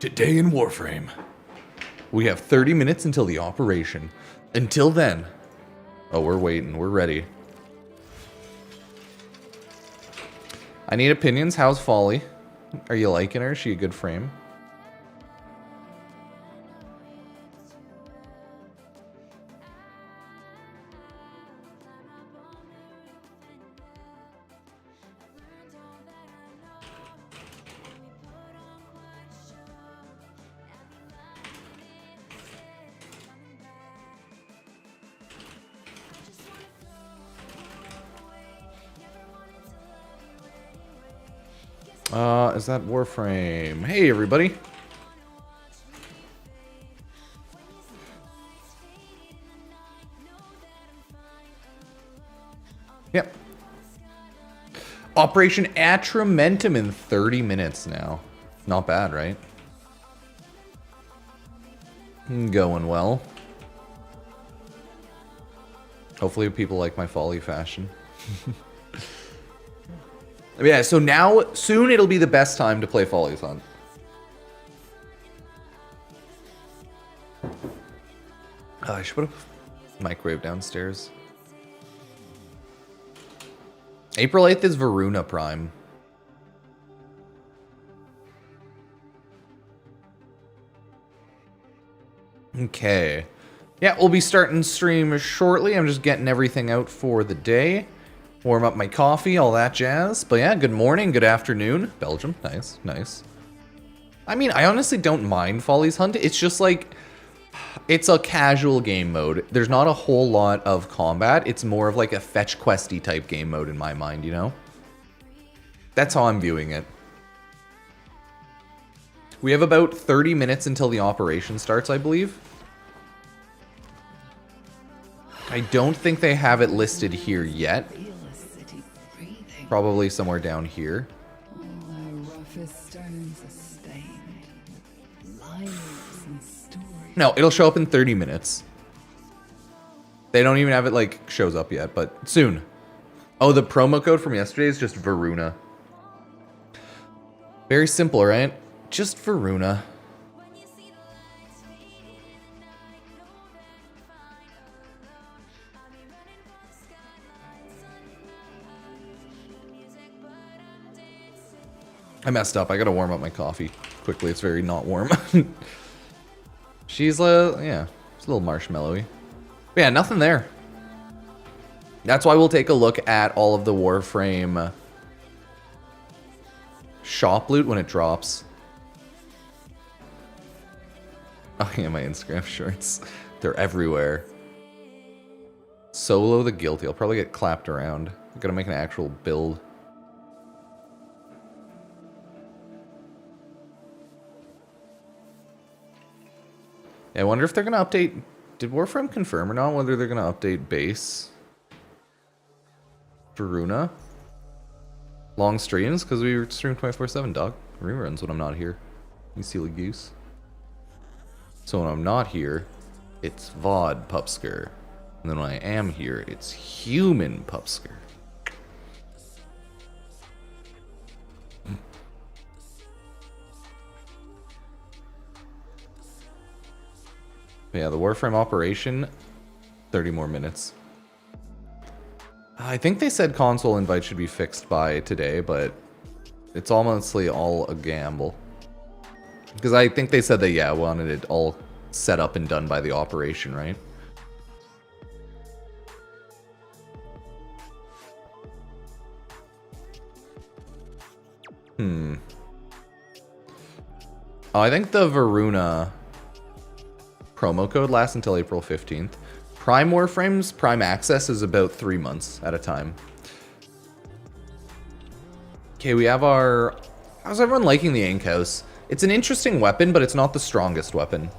Today in Warframe, we have 30 minutes until the operation. Until then... Oh, we're waiting. We're ready. I need opinions. How's Follie? Are you liking her? Is she a good frame? Is that Warframe? Hey, everybody. Yep. Operation Atramentum in 30 minutes now. Not bad, right? Going well. Hopefully people like my Follie fashion. Yeah, so now, soon it'll be the best time to play Follie's Hunt. I should put a microwave downstairs. April 8th is Varuna Prime. Okay. Yeah, we'll be starting stream shortly. I'm just getting everything out for the day. Warm up my coffee, all that jazz. But yeah, good morning, good afternoon. Belgium, nice, nice. I mean, I honestly don't mind Follie's Hunt. It's just like, it's a casual game mode. There's not a whole lot of combat. It's more of like a fetch questy type game mode in my mind, you know? That's how I'm viewing it. We have about 30 minutes until the operation starts, I believe. I don't think they have it listed here yet. Probably somewhere down here. All our roughest stones are stained. Lives and stories. No, it'll show up in 30 minutes. They don't even have it, like, shows up yet, but soon. Oh, the promo code from yesterday is just Varuna. Very simple, right? Just Varuna. I messed up. I gotta warm up my coffee quickly. It's very not warm. She's, yeah, it's a little marshmallowy. But yeah, nothing there. That's why we'll take a look at all of the Warframe shop loot when it drops. Oh yeah, my Instagram shorts. They're everywhere. Solo the Guilty. I'll probably get clapped around. I gotta make an actual build. Yeah, I wonder if they're going to update... Did Warframe confirm or not whether they're going to update base? Varuna? Long streams? Because we stream 24/7, dog. Reruns when I'm not here. You silly goose. So when I'm not here, it's VOD Pupsker. And then when I am here, it's human Pupsker. But yeah, the Warframe operation, 30 more minutes. I think they said console invite should be fixed by today, but it's honestly all a gamble. Because I think they said that, yeah, wanted it all set up and done by the operation, right? Oh, I think the Varuna promo code lasts until April 15th. Prime Warframes, Prime Access is about 3 months at a time. Okay, we have our... How's everyone liking the Ink House? It's an interesting weapon, but it's not the strongest weapon.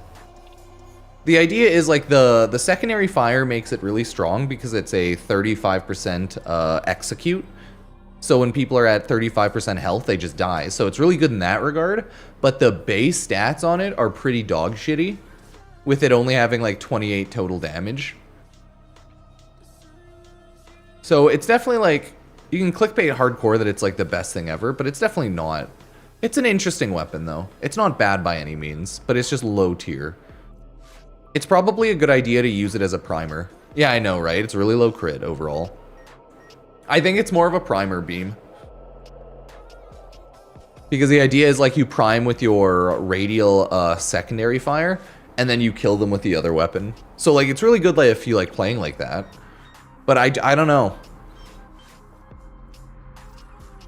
The idea is, like, the secondary fire makes it really strong because it's a 35% execute. So when people are at 35% health, they just die. So it's really good in that regard. But the base stats on it are pretty dog shitty, with it only having like 28 total damage. So it's definitely like, you can clickbait hardcore that it's like the best thing ever, but it's definitely not. It's an interesting weapon, though. It's not bad by any means, but it's just low tier. It's probably a good idea to use it as a primer. Yeah, I know, right? It's really low crit overall. I think it's more of a primer beam. Because the idea is like you prime with your radial secondary fire, and then you kill them with the other weapon. So like it's really good like if you like playing like that. But I don't know.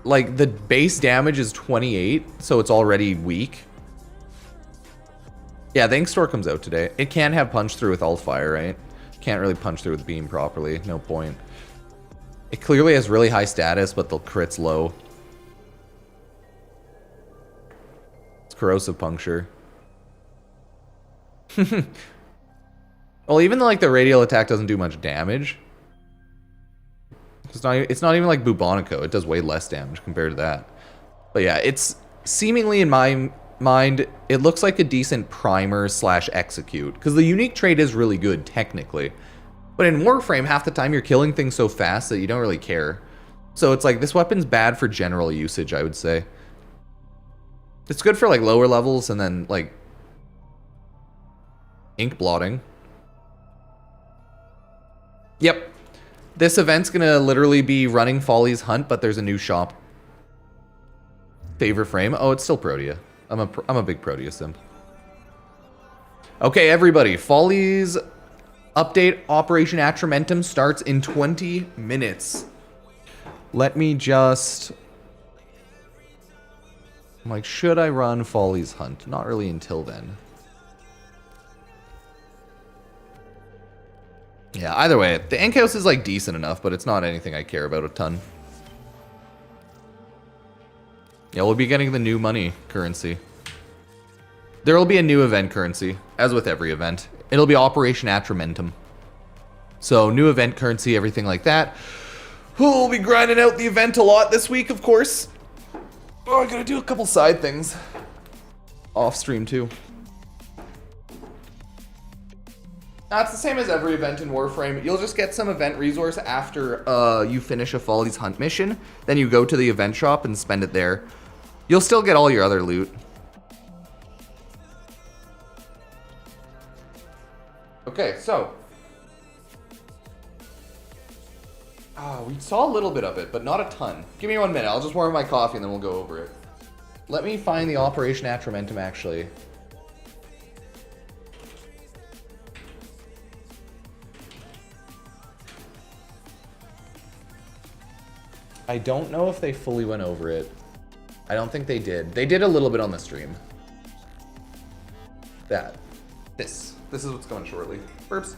Like the base damage is 28, so it's already weak. Yeah, the Ink Store comes out today. It can't have punch through with alt fire, right? Can't really punch through with beam properly. No point. It clearly has really high status, but the crit's low. It's corrosive puncture. Well, even though like the radial attack doesn't do much damage, it's not even like Bubonico. It does way less damage compared to that. But yeah, it's seemingly in my mind, it looks like a decent primer slash execute. Because the unique trait is really good, technically. But in Warframe, half the time you're killing things so fast that you don't really care. So it's like, this weapon's bad for general usage, I would say. It's good for like lower levels and then like ink blotting. Yep. This event's gonna literally be running Follie's hunt, but there's a new shop. Favorite frame? Oh, it's still Protea. I'm a big Protea simp. Okay, everybody. Follie's update, Operation Atramentum, starts in 20 minutes. Let me just... I'm like, should I run Follie's hunt? Not really until then. Yeah, either way, the Ink House is like decent enough, but it's not anything I care about a ton. Yeah, we'll be getting the new money currency. There will be a new event currency, as with every event. It'll be Operation Atramentum. So, new event currency, everything like that. We'll be grinding out the event a lot this week, of course. Oh, I gotta do a couple side things. Off stream, too. It's the same as every event in Warframe. You'll just get some event resource after you finish a Follie's Hunt mission. Then you go to the event shop and spend it there. You'll still get all your other loot. Okay, so. We saw a little bit of it, but not a ton. Give me 1 minute. I'll just warm my coffee and then we'll go over it. Let me find the Operation Atramentum, actually. I don't know if they fully went over it. I don't think they did. They did a little bit on the stream. This is what's coming shortly. Burps.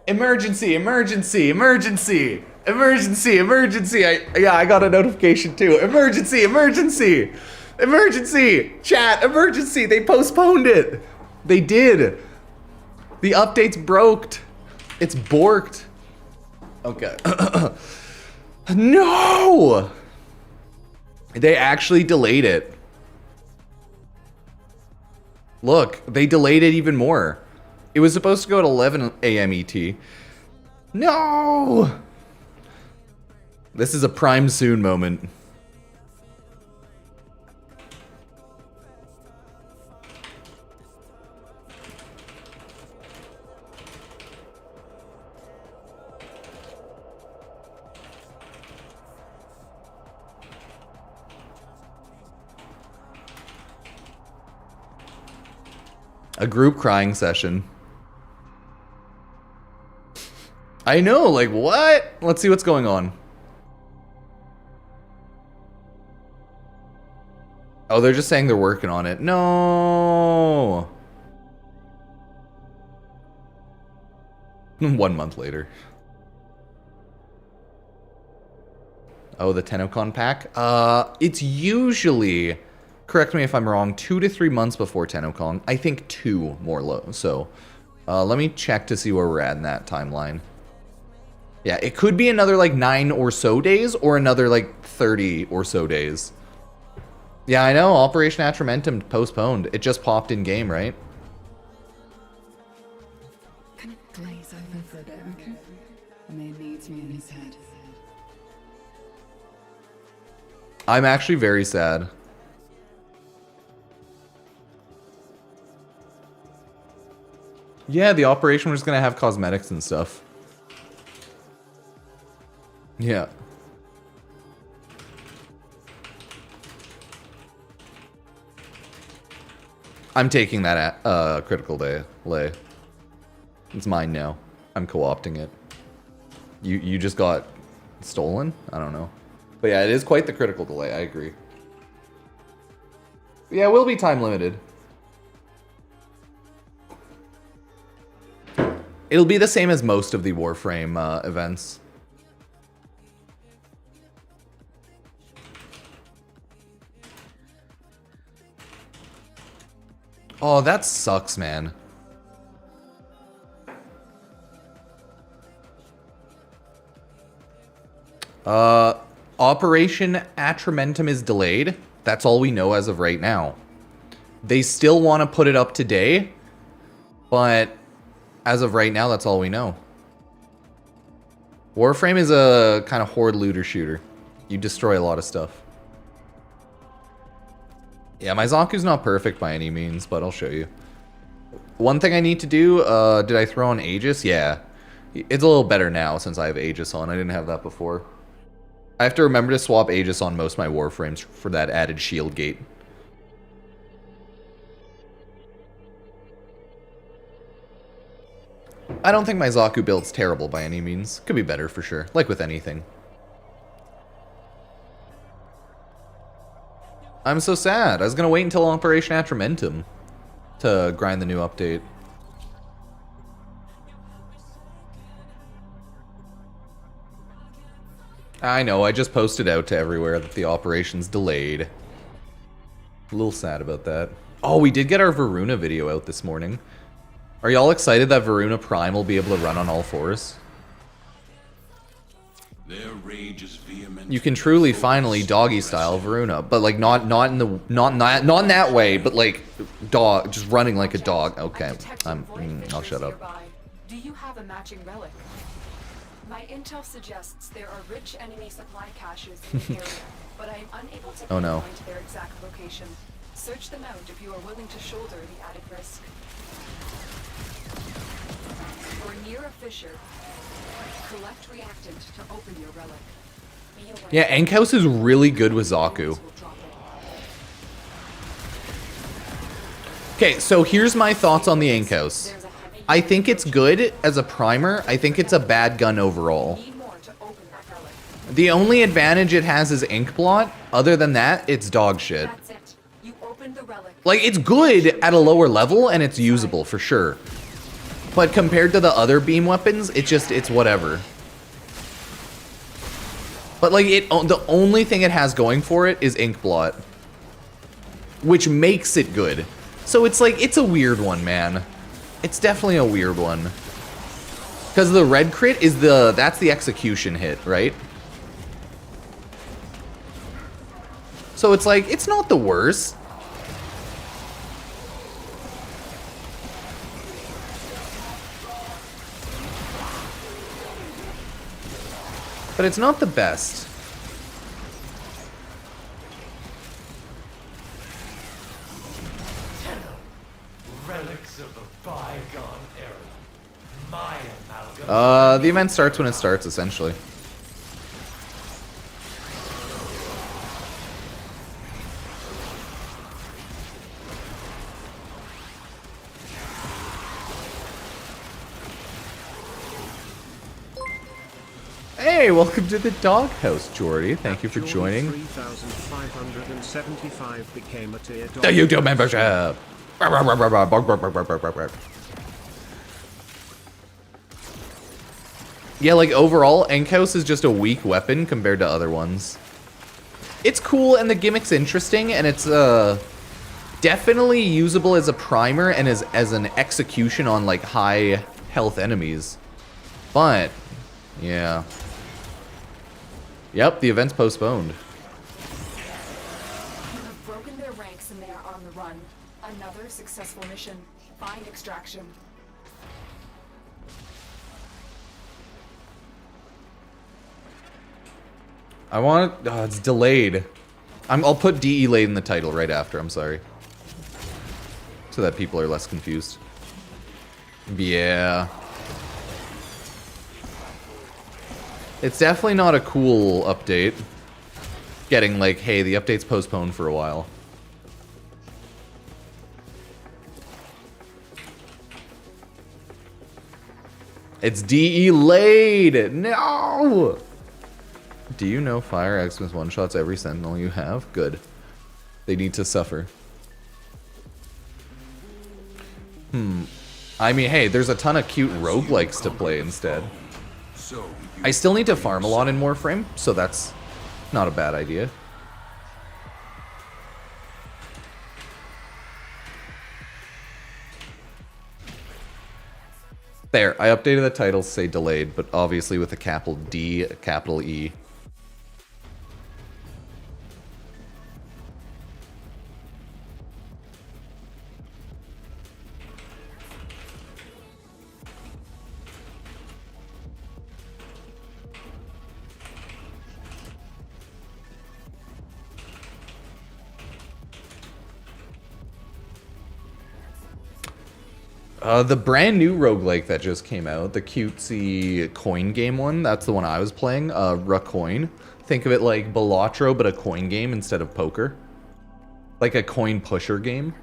Emergency, emergency, emergency, emergency, emergency. I got a notification too. Emergency, emergency, emergency. Chat, emergency. They postponed it. They did. The update's broked. It's borked. Okay. No! They actually delayed it. Look, they delayed it even more. It was supposed to go at 11 a.m. ET. No! This is a prime soon moment. A group crying session. I know, like, what? Let's see what's going on. Oh, they're just saying they're working on it. No. 1 month later. Oh, the TennoCon pack? It's usually, correct me if I'm wrong, 2 to 3 months before TennoCon. I think 2 more low. So, let me check to see where we're at in that timeline. Yeah, it could be another like 9 or so days or another like 30 or so days. Yeah, I know. Operation Atramentum postponed. It just popped in game, right? Can it glaze over for a bit, okay? A man needs me in his head. I'm actually very sad. Yeah, the operation was gonna have cosmetics and stuff. Yeah. I'm taking that critical day, Lay. It's mine now. I'm co-opting it. You just got stolen? I don't know. But yeah, it is quite the critical delay, I agree. But yeah, it will be time limited. It'll be the same as most of the Warframe events. Oh, that sucks, man. Operation Atramentum is delayed. That's all we know as of right now. They still want to put it up today, but as of right now, that's all we know. Warframe is a kind of horde looter shooter. You destroy a lot of stuff. Yeah, my Zaku's not perfect by any means, but I'll show you. One thing I need to do, did I throw on Aegis? Yeah. It's a little better now since I have Aegis on. I didn't have that before. I have to remember to swap Aegis on most of my Warframes for that added shield gate. I don't think my Zaku build's terrible by any means. Could be better for sure, like with anything. I'm so sad. I was gonna wait until Operation Atramentum to grind the new update. I know, I just posted out to everywhere that the operation's delayed. A little sad about that. Oh, we did get our Varuna video out this morning. Are y'all excited that Varuna Prime will be able to run on all fours? Their rage is vehement. You can truly finally doggy style Varuna, but like not in that way, but like dog, just running like a dog. Okay, I'll shut up. Do you have a matching relic? My intel suggests there are rich enemy supply caches in the area, but I am unable to pinpoint their exact location. Search them out if you are willing to shoulder the added risk. You're near a fissure. Collect reactant to open your relic. Yeah, Enkhouse is really good with Zaku. Okay, so here's my thoughts on the Enkhouse. I think it's good as a primer. I think it's a bad gun overall. The only advantage it has is ink blot. Other than that, it's dog shit. Like, it's good at a lower level, and it's usable for sure. But compared to the other beam weapons, it's whatever. But like the only thing it has going for it is ink blot, which makes it good. So it's like, it's a weird one, man. It's definitely a weird one. Because the red crit is that's the execution hit, right? So it's like, it's not the worst. But it's not the best. Relics of a bygone era. My amalgam. The event starts when it starts, essentially. Hey, welcome to the doghouse, Jordy. Thank you for joining. 3,575 became a tier dog. The YouTube membership. Yeah, like overall, Enkhouse is just a weak weapon compared to other ones. It's cool and the gimmick's interesting, and it's definitely usable as a primer and as an execution on like high health enemies. But yeah. Yep, the event's postponed. You have broken their ranks and they are on the run. Another successful mission. Find extraction. I want it. Oh, it's delayed. I'll put DE late in the title right after. I'm sorry. So that people are less confused. Yeah. It's definitely not a cool update. Getting like, hey, the update's postponed for a while. It's DE laid! No! Do you know Fire Xmas one-shots every Sentinel you have? Good. They need to suffer. I mean, hey, there's a ton of cute roguelikes to play instead. So I still need to farm a lot in Warframe, so that's not a bad idea. There, I updated the title to say delayed, but obviously with a capital D, a capital E. The brand new roguelike that just came out, the cutesy coin game one, that's the one I was playing, Racoin. Think of it like Balatro, but a coin game instead of poker. Like a coin pusher game.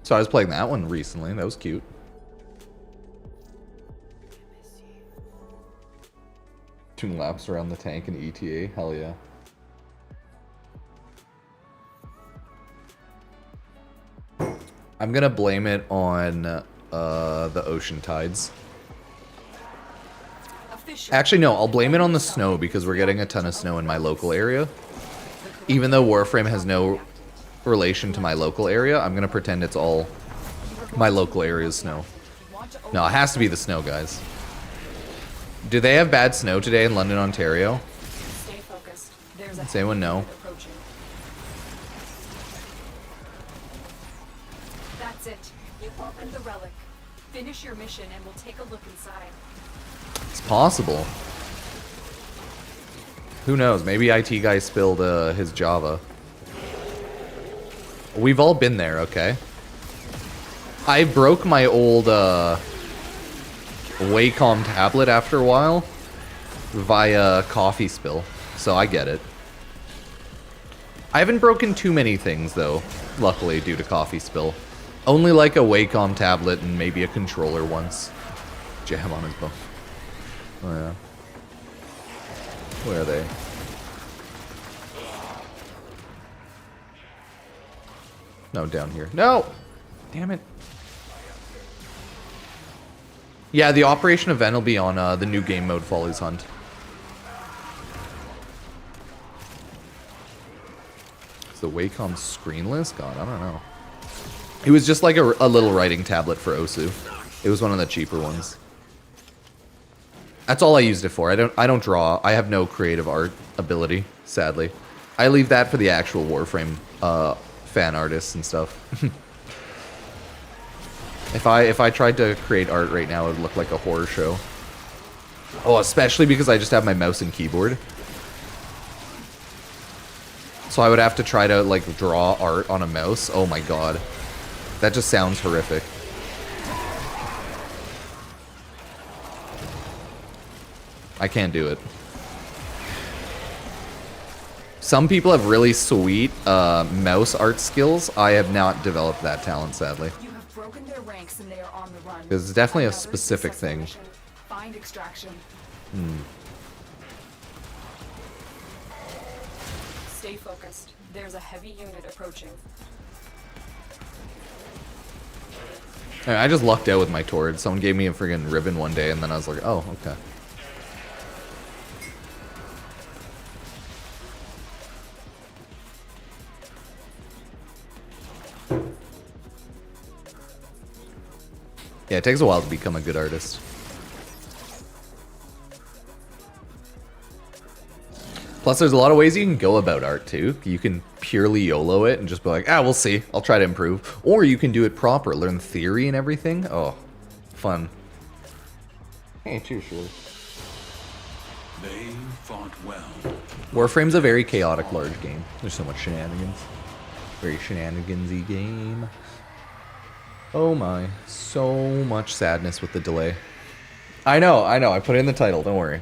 So I was playing that one recently, that was cute. Two laps around the tank in ETA, hell yeah. I'm gonna blame it on the ocean tides. Actually, no, I'll blame it on the snow because we're getting a ton of snow in my local area. Even though Warframe has no relation to my local area, I'm gonna pretend it's all my local area's snow. No, it has to be the snow, guys. Do they have bad snow today in London, Ontario? Stay focused. There's Does anyone know? approaching. That's it. You opened the relic. Finish your mission and we'll take a look inside. It's possible. Who knows? Maybe IT guy spilled his Java. We've all been there, okay? I broke my old Wacom tablet after a while via coffee spill, so I get it. I haven't broken too many things though, luckily due to coffee spill. Only like a Wacom tablet and maybe a controller once. Jam on his bone. Oh yeah. Where are they? No, down here. No! Damn it. Yeah, the Operation event will be on the new game mode, Follie's Hunt. Is the Wacom screenless? God, I don't know. It was just like a little writing tablet for Osu. It was one of the cheaper ones. That's all I used it for. I don't draw. I have no creative art ability, sadly. I leave that for the actual Warframe fan artists and stuff. If I tried to create art right now, it would look like a horror show. Oh, especially because I just have my mouse and keyboard. So I would have to try to, like, draw art on a mouse. Oh my god. That just sounds horrific. I can't do it. Some people have really sweet mouse art skills. I have not developed that talent, sadly. You have broken their ranks and they are on the run. It's definitely a Another specific successful thing. mission. Find extraction. Stay focused. There's a heavy unit approaching. I just lucked out with my Tord. Someone gave me a friggin' ribbon one day, and then I was like, oh, okay. Yeah, it takes a while to become a good artist. Plus, there's a lot of ways you can go about art, too. You can purely YOLO it and just be like, ah, we'll see. I'll try to improve. Or you can do it proper, learn theory and everything. Oh, fun. Hey, cheers, Shirley. They fought well. Warframe's a very chaotic, large game. There's so much shenanigans. Very shenanigansy game. Oh my. So much sadness with the delay. I know. I put it in the title, don't worry.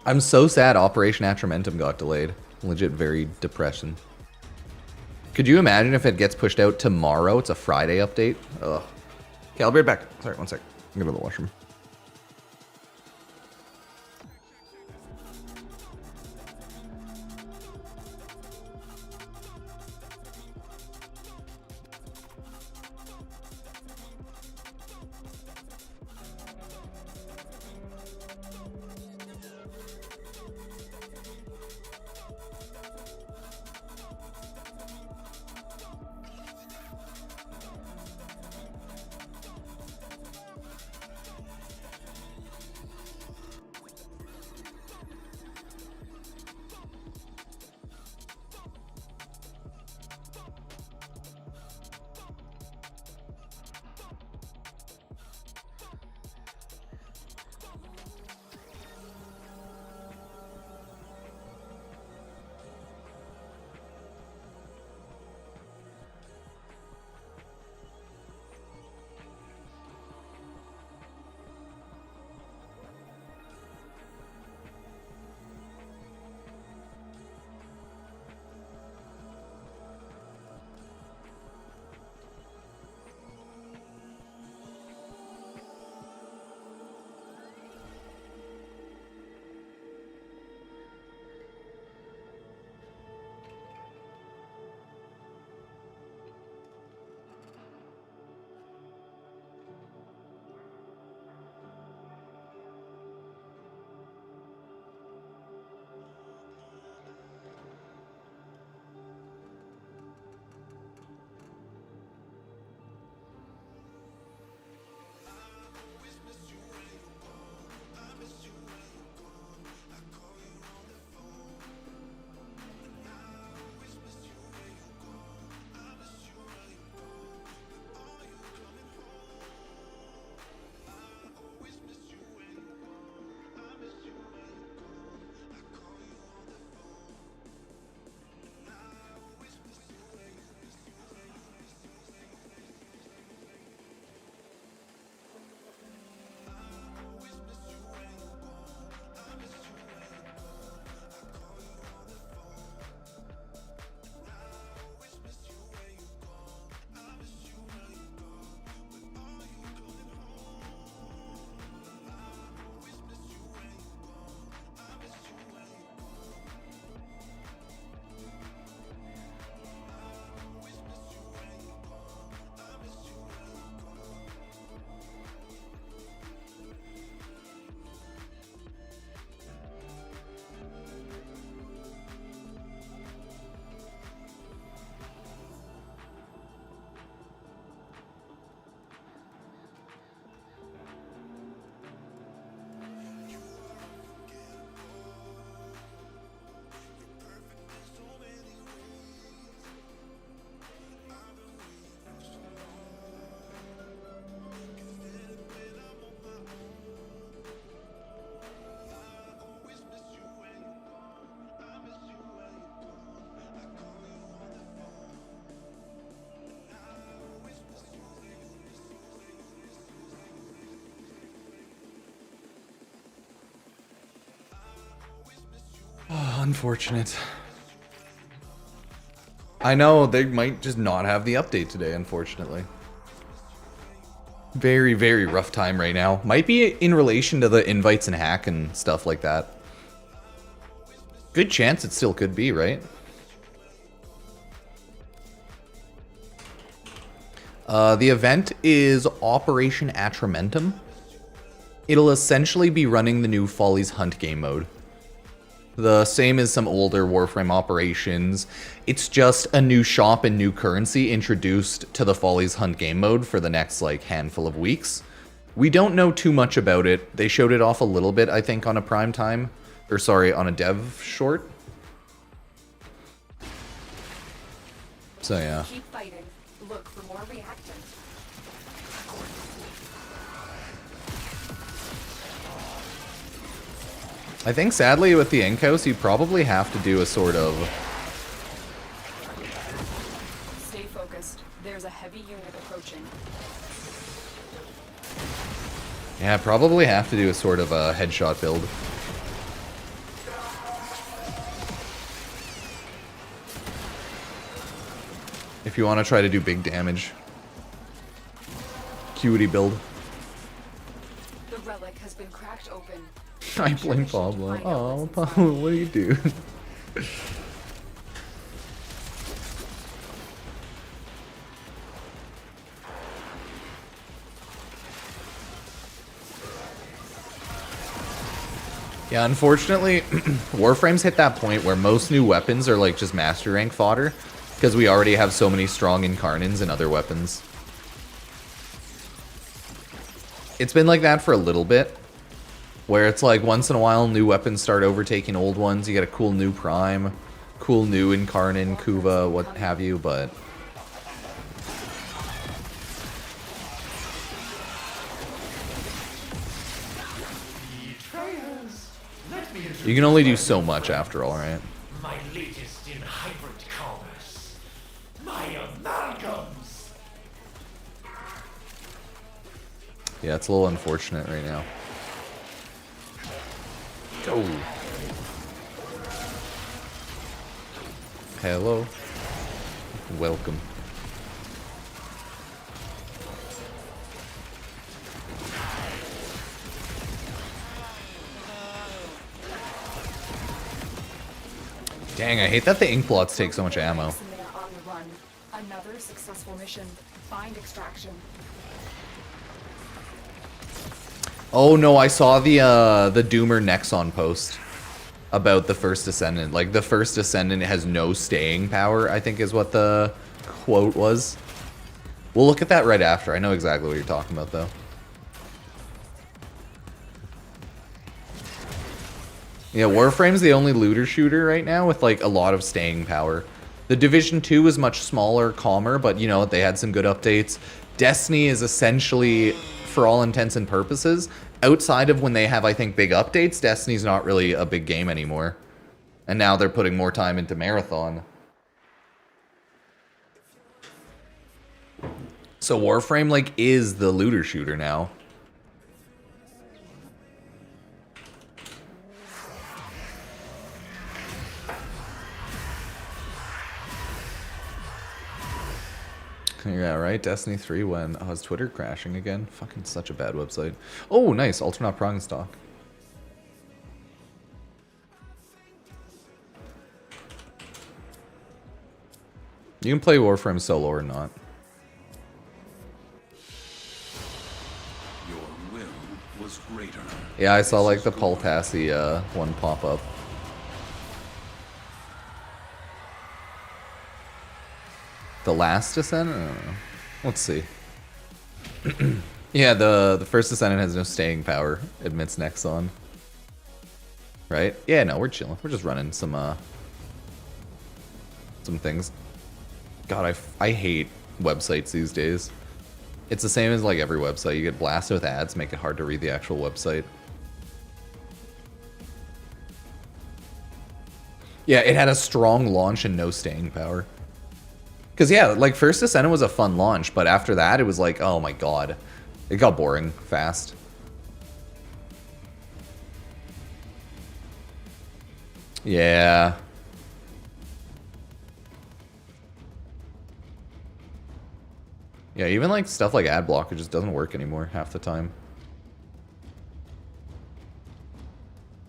I'm so sad Operation Atramentum got delayed. Legit very depressing. Could you imagine if it gets pushed out tomorrow? It's a Friday update. Ugh. Okay, I'll be right back. Sorry, one sec. I'm gonna go to the washroom. Unfortunate. I know, they might just not have the update today, unfortunately. Very, very rough time right now. Might be in relation to the invites and hack and stuff like that. Good chance it still could be, right? The event is Operation Atramentum. It'll essentially be running the new Follie's Hunt game mode. The same as some older Warframe operations. It's just a new shop and new currency introduced to the Follie's Hunt game mode for the next like handful of weeks. We don't know too much about it. They showed it off a little bit, I think, on a prime time. Or sorry, on a dev short. So yeah. Keep fighting. Look for more reactants. I think sadly with the Inkhouse, you probably have to do a sort of... Stay focused. There's a heavy unit approaching. Yeah, probably have to do a sort of a headshot build. If you want to try to do big damage. Cutie build. The relic has been cracked open. I blame Pablo. Oh, Pablo, what do you do? Yeah, unfortunately, Warframe's hit that point where most new weapons are like just master rank fodder, because we already have so many strong incarnins and other weapons. It's been like that for a little bit, where it's like once in a while new weapons start overtaking old ones. You get a cool new prime, cool new incarnin, Kuva, what have you, but you can only do so much after all, right? My latest in hybrid commerce. My amalgams. Yeah, it's a little unfortunate right now. Go. Hello. Welcome. Dang, I hate that the ink blots take so much ammo. On the run. Another successful mission. Find extraction. Oh no, I saw the Doomer Nexon post about the first Descendant. Like, the first Descendant has no staying power, I think is what the quote was. We'll look at that right after. I know exactly what you're talking about, though. Yeah, Warframe's the only looter shooter right now with, like, a lot of staying power. The Division 2 is much smaller, calmer, but, you know, they had some good updates. Destiny is essentially, for all intents and purposes, outside of when they have, I think, big updates, Destiny's not really a big game anymore. And now they're putting more time into Marathon. So Warframe, like, is the looter shooter now. Yeah, right? Destiny 3 when... Oh, is Twitter crashing again? Fucking such a bad website. Oh, nice. Ultranaut Prong stock. You can play Warframe solo or not. Your will was greater. Yeah, I saw like the Pultassi one pop up. The last Descendant? I don't know. Let's see. Yeah, the first Descendant has no staying power, admits Nexon. Right? Yeah, no, we're chilling. We're just running some things. God, I hate websites these days. It's the same as like every website. You get blasted with ads, make it hard to read the actual website. Yeah, it had a strong launch and no staying power. Because, yeah, like, First Descendant was a fun launch, but after that, it was like, oh my god. It got boring fast. Yeah. Yeah, even like stuff like ad block, it just doesn't work anymore half the time.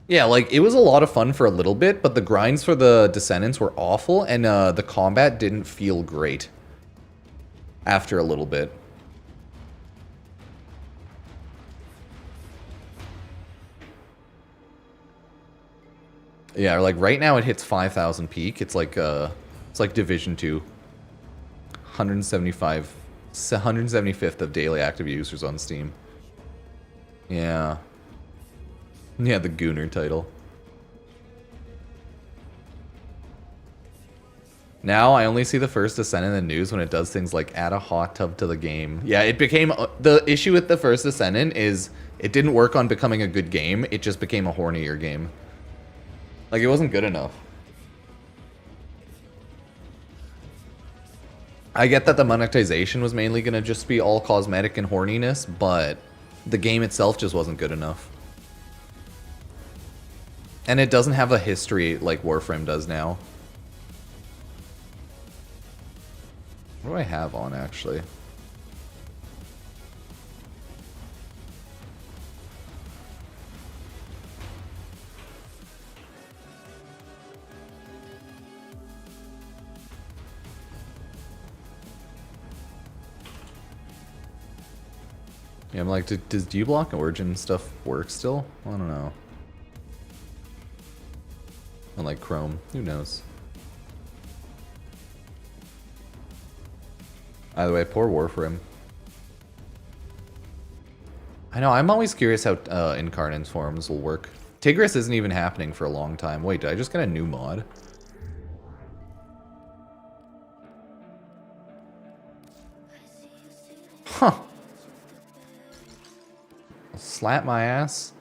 Yeah, like it was a lot of fun for a little bit, but the grinds for the Descendants were awful, and the combat didn't feel great after a little bit. Yeah, like right now it hits 5,000 peak. It's like Division 2. 175th of daily active users on Steam. Yeah. Yeah, the Gooner title. Now I only see the first Descendant in the news when it does things like add a hot tub to the game. Yeah, it became... The issue with the first Descendant is it didn't work on becoming a good game. It just became a hornier game. Like, it wasn't good enough. I get that the monetization was mainly going to just be all cosmetic and horniness, but the game itself just wasn't good enough. And it doesn't have a history like Warframe does now. What do I have on, actually? Yeah, I'm like, does D-Block Origin stuff work still? I don't know. And like Chrome, who knows? Either way, poor Warframe. I know, I'm always curious how Incarnate's forums will work. Tigris isn't even happening for a long time. Wait, did I just get a new mod? Huh. Slap my ass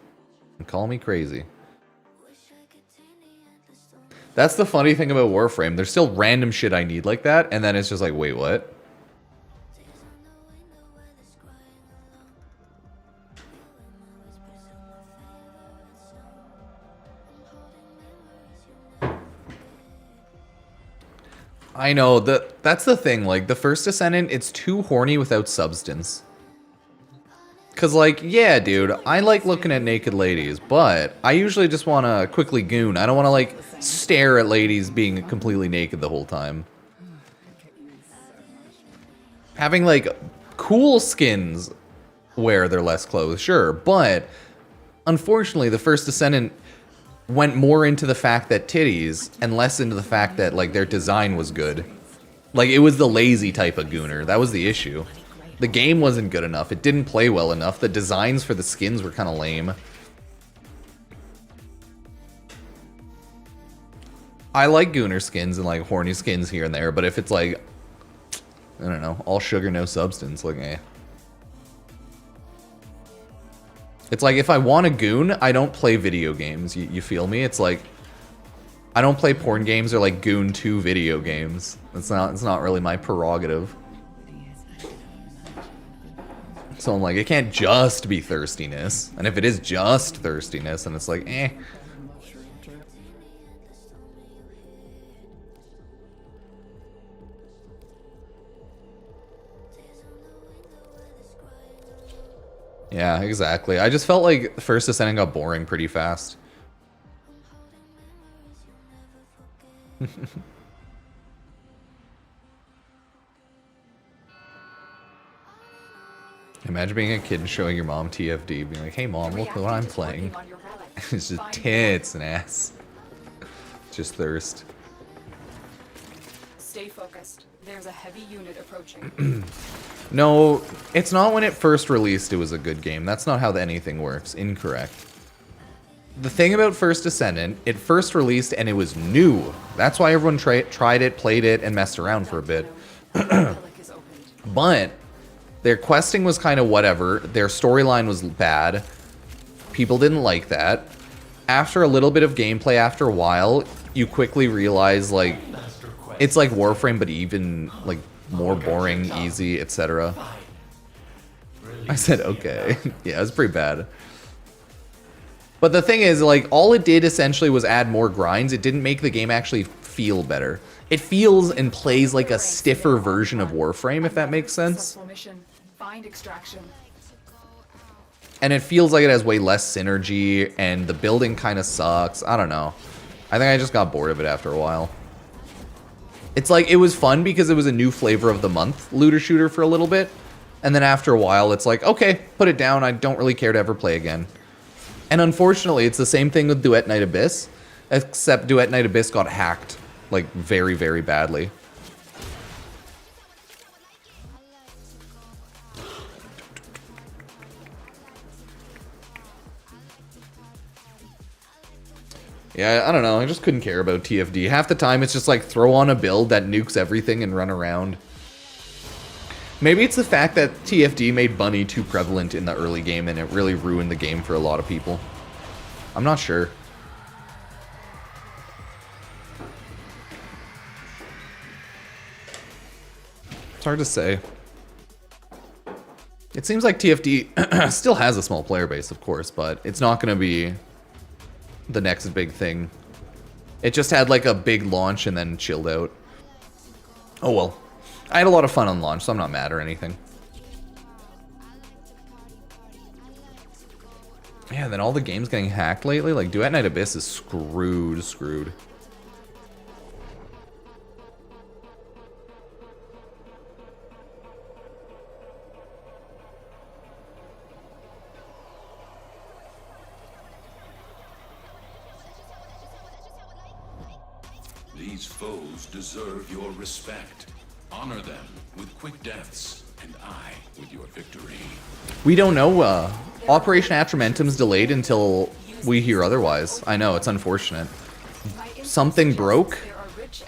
and call me crazy. That's the funny thing about Warframe. There's still random shit I need like that, and then it's just like, wait, what? I know, that's the thing, like, the first Descendant, it's too horny without substance. Cause like, yeah, dude, I like looking at naked ladies, but I usually just want to quickly goon. I don't want to like stare at ladies being completely naked the whole time. Having like cool skins where they're less clothes, sure, but unfortunately the first Descendant went more into the fact that titties and less into the fact that like their design was good. Like it was the lazy type of gooner. That was the issue. The game wasn't good enough. It didn't play well enough. The designs for the skins were kind of lame. I like gooner skins and like horny skins here and there, but if it's like, I don't know, all sugar, no substance, like eh. It's like if I want a goon, I don't play video games. You feel me? It's like I don't play porn games or like Goon 2 video games. It's not really my prerogative. So I'm like, it can't just be thirstiness. And if it is just thirstiness, then it's like, eh. Yeah, exactly. I just felt like First Descendant got boring pretty fast. Imagine being a kid and showing your mom TFD, being like, hey mom, look what I'm playing. It's just tits and ass. Just thirst. Stay focused. There's a heavy unit approaching. No, it's not when it first released it was a good game. That's not how anything works. Incorrect. The thing about First Descendant, it first released and it was new. That's why everyone tried it, played it, and messed around for a bit. But their questing was kind of whatever. Their storyline was bad. People didn't like that. After a little bit of gameplay, after a while, you quickly realize, like, it's like Warframe, but even, like, more boring, easy, etc. I said, okay. Yeah, it was pretty bad. But the thing is, like, all it did essentially was add more grinds. It didn't make the game actually feel better. It feels and plays like a stiffer version of Warframe, if that makes sense. Mission. Find extraction. And it feels like it has way less synergy, and the building kind of sucks. I don't know. I think I just got bored of it after a while. It's like, it was fun because it was a new flavor of the month looter shooter for a little bit. And then after a while, it's like, okay, put it down. I don't really care to ever play again. And unfortunately, it's the same thing with Duet Night Abyss, except Duet Night Abyss got hacked, like, very, very badly. Yeah, I don't know. I just couldn't care about TFD. Half the time, it's just like throw on a build that nukes everything and run around. Maybe it's the fact that TFD made Bunny too prevalent in the early game and it really ruined the game for a lot of people. I'm not sure. It's hard to say. It seems like TFD still has a small player base, of course, but it's not going to be the next big thing. It just had like a big launch and then chilled out. Oh well. I had a lot of fun on launch, so I'm not mad or anything. Yeah, then all the games getting hacked lately, like Duet Night Abyss is screwed. These foes deserve your respect. Honor them with quick deaths, and I with your victory. We don't know. Operation Atramentum's delayed until we hear otherwise. I know, it's unfortunate. Something broke,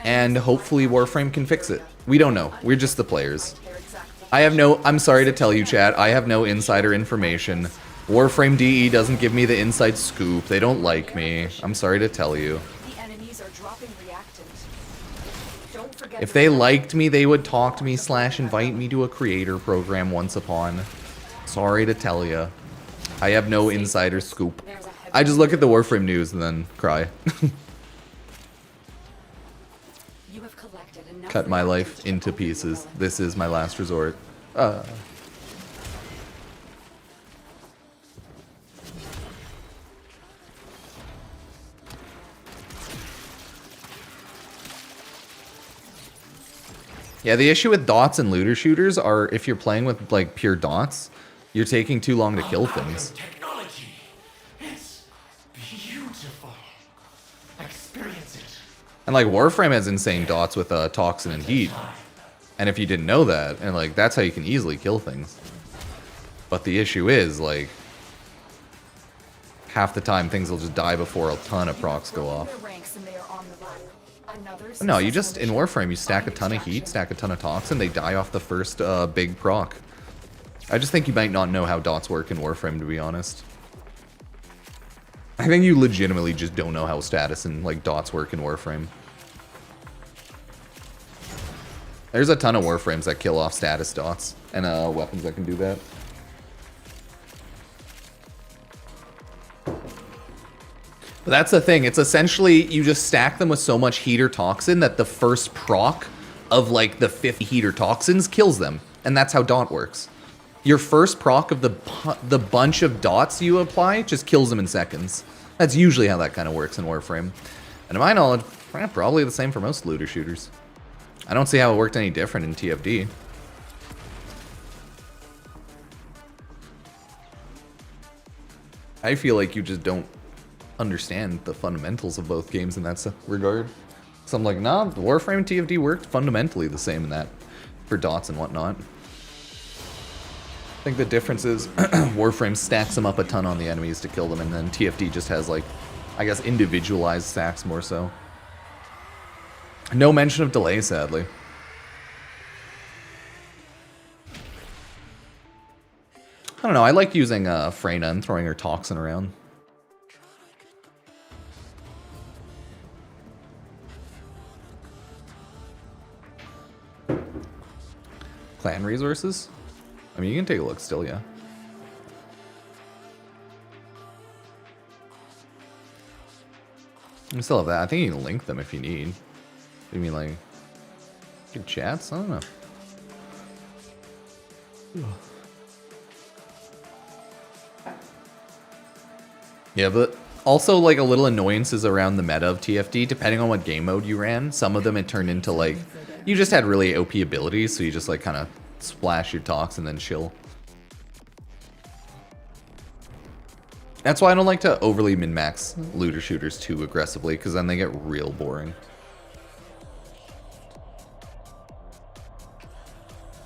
and hopefully Warframe can fix it. We don't know. We're just the players. I'm sorry to tell you, chat, I have no insider information. Warframe DE doesn't give me the inside scoop. They don't like me. I'm sorry to tell you. If they liked me, they would talk to me / invite me to a creator program once upon. Sorry to tell you. I have no insider scoop. I just look at the Warframe news and then cry. Cut my life into pieces. This is my last resort. Yeah, the issue with dots and looter shooters are if you're playing with like pure dots, you're taking too long to kill things. Technology. It's beautiful. Experience it. And like Warframe has insane dots with toxin and heat. And if you didn't know that, and like that's how you can easily kill things. But the issue is like half the time things will just die before a ton of procs go off. No, you just, in Warframe, you stack a ton of heat, stack a ton of toxin, they die off the first big proc. I just think you might not know how dots work in Warframe, to be honest. I think you legitimately just don't know how status and like dots work in Warframe. There's a ton of Warframes that kill off status dots, and weapons that can do that. But that's the thing, it's essentially, you just stack them with so much heat or toxin that the first proc of like the 50 heat or toxins kills them. And that's how dot works. Your first proc of the bunch of dots you apply just kills them in seconds. That's usually how that kind of works in Warframe. And to my knowledge, probably the same for most looter shooters. I don't see how it worked any different in TFD. I feel like you just don't understand the fundamentals of both games in that regard. So I'm like, nah, Warframe and TFD worked fundamentally the same in that for dots and whatnot. I think the difference is Warframe stacks them up a ton on the enemies to kill them, and then TFD just has like, I guess, individualized stacks more so. No mention of delay, sadly. I don't know, I like using Freyna and throwing her toxin around. Clan resources? I mean, you can take a look still, yeah. I still have that. I think you can link them if you need. You mean like good chats? I don't know. Yeah, but also like a little annoyances around the meta of TFD, depending on what game mode you ran. Some of them it turned into like, you just had really OP abilities, so you just like kind of splash your tox and then chill. That's why I don't like to overly min-max looter shooters too aggressively, because then they get real boring.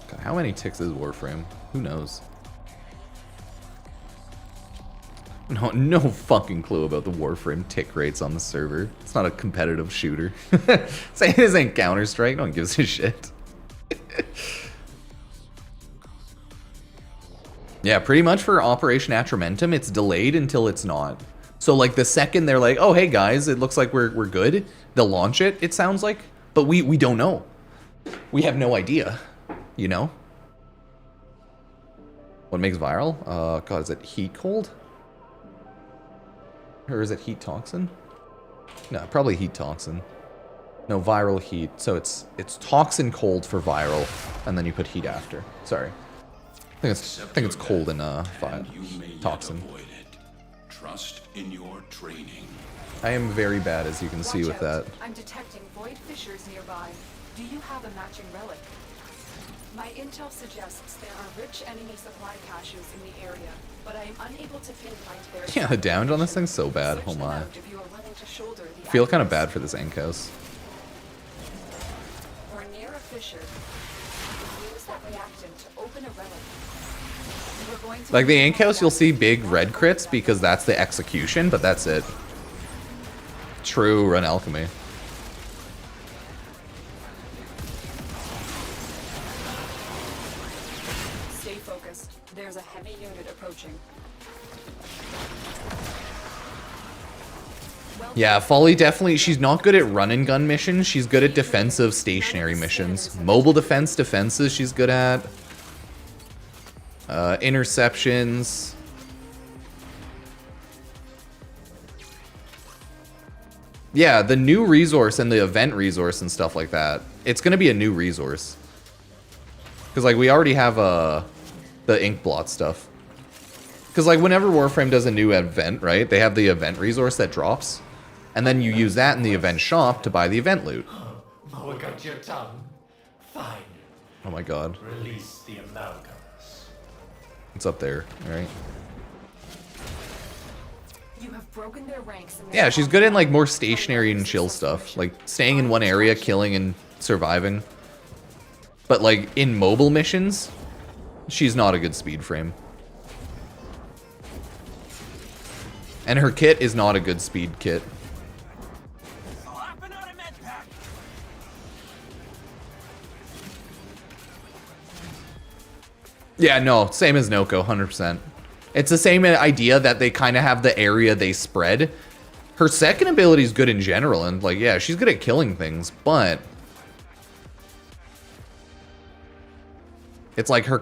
God, how many ticks is Warframe? Who knows? No fucking clue about the Warframe tick rates on the server. It's not a competitive shooter. Saying this ain't Counter-Strike, no one gives a shit. Yeah, pretty much for Operation Atramentum, it's delayed until it's not. So like the second they're like, oh hey guys, it looks like we're good, they'll launch it, it sounds like. But we don't know. We have no idea, you know? What makes viral? God, is it heat cold? Or is it heat toxin? No, probably heat toxin. No, viral heat. So it's toxin cold for viral, and then you put heat after. Sorry. I think it's cold in toxin. Trust in your training. I am very bad, as you can see with that. I'm detecting void fissures nearby. Do you have a matching relic? My intel suggests there are rich enemy supply caches in the area, but I am unable to pinpoint their... Yeah, the damage on this thing's so bad. Oh my. I feel kind of bad for this Enkos. Or near a fissure. Use that reactant to open a relic. We're going to... Like the Enkos, you'll see big red crits because that's the execution, but that's it. True, run alchemy. Stay focused. There's a heavy unit approaching. Yeah, Follie definitely, she's not good at run and gun missions. She's good at defensive stationary missions. Mobile defenses she's good at. Interceptions. Yeah, the new resource and the event resource and stuff like that. It's going to be a new resource. Because, like, we already have the ink blot stuff. Because, like, whenever Warframe does a new event, right, they have the event resource that drops. And then you use that in the event shop to buy the event loot. Oh, got your tongue. Fine. Oh my god. Release the amalgams. It's up there, alright. You have broken their ranks. Yeah, she's good in, like, more stationary and chill stuff. Like, staying in one area, killing and surviving. But, like, in mobile missions, she's not a good speed frame. And her kit is not a good speed kit. Yeah, no, same as Noko, 100%. It's the same idea that they kind of have the area they spread. Her second ability is good in general, and, like, yeah, she's good at killing things, but... It's like her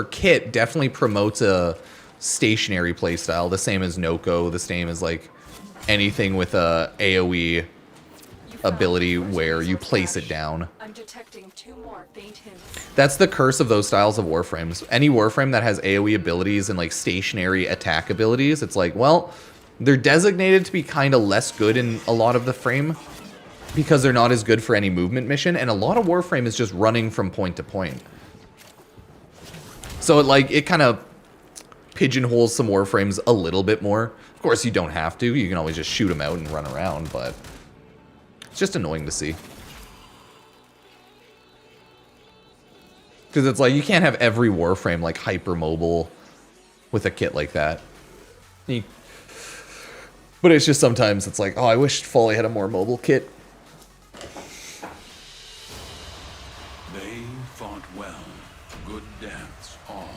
kit definitely promotes a stationary playstyle, the same as Noko, the same as, like, anything with a AoE ability where you place it down. I'm detecting 2 more faint hints. That's the curse of those styles of Warframes. Any Warframe that has AoE abilities and, like, stationary attack abilities, it's like, well, they're designated to be kind of less good in a lot of the frame because they're not as good for any movement mission, and a lot of Warframe is just running from point to point. So, it kind of pigeonholes some Warframes a little bit more. Of course, you don't have to. You can always just shoot them out and run around, but it's just annoying to see. Because it's like, you can't have every Warframe, like, hyper-mobile with a kit like that. But it's just sometimes it's like, oh, I wish Follie had a more mobile kit. They fought well. Good deaths, all.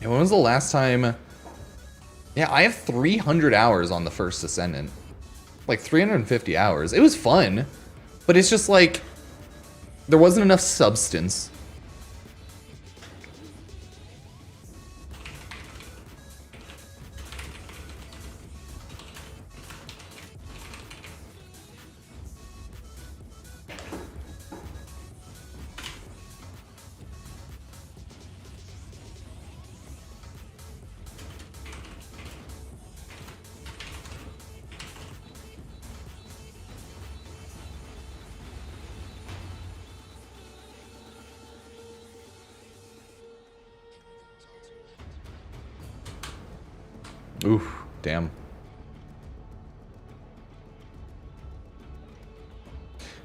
And when was the last time? Yeah, I have 300 hours on the first Descendant. Like 350 hours. It was fun, but it's just like there wasn't enough substance. Oof, damn.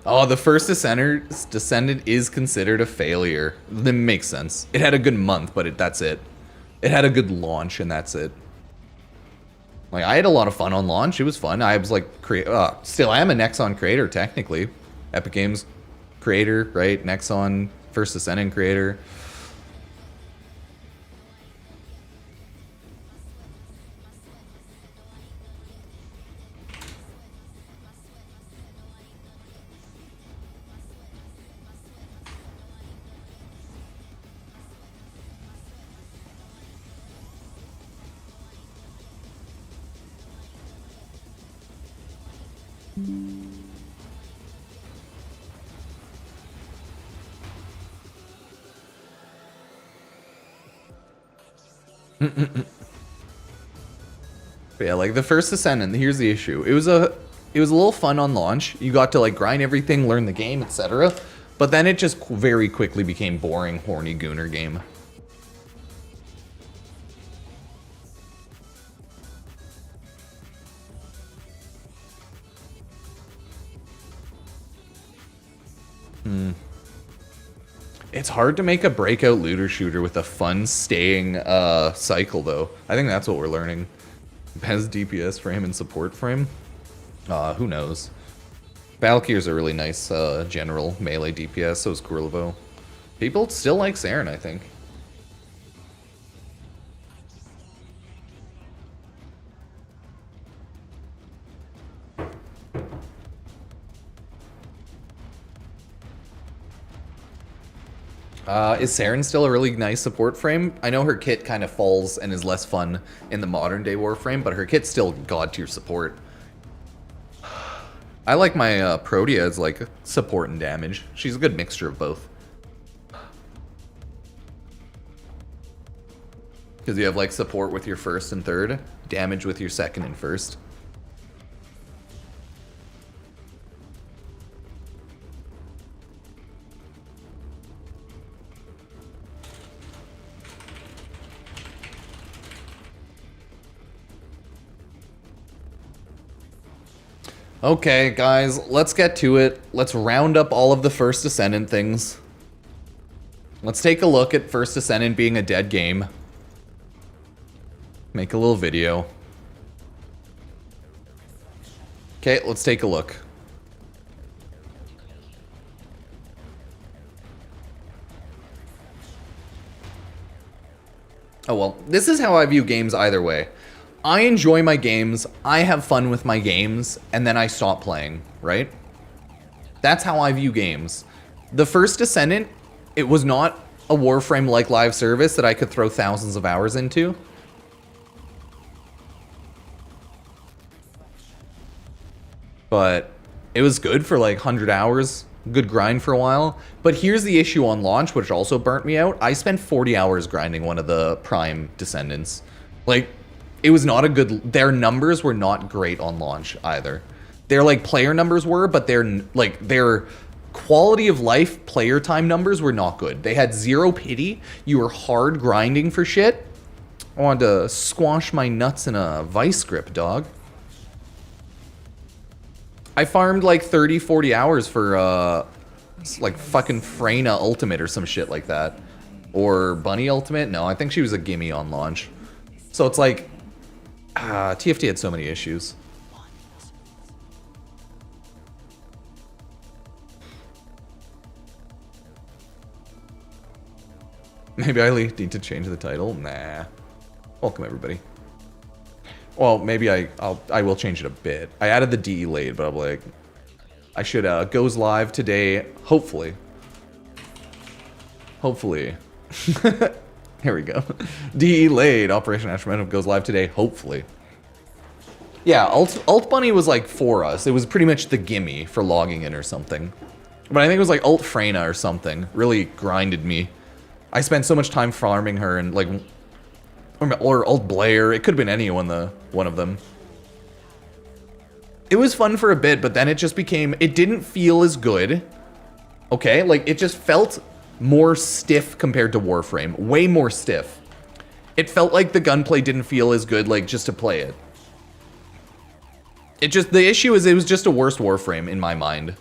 Oh, the first Descendant is considered a failure. That makes sense. It had a good month, but that's it. It had a good launch, and that's it. Like, I had a lot of fun on launch. It was fun. I was like, still I am a Nexon creator, technically. Epic Games creator, right? Nexon, first Descendant creator. But yeah, like the first Descendant, here's the issue. It was a little fun on launch. You got to like grind everything, learn the game, etc. But then it just very quickly became boring, horny gooner game. It's hard to make a breakout looter shooter with a fun staying cycle, though. I think that's what we're learning. Best DPS frame and support frame? Who knows? Valkyrie's a really nice general melee DPS, so is Kurlevo. People still like Saren, I think. Is Saren still a really nice support frame? I know her kit kind of falls and is less fun in the modern day Warframe, but her kit's still god tier support. I like my Protea as like support and damage. She's a good mixture of both. Because you have like support with your first and third, damage with your second and first. Okay, guys, let's get to it. Let's round up all of the first Descendant things. Let's take a look at first Descendant being a dead game. Make a little video. Okay, let's take a look. Oh well, this is how I view games either way. I enjoy my games, I have fun with my games, and then I stop playing, right? That's how I view games. The first Descendant, it was not a Warframe-like live service that I could throw thousands of hours into. But it was good for like 100 hours, good grind for a while. But here's the issue on launch, which also burnt me out. I spent 40 hours grinding one of the Prime Descendants. Like, it was not a good, their numbers were not great on launch either. Their like player numbers were, but their quality of life player time numbers were not good. They had zero pity. You were hard grinding for shit. I wanted to squash my nuts in a vice grip, dog. I farmed like 30, 40 hours for like fucking Freyna Ultimate or some shit like that. Or Bunny Ultimate? No, I think she was a gimme on launch. So it's like, TFT had so many issues. Maybe I need to change the title. Nah. Welcome everybody. Well, maybe I will change it a bit. I added the DE late, but I'm like, I should goes live today. Hopefully. Hopefully. Here we go. DE late. Operation Atramentum goes live today. Hopefully. Yeah, Alt Bunny was like for us. It was pretty much the gimme for logging in or something. But I think it was like Alt Freyna or something. Really grinded me. I spent so much time farming her and like, or Alt Blair. It could have been any one of them. It was fun for a bit, but then it just became, it didn't feel as good. Okay, like it just felt more stiff compared to Warframe. Way more stiff. It felt like the gunplay didn't feel as good, like just to play it. The issue is it was just a worse Warframe in my mind.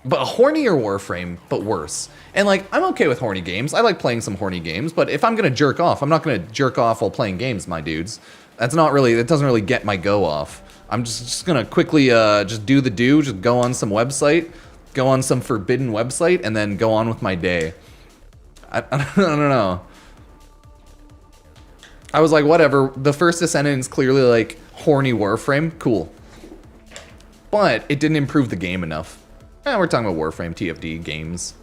But a hornier Warframe, but worse. And like, I'm okay with horny games. I like playing some horny games, but if I'm gonna jerk off, I'm not gonna jerk off while playing games, my dudes. That doesn't really get my go off. I'm just gonna quickly just do the do, just go on some website, go on some forbidden website, and then go on with my day. I don't know. I was like, whatever, the first Descendant is clearly like horny Warframe, cool. But it didn't improve the game enough. We're talking about Warframe, TFD games.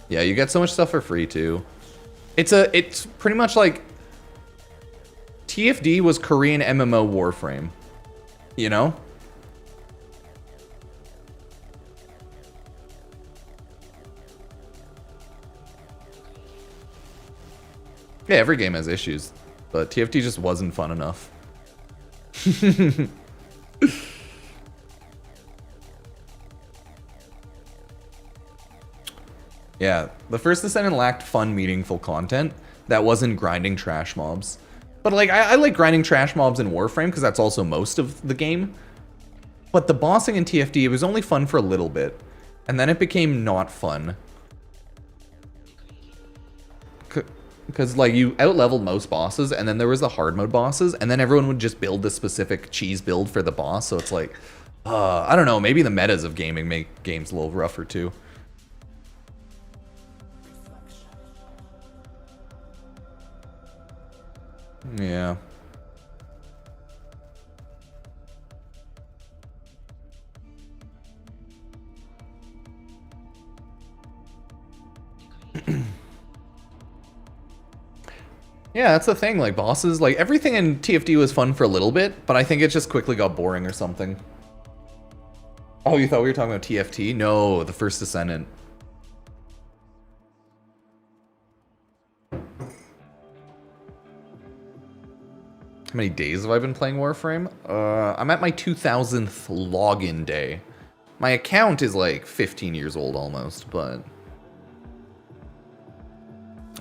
Yeah, you get so much stuff for free too. It's pretty much like TFD was Korean MMO Warframe. You know? Yeah, every game has issues, but TFT just wasn't fun enough. Yeah, the first Descendant lacked fun, meaningful content that wasn't grinding trash mobs. But like, I like grinding trash mobs in Warframe because that's also most of the game. But the bossing in TFT, it was only fun for a little bit. And then it became not fun. Because like you out-leveled most bosses, and then there was the hard mode bosses, and then everyone would just build the specific cheese build for the boss, so it's like, I don't know, maybe the metas of gaming make games a little rougher too. Yeah. Yeah, that's the thing, like bosses, like everything in TFD was fun for a little bit, but I think it just quickly got boring or something. Oh, you thought we were talking about TFT? No, the first Descendant. How many days have I been playing Warframe? I'm at my 2000th login day. My account is like 15 years old almost, but...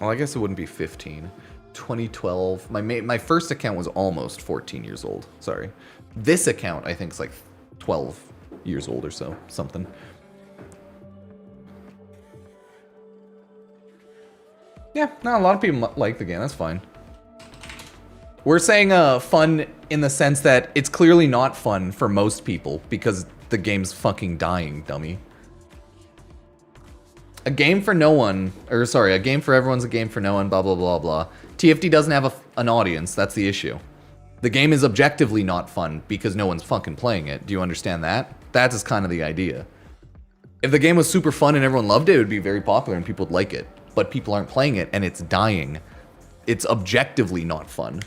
Well, I guess it wouldn't be 15. 2012. My first account was almost 14 years old. Sorry. This account, I think, is like 12 years old or so. Something. Yeah, no, a lot of people like the game. That's fine. We're saying fun in the sense that it's clearly not fun for most people because the game's fucking dying, dummy. A game for no one, or sorry, a game for everyone's a game for no one, blah, blah, blah, blah. TFT doesn't have an audience, that's the issue. The game is objectively not fun because no one's fucking playing it. Do you understand that? That is kind of the idea. If the game was super fun and everyone loved it, it would be very popular and people would like it. But people aren't playing it and it's dying. It's objectively not fun.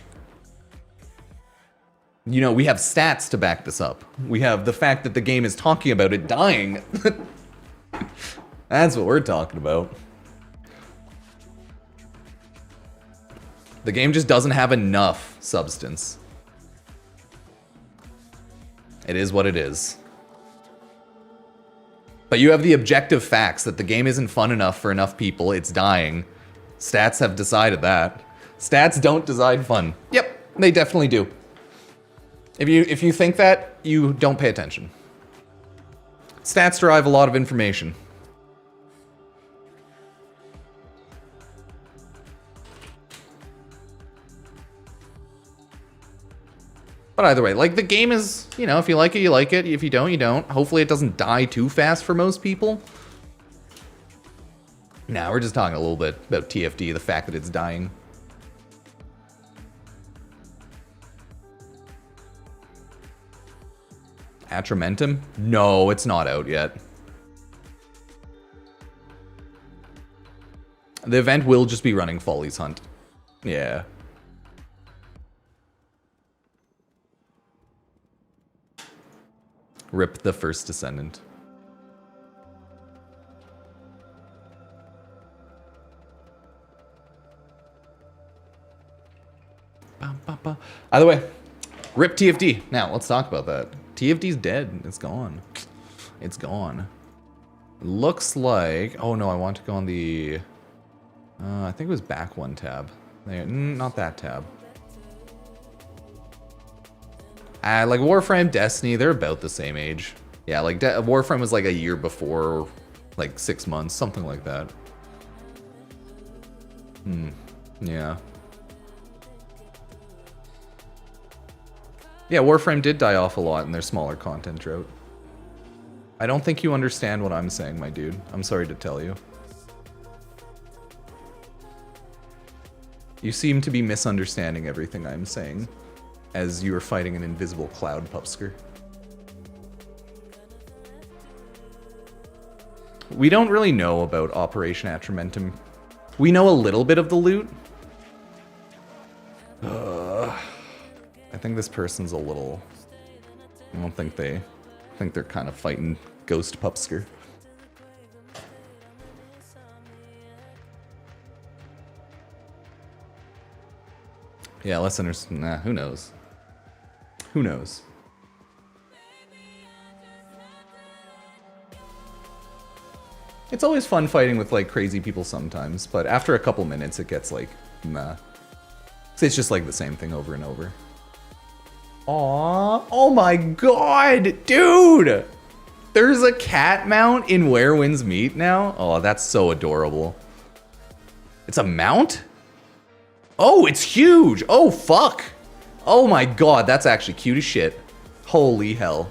You know, we have stats to back this up. We have the fact that the game is talking about it dying. That's what we're talking about. The game just doesn't have enough substance. It is what it is. But you have the objective facts that the game isn't fun enough for enough people. It's dying. Stats have decided that. Stats don't decide fun. Yep, they definitely do. If you think that, you don't pay attention. Stats derive a lot of information. But either way, like, the game is, you know, if you like it, you like it. If you don't, you don't. Hopefully it doesn't die too fast for most people. Nah, we're just talking a little bit about TFD, the fact that it's dying. Atramentum? No, it's not out yet. The event will just be running Follie's Hunt. Yeah. Rip the first descendant. Either way, rip TFD. Now, let's talk about that. TFD's dead. It's gone. It's gone. Looks like... Oh, no, I want to go on the... I think it was back one tab. There, not that tab. Like Warframe, Destiny, they're about the same age. Yeah, like Warframe was like a year before, like 6 months, something like that. Yeah. Yeah, Warframe did die off a lot in their smaller content drought. I don't think you understand what I'm saying, my dude. I'm sorry to tell you. You seem to be misunderstanding everything I'm saying, as you are fighting an invisible cloud, Pupsker. We don't really know about Operation Atramentum. We know a little bit of the loot. I think this person's a little... I don't think they... I think they're kind of fighting Ghost Pupsker. Yeah, listeners, nah, who knows? Who knows? It's always fun fighting with, like, crazy people sometimes, but after a couple minutes it gets, like, nah. It's just, like, the same thing over and over. Aww. Oh my god, dude! There's a cat mount in Where Winds Meet now? Oh, that's so adorable. It's a mount? Oh, it's huge! Oh, fuck! Oh my god, that's actually cute as shit. Holy hell.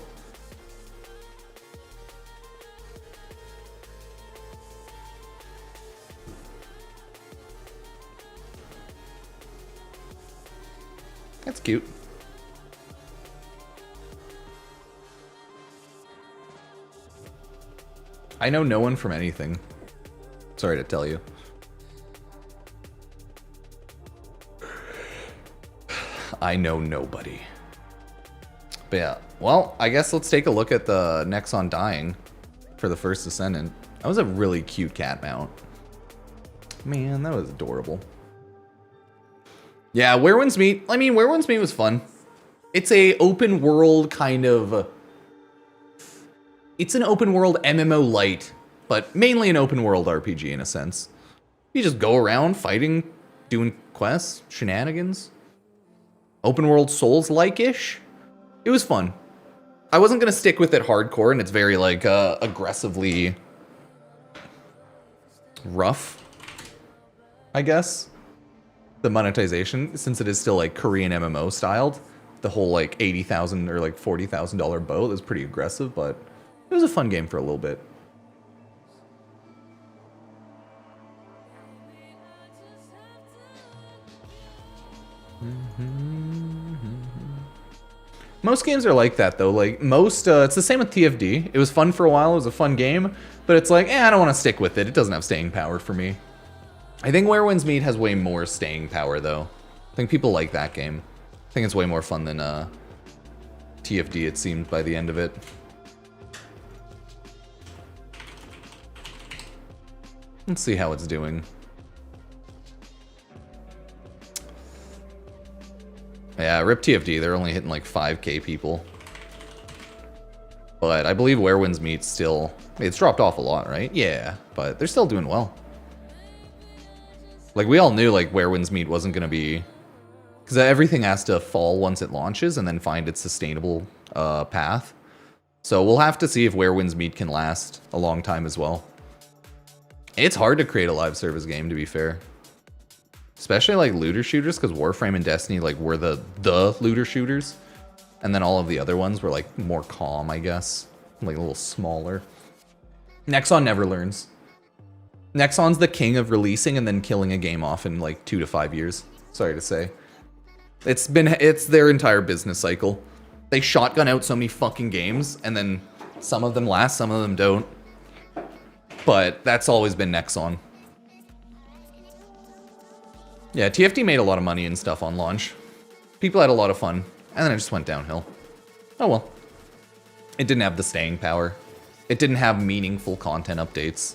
That's cute. I know no one from anything. Sorry to tell you. I know nobody. But yeah, well, I guess let's take a look at the Nexon dying for the first Descendant. That was a really cute cat mount. Man, that was adorable. Yeah, Where Winds Meet. I mean, Where Winds Meet was fun. It's a open world kind of... It's an open world MMO light, but mainly an open world RPG in a sense. You just go around fighting, doing quests, shenanigans. Open world Souls-like-ish. It was fun. I wasn't gonna stick with it hardcore, and it's very like aggressively rough, I guess. The monetization, since it is still like Korean MMO styled, the whole like $80,000 or like $40,000 boat is pretty aggressive, but it was a fun game for a little bit. Most games are like that though. Like most, it's the same with TFD. It was fun for a while. It was a fun game, but it's like, I don't want to stick with it. It doesn't have staying power for me. I think Where Winds Meet has way more staying power though. I think people like that game. I think it's way more fun than TFD, it seemed, by the end of it. Let's see how it's doing. Yeah, rip TFD, they're only hitting like 5k people. But I believe Where Winds Meet still... It's dropped off a lot, right? Yeah, but they're still doing well. Like, we all knew like Where Winds Meet wasn't going to be... Because everything has to fall once it launches and then find its sustainable path. So we'll have to see if Where Winds Meet can last a long time as well. It's hard to create a live service game, to be fair. Especially like looter shooters, because Warframe and Destiny like were the looter shooters. And then all of the other ones were like more calm, I guess. Like a little smaller. Nexon never learns. Nexon's the king of releasing and then killing a game off in like 2 to 5 years. Sorry to say. It's their entire business cycle. They shotgun out so many fucking games, and then some of them last, some of them don't. But that's always been Nexon. Yeah, TFT made a lot of money and stuff on launch. People had a lot of fun, and then it just went downhill. Oh well. It didn't have the staying power. It didn't have meaningful content updates.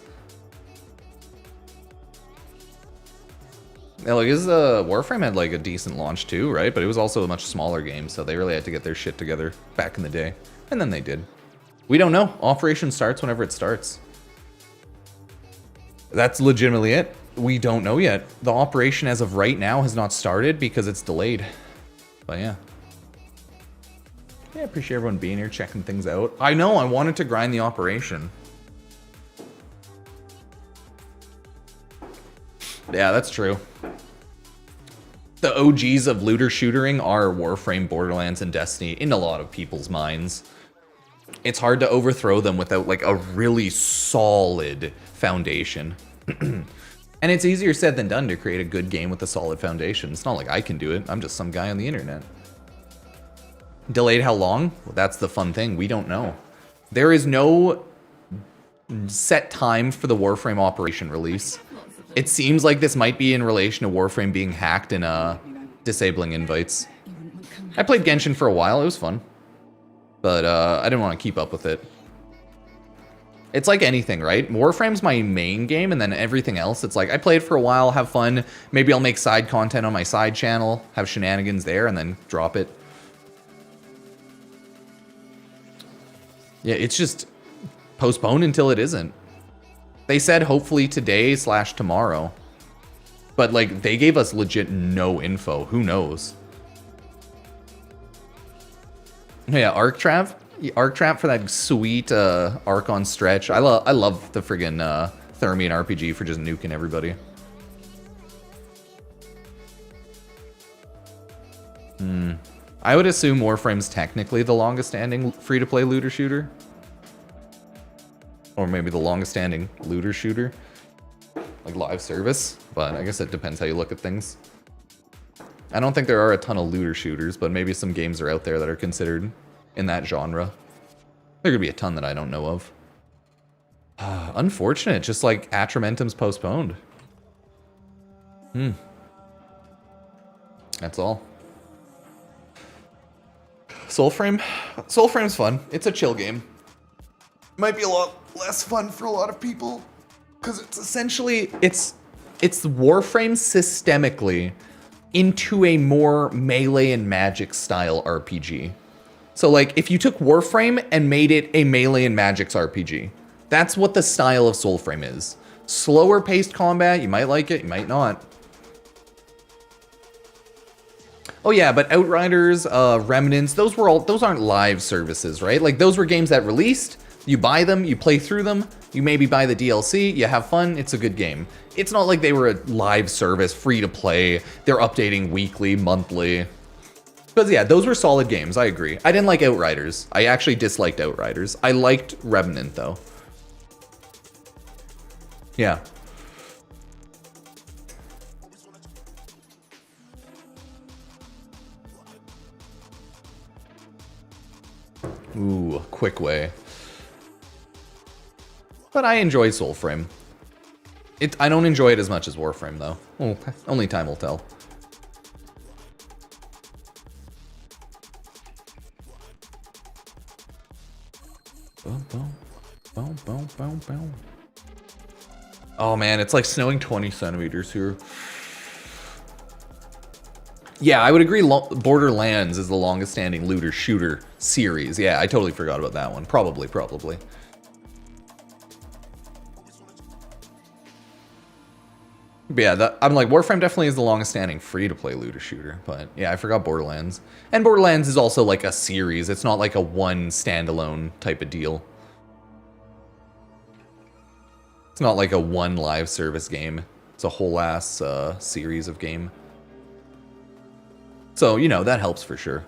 Yeah, like, Warframe had like a decent launch too, right? But it was also a much smaller game, so they really had to get their shit together back in the day. And then they did. We don't know. Operation starts whenever it starts. That's legitimately it. We don't know yet. The operation as of right now has not started because it's delayed. But yeah. Yeah, appreciate everyone being here, checking things out. I know, I wanted to grind the operation. Yeah, that's true. The OGs of looter shootering are Warframe, Borderlands, and Destiny in a lot of people's minds. It's hard to overthrow them without like a really solid foundation. And it's easier said than done to create a good game with a solid foundation. It's not like I can do it. I'm just some guy on the internet. Delayed how long? Well, that's the fun thing. We don't know. There is no set time for the Warframe operation release. It seems like this might be in relation to Warframe being hacked and disabling invites. I played Genshin for a while. It was fun. But I didn't want to keep up with it. It's like anything, right? Warframe's my main game, and then everything else, it's like I play it for a while, have fun. Maybe I'll make side content on my side channel, have shenanigans there, and then drop it. Yeah, it's just postponed until it isn't. They said hopefully today/tomorrow. But like, they gave us legit no info. Who knows? Yeah, Arc-Trav for that sweet Archon stretch. I love the friggin' Thermian RPG for just nuking everybody. I would assume Warframe's technically the longest standing free-to-play looter shooter. Or maybe the longest standing looter shooter. Like live service. But I guess it depends how you look at things. I don't think there are a ton of looter shooters, but maybe some games are out there that are considered in that genre. There could be a ton that I don't know of. Unfortunate, just like Atramentum's postponed. That's all. Soulframe's fun. It's a chill game. Might be a lot less fun for a lot of people. Because it's essentially, it's Warframe systemically into a more melee and magic style RPG. So like, if you took Warframe and made it a melee and magics RPG, that's what the style of Soulframe is. Slower paced combat, you might like it, you might not. Oh yeah, but Outriders, Remnants, those aren't live services, right? Like, those were games that released, you buy them, you play through them, you maybe buy the DLC, you have fun, it's a good game. It's not like they were a live service, free to play, they're updating weekly, monthly. But yeah, those were solid games, I agree. I didn't like Outriders. I actually disliked Outriders. I liked Remnant, though. Yeah. Ooh, quick way. But I enjoy Soulframe. I don't enjoy it as much as Warframe, though. Well, only time will tell. Oh man, it's like snowing 20 centimeters here. Yeah, I would agree Borderlands is the longest standing looter shooter series. Yeah, I totally forgot about that one. Probably. But yeah, I'm like, Warframe definitely is the longest standing free-to-play looter shooter. But yeah, I forgot Borderlands. And Borderlands is also like a series. It's not like a one standalone type of deal. It's not like a one live service game. It's a whole ass series of game. So, you know, that helps for sure.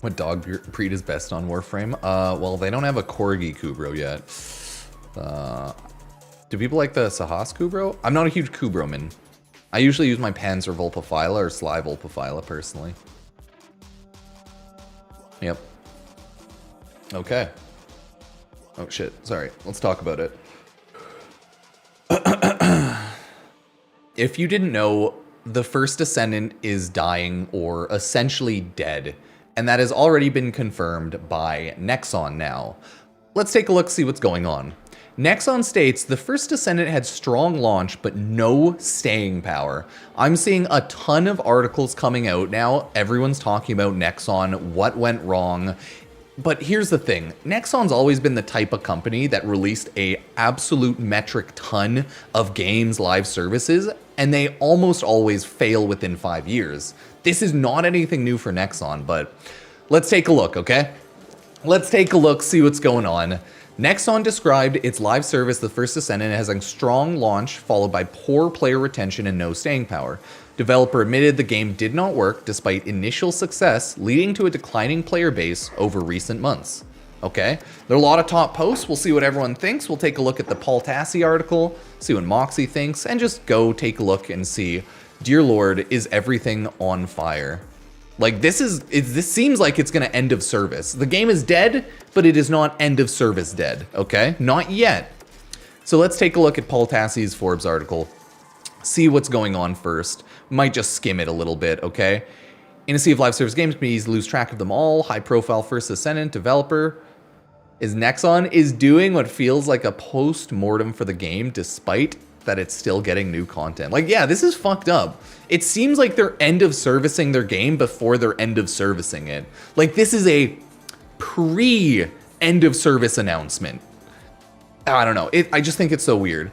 What dog breed is best on Warframe? Well, they don't have a Corgi Kubro yet. Do people like the Sahas Kubro? I'm not a huge Kubroman. I usually use my Panzer Volpaphyla or Sly Volpaphyla personally. Yep. Okay. Oh shit, sorry. Let's talk about it. If you didn't know, the first Descendant is dying or essentially dead, and that has already been confirmed by Nexon now. Let's take a look, see what's going on. Nexon states the first Descendant had strong launch but no staying power. I'm seeing a ton of articles coming out now. Everyone's talking about Nexon, what went wrong. But here's the thing, Nexon's always been the type of company that released a absolute metric ton of games, live services, and they almost always fail within 5 years. This is not anything new for Nexon, but let's take a look, okay? Let's take a look, see what's going on. Nexon described its live service, The First Descendant, as a strong launch followed by poor player retention and no staying power. Developer admitted the game did not work despite initial success, leading to a declining player base over recent months. Okay, there are a lot of top posts. We'll see what everyone thinks. We'll take a look at the Paul Tassi article, see what Moxie thinks, and just go take a look and see, dear Lord, is everything on fire? Like, this seems like it's gonna end of service. The game is dead, but it is not end of service dead, okay? Not yet. So let's take a look at Paul Tassi's Forbes article, see what's going on first. Might just skim it a little bit, okay? In a sea of live service games, companies lose track of them all. High profile First Descendant developer Nexon is doing what feels like a post-mortem for the game, despite that it's still getting new content. Like, yeah, this is fucked up. It seems like they're end of servicing their game before they're end of servicing it. Like, this is a pre-end of service announcement. I don't know. I just think it's so weird.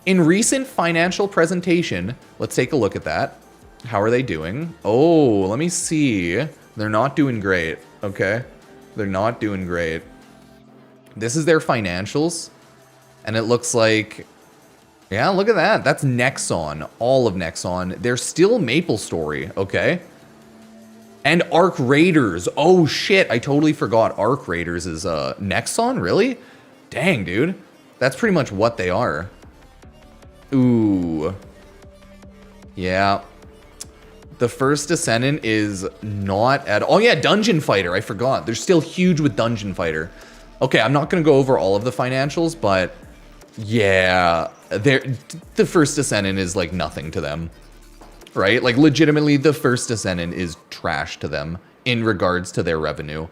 In recent financial presentation, let's take a look at that. How are they doing? Oh, let me see. They're not doing great, okay? They're not doing great. This is their financials, and it looks like, yeah, look at that. That's Nexon, all of Nexon. They're still MapleStory, okay? And Arc Raiders. Oh shit, I totally forgot Arc Raiders is Nexon, really? Dang, dude. That's pretty much what they are. Ooh. Yeah. The First Descendant is not at all. Oh yeah, Dungeon Fighter, I forgot. They're still huge with Dungeon Fighter. Okay, I'm not gonna go over all of the financials, but yeah, the First Descendant is like nothing to them, right? Like legitimately, the First Descendant is trash to them in regards to their revenue.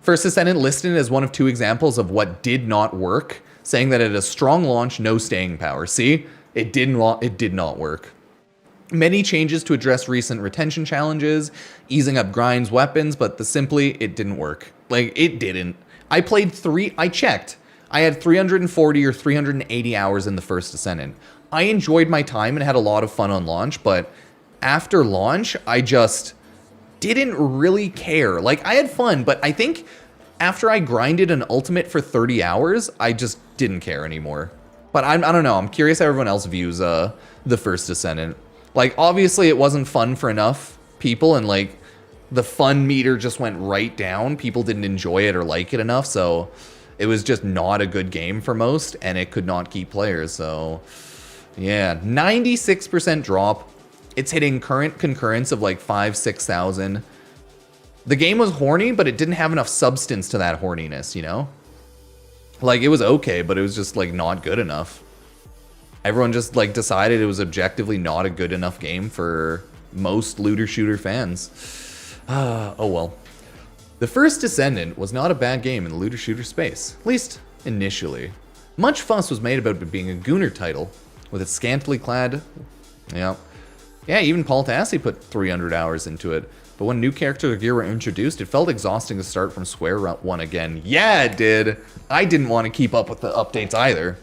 First Descendant listed as one of 2 examples of what did not work, saying that it had a strong launch, no staying power. See, it did not work. Many changes to address recent retention challenges, easing up grinds, weapons, but it didn't work. Like, it didn't. I checked. I had 340 or 380 hours in the First Descendant. I enjoyed my time and had a lot of fun on launch, but after launch, I just didn't really care. Like, I had fun, but I think after I grinded an ultimate for 30 hours, I just didn't care anymore. But I don't know. I'm curious how everyone else views the First Descendant. Like, obviously it wasn't fun for enough people, and like the fun meter just went right down. People didn't enjoy it or like it enough, so it was just not a good game for most, and it could not keep players. So yeah, 96% drop. It's hitting current concurrence of like 5,000-6,000. The game was horny, but it didn't have enough substance to that horniness, you know? Like, it was okay, but it was just like not good enough. Everyone just like decided it was objectively not a good enough game for most looter shooter fans. Oh well. The First Descendant was not a bad game in the looter shooter space, at least initially. Much fuss was made about it being a Gooner title, with its scantily clad. Yeah, even Paul Tassi put 300 hours into it. But when new character gear were introduced, it felt exhausting to start from square one again. Yeah, it did. I didn't want to keep up with the updates either.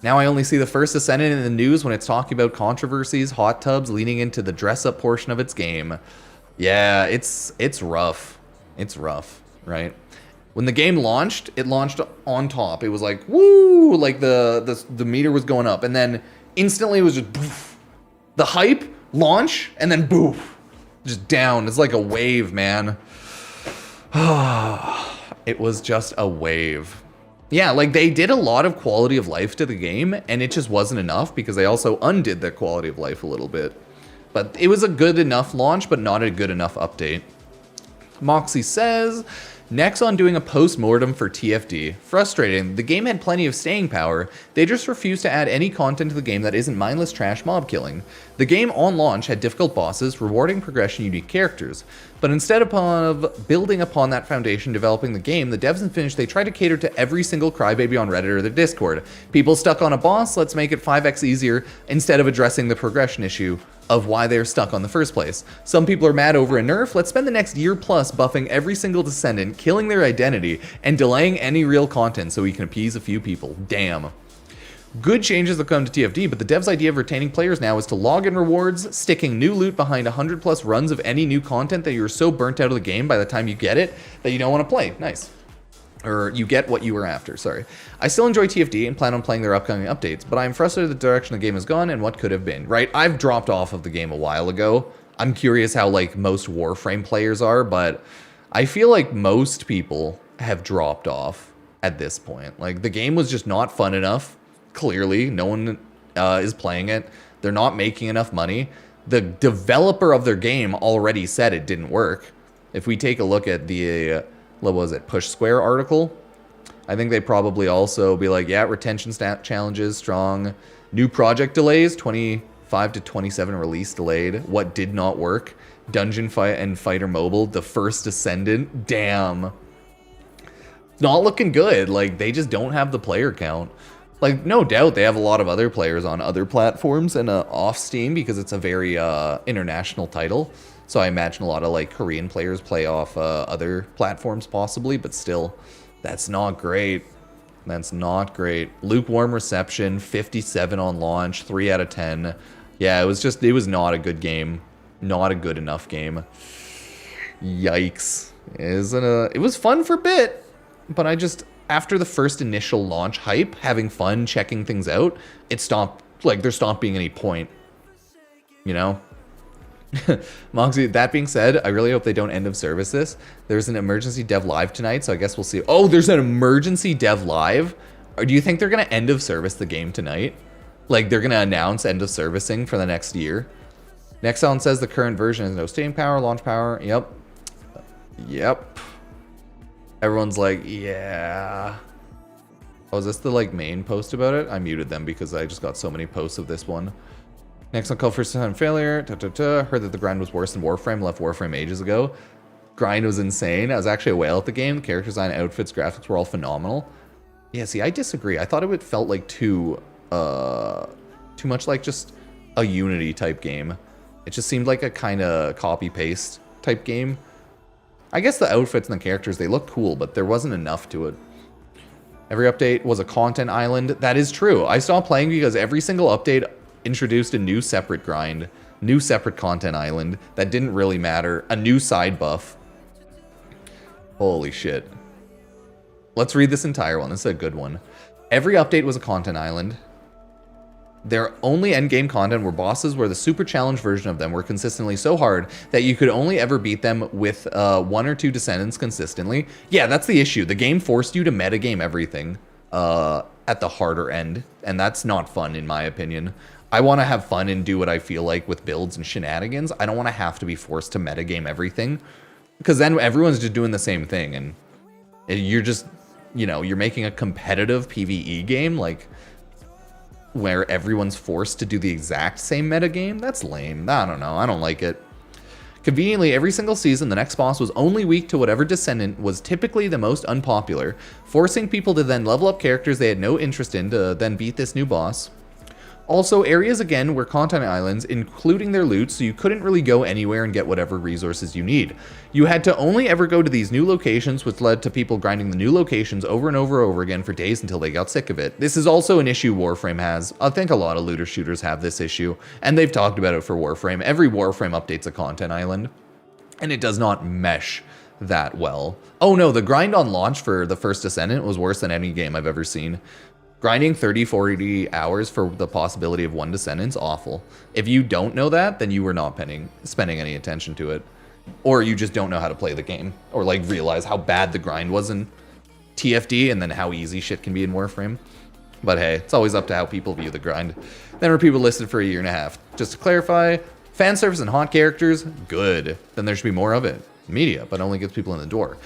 Now I only see the First Descendant in the news when it's talking about controversies, hot tubs, leaning into the dress-up portion of its game. Yeah, it's rough. It's rough, right? When the game launched, it launched on top. It was like, woo! Like the meter was going up, and then instantly it was just boof. The hype, launch, and then boof. Just down. It's like a wave, man. It was just a wave. Yeah, like they did a lot of quality of life to the game, and it just wasn't enough because they also undid their quality of life a little bit. But it was a good enough launch, but not a good enough update. Moxie says, Nexon doing a post-mortem for TFD. Frustrating. The game had plenty of staying power. They just refused to add any content to the game that isn't mindless trash mob killing. The game on launch had difficult bosses, rewarding progression, unique characters. But instead of building upon that foundation, developing the game, the devs and Finnish, they tried to cater to every single crybaby on Reddit or their Discord. People stuck on a boss, let's make it 5x easier, instead of addressing the progression issue of why they're stuck on the first place. Some people are mad over a nerf, let's spend the next year plus buffing every single descendant, killing their identity, and delaying any real content so we can appease a few people. Damn. Good changes have come to TFD, but the dev's idea of retaining players now is to log in rewards, sticking new loot behind 100 plus runs of any new content that you're so burnt out of the game by the time you get it that you don't want to play. Nice. Or you get what you were after, sorry. I still enjoy TFD and plan on playing their upcoming updates, but I'm frustrated with the direction the game has gone and what could have been, right? I've dropped off of the game a while ago. I'm curious how like most Warframe players are, but I feel like most people have dropped off at this point. Like the game was just not fun enough. Clearly, no one is playing it. They're not making enough money. The developer of their game already said it didn't work. If we take a look at the what was it, Push Square article, I think they probably also be like, yeah, retention stat challenges strong, new project delays, 25 to 27 release delayed, what did not work, Dungeon Fight and Fighter Mobile, the first Descendant, damn. It's not looking good, like they just don't have the player count. Like, no doubt they have a lot of other players on other platforms and off Steam because it's a very international title. So I imagine a lot of like Korean players play off other platforms possibly, but still, that's not great. That's not great. Lukewarm reception, 57 on launch, 3 out of 10. Yeah, it was not a good game. Not a good enough game. Yikes. It was fun for a bit, but after the first initial launch hype, having fun, checking things out, it stopped, like there stopped being any point, you know? Moxie, that being said, I really hope they don't end of service this. There's an emergency dev live tonight, so I guess we'll see. Oh, there's an emergency dev live? Or do you think they're going to end of service the game tonight? Like, they're going to announce end of servicing for the next year? Nexon says the current version has no staying power, launch power. Yep. Yep. Everyone's like, yeah. Oh, is this the, like, main post about it? I muted them because I just got so many posts of this one. Next one called first time failure. Heard that the grind was worse than Warframe. Left Warframe ages ago. Grind was insane. I was actually a whale at the game. Character design, outfits, graphics were all phenomenal. Yeah, see, I disagree. I thought it felt like too much like just a Unity type game. It just seemed like a kind of copy paste type game. I guess the outfits and the characters, they look cool, but there wasn't enough to it. Every update was a content island. That is true. I stopped playing because every single update introduced a new separate grind, new separate content island that didn't really matter, a new side buff. Holy shit. Let's read this entire one. This is a good one. Every update was a content island. Their only endgame content were bosses where the super challenge version of them were consistently so hard that you could only ever beat them with 1 or 2 descendants consistently. Yeah, that's the issue. The game forced you to metagame everything at the harder end, and that's not fun in my opinion. I want to have fun and do what I feel like with builds and shenanigans. I don't want to have to be forced to metagame everything, because then everyone's just doing the same thing, and you're just, you know, you're making a competitive PvE game, like, where everyone's forced to do the exact same metagame. That's lame. I don't know. I don't like it. Conveniently, every single season, the next boss was only weak to whatever descendant was typically the most unpopular, forcing people to then level up characters they had no interest in to then beat this new boss. Also, areas again were content islands, including their loot, so you couldn't really go anywhere and get whatever resources you need. You had to only ever go to these new locations, which led to people grinding the new locations over and over again for days until they got sick of it. This is also an issue Warframe has. I think a lot of looter shooters have this issue, and they've talked about it for Warframe. Every Warframe update's a content island, and it does not mesh that well. Oh no, the grind on launch for the first Descendant was worse than any game I've ever seen. Grinding 30, 40 hours for the possibility of 1 Descendant's awful. If you don't know that, then you were not spending any attention to it. Or you just don't know how to play the game. Or like realize how bad the grind was in TFD and then how easy shit can be in Warframe. But hey, it's always up to how people view the grind. Then were people listed for 1.5 years. Just to clarify, fan service and hot characters, good. Then there should be more of it. Media, but only gets people in the door.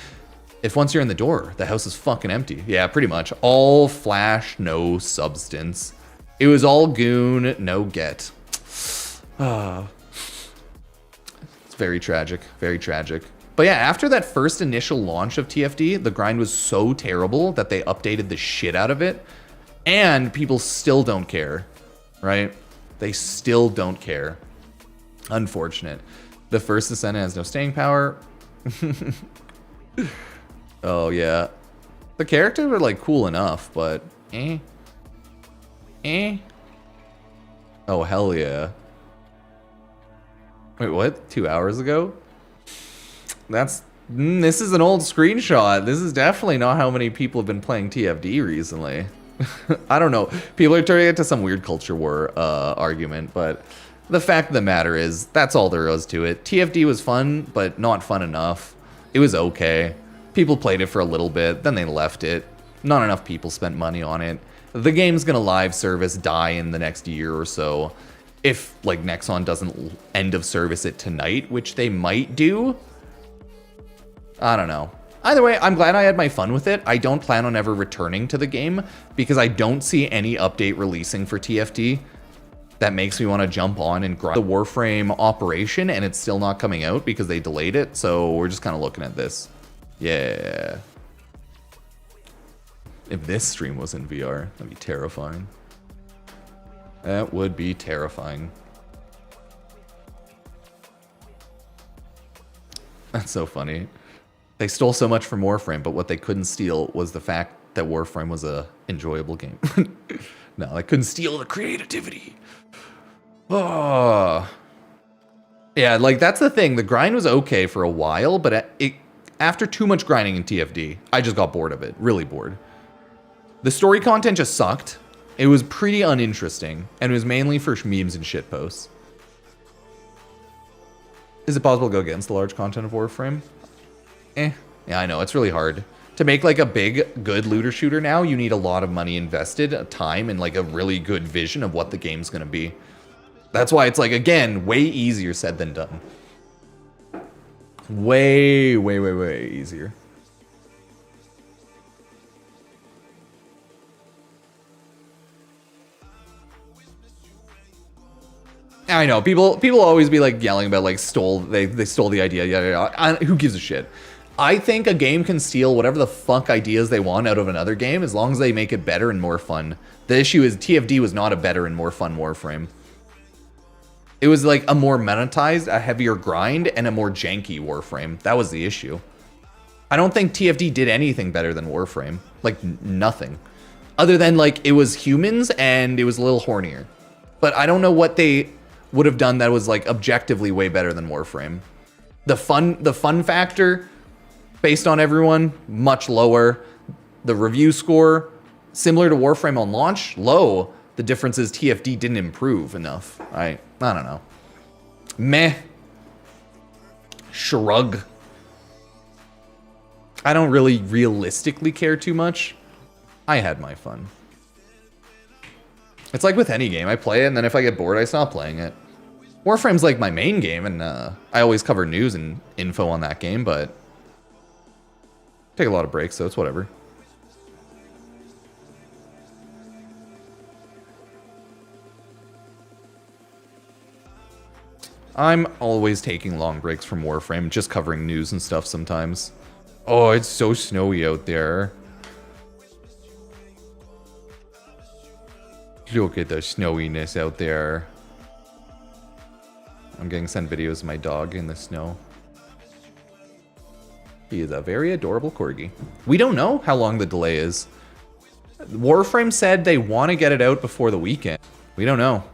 If once you're in the door, the house is fucking empty. Yeah, pretty much. All flash, no substance. It was all goon, no get. It's very tragic, very tragic. But yeah, after that first initial launch of TFD, the grind was so terrible that they updated the shit out of it. And people still don't care, right? They still don't care. Unfortunate. The first Descendant has no staying power. Oh, yeah. The characters are, like, cool enough, but... Oh, hell yeah. Wait, what? 2 hours ago? That's... this is an old screenshot. This is definitely not how many people have been playing TFD recently. I don't know. People are turning it to some weird culture war argument, but... the fact of the matter is, that's all there is to it. TFD was fun, but not fun enough. It was okay. People played it for a little bit, then they left it. Not enough people spent money on it. The game's gonna live service die in the next year or so. If, like, Nexon doesn't end of service it tonight, which they might do. I don't know. Either way, I'm glad I had my fun with it. I don't plan on ever returning to the game, because I don't see any update releasing for TFT that makes me want to jump on and grind the Warframe operation, and it's still not coming out because they delayed it, so we're just kind of looking at this. Yeah. If this stream was in VR, that'd be terrifying. That would be terrifying. That's so funny. They stole so much from Warframe, but what they couldn't steal was the fact that Warframe was a enjoyable game. No, they couldn't steal the creativity. Oh. Yeah, like, that's the thing. The grind was okay for a while, but after too much grinding in TFD, I just got bored of it. Really bored. The story content just sucked. It was pretty uninteresting, and it was mainly for memes and shitposts. Is it possible to go against the large content of Warframe? Yeah, I know. It's really hard. To make, like, a big, good looter shooter now, you need a lot of money invested, time, and, like, a really good vision of what the game's gonna be. That's why it's, like, again, way easier said than done. Way, way, way, way easier. I know, people always be, like, yelling about, like, they stole the idea, yada, yada. Who gives a shit? I think a game can steal whatever the fuck ideas they want out of another game as long as they make it better and more fun. The issue is TFD was not a better and more fun Warframe. It was like a more monetized, a heavier grind, and a more janky Warframe. That was the issue. I don't think TFD did anything better than Warframe. Like, nothing. Other than, like, it was humans and it was a little hornier. But I don't know what they would have done that was, like, objectively way better than Warframe. The fun factor, based on everyone, much lower. The review score, similar to Warframe on launch, low. The difference is TFD didn't improve enough. I don't know. Meh. Shrug. I don't really realistically care too much. I had my fun. It's like with any game. I play it, and then if I get bored, I stop playing it. Warframe's like my main game, and I always cover news and info on that game, but take a lot of breaks, so it's whatever. I'm always taking long breaks from Warframe, just covering news and stuff sometimes. Oh, it's so snowy out there. Look at the snowiness out there. I'm getting sent videos of my dog in the snow. He is a very adorable corgi. We don't know how long the delay is. Warframe said they want to get it out before the weekend. We don't know.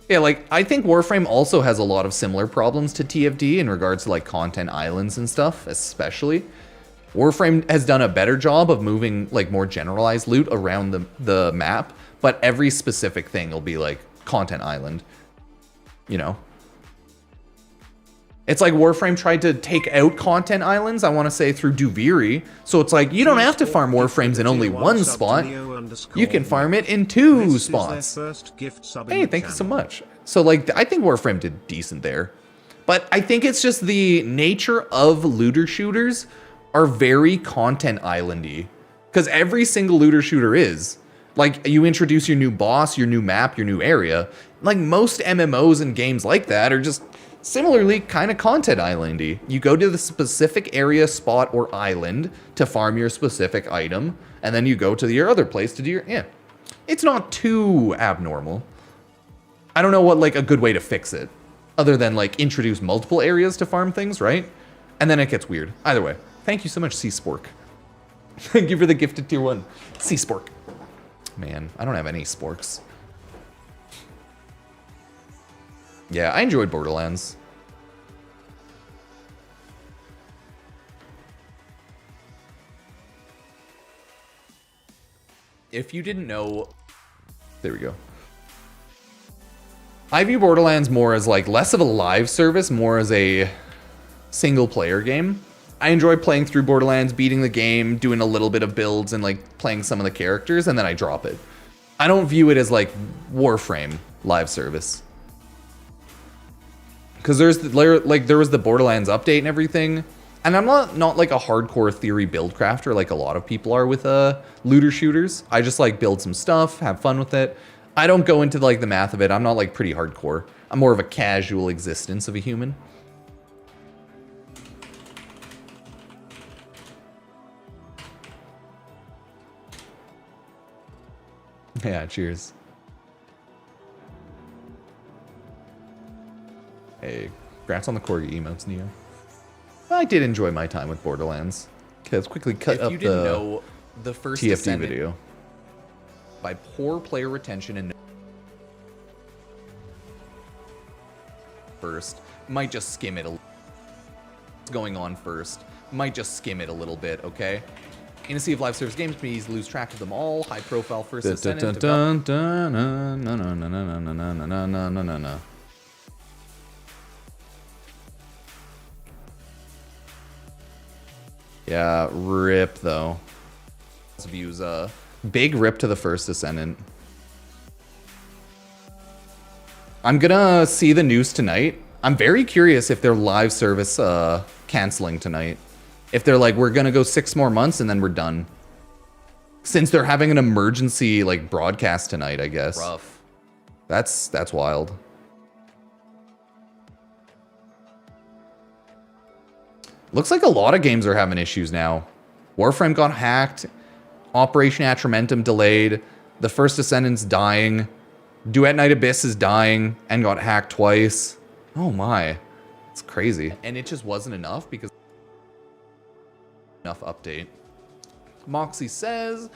Yeah, like, I think Warframe also has a lot of similar problems to TFD in regards to, like, content islands and stuff, especially. Warframe has done a better job of moving like more generalized loot around the map, but every specific thing will be like content island, you know? It's like Warframe tried to take out content islands, I want to say, through Duviri. So it's like, you don't have to farm Warframes in only one spot. You can farm it in 2 spots. Hey, thank you so much. So like, I think Warframe did decent there. But I think it's just the nature of looter shooters are very content islandy. Because every single looter shooter is. Like, you introduce your new boss, your new map, your new area. Like, most MMOs and games like that are just similarly kind of content islandy. You go to the specific area, spot, or island to farm your specific item, and then you go to your other place to do your... Yeah. It's not too abnormal. I don't know what, like, a good way to fix it. Other than, like, introduce multiple areas to farm things, right? And then it gets weird. Either way. Thank you so much, Spork. Thank you for the gifted tier 1. Spork. Man, I don't have any sporks. Yeah, I enjoyed Borderlands. If you didn't know... There we go. I view Borderlands more as like less of a live service, more as a single player game. I enjoy playing through Borderlands, beating the game, doing a little bit of builds and like playing some of the characters, and then I drop it. I don't view it as like Warframe live service. Because there was the Borderlands update and everything, and I'm not like a hardcore theory build crafter like a lot of people are with looter shooters. I just like build some stuff, have fun with it. I don't go into like the math of it. I'm not like pretty hardcore. I'm more of a casual existence of a human. Yeah, cheers. Hey, congrats on the Corgi emotes, Neo. I did enjoy my time with Borderlands. Okay, let's quickly cut up the first TFT video. By poor player retention and first, might just skim it a little. What's going on first? Might just skim it a little bit, okay? In a sea of live service games, please lose track of them all. High profile first descendant. Yeah, rip though. Views big rip to the first descendant. I'm gonna see the news tonight. I'm very curious if they're live service canceling tonight. If they're like, we're gonna go 6 more months and then we're done. Since they're having an emergency like broadcast tonight, I guess. Rough. That's wild. Looks like a lot of games are having issues now. Warframe got hacked. Operation Atramentum delayed. The First Descendant's dying. Duet Night Abyss is dying and got hacked twice. Oh my. It's crazy. And it just wasn't enough because... Enough update. Moxie says,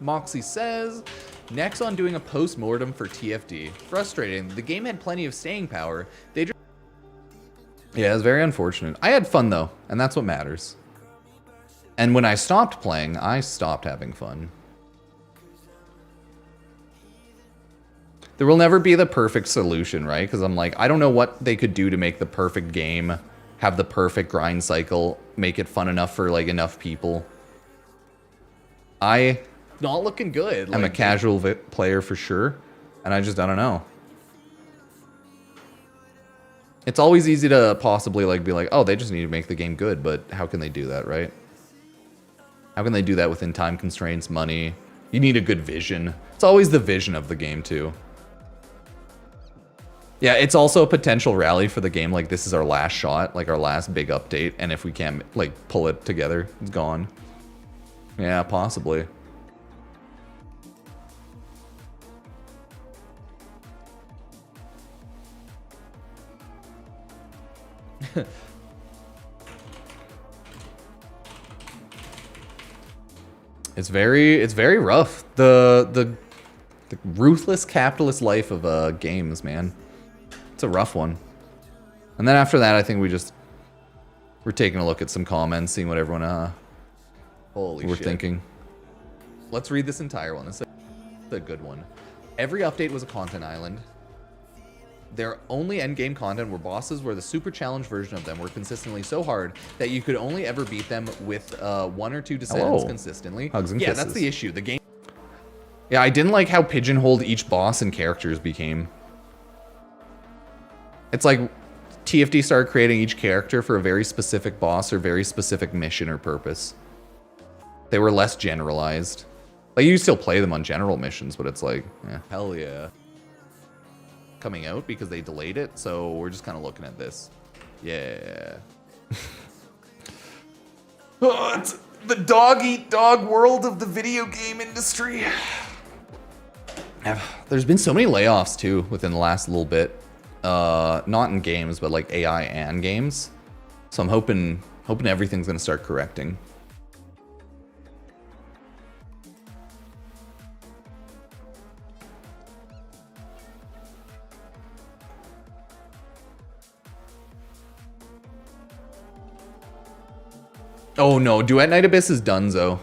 Nexon doing a post-mortem for TFD. Frustrating. The game had plenty of staying power. They just... Yeah, it's very unfortunate. I had fun though, and that's what matters. And when I stopped playing, I stopped having fun. There will never be the perfect solution, right? Because I'm like, I don't know what they could do to make the perfect game, have the perfect grind cycle, make it fun enough for like enough people. Not looking good. I'm a casual player for sure, and I don't know. It's always easy to possibly like be like, oh, they just need to make the game good, but how can they do that, right? How can they do that within time constraints, money? You need a good vision. It's always the vision of the game too. Yeah, it's also a potential rally for the game. Like, this is our last shot, like our last big update, and if we can't like pull it together, it's gone. Yeah, possibly. It's very rough. The ruthless capitalist life of games, man. It's a rough one. And then after that, I think we just We're taking a look at some comments, seeing what everyone we're thinking. Let's read this entire one. It's a good one. Every update was a content island. Their only endgame content were bosses where the super challenge version of them were consistently so hard that you could only ever beat them with 1 or 2 descendants consistently. Hugs and kisses. That's the issue. The game. Yeah, I didn't like how pigeonholed each boss and characters became. It's like TFD started creating each character for a very specific boss or very specific mission or purpose. They were less generalized. Like, you still play them on general missions, but it's like, hell yeah. Coming out because they delayed it, so we're just kind of looking at this. Yeah. Oh, it's the dog-eat-dog world of the video game industry. There's been so many layoffs, too, within the last little bit. Not in games, but like AI and games. So I'm hoping everything's going to start correcting. Oh no, Duet Night Abyss is donezo.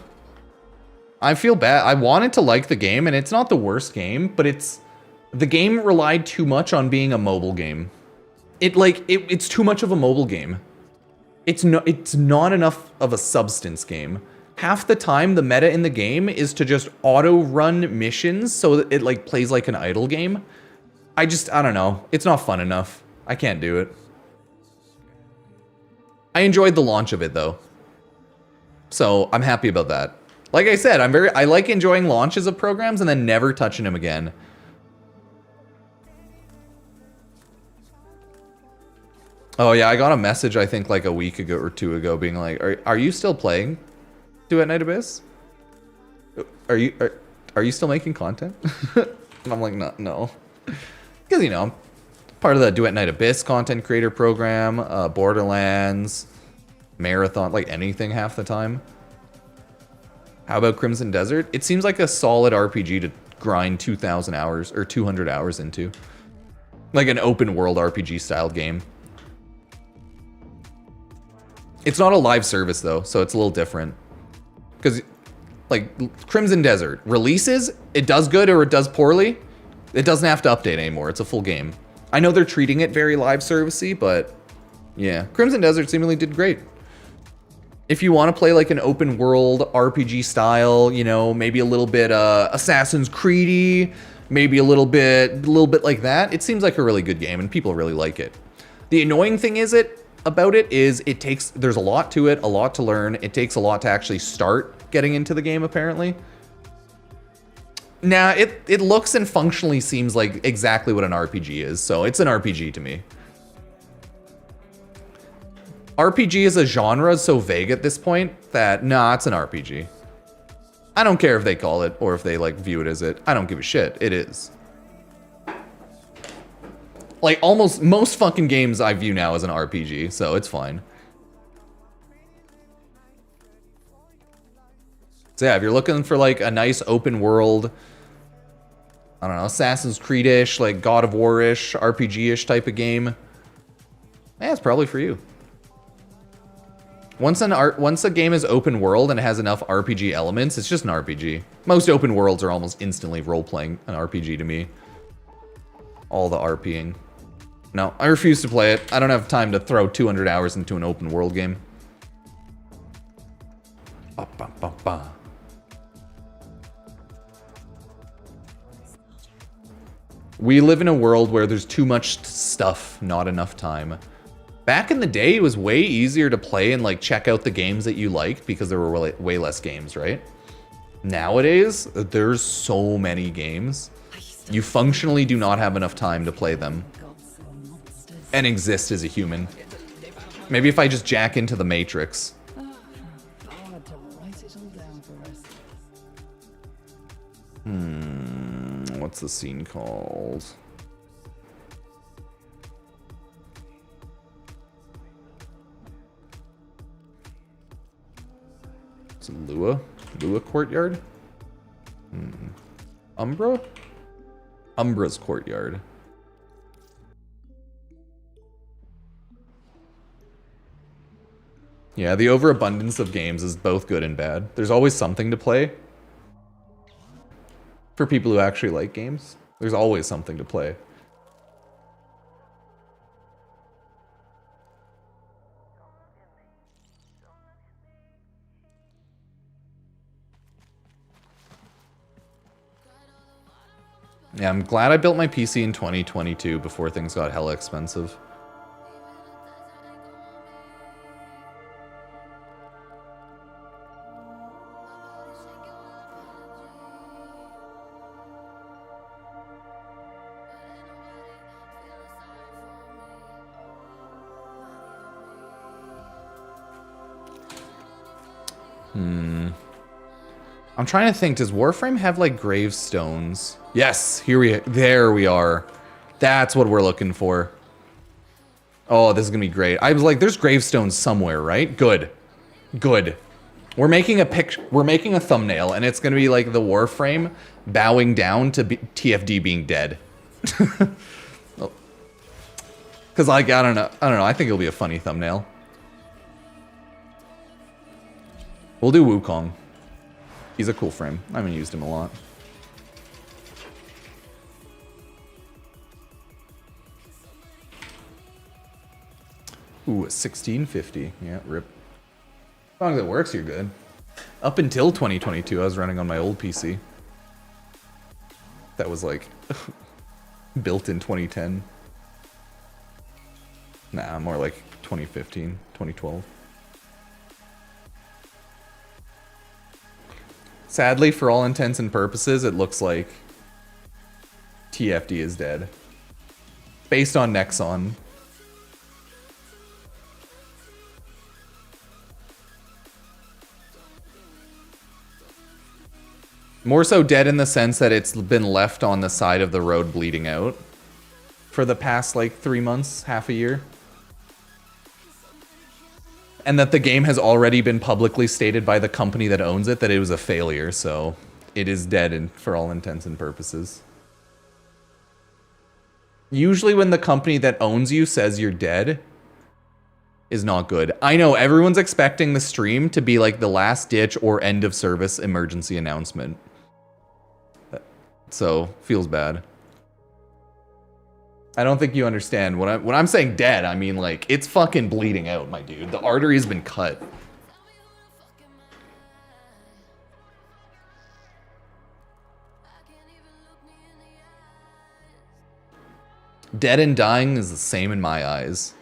I feel bad. I wanted to like the game, and it's not the worst game, but the game relied too much on being a mobile game. It's too much of a mobile game. It's not enough of a substance game. Half the time, the meta in the game is to just auto-run missions so that it like plays like an idle game. I don't know. It's not fun enough. I can't do it. I enjoyed the launch of it though. So I'm happy about that. Like I said, I like enjoying launches of programs and then never touching them again. Oh yeah, I got a message I think like a week ago or 2 ago being like, are you still playing Duet Night Abyss? Are you still making content? And I'm like, no. Because, you know, I'm part of the Duet Night Abyss content creator program, Borderlands, Marathon, like anything half the time. How about Crimson Desert? It seems like a solid RPG to grind 2,000 hours or 200 hours into. Like an open world RPG style game. It's not a live service though, so it's a little different. Because, like, Crimson Desert releases, it does good or it does poorly. It doesn't have to update anymore. It's a full game. I know they're treating it very live servicey, but yeah, Crimson Desert seemingly did great. If you want to play like an open world RPG style, you know, maybe a little bit Assassin's Creed-y, maybe a little bit like that, it seems like a really good game and people really like it. The annoying thing is there's a lot to it, a lot to learn. It takes a lot to actually start getting into the game, apparently. Nah, it looks and functionally seems like exactly what an RPG is, so it's an RPG to me. RPG as a genre is so vague at this point that, nah, it's an RPG. I don't care if they call it or if they, like, view it as it. I don't give a shit. It is. Like, almost most fucking games I view now as an RPG, so it's fine. So yeah, if you're looking for, like, a nice open world, I don't know, Assassin's Creed-ish, like, God of War-ish, RPG-ish type of game, yeah, it's probably for you. Once a game is open world and it has enough RPG elements, it's just an RPG. Most open worlds are almost instantly role-playing an RPG to me. All the RPing. No, I refuse to play it. I don't have time to throw 200 hours into an open world game. Ba, ba, ba, ba. We live in a world where there's too much stuff, not enough time. Back in the day, it was way easier to play and like check out the games that you liked because there were way less games, right? Nowadays, there's so many games. You functionally do not have enough time to play them and exist as a human. Maybe if I just jack into the Matrix. What's the scene called? It's Lua? Lua Courtyard? Umbra? Umbra's Courtyard. Yeah, the overabundance of games is both good and bad. There's always something to play. For people who actually like games, there's always something to play. Yeah, I'm glad I built my PC in 2022 before things got hella expensive. I'm trying to think, does Warframe have like gravestones? Yes, there we are. That's what we're looking for. Oh, this is gonna be great. I was like, there's gravestones somewhere, right? Good. Good. We're making a picture, we're making a thumbnail, and it's gonna be like the Warframe bowing down to TFD being dead. Cause like, I don't know, I think it'll be a funny thumbnail. We'll do Wukong. He's a cool frame. I haven't used him a lot. Ooh, a 1650. Yeah, rip. As long as it works, you're good. Up until 2022, I was running on my old PC. That was like built in 2010. Nah, more like 2015, 2012. Sadly, for all intents and purposes, it looks like TFD is dead. Based on Nexon. More so dead in the sense that it's been left on the side of the road bleeding out for the past like 3 months, half a year. And that the game has already been publicly stated by the company that owns it that it was a failure, so it is dead for all intents and purposes. Usually when the company that owns you says you're dead is not good. I know everyone's expecting the stream to be like the last ditch or end of service emergency announcement. So, feels bad. I don't think you understand. When I'm saying dead, I mean like, it's fucking bleeding out, my dude. The artery's been cut. Dead and dying is the same in my eyes.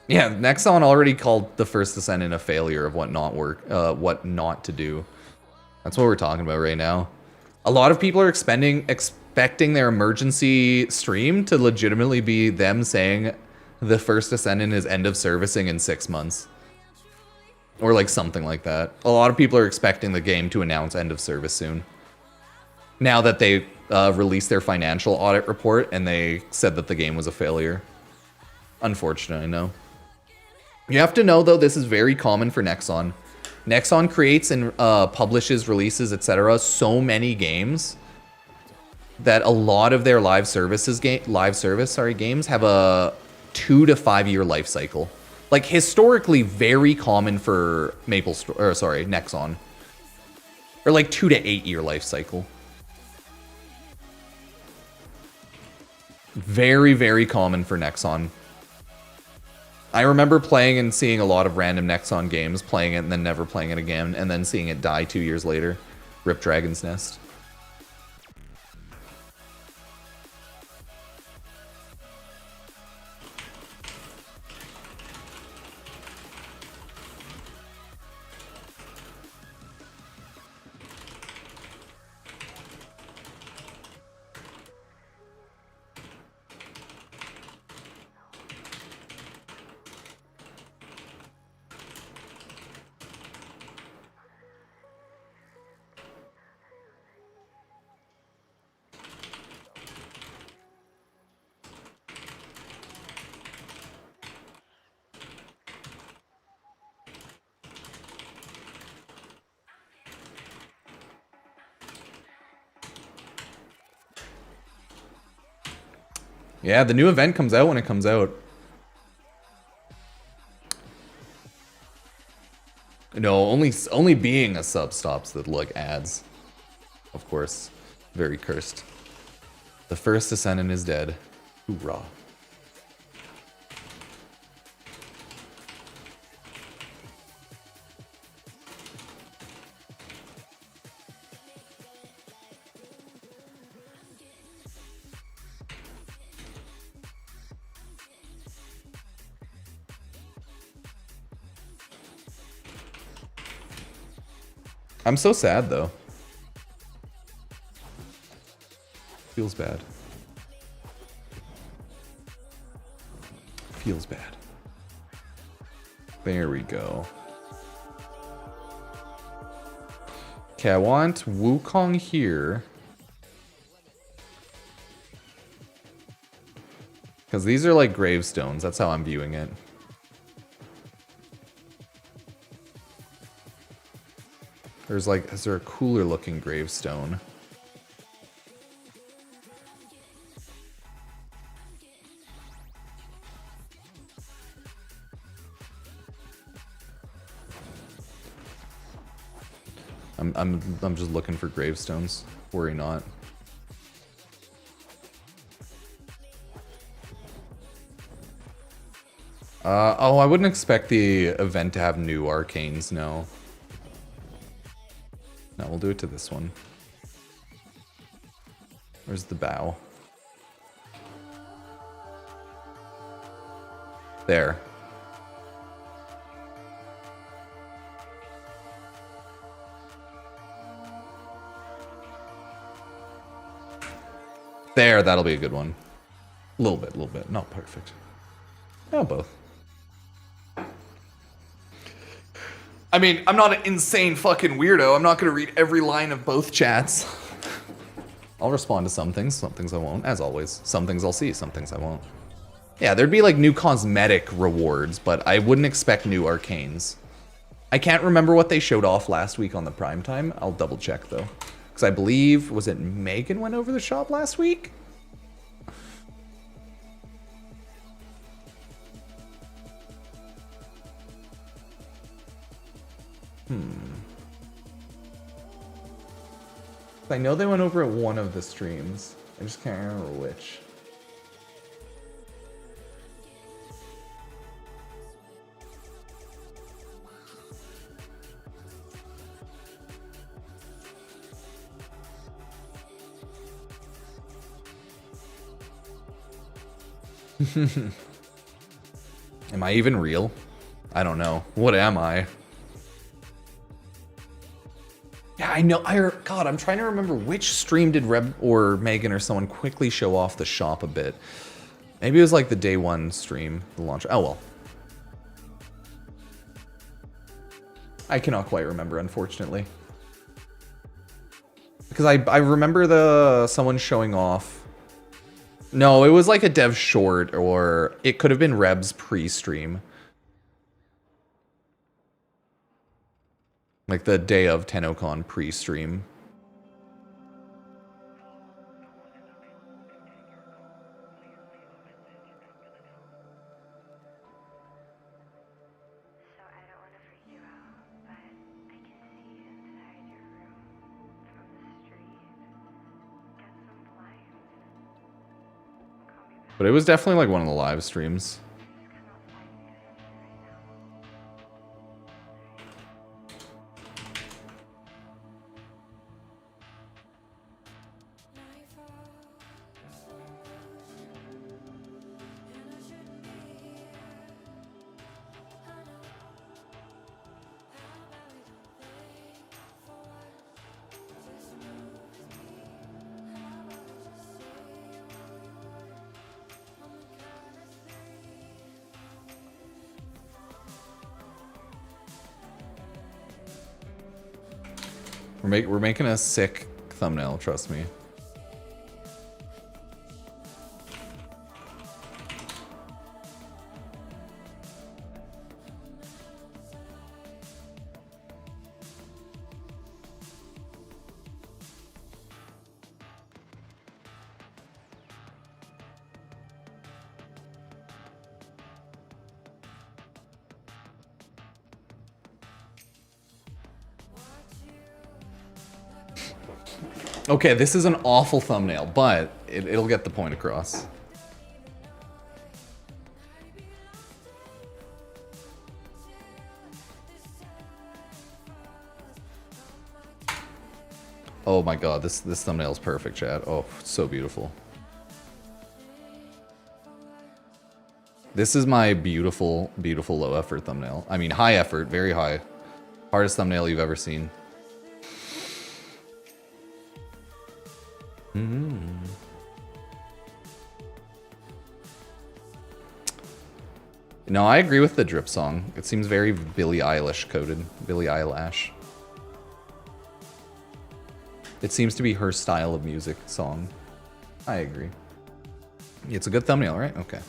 Yeah, Nexon already called the first Descendant a failure of what not to do. That's what we're talking about right now. A lot of people are expecting their emergency stream to legitimately be them saying the first Descendant is end of servicing in 6 months. Or like something like that. A lot of people are expecting the game to announce end of service soon. Now that they released their financial audit report and they said that the game was a failure. Unfortunate, I know. You have to know though, this is very common for Nexon. Nexon creates and publishes, releases, etc. so many games that a lot of their live service games have a 2 to 5 year life cycle. Like historically very common for Nexon. Or like 2 to 8 year life cycle. Very, very common for Nexon. I remember playing and seeing a lot of random Nexon games, playing it and then never playing it again, and then seeing it die 2 years later. Rip Dragon's Nest. Yeah, the new event comes out when it comes out. No, only being a sub stops the like ads. Of course, very cursed. The first descendant is dead. Hoorah. I'm so sad though. Feels bad. Feels bad. There we go. Okay, I want Wukong here. Because these are like gravestones. That's how I'm viewing it. There's like, is there a cooler looking gravestone? I'm just looking for gravestones. Worry not. Oh, I wouldn't expect the event to have new arcanes, no. No, we'll do it to this one. Where's the bow? There. There, that'll be a good one. A little bit. Not perfect. No, both. I mean, I'm not an insane fucking weirdo. I'm not going to read every line of both chats. I'll respond to some things I won't, as always. Some things I'll see, some things I won't. Yeah, there'd be like new cosmetic rewards, but I wouldn't expect new arcanes. I can't remember what they showed off last week on the primetime. I'll double check though. Because I believe, was it Megan went over the shop last week? I know they went over at one of the streams. I just can't remember which. Am I even real? I don't know. What am I? Yeah, I know. God, I'm trying to remember which stream did Reb or Megan or someone quickly show off the shop a bit. Maybe it was like the day one stream, the launch. Oh well. I cannot quite remember, unfortunately. Because I remember someone showing off. No, it was like a dev short, or it could have been Reb's pre-stream. Like the day of TennoCon pre-stream. But it was definitely like one of the live streams. We're making a sick thumbnail, trust me. Okay, this is an awful thumbnail, but it'll get the point across. Oh my god, this thumbnail is perfect, chat. Oh, so beautiful. This is my beautiful, beautiful low effort thumbnail. I mean, high effort, very high. Hardest thumbnail you've ever seen. No, I agree with the drip song. It seems very Billie Eilish coded. Billie Eilish. It seems to be her style of music song. I agree. It's a good thumbnail, right? Okay.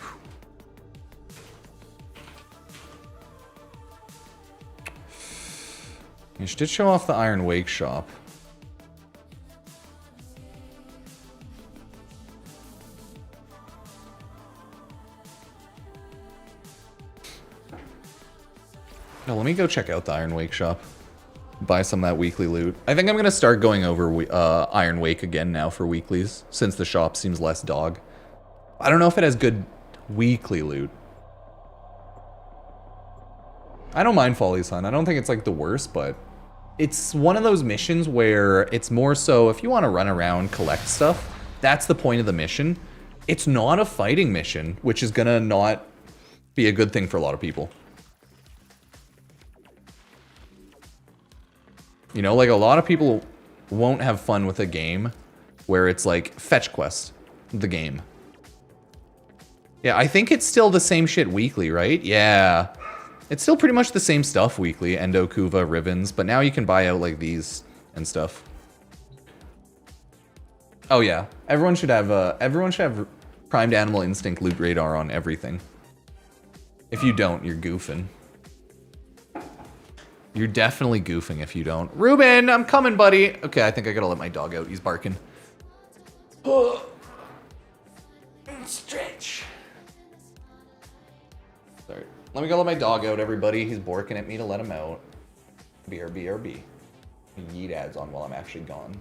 You should show off the Iron Wake shop. No, let me go check out the Iron Wake shop. Buy some of that weekly loot. I think I'm going to start going over Iron Wake again now for weeklies, since the shop seems less dog. I don't know if it has good weekly loot. I don't mind Follie's Hunt. I don't think it's like the worst, but it's one of those missions where it's more so if you want to run around, collect stuff, that's the point of the mission. It's not a fighting mission, which is going to not be a good thing for a lot of people. You know, like a lot of people won't have fun with a game where it's like fetch quest, the game. Yeah, I think it's still the same shit weekly, right? Yeah. It's still pretty much the same stuff weekly, Endo, Kuva, Ribbons, but now you can buy out like these and stuff. Oh yeah, everyone should have Primed Animal Instinct Loot Radar on everything. If you don't, you're goofing. You're definitely goofing if you don't. Ruben, I'm coming, buddy. Okay, I think I gotta let my dog out. He's barking. Stretch. Sorry. Let me go let my dog out, everybody. He's barking at me to let him out. BRB. Yeet ads on while I'm actually gone.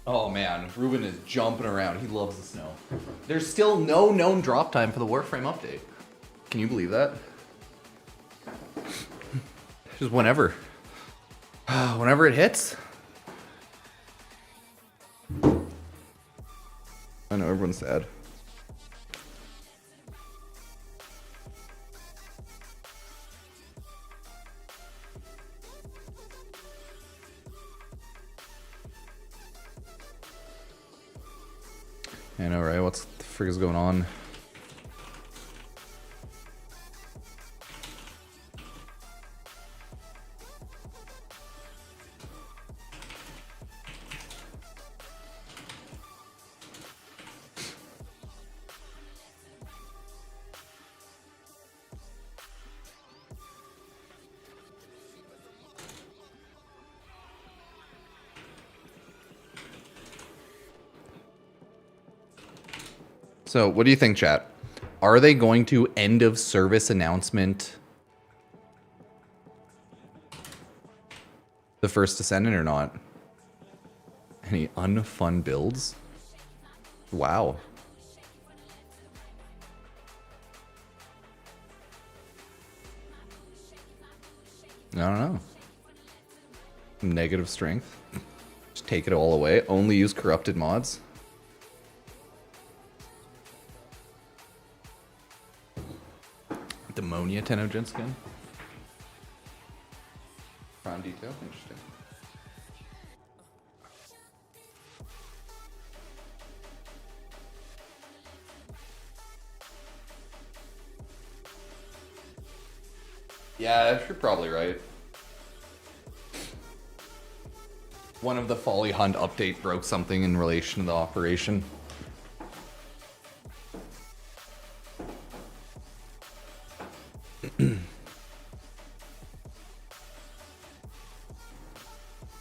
Oh man, Ruben is jumping around. He loves the snow. There's still no known drop time for the Warframe update. Can you believe that? Just whenever. Whenever it hits. I know everyone's sad. I know, right? What's the frig is going on? So, what do you think, chat? Are they going to end of service announcement the first Descendant or not? Any unfun builds? Wow. I don't know. Negative strength. Just take it all away. Only use corrupted mods. Demonia Tenogen skin. Crown detail, interesting. Yeah, you're probably right. One of the Follie Hunt update broke something in relation to the operation.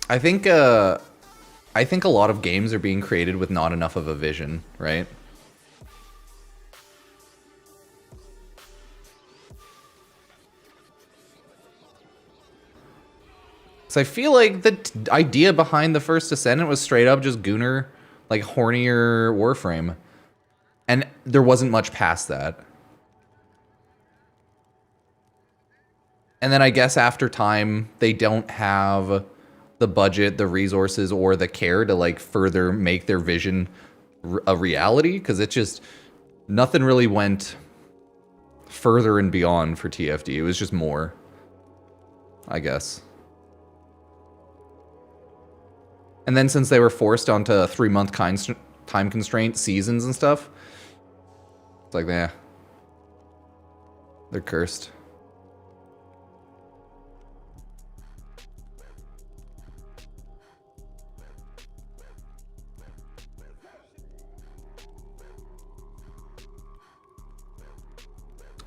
I think a lot of games are being created with not enough of a vision, right? So I feel like the idea behind the first Descendant was straight up just Gunnar, like hornier Warframe. And there wasn't much past that. And then I guess after time, they don't have the budget, the resources, or the care to like further make their vision a reality, because it just, nothing really went further and beyond for TFD. It was just more, I guess. And then since they were forced onto 3-month time constraint seasons and stuff, it's like, yeah, they're cursed.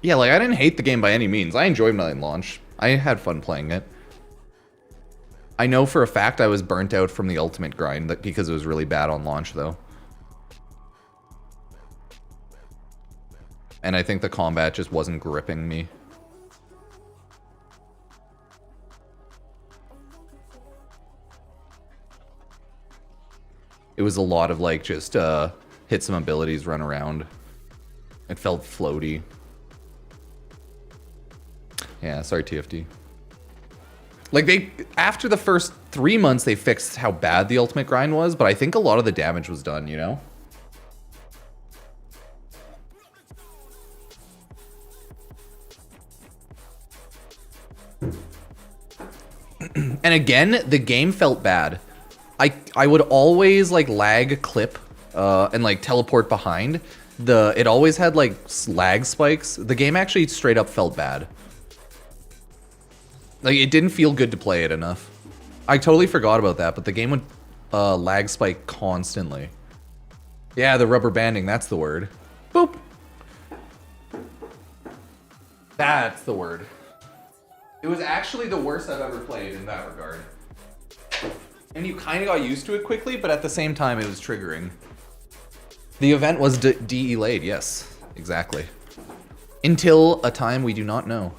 Yeah, like, I didn't hate the game by any means. I enjoyed my launch. I had fun playing it. I know for a fact I was burnt out from the ultimate grind because it was really bad on launch, though. And I think the combat just wasn't gripping me. It was a lot of, like, just hit some abilities, run around. It felt floaty. Yeah, sorry, TFD. Like, after the first 3 months, they fixed how bad the ultimate grind was, but I think a lot of the damage was done, you know? And again, the game felt bad. I would always, like, lag clip and, like, teleport behind. It always had, like, lag spikes. The game actually straight up felt bad. Like, it didn't feel good to play it enough. I totally forgot about that, but the game would lag spike constantly. Yeah, the rubber banding, that's the word. Boop. That's the word. It was actually the worst I've ever played in that regard. And you kind of got used to it quickly, but at the same time, it was triggering. The event was de-delayed, yes, exactly. Until a time we do not know.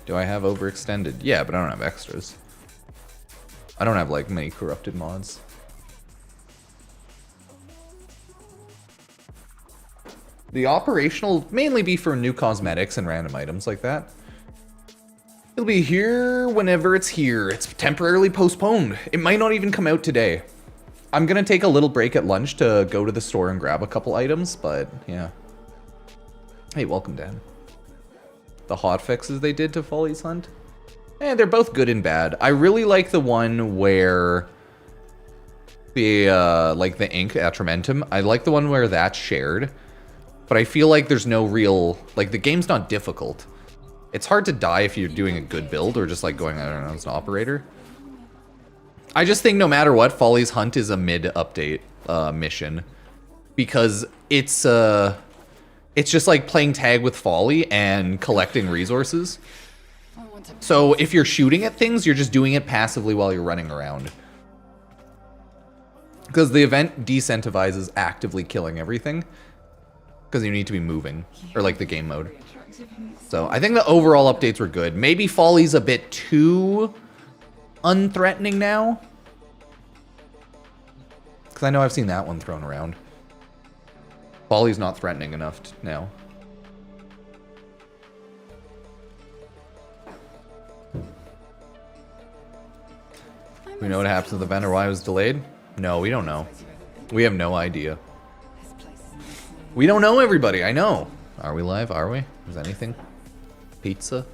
Do I have overextended? Yeah, but I don't have extras. I don't have like many corrupted mods. The operational mainly be for new cosmetics and random items like that. It'll be here whenever it's here. It's temporarily postponed. It might not even come out today. I'm gonna take a little break at lunch to go to the store and grab a couple items, but yeah. Hey, welcome, Dan. The hot fixes they did to Follie's Hunt? Eh, they're both good and bad. I really like the one where the, like the ink Atramentum. I like the one where that's shared, but I feel like there's no real, like the game's not difficult. It's hard to die if you're doing a good build or just like going, I don't know, as an operator. I just think no matter what, Follie's Hunt is a mid-update mission. Because it's just like playing tag with Follie and collecting resources. So if you're shooting at things, you're just doing it passively while you're running around. Because the event decentivizes actively killing everything. Because you need to be moving. Or like the game mode. So I think the overall updates were good. Maybe Follie's a bit too unthreatening now. Because I know I've seen that one thrown around. Follie's not threatening enough now. We know what happens to the event or why it was delayed? No, we don't know. We have no idea. We don't know, everybody. I know. Are we live? Are we? Is anything? Pizza?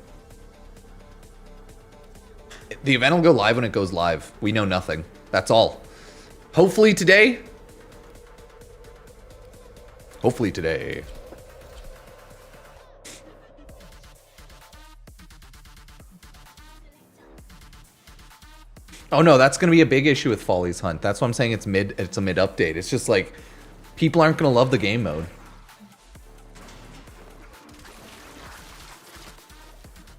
The event will go live when it goes live. We know nothing. That's all. Hopefully today. Hopefully today. Oh no, that's going to be a big issue with Follie's Hunt. That's why I'm saying it's a mid update. It's just like people aren't going to love the game mode.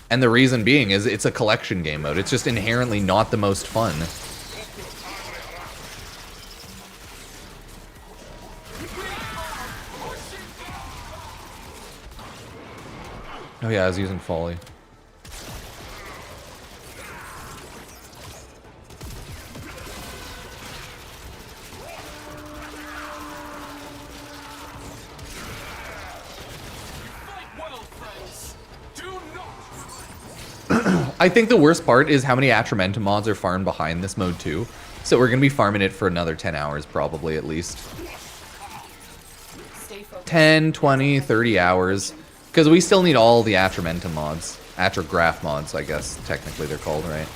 And the reason being is it's a collection game mode. It's just inherently not the most fun. Oh yeah, I was using Follie. I think the worst part is how many Atramentum mods are farmed behind this mode too. So we're going to be farming it for another 10 hours probably at least. 10, 20, 30 hours. Because we still need all the Atramentum mods. Atrograph mods, I guess technically they're called, right?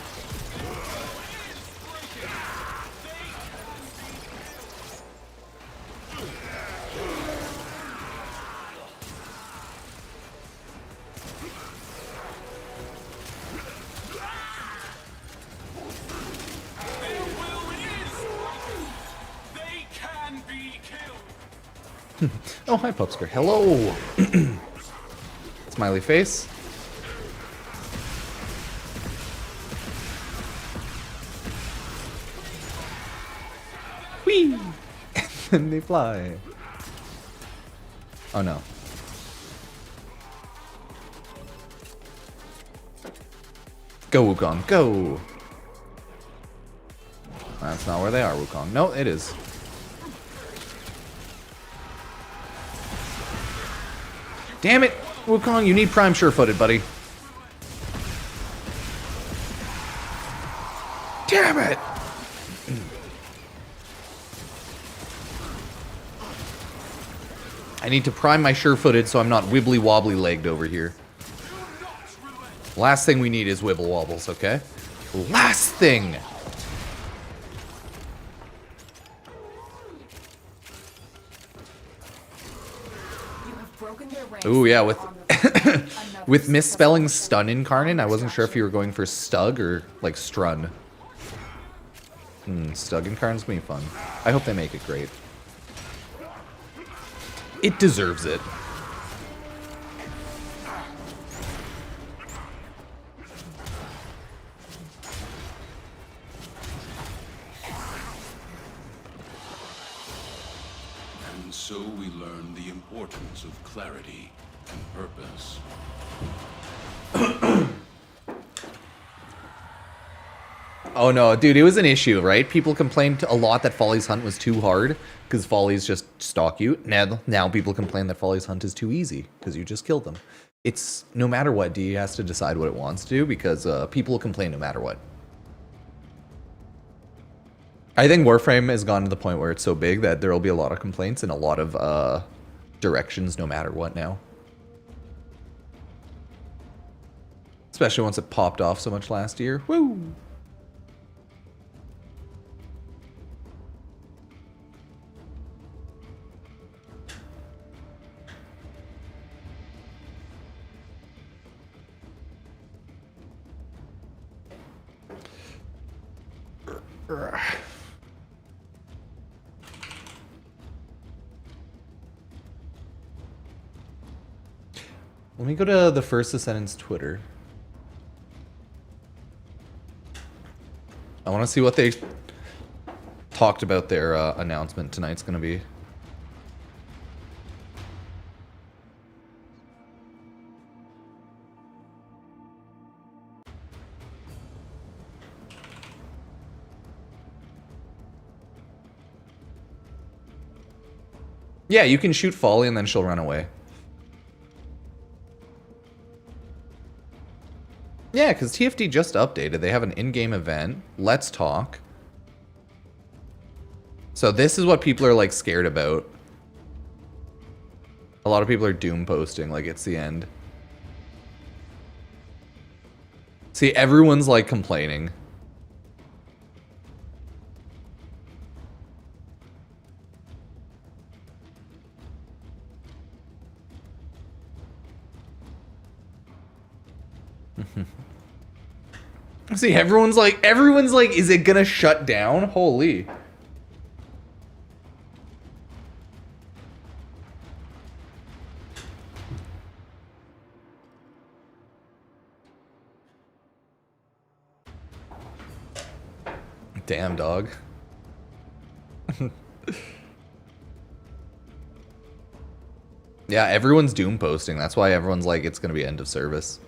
Oh, hi, Pupsker. Hello! Smiley face. Whee! And they fly. Oh, no. Go, Wukong, go! That's not where they are, Wukong. No, it is. Damn it! Wukong, you need prime sure-footed, buddy. Damn it! I need to prime my sure-footed so I'm not wibbly-wobbly legged over here. Last thing we need is wibble wobbles, okay? Last thing! Ooh, yeah, with misspelling stun incarnate, I wasn't sure if you were going for stug or, like, strun. Stug incarnate's gonna be fun. I hope they make it great. It deserves it. And so we learn the importance of clarity and purpose. Oh no, dude, it was an issue, right? People complained a lot that Follie's hunt was too hard because Follies just stalk you. Now people complain that Follie's hunt is too easy because you just kill them. It's no matter what, D has to decide what it wants to do because people complain no matter what. I think Warframe has gone to the point where it's so big that there will be a lot of complaints in a lot of directions no matter what now. Especially once it popped off so much last year. Woo! Let me go to the First Descendant's Twitter. I want to see what they talked about their announcement tonight's going to be. Yeah, you can shoot Follie and then she'll run away. Yeah, because TFD just updated. They have an in-game event. Let's talk. So this is what people are like scared about. A lot of people are doom posting like it's the end. See, everyone's like complaining. See, everyone's like, is it gonna shut down? Holy. Damn, dog. Yeah, everyone's doom posting. That's why everyone's like, it's gonna be end of service.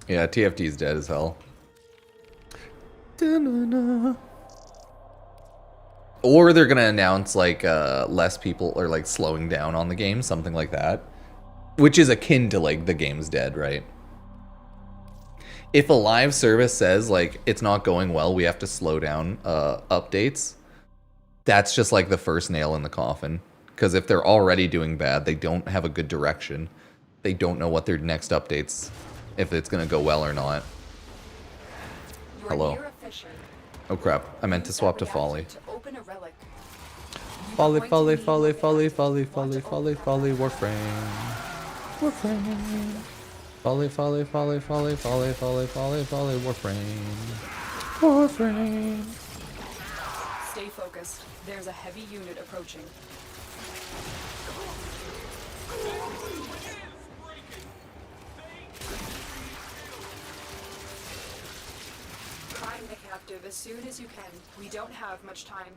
Yeah, TFT's dead as hell. Or they're gonna announce like less people or like slowing down on the game, something like that. Which is akin to like the game's dead, right? If a live service says like it's not going well, we have to slow down updates, that's just like the first nail in the coffin. Because if they're already doing bad, they don't have a good direction. They don't know what their next updates, if it's gonna go well or not. Hello. Oh crap, I meant to swap to Follie. Follie, Follie, Follie, Follie, Follie, Follie, Follie, Follie, Warframe. Warframe. Follie, Follie, Follie, Follie, Follie, Follie, Follie, Follie, Warframe. Warframe. Stay focused. There's a heavy unit approaching. Find the captive as soon as you can. We don't have much time.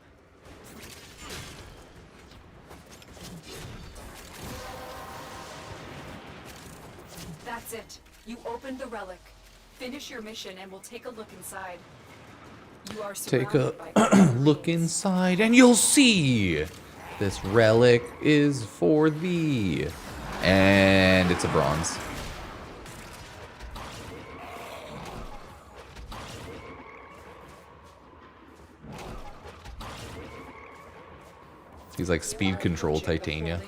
That's it. You opened the relic. Finish your mission and we'll take a look inside. You are Take a surrounded by look inside and you'll see this relic is for thee. And it's a bronze. He's like speed control Titania.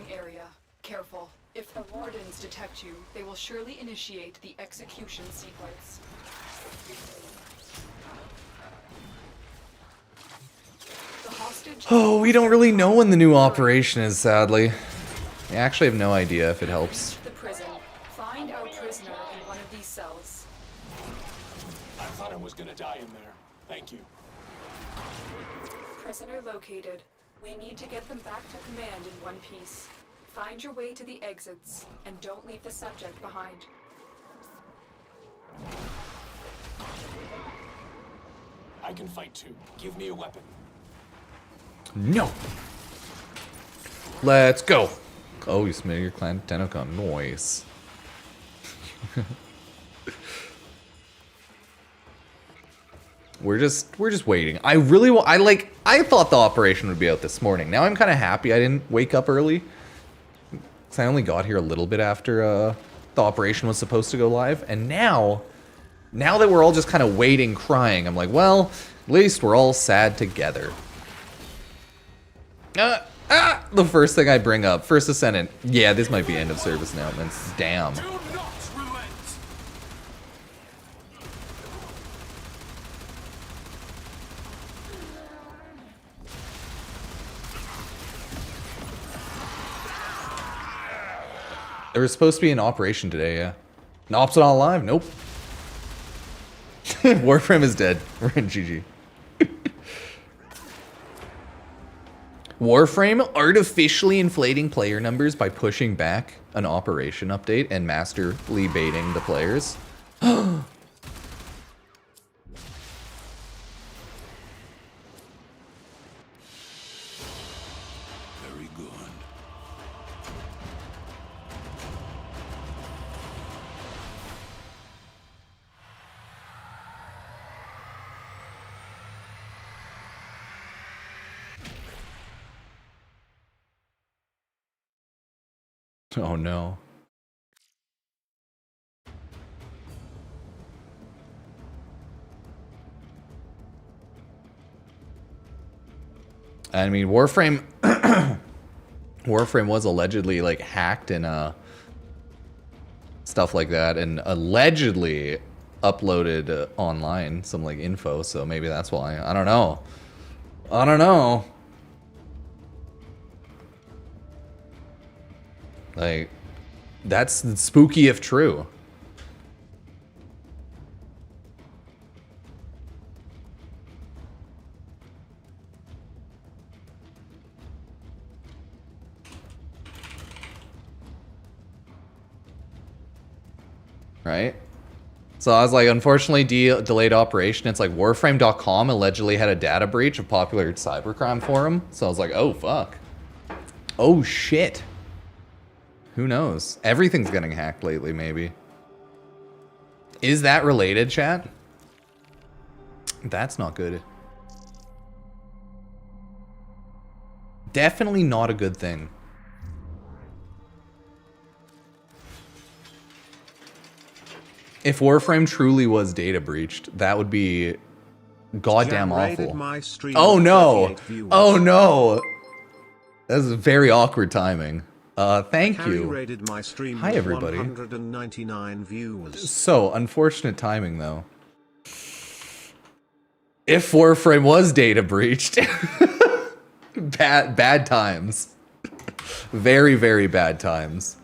Careful. If the wardens detect you, they will surely initiate the execution sequence. The hostage. Oh, we don't really know when the new operation is, sadly. I actually have no idea if it helps. The prison. Find our prisoner in one of these cells. I thought I was gonna die in there. Thank you. Prisoner located. We need to get them back to command in one piece. Find your way to the exits, and don't leave the subject behind. I can fight too. Give me a weapon. No. Let's go. Oh, you submitted your clan to Tenocon. Nice. We're just waiting. I thought the operation would be out this morning. Now I'm kind of happy I didn't wake up early. Cause I only got here a little bit after the operation was supposed to go live. And now that we're all just kind of waiting, crying, I'm like, well, at least we're all sad together. The first thing I bring up, first descendant. Yeah, this might be end of service announcements. Damn. Do not relent. There was supposed to be an operation today, yeah. Nop's not alive? Nope. Warframe is dead. We're in GG. Warframe artificially inflating player numbers by pushing back an operation update and masterfully baiting the players. Very good. Oh no. I mean, Warframe Warframe was allegedly like hacked and stuff like that, and allegedly uploaded online some like info, so maybe that's why. I don't know. I don't know. Like, that's spooky if true. Right? So I was like, unfortunately, delayed operation. It's like Warframe.com allegedly had a data breach of popular cybercrime forum. So I was like, oh, fuck. Oh, shit. Who knows? Everything's getting hacked lately, maybe. Is that related, chat? That's not good. Definitely not a good thing. If Warframe truly was data breached, that would be goddamn awful. Oh no! Oh no! That's very awkward timing. Thank you. Hi everybody. 199 views. So, unfortunate timing though. If Warframe was data breached, bad times. Very, very bad times.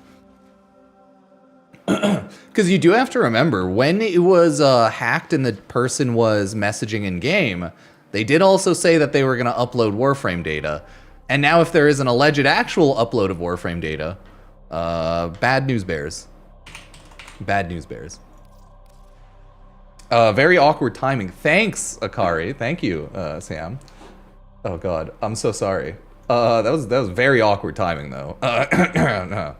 Because you do have to remember, when it was hacked and the person was messaging in game, they did also say that they were going to upload Warframe data. And now if there is an alleged actual upload of Warframe data, bad news bears. Bad news bears. Very awkward timing. Thanks, Akari. Thank you, Sam. Oh god, I'm so sorry. That was very awkward timing though. No.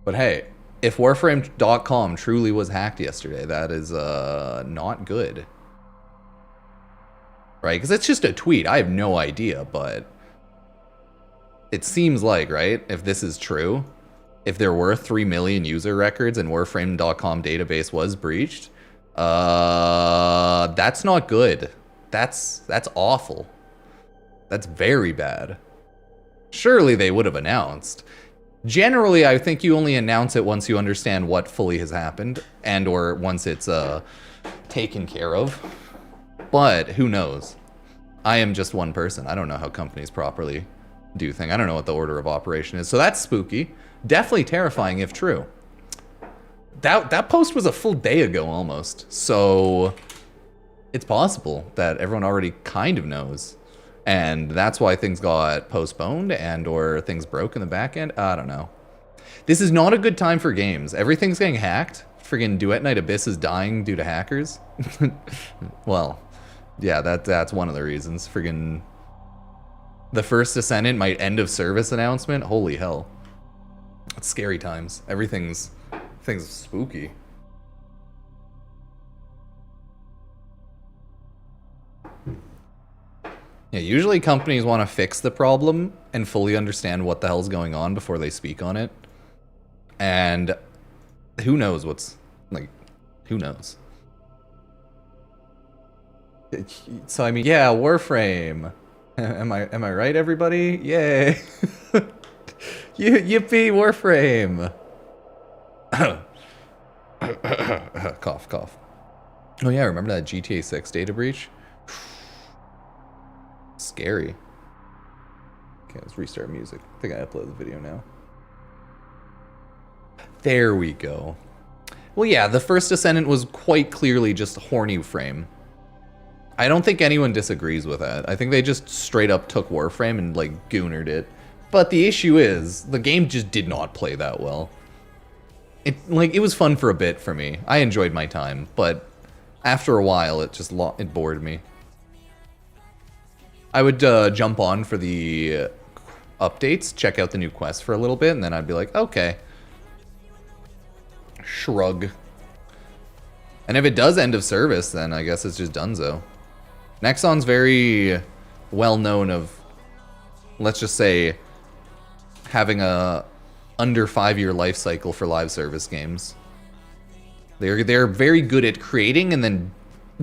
But hey, if Warframe.com truly was hacked yesterday, that is not good. Right? Because it's just a tweet. I have no idea, but it seems like, right? If this is true, if there were 3 million user records and Warframe.com database was breached, that's not good. That's awful. That's very bad. Surely they would have announced. Generally, I think you only announce it once you understand what fully has happened and or once it's taken care of. But who knows? I am just one person. I don't know how companies properly do things. I don't know what the order of operation is. So that's spooky. Definitely terrifying if true. That post was a full day ago almost. So It's possible that everyone already kind of knows. And that's why things got postponed and or things broke in the back end. I don't know. This is not a good time for games. Everything's getting hacked. Friggin' Duet Night Abyss is dying due to hackers. Well, yeah, that's one of the reasons. Friggin' the first Descendant might end of service announcement. Holy hell. It's scary times. Everything's spooky. Yeah, usually companies want to fix the problem and fully understand what the hell's going on before they speak on it. And who knows what's, like, who knows? So, I mean, yeah, Warframe. Am I right, everybody? Yay. Yippee, Warframe. Cough, cough. Oh yeah, remember that GTA 6 data breach? Scary. Okay, let's restart music. I think I uploaded the video now. There we go. Well, yeah, the first Descendant was quite clearly just horny frame. I don't think anyone disagrees with that. I think they just straight up took Warframe and, like, goonered it. But the issue is, the game just did not play that well. It was fun for a bit for me. I enjoyed my time, but after a while, it bored me. I would jump on for the updates, check out the new quests for a little bit, and then I'd be like, okay. Shrug. And if it does end of service, then I guess it's just donezo. Nexon's very well known of, let's just say, having a under 5-year life cycle for live service games. They're very good at creating and then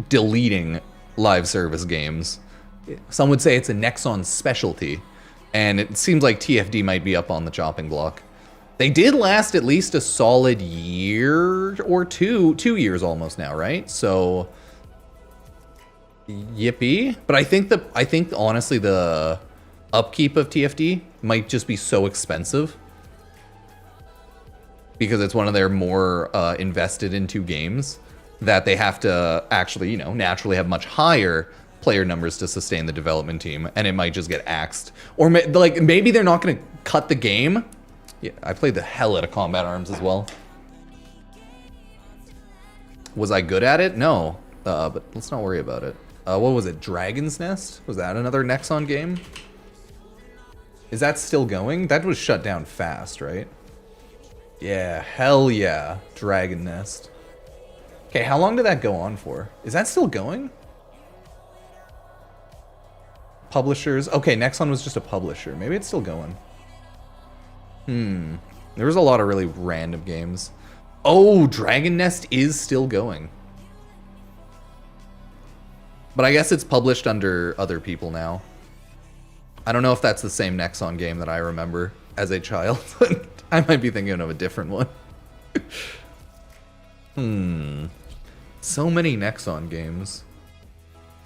deleting live service games. Some would say it's a Nexon specialty, and it seems like TFD might be up on the chopping block. They did last at least a solid year or 2 years almost now, right? So, yippee. But I think honestly the upkeep of TFD might just be so expensive because it's one of their more invested into games that they have to actually, naturally have much higher player numbers to sustain the development team, and it might just get axed. Or maybe they're not going to cut the game. Yeah, I played the hell out of Combat Arms as well. Was I good at it? No, but let's not worry about it. What was it? Dragon's Nest? Was that another Nexon game? Is that still going? That was shut down fast, right? Yeah, hell yeah. Dragon Nest. Okay, how long did that go on for? Is that still going? Publishers. Okay, Nexon was just a publisher. Maybe it's still going. There was a lot of really random games. Oh, Dragon Nest is still going. But I guess it's published under other people now. I don't know if that's the same Nexon game that I remember as a child. I might be thinking of a different one. So many Nexon games.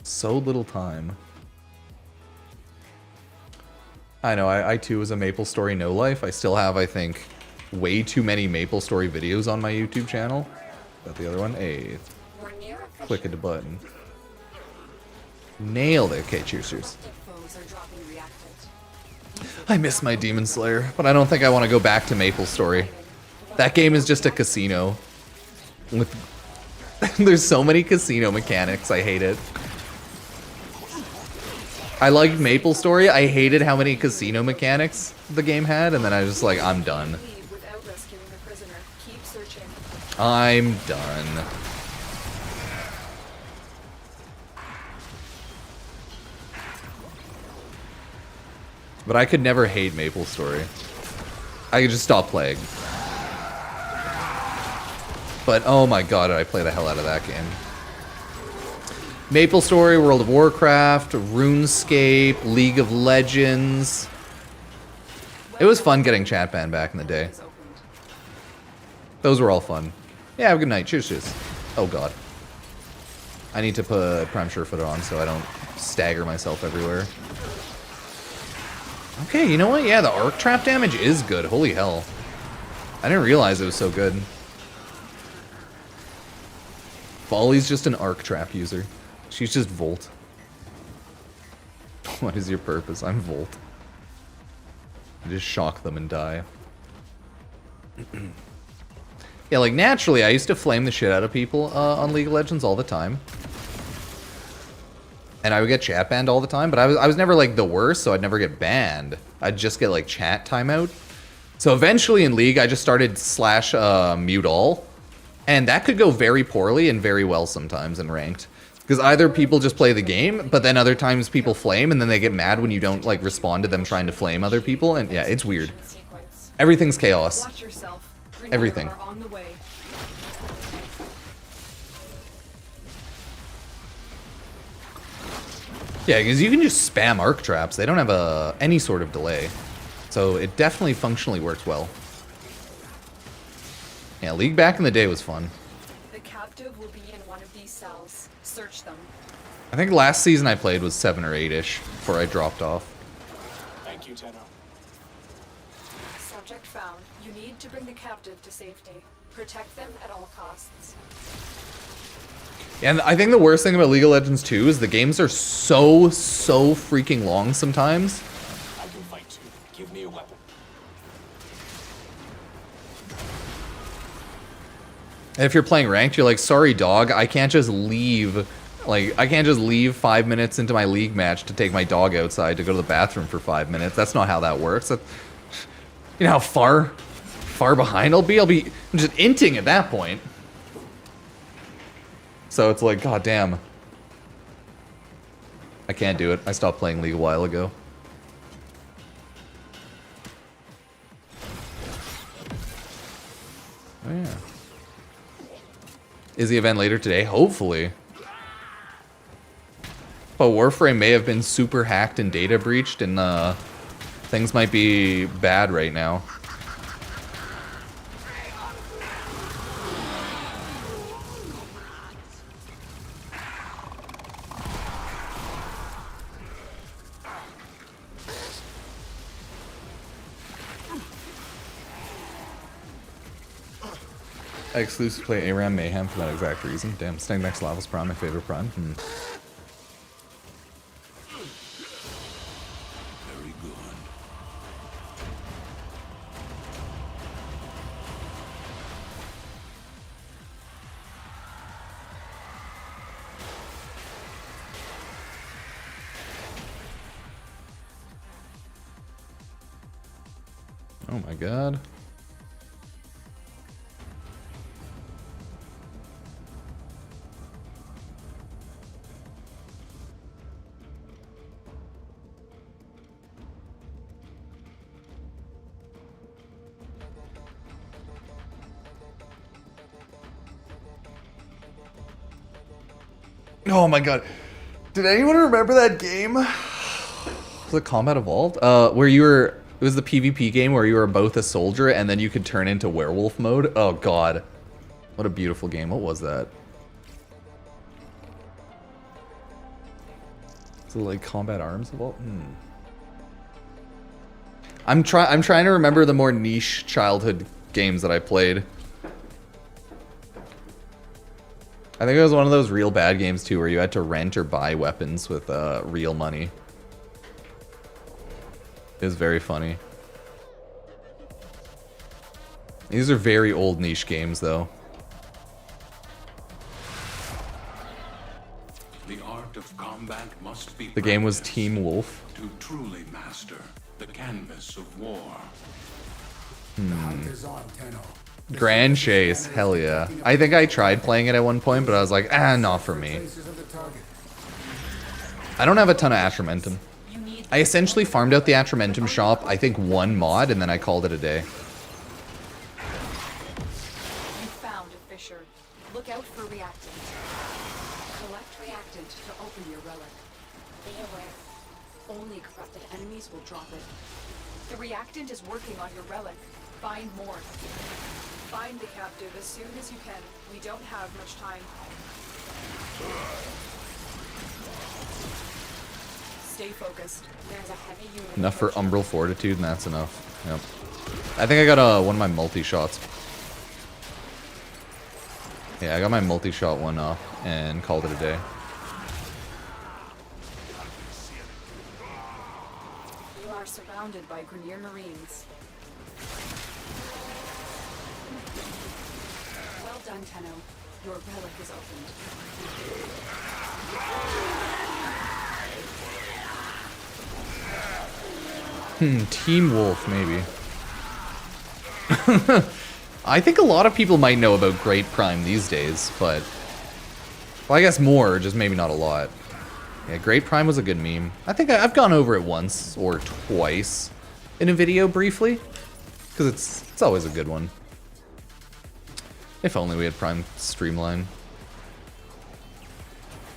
So little time. I know, I too was a MapleStory no life. I still have, I think, way too many MapleStory videos on my YouTube channel. Is that the other one? Hey, click the button. Nailed it. Okay, cheers, cheers. I miss my Demon Slayer, but I don't think I want to go back to MapleStory. That game is just a casino. With there's so many casino mechanics, I hate it. I liked MapleStory. I hated how many casino mechanics the game had, and then I was just like, I'm done. I'm done. But I could never hate MapleStory. I could just stop playing. But oh my god, did I play the hell out of that game. MapleStory, World of Warcraft, RuneScape, League of Legends. It was fun getting chat banned back in the day. Those were all fun. Yeah, have a good night. Cheers, cheers. Oh god. I need to put Prime Surefoot on so I don't stagger myself everywhere. Okay, you know what? Yeah, the arc trap damage is good. Holy hell. I didn't realize it was so good. Follie's just an arc trap user. She's just Volt. What is your purpose? I'm Volt. I just shock them and die. Yeah, like naturally, I used to flame the shit out of people on League of Legends all the time. And I would get chat banned all the time, but I was never like the worst, so I'd never get banned. I'd just get like chat timeout. So eventually in League, I just started slash mute all. And that could go very poorly and very well sometimes in ranked. Because either people just play the game, but then other times people flame, and then they get mad when you don't like respond to them trying to flame other people, and yeah, it's weird. Everything's chaos. Watch yourself. Everything. Are on the way. Yeah, because you can just spam arc traps. They don't have any sort of delay. So it definitely functionally works well. Yeah, League back in the day was fun. The captive will be in one of these cells. Search them. I think last season I played was 7 or 8-ish before I dropped off. Thank you, Tenno. Subject found. You need to bring the captive to safety. Protect them at all costs. And I think the worst thing about League of Legends 2 is the games are so freaking long sometimes. I can fight too. Give me a weapon. And if you're playing ranked, you're like, sorry dog, I can't just leave. Like, I can't just leave 5 minutes into my League match to take my dog outside to go to the bathroom for 5 minutes. That's not how that works. You know how far behind I'll be? I'll be just inting at that point. So it's like, god damn. I can't do it. I stopped playing League a while ago. Oh yeah. Is the event later today? Hopefully. But Warframe may have been super hacked and data breached, and things might be bad right now. I exclusively play ARAM Mayhem for that exact reason. Damn, staying next level's prime, my favorite prime. Very good. Oh my god. Oh my god. Did anyone remember that game? Was it Combat Evolved? Where you were... It was the PvP game where you were both a soldier and then you could turn into werewolf mode. Oh god. What a beautiful game. What was that? Is it like Combat Arms Evolved? I'm trying to remember the more niche childhood games that I played. I think it was one of those real bad games too, where you had to rent or buy weapons with real money. It was very funny. These are very old niche games, though. The art of combat must be The game was practiced Team Wolf. to truly master the canvas of war. Grand Chase, hell yeah. I think I tried playing it at one point, but I was like, not for me. I don't have a ton of Atramentum. I essentially farmed out the Atramentum shop, I think one mod, and then I called it a day. You found a fissure. Look out for reactant. Collect reactant to open your relic. Be aware. Only corrupted enemies will drop it. The reactant is working on your relic. Find more. Find the captive as soon as you can. We don't have much time. Stay focused. There's a heavy unit. Enough for Umbral Fortitude, and that's enough. Yep. I think I got one of my multi-shots. Yeah, I got my multi-shot one off and called it a day. surrounded by Grenier Marines. Well done, Tenno. Your relic is opened. Team Wolf, maybe. I think a lot of people might know about Great Prime these days, but... Well, I guess more, just maybe not a lot. Yeah, Great Prime was a good meme. I think I've gone over it once or twice in a video briefly, because it's always a good one. If only we had Prime Streamline.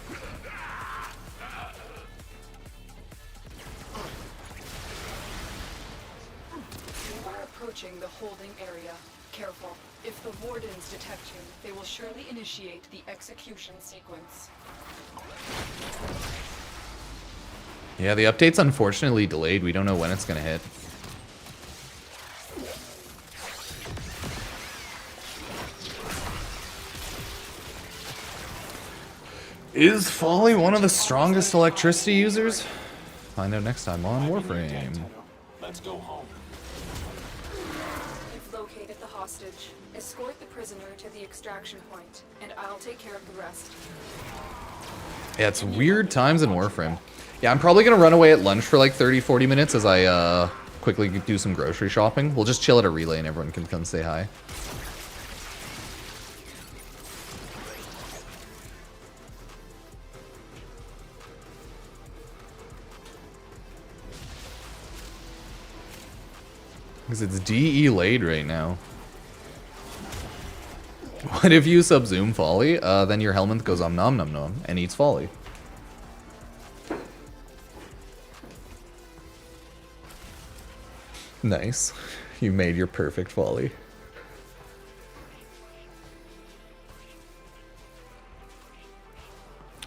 You are approaching the holding area. Careful. If the Wardens detect you, they will surely initiate the execution sequence. Yeah, the update's unfortunately delayed. We don't know when it's gonna hit. Is Follie one of the strongest electricity users? Find out next time on Warframe. Let's go home. You've located the hostage. Escort the prisoner to the extraction point, and I'll take care of the rest. Yeah, it's weird times in Warframe. Yeah, I'm probably gonna run away at lunch for like 30-40 minutes as I quickly do some grocery shopping. We'll just chill at a relay and everyone can come say hi. Because it's DE laid right now. What if you sub-zoom Follie? Then your Helminth goes nom nom nom and eats Follie. Nice. You made your perfect Follie.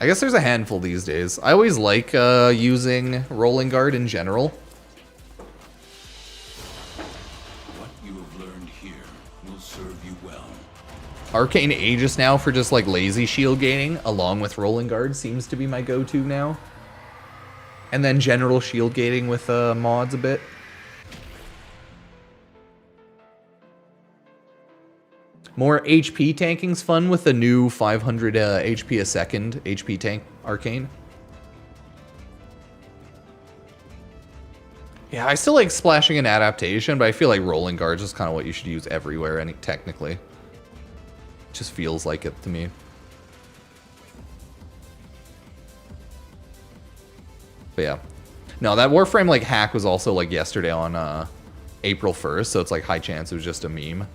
I guess there's a handful these days. I always like using Rolling Guard in general. What you have learned here will serve you well. Arcane Aegis now for just like lazy shield gaining, along with Rolling Guard, seems to be my go-to now. And then general shield gating with mods a bit. More HP tanking's fun with the new 500 HP a second HP tank Arcane. Yeah, I still like splashing an adaptation, but I feel like Rolling Guard's is kind of what you should use everywhere, technically. Just feels like it to me. But yeah. No, that Warframe like hack was also like yesterday on April 1st, so it's like high chance it was just a meme.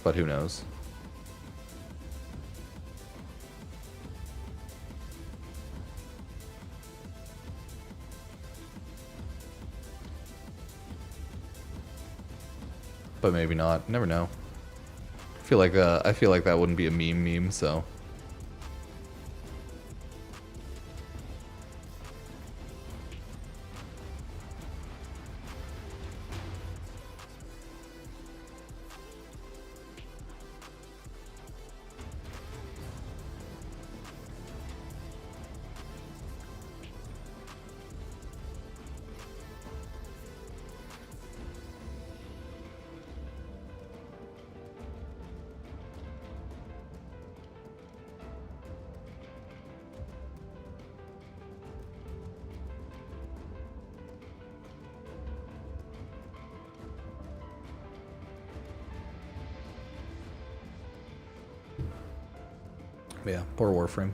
But who knows? But maybe not. Never know. I feel like that wouldn't be a meme, so. Yeah, poor Warframe.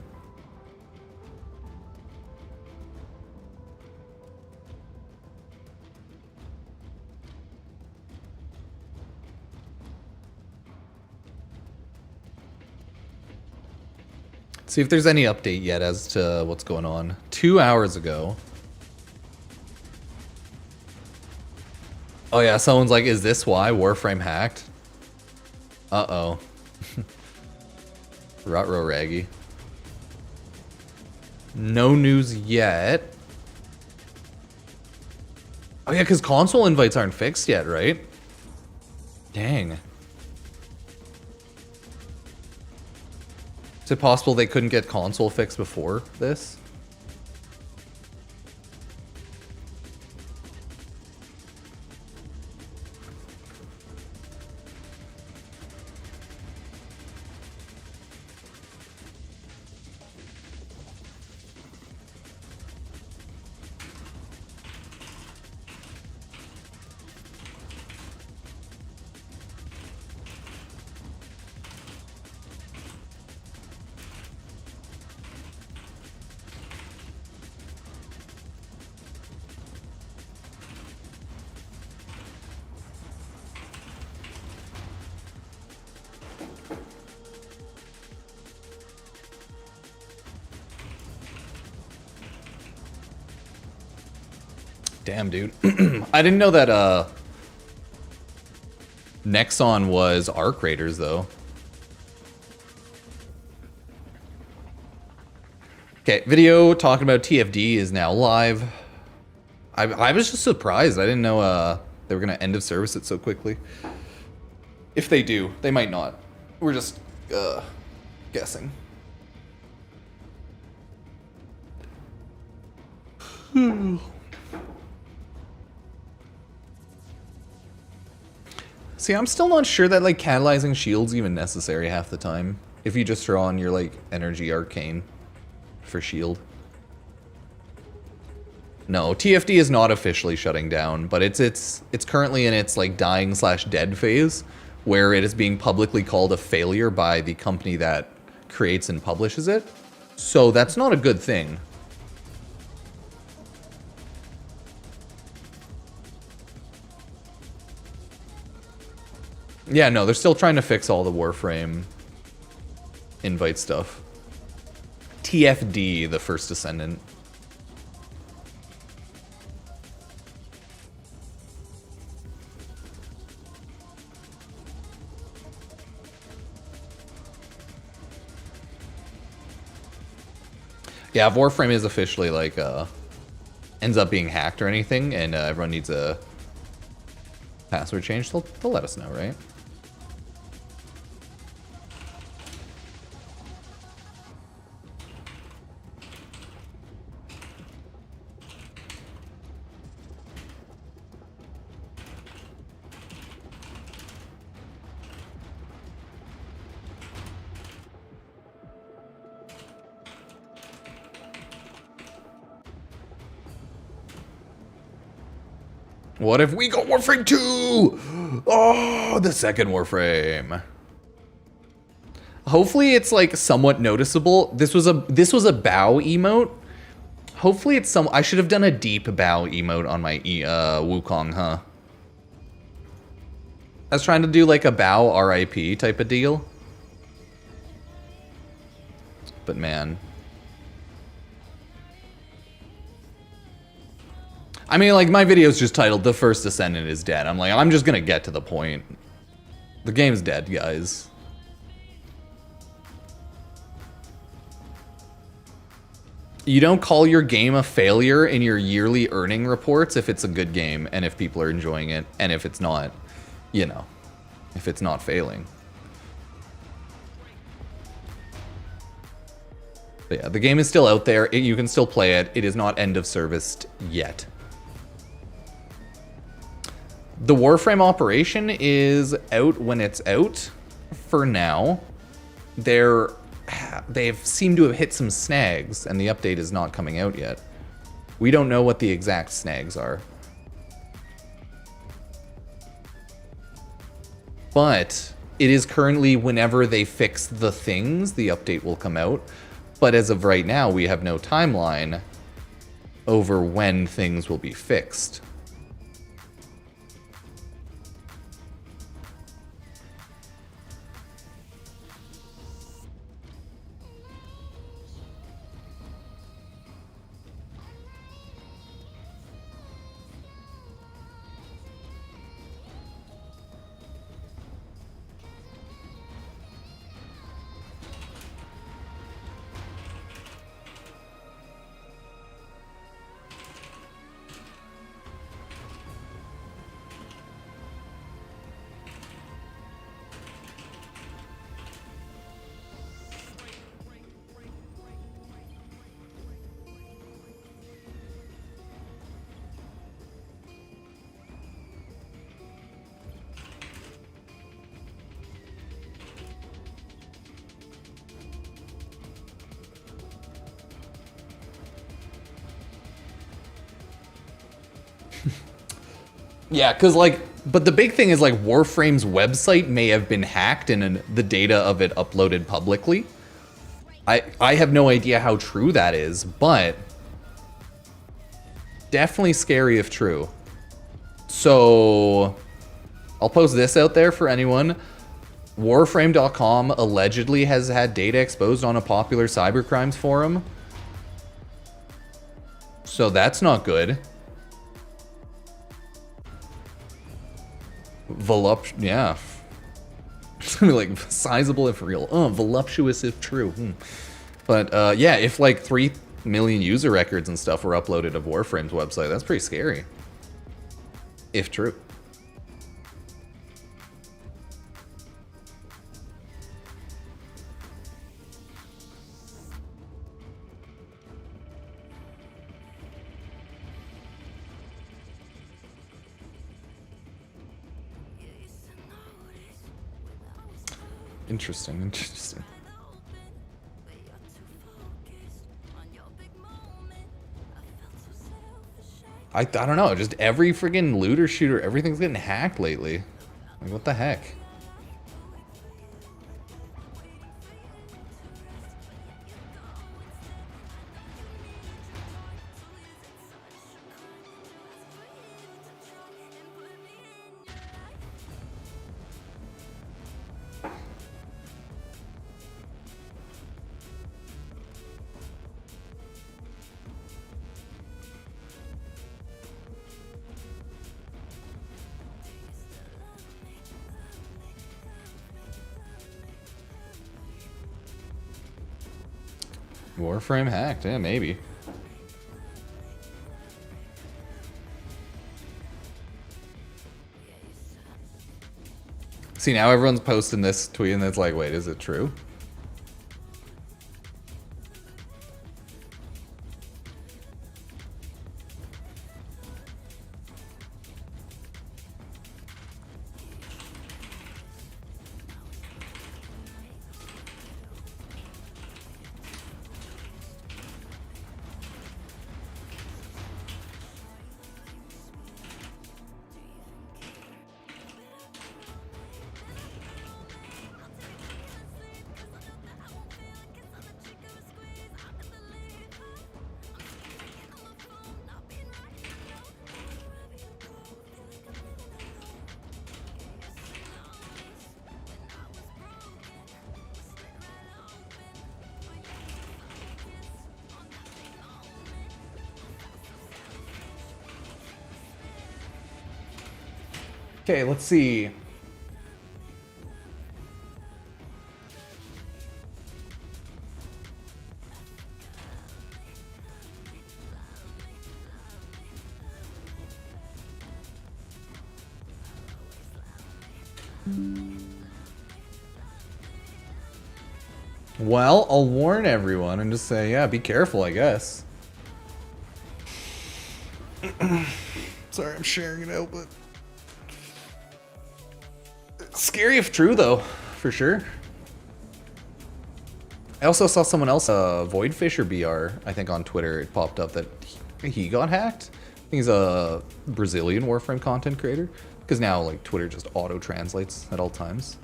See if there's any update yet as to what's going on. 2 hours ago. Oh yeah, someone's like, is this why Warframe hacked? Uh-oh. Rutro Raggy. No news yet. Oh yeah, because console invites aren't fixed yet, right? Dang. Is it possible they couldn't get console fixed before this? Damn, dude. I didn't know that Nexon was Arc Raiders, though. Okay, video talking about TFD is now live. I was just surprised. I didn't know they were going to end of service it so quickly. If they do, they might not. We're just guessing. See, I'm still not sure that like catalyzing shield's even necessary half the time. If you just throw on your like energy arcane for shield. No, TFD is not officially shutting down, but it's currently in its like dying/dead phase, where it is being publicly called a failure by the company that creates and publishes it. So that's not a good thing. Yeah, no, they're still trying to fix all the Warframe invite stuff. TFD, the first descendant. Yeah, if Warframe is officially like ends up being hacked or anything, and everyone needs a password change, they'll let us know, right? What if we got Warframe 2? Oh, the second Warframe. Hopefully it's like somewhat noticeable. This was a bow emote. Hopefully it's some. I should have done a deep bow emote on my Wukong, huh? I was trying to do like a bow RIP type of deal. But man. I mean, like, my video's just titled, The First Descendant is Dead. I'm like, I'm just gonna get to the point. The game's dead, guys. You don't call your game a failure in your yearly earning reports if it's a good game, and if people are enjoying it, and if it's not, you know, if it's not failing. But yeah, the game is still out there. You can still play it. It is not end of serviced yet. The Warframe operation is out when it's out for now. They've seemed to have hit some snags, and the update is not coming out yet. We don't know what the exact snags are. But it is currently whenever they fix the things, the update will come out. But as of right now, we have no timeline over when things will be fixed. Yeah, because, like, but the big thing is, like, Warframe's website may have been hacked and the data of it uploaded publicly. I have no idea how true that is, but definitely scary if true. So, I'll post this out there for anyone. Warframe.com allegedly has had data exposed on a popular cybercrimes forum. So that's not good. Yeah. It's gonna be like sizable if real. Voluptuous if true. But yeah, if like 3 million user records and stuff were uploaded to Warframe's website, that's pretty scary. If true. Interesting, interesting. I don't know, just every friggin' looter shooter, everything's getting hacked lately. Like, what the heck? Warframe hacked, yeah, maybe. See, now everyone's posting this tweet and it's like, wait, is it true? Okay, let's see. Well, I'll warn everyone and just say, yeah, be careful, I guess. Sorry, I'm sharing it out, but... Scary if true, though, for sure. I also saw someone else, Voidfisher BR, I think on Twitter, it popped up that he got hacked. I think he's a Brazilian Warframe content creator. Because now, like, Twitter just auto-translates at all times.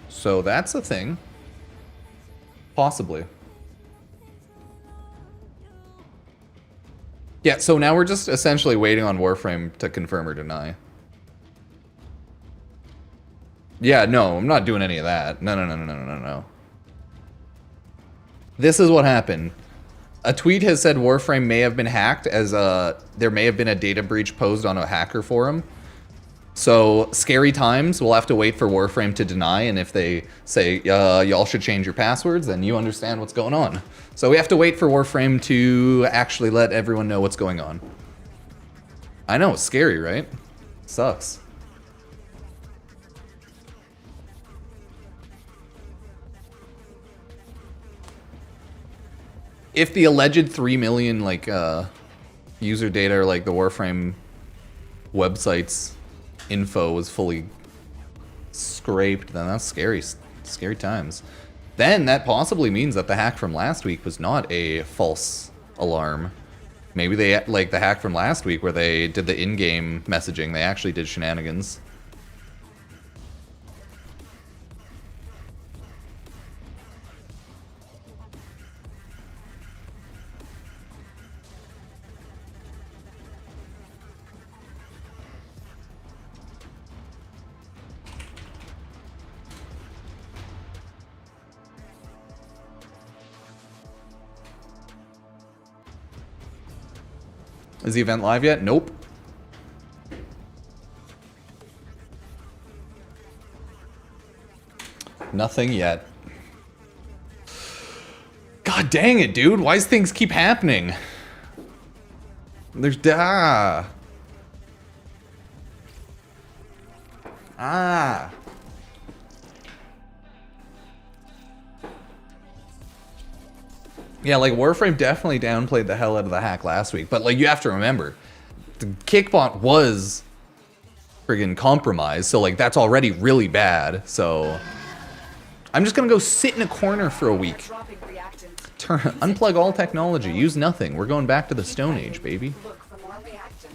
So that's a thing. Possibly. Yeah, so now we're just essentially waiting on Warframe to confirm or deny. Yeah, no, I'm not doing any of that. No. This is what happened. A tweet has said Warframe may have been hacked as there may have been a data breach posed on a hacker forum. So, scary times, we'll have to wait for Warframe to deny, and if they say, y'all should change your passwords, then you understand what's going on. So we have to wait for Warframe to actually let everyone know what's going on. I know, it's scary, right? Sucks. If the alleged 3 million, like, user data or, like, the Warframe website's info was fully scraped, then that's scary, scary times. Then that possibly means that the hack from last week was not a false alarm. Maybe they, like the hack from last week where they did the in-game messaging, they actually did shenanigans. Is the event live yet? Nope. Nothing yet. God dang it, dude. Why does things keep happening? There's Ah. Yeah, like Warframe definitely downplayed the hell out of the hack last week, but like you have to remember, the kickbot was friggin' compromised, so like that's already really bad. So I'm just gonna go sit in a corner for a week. Unplug all technology, use nothing. We're going back to the Stone Age, baby. Look for more reactant.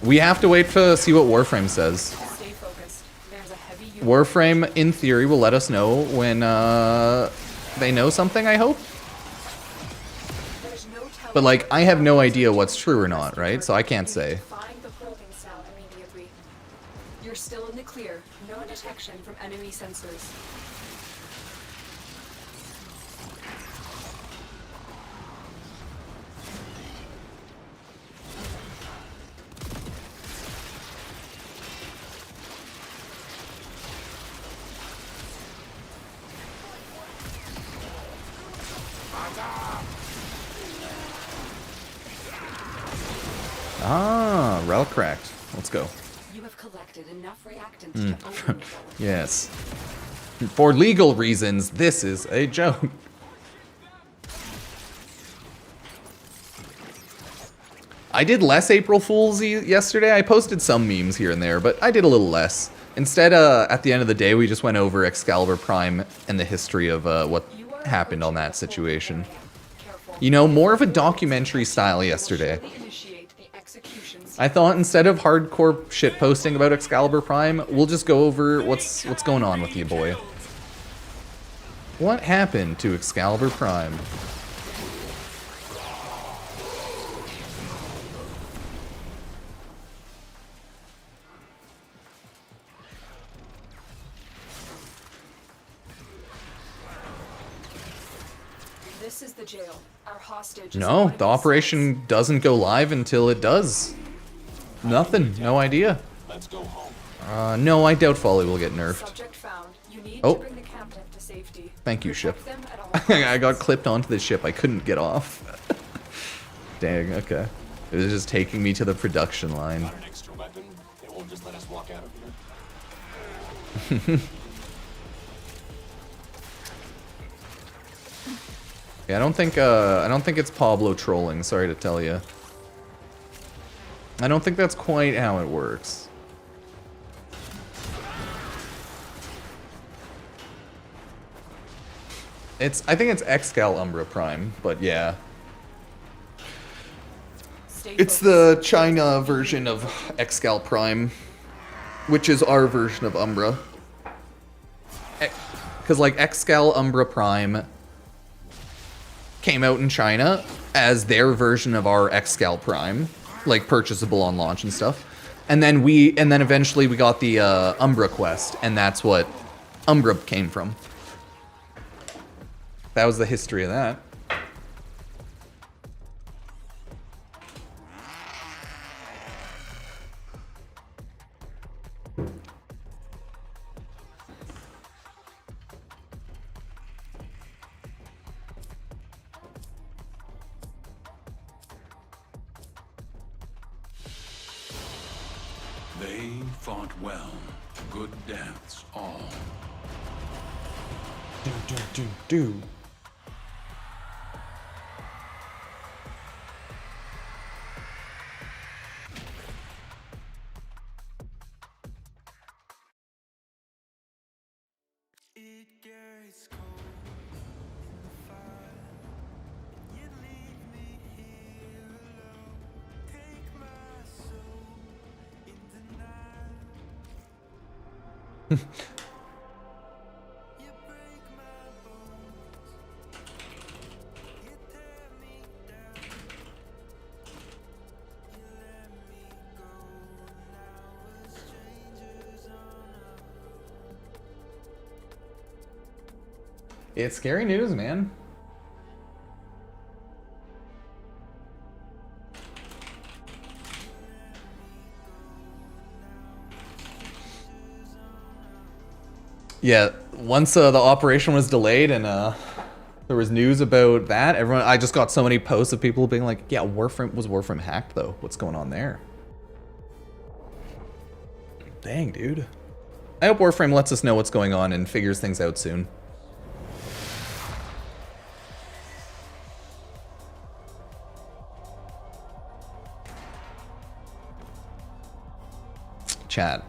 We have to wait to see what Warframe says. Stay focused. There's a heavy unit. Warframe, in theory, will let us know when they know something, I hope. There's no telling. But like, I have no idea what's true or not, right? So I can't say. Find the holding cell immediately. You're still in the clear. No detection from enemy sensors. Ah, relic cracked. Let's go. You have collected enough reactant to open the relic. Yes. For legal reasons, this is a joke. I did less April Fool's yesterday. I posted some memes here and there, but I did a little less. Instead, at the end of the day, we just went over Excalibur Prime and the history of what happened on that situation. Careful. You know, more of a documentary style yesterday. Surely initiate the execution I thought instead of hardcore shit posting about Excalibur Prime, we'll just go over what's going on with you, boy. What happened to Excalibur Prime? This is the jail. Our hostage is No, one of the these operation doesn't go live until it does. Nothing, no idea. Let's go home. No, I doubt Follie will get cells. nerfed. Subject found. You need Oh. to bring the captive to safety. Thank you, ship. Protect them at all I got clipped onto the ship. I couldn't get off. Dang, okay. It was just taking me to the production line. Got an extra weapon? They won't just let us walk out of here. Yeah, I don't think it's Pablo trolling, sorry to tell you. I don't think that's quite how it works. I think it's Excal Umbra Prime, but yeah. Stay It's focused. the China version of Excal Prime, which is our version of Umbra. Because like Excal Umbra Prime came out in China as their version of our Excal Prime, like purchasable on launch and stuff. And then eventually we got the Umbra Quest, and that's what Umbra came from. That was the history of that. They fought well. Good deaths, all. Do. It's scary news, man. Yeah, once the operation was delayed and there was news about that, I just got so many posts of people being like, yeah, Warframe hacked though? What's going on there? Dang, dude. I hope Warframe lets us know what's going on and figures things out soon. Chat.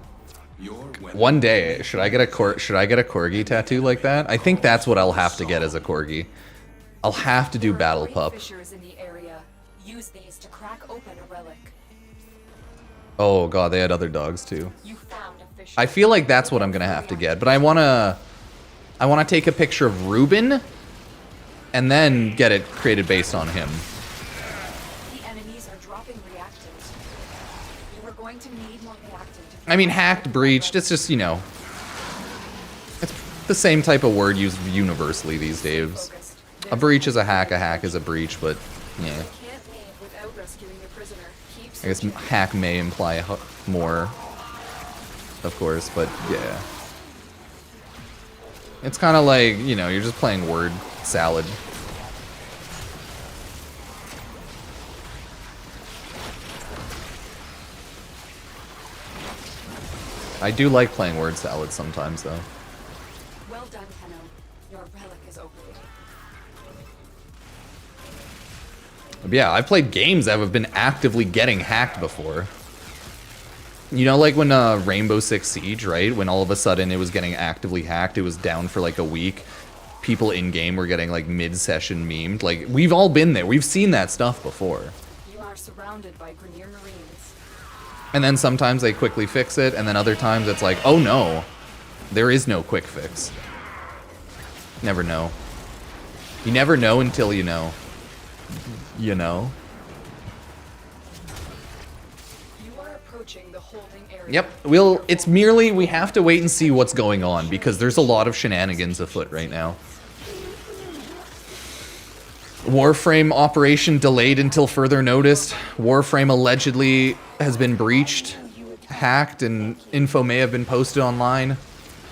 One day, should I get a corgi tattoo like that? I think that's what I'll have to get as a corgi. I'll have to do battle pup. In the area. Use these to crack open a relic. Oh god, they had other dogs too. You found a fissure. I feel like that's what I'm gonna have to get, but I wanna take a picture of Ruben and then get it created based on him. The enemies are dropping reactants. You are going to need more reactant. I mean, hacked, breached, it's just, you know, it's the same type of word used universally these days. A breach is a hack is a breach, but yeah. I guess hack may imply more, of course, but yeah. It's kind of like, you know, you're just playing word salad. I do like playing word salad sometimes, though. Well done, Tenno. Your relic is opened. But yeah, I've played games that have been actively getting hacked before. You know, like when Rainbow Six Siege, right? When all of a sudden it was getting actively hacked, it was down for like a week. People in-game were getting like mid-session memed. Like, we've all been there. We've seen that stuff before. You are surrounded by Grenier Marines. And then sometimes they quickly fix it, and then other times it's like, oh no, there is no quick fix. Never know. You never know until you know. You know? You are approaching the holding area. Yep, it's merely, we have to wait and see what's going on, because there's a lot of shenanigans afoot right now. Warframe operation delayed until further notice. Warframe allegedly has been breached, hacked, and info may have been posted online.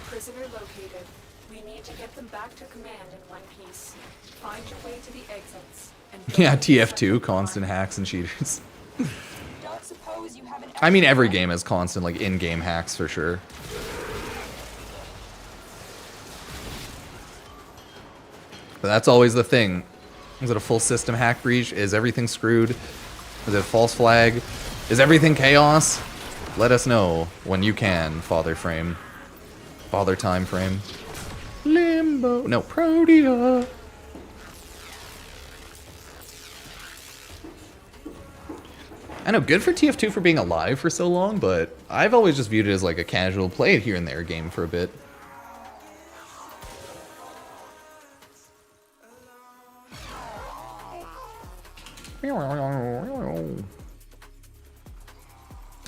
Prisoner located. We need to get them back to command in one piece. Find your way to the exits. And Yeah, TF2, constant hacks and cheaters. I mean, every game has constant, like, in-game hacks for sure. But that's always the thing. Is it a full system hack breach? Is everything screwed? Is it a false flag? Is everything chaos? Let us know when you can, Father Frame. Father Time Frame. Limbo. No, Protea. I know, good for TF2 for being alive for so long, but I've always just viewed it as like a casual play it here and there game for a bit.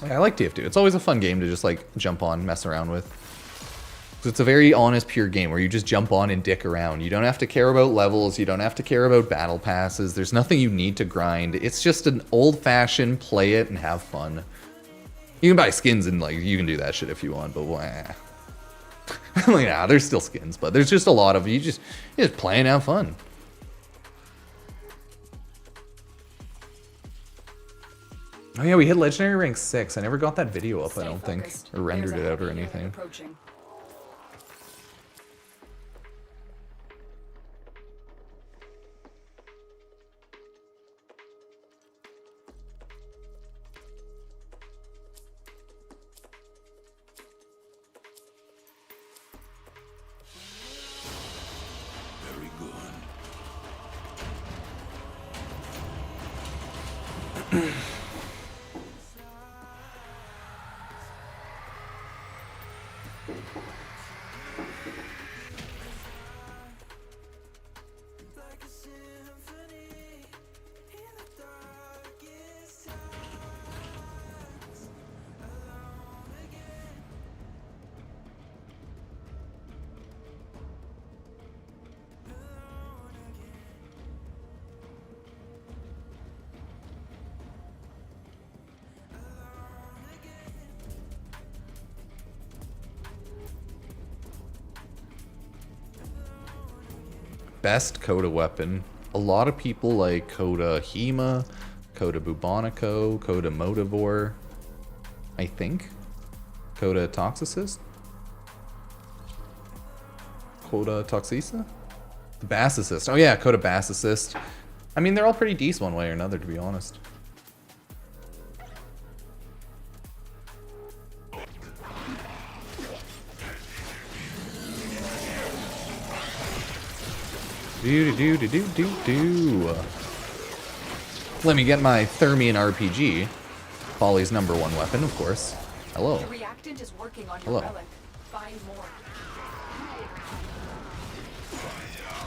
Yeah, I like TF2. It's always a fun game to just like jump on, mess around with. It's a very honest, pure game where you just jump on and dick around. You don't have to care about levels. You don't have to care about battle passes. There's nothing you need to grind. It's just an old-fashioned play it and have fun. You can buy skins and like you can do that shit if you want, but wah. Like, nah, there's still skins, but there's just a lot of you're just play and have fun. Oh yeah, we hit legendary rank 6. I never got that video up, I don't think, or rendered it out or anything. Very good. best Coda weapon. A lot of people like Coda Hema, Coda Bubonico, Coda Motivore, I think. Coda Toxicist? Coda Toxisa? Bassicist. Oh yeah, Coda Bassicist. I mean, they're all pretty decent one way or another, to be honest. Do. Let me get my Thermian RPG. Follie's #1 weapon, of course. Hello. The reactant is working on your Hello. relic. Find more.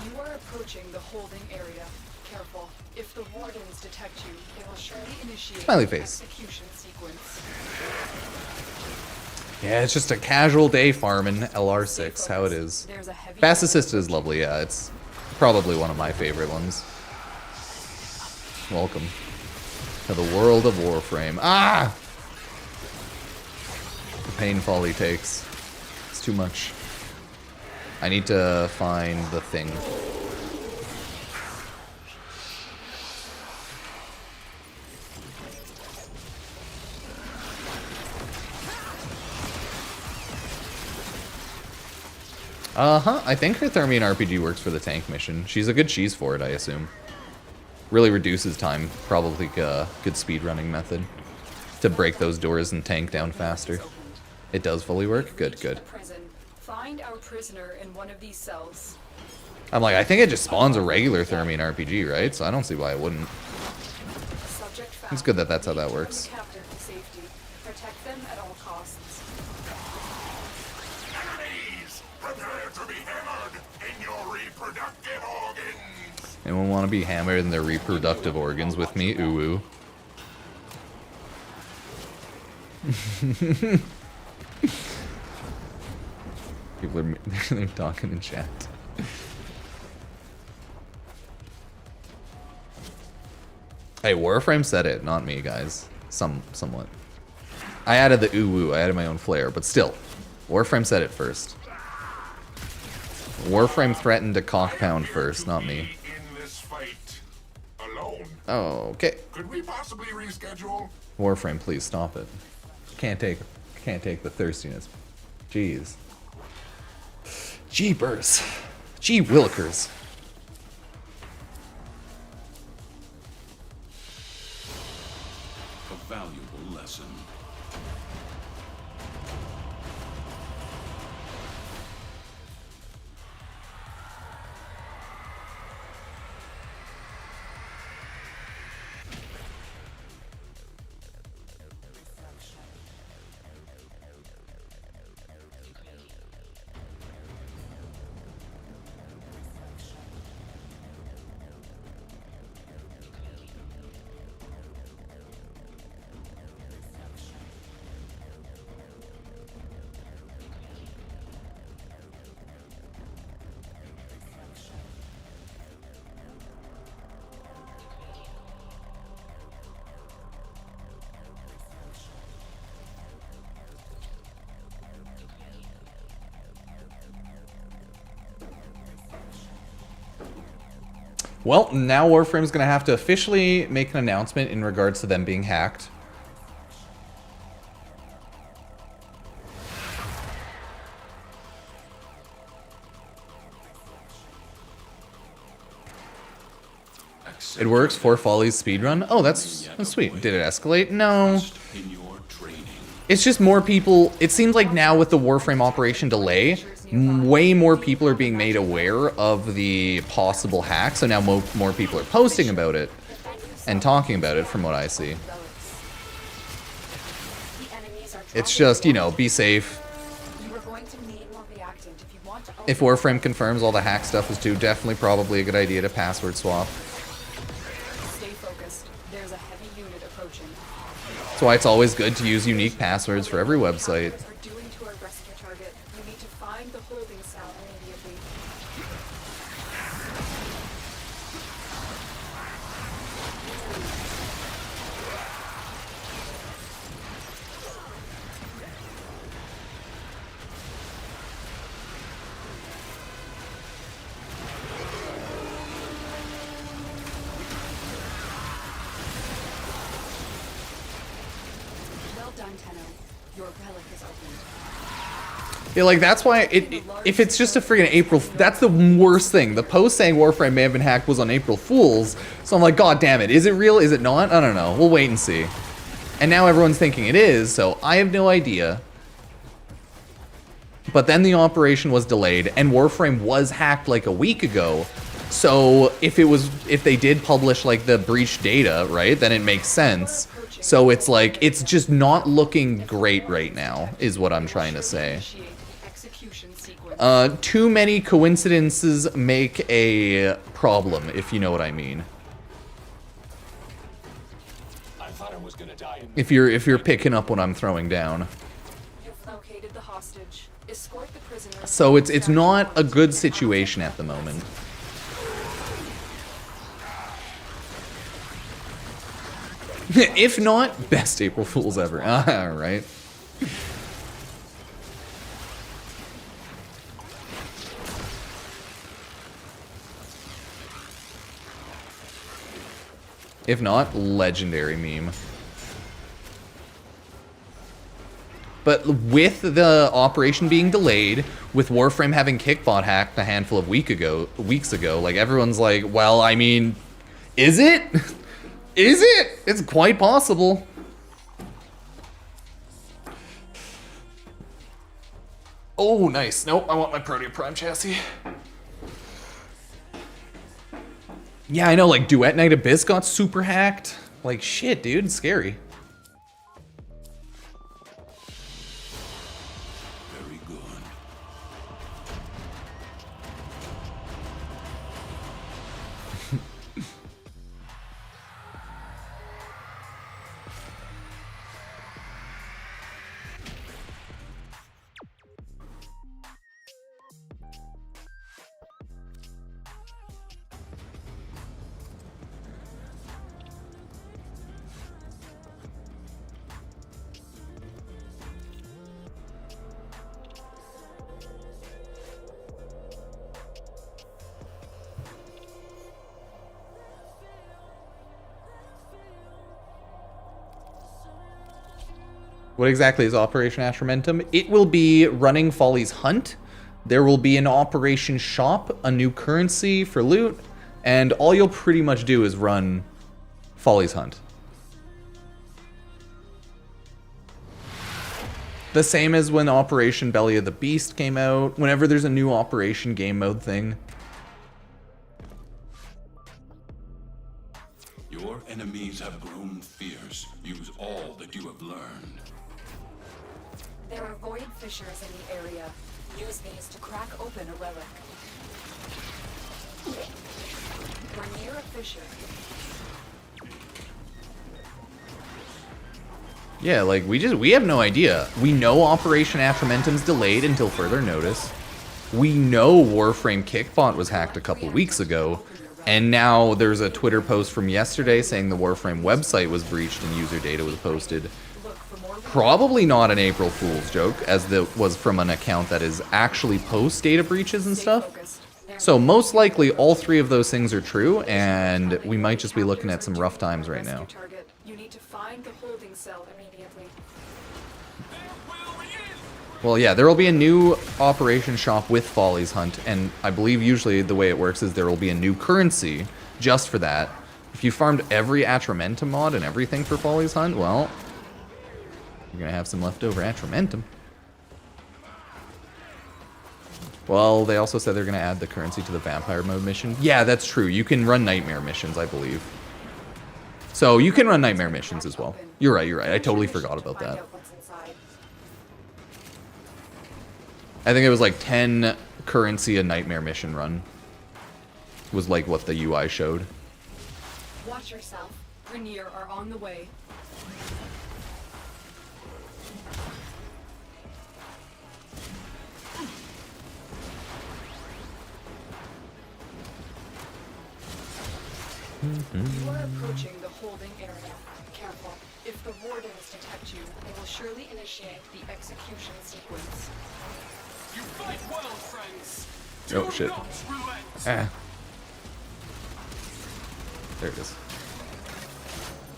You are approaching the holding area. Careful. If the wardens detect you, they will surely initiate Smiley an face. execution sequence. Yeah, it's just a casual day farming LR6, how it is. There's a heavy Fast Assist is lovely, yeah, it's probably one of my favorite ones. Welcome to the world of Warframe. Ah! The pain Follie takes. It's too much. I need to find the thing. I think her Thermian RPG works for the tank mission. She's a good cheese for it, I assume. Really reduces time. Probably a good speedrunning method to break those doors and tank down faster. It does fully work? Good, good. Prison. Find our prisoner in one of these cells. I'm like, I think it just spawns a regular Thermian RPG, right? So I don't see why it wouldn't. Subject found. It's good that that's how that works. Captive to safety. Protect them at all costs. Enemies, prepare to be hammered in your reproductive organs. Anyone want to be hammered in their reproductive organs with me? Ooh. People are they're talking in chat. Hey, Warframe said it, not me, guys. Somewhat. I added the ooh-woo, I added my own flair, but still. Warframe said it first. Warframe threatened to cock pound first, not me. In this fight, alone. Oh, okay. Could we possibly reschedule? Warframe, please stop it. Can't take the thirstiness. Jeez. Jeepers. Gee willikers. A valuable lesson. Well, now Warframe's gonna have to officially make an announcement in regards to them being hacked. It works for Follie's speedrun? Oh, that's sweet. Did it escalate? No. In your training. It's just more people. It seems like now with the Warframe operation delay, way more people are being made aware of the possible hack. So now more people are posting about it and talking about it from what I see. It's just, you know, be safe. You are going to need more reactant if you want to If Warframe confirms all the hack stuff is too, definitely probably a good idea to password swap. stay focused. There's a heavy unit approaching. That's why it's always good to use unique passwords for every website. What are doing to our rescue target? You need to find the holding cell immediately. done, Tenno. Your relic is opened. Yeah, like that's why if it's just a friggin' April, that's the worst thing. The post saying Warframe may have been hacked was on April Fools, so I'm like, God damn it, is it real? Is it not? I don't know. We'll wait and see. And now everyone's thinking it is, so I have no idea. But then the operation was delayed, and Warframe was hacked like a week ago. So if they did publish like the breached data, right, then it makes sense. So it's like, it's just not looking great right now, is what I'm trying to say. Too many coincidences make a problem, if you know what I mean. I thought I was gonna die in If you're picking up what I'm throwing down. You've located the hostage. Escort the prisoner. So it's not a good situation at the moment. If not, best April Fools ever. Alright. If not, legendary meme. But with the operation being delayed, with Warframe having Kickbot hacked a handful of weeks ago, like everyone's like, well, I mean, is it? Is it? It's quite possible. Oh, nice. Nope, I want my Protea Prime chassis. Yeah, I know, like, Duet Knight Abyss got super hacked. Like, shit, dude, it's scary. Very good. What exactly is Operation Atramentum? It will be running Follie's Hunt. There will be an Operation Shop, a new currency for loot, and all you'll pretty much do is run Follie's Hunt. The same as when Operation Belly of the Beast came out, whenever there's a new Operation game mode thing. Your enemies have grown fierce. Use all that you have learned. There are void fissures in the area. Use these to crack open a relic. We're near a fissure. Yeah, like, we have no idea. We know Operation Atramentum's delayed until further notice. We know Warframe Kickbot was hacked a couple weeks ago, and now there's a Twitter post from yesterday saying the Warframe website was breached and user data was posted. Probably not an April Fool's joke, as was from an account that is actually post data breaches and stuff. So most likely all three of those things are true, and we might just be looking at some rough times right now. You need to find the holding cell immediately. Well, yeah, there will be a new Operation Shop with Follie's Hunt, and I believe usually the way it works is there will be a new currency just for that. If you farmed every Atramentum mod and everything for Follie's Hunt, well, you're gonna have some leftover Atramentum. Well, they also said they're gonna add the currency to the Vampire Mode mission. Yeah, that's true. You can run Nightmare missions, I believe. So you can run Nightmare missions as well. You're right, you're right. I totally forgot about that. I think it was like 10 currency a Nightmare mission run. Was like what the UI showed. Watch yourself. Grenier are on the way. You are approaching the holding area. Careful. If the wardens detect you, they will surely initiate the execution sequence. You fight well, friends. Oh shit. Ah. There it is.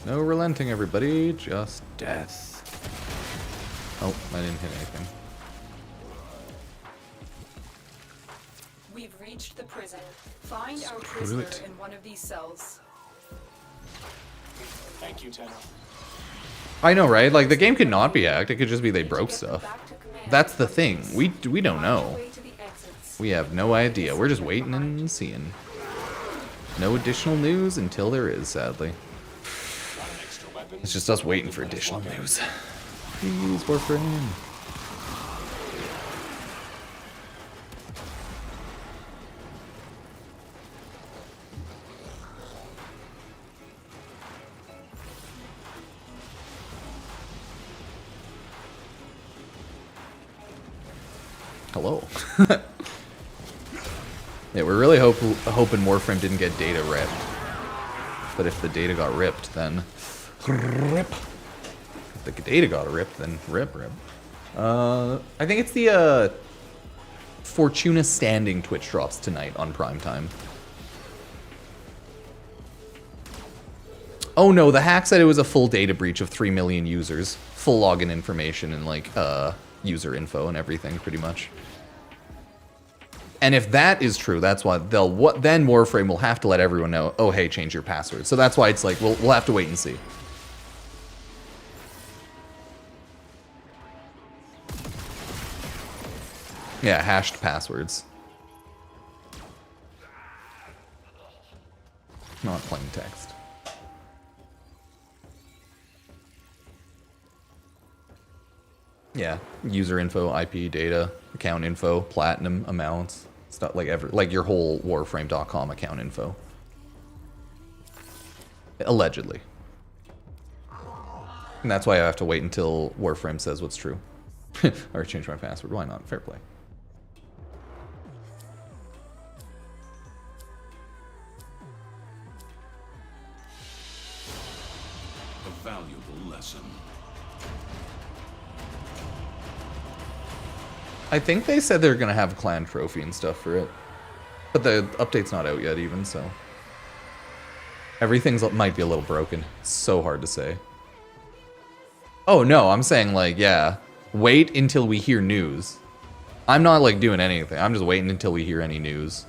No relenting, everybody. Just death. Oh, I didn't hit anything. We've reached the prison. Find our prisoner in one of these cells. Thank you, Tenno. I know, right? Like, the game could not be hacked. It could just be they broke stuff. That's the thing. We don't know. We have no idea. We're just waiting and seeing. No additional news until there is, sadly. It's just us waiting for additional news. Please, Warframe. Hello. Yeah, we're really hoping Warframe didn't get data ripped. But if the data got ripped, then rip. If the data got ripped, then rip. I think it's the Fortuna Standing Twitch drops tonight on Prime Time. Oh no, the hack said it was a full data breach of 3 million users, full login information and like user info and everything, pretty much. And if that is true, that's why then Warframe will have to let everyone know, oh hey, change your password. So that's why it's like we'll have to wait and see. Yeah, hashed passwords. Not plain text. Yeah, user info, IP data, account info, platinum amounts, stuff like your whole Warframe.com account info. Allegedly. And that's why I have to wait until Warframe says what's true. Or change my password. Why not? Fair play. A valuable lesson. I think they said they're gonna have a clan trophy and stuff for it. But the update's not out yet even, so. Everything's might be a little broken. It's so hard to say. Oh no, I'm saying like, yeah. Wait until we hear news. I'm not like doing anything. I'm just waiting until we hear any news.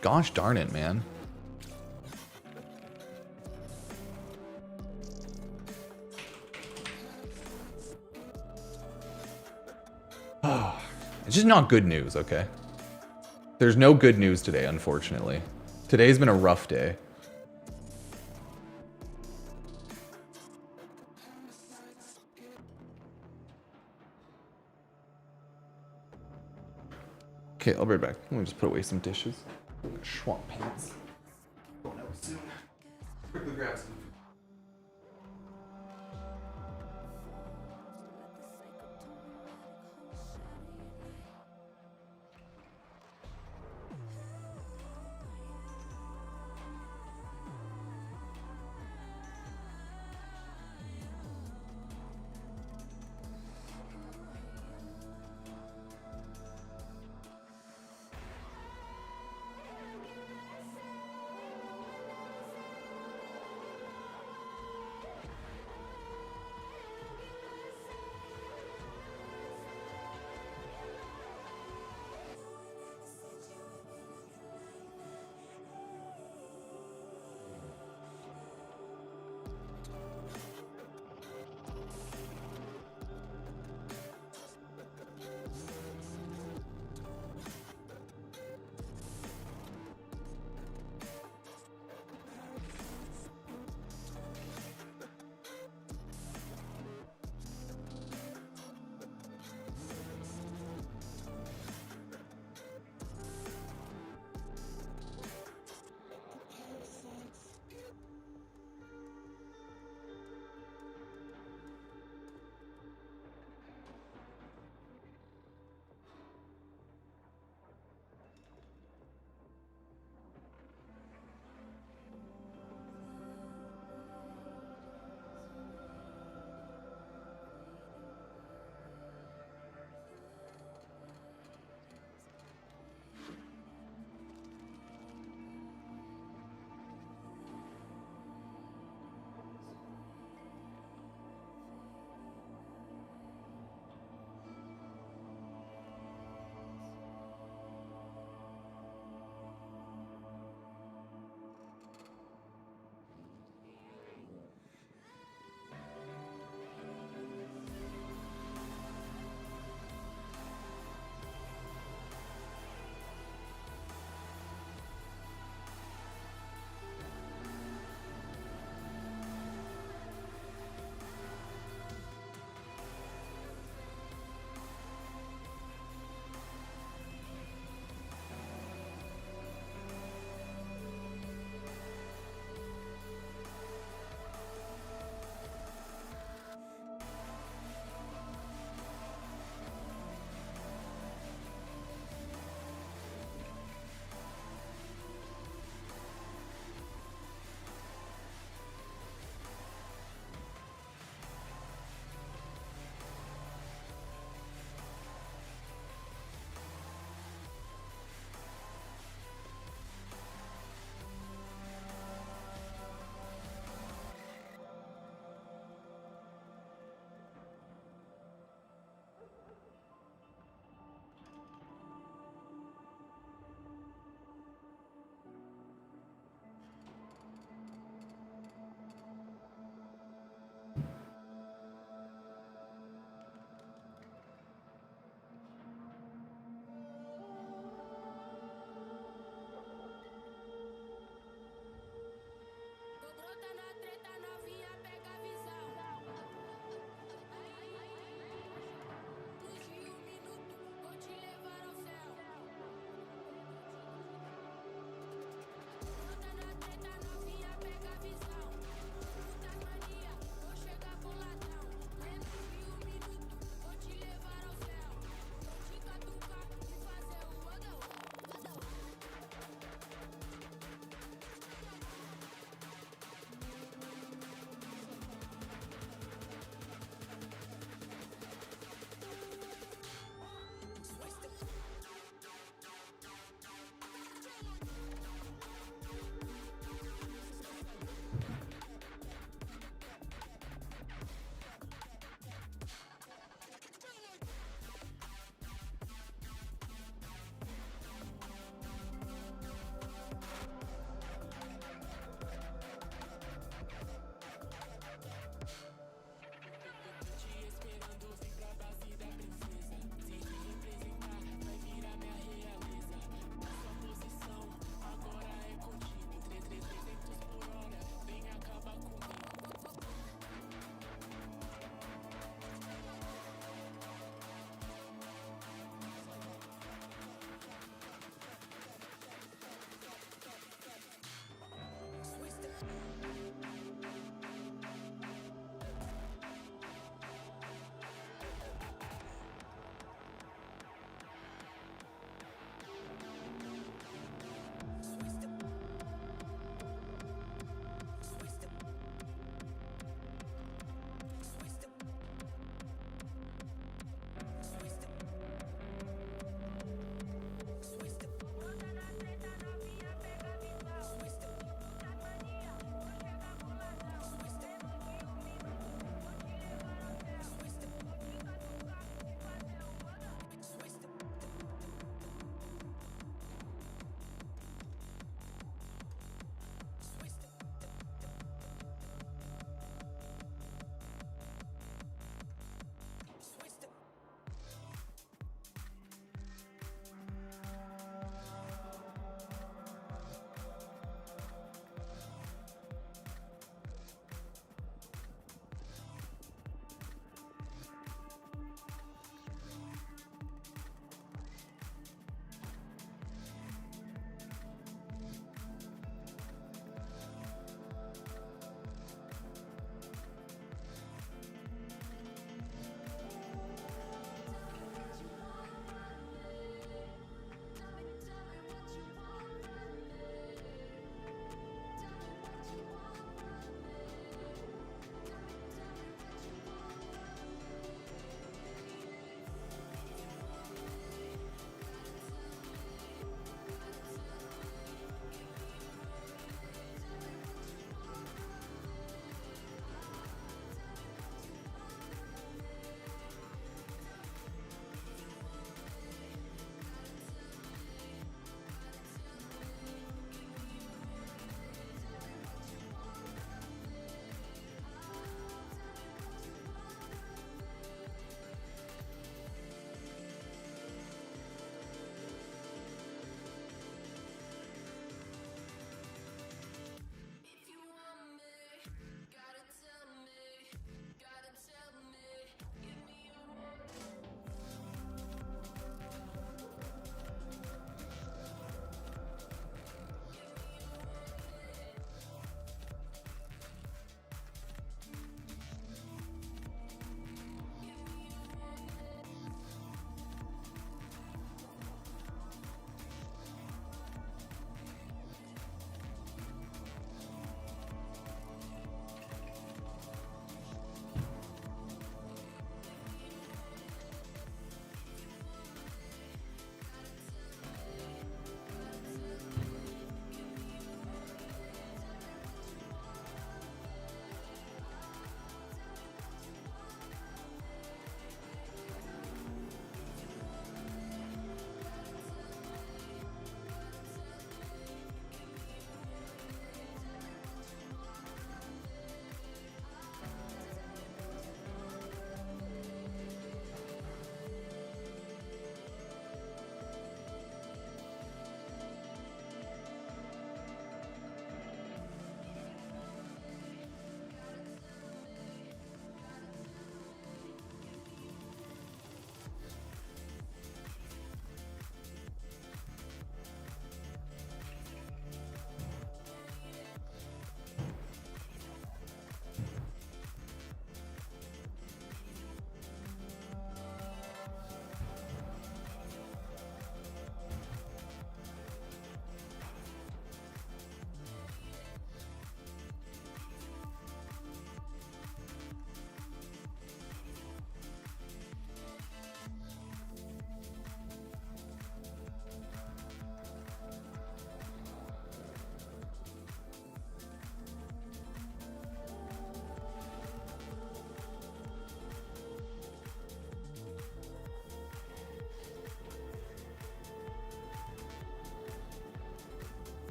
Gosh darn it, man. It's just not good news, okay? There's no good news today, unfortunately. Today's been a rough day. Okay, I'll be right back. Let me just put away some dishes. Swamp pants. Going out soon. Quickly grab some.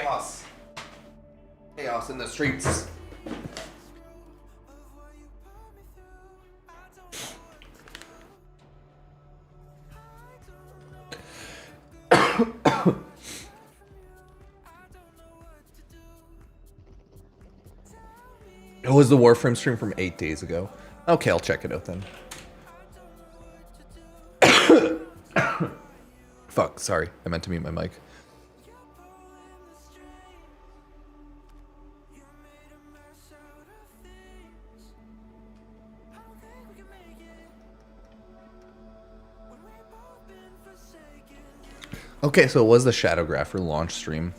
Chaos. Chaos in the streets. It was the Warframe stream from 8 days ago. Okay, I'll check it out then. Fuck, sorry. I meant to mute my mic. Okay, so it was the Shadowgrapher launch stream.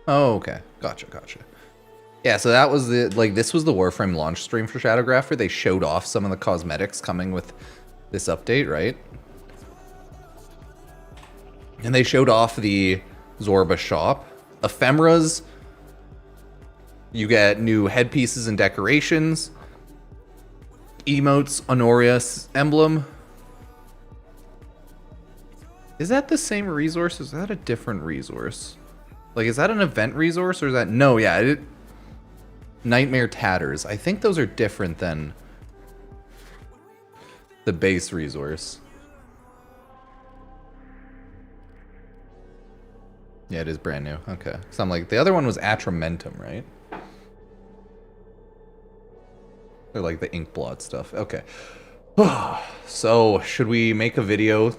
Oh, okay. Gotcha. Yeah, so that was the, like, this was the Warframe launch stream for Shadowgrapher. They showed off some of the cosmetics coming with this update, right? And they showed off the Zorba shop. Ephemeras. You get new headpieces and decorations. Emotes, Honorius emblem. Is that the same resource? Is that a different resource? Like, is that an event resource or is that... No, yeah. Nightmare Tatters. I think those are different than the base resource. Yeah, it is brand new. Okay. So I'm like, the other one was Atramentum, right? Or like the ink blot stuff. Okay. So, should we make a video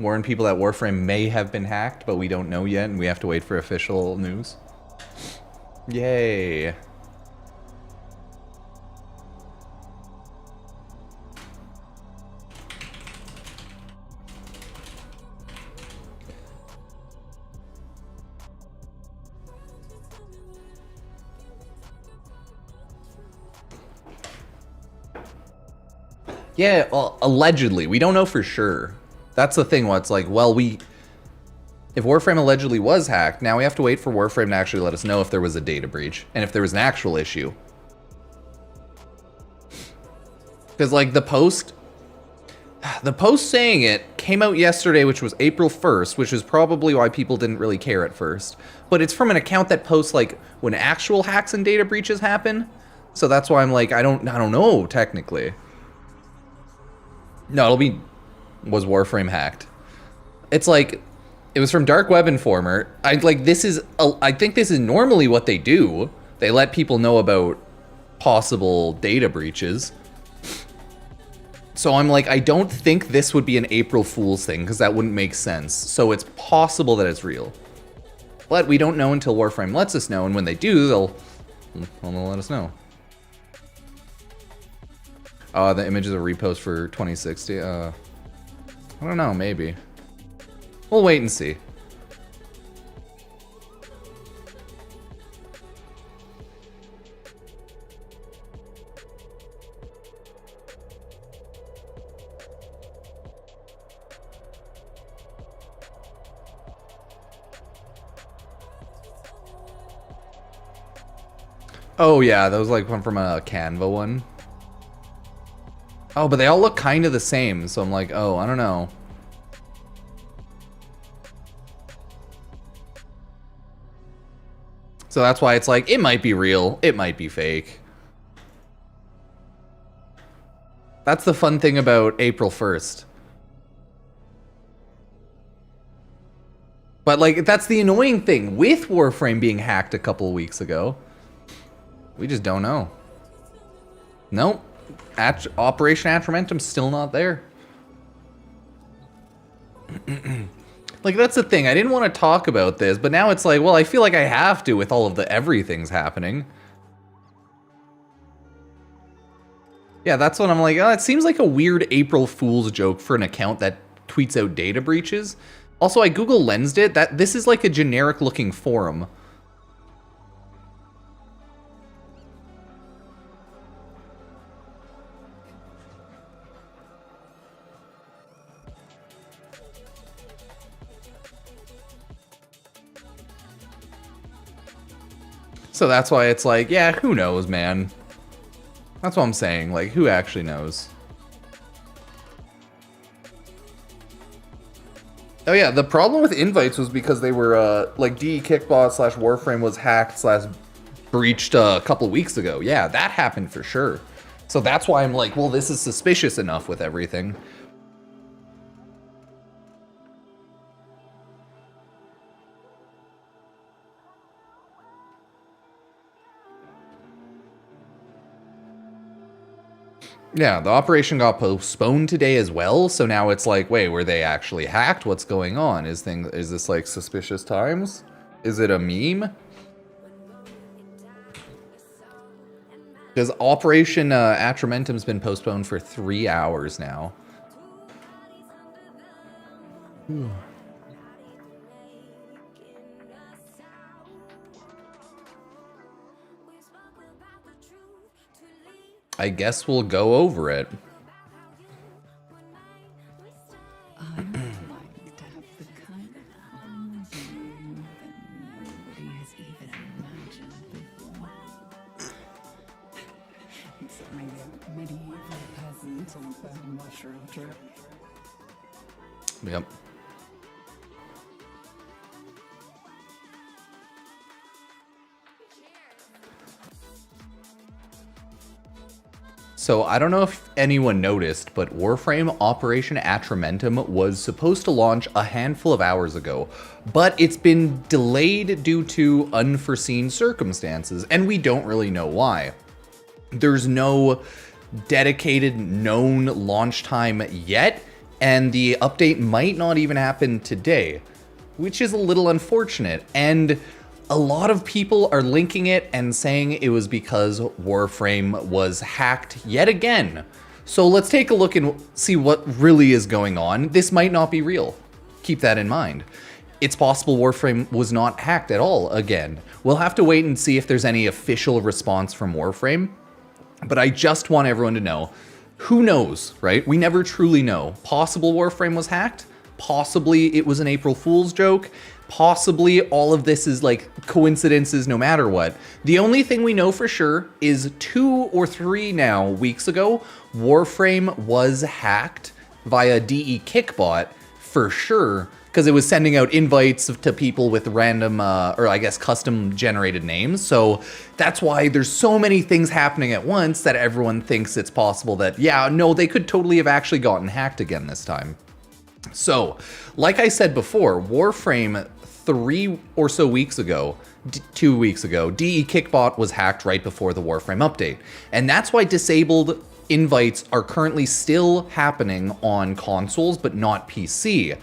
warn people that Warframe may have been hacked, but we don't know yet, and we have to wait for official news? Yay. Yeah, well, allegedly. We don't know for sure. That's the thing, what's like, well, if Warframe allegedly was hacked, now we have to wait for Warframe to actually let us know if there was a data breach, and if there was an actual issue. Because, like, the post saying it came out yesterday, which was April 1st, which is probably why people didn't really care at first. But it's from an account that posts, like, when actual hacks and data breaches happen. So that's why I'm like, I don't know, technically. No, was Warframe hacked? It's like, it was from Dark Web Informer. I think this is normally what they do. They let people know about possible data breaches. So I'm like, I don't think this would be an April Fool's thing, because that wouldn't make sense. So it's possible that it's real. But we don't know until Warframe lets us know, and when they do, they'll let us know. The image is a repost for 2060. I don't know, maybe. We'll wait and see. Oh yeah, that was like one from a Canva one. Oh, but they all look kind of the same, so I'm like, oh, I don't know. So that's why it's like, it might be real, it might be fake. That's the fun thing about April 1st. But like, that's the annoying thing with Warframe being hacked a couple of weeks ago. We just don't know. Nope. Operation Atramentum's still not there. Like, that's the thing. I didn't want to talk about this, but now it's like, well, I feel like I have to with all of the everything's happening. Yeah, that's what I'm like, oh, it seems like a weird April Fool's joke for an account that tweets out data breaches. Also, I Google Lensed it. This is like a generic looking forum. So that's why it's like, yeah, who knows, man? That's what I'm saying. Like, who actually knows? Oh yeah, the problem with invites was because they were, like, DE Kickbot / Warframe was hacked / breached a couple weeks ago. Yeah, that happened for sure. So that's why I'm like, well, this is suspicious enough with everything. Yeah, the operation got postponed today as well, so now it's like, wait, were they actually hacked? What's going on? Is this like suspicious times? Is it a meme? Because Operation Atramentum's been postponed for 3 hours now. I guess we'll go over it. I'd like to have the kind of home that nobody has even imagined before. Except maybe a medieval peasant on a mushroom trip. Yep. So I don't know if anyone noticed, but Warframe Operation Atramentum was supposed to launch a handful of hours ago, but it's been delayed due to unforeseen circumstances, and we don't really know why. There's no dedicated known launch time yet, and the update might not even happen today, which is a little unfortunate. And a lot of people are linking it and saying it was because Warframe was hacked yet again. So let's take a look and see what really is going on. This might not be real. Keep that in mind. It's possible Warframe was not hacked at all again. We'll have to wait and see if there's any official response from Warframe. But I just want everyone to know, who knows, right? We never truly know. Possible Warframe was hacked. Possibly it was an April Fool's joke. Possibly all of this is like coincidences no matter what. The only thing we know for sure is 2 or 3 now weeks ago, Warframe was hacked via DE Kickbot for sure, because it was sending out invites to people with random, or I guess custom generated names. So that's why there's so many things happening at once that everyone thinks it's possible that, yeah, no, they could totally have actually gotten hacked again this time. So, like I said before, Warframe 3 or so weeks ago, 2 weeks ago, DE Kickbot was hacked right before the Warframe update. And that's why disabled invites are currently still happening on consoles, but not PC.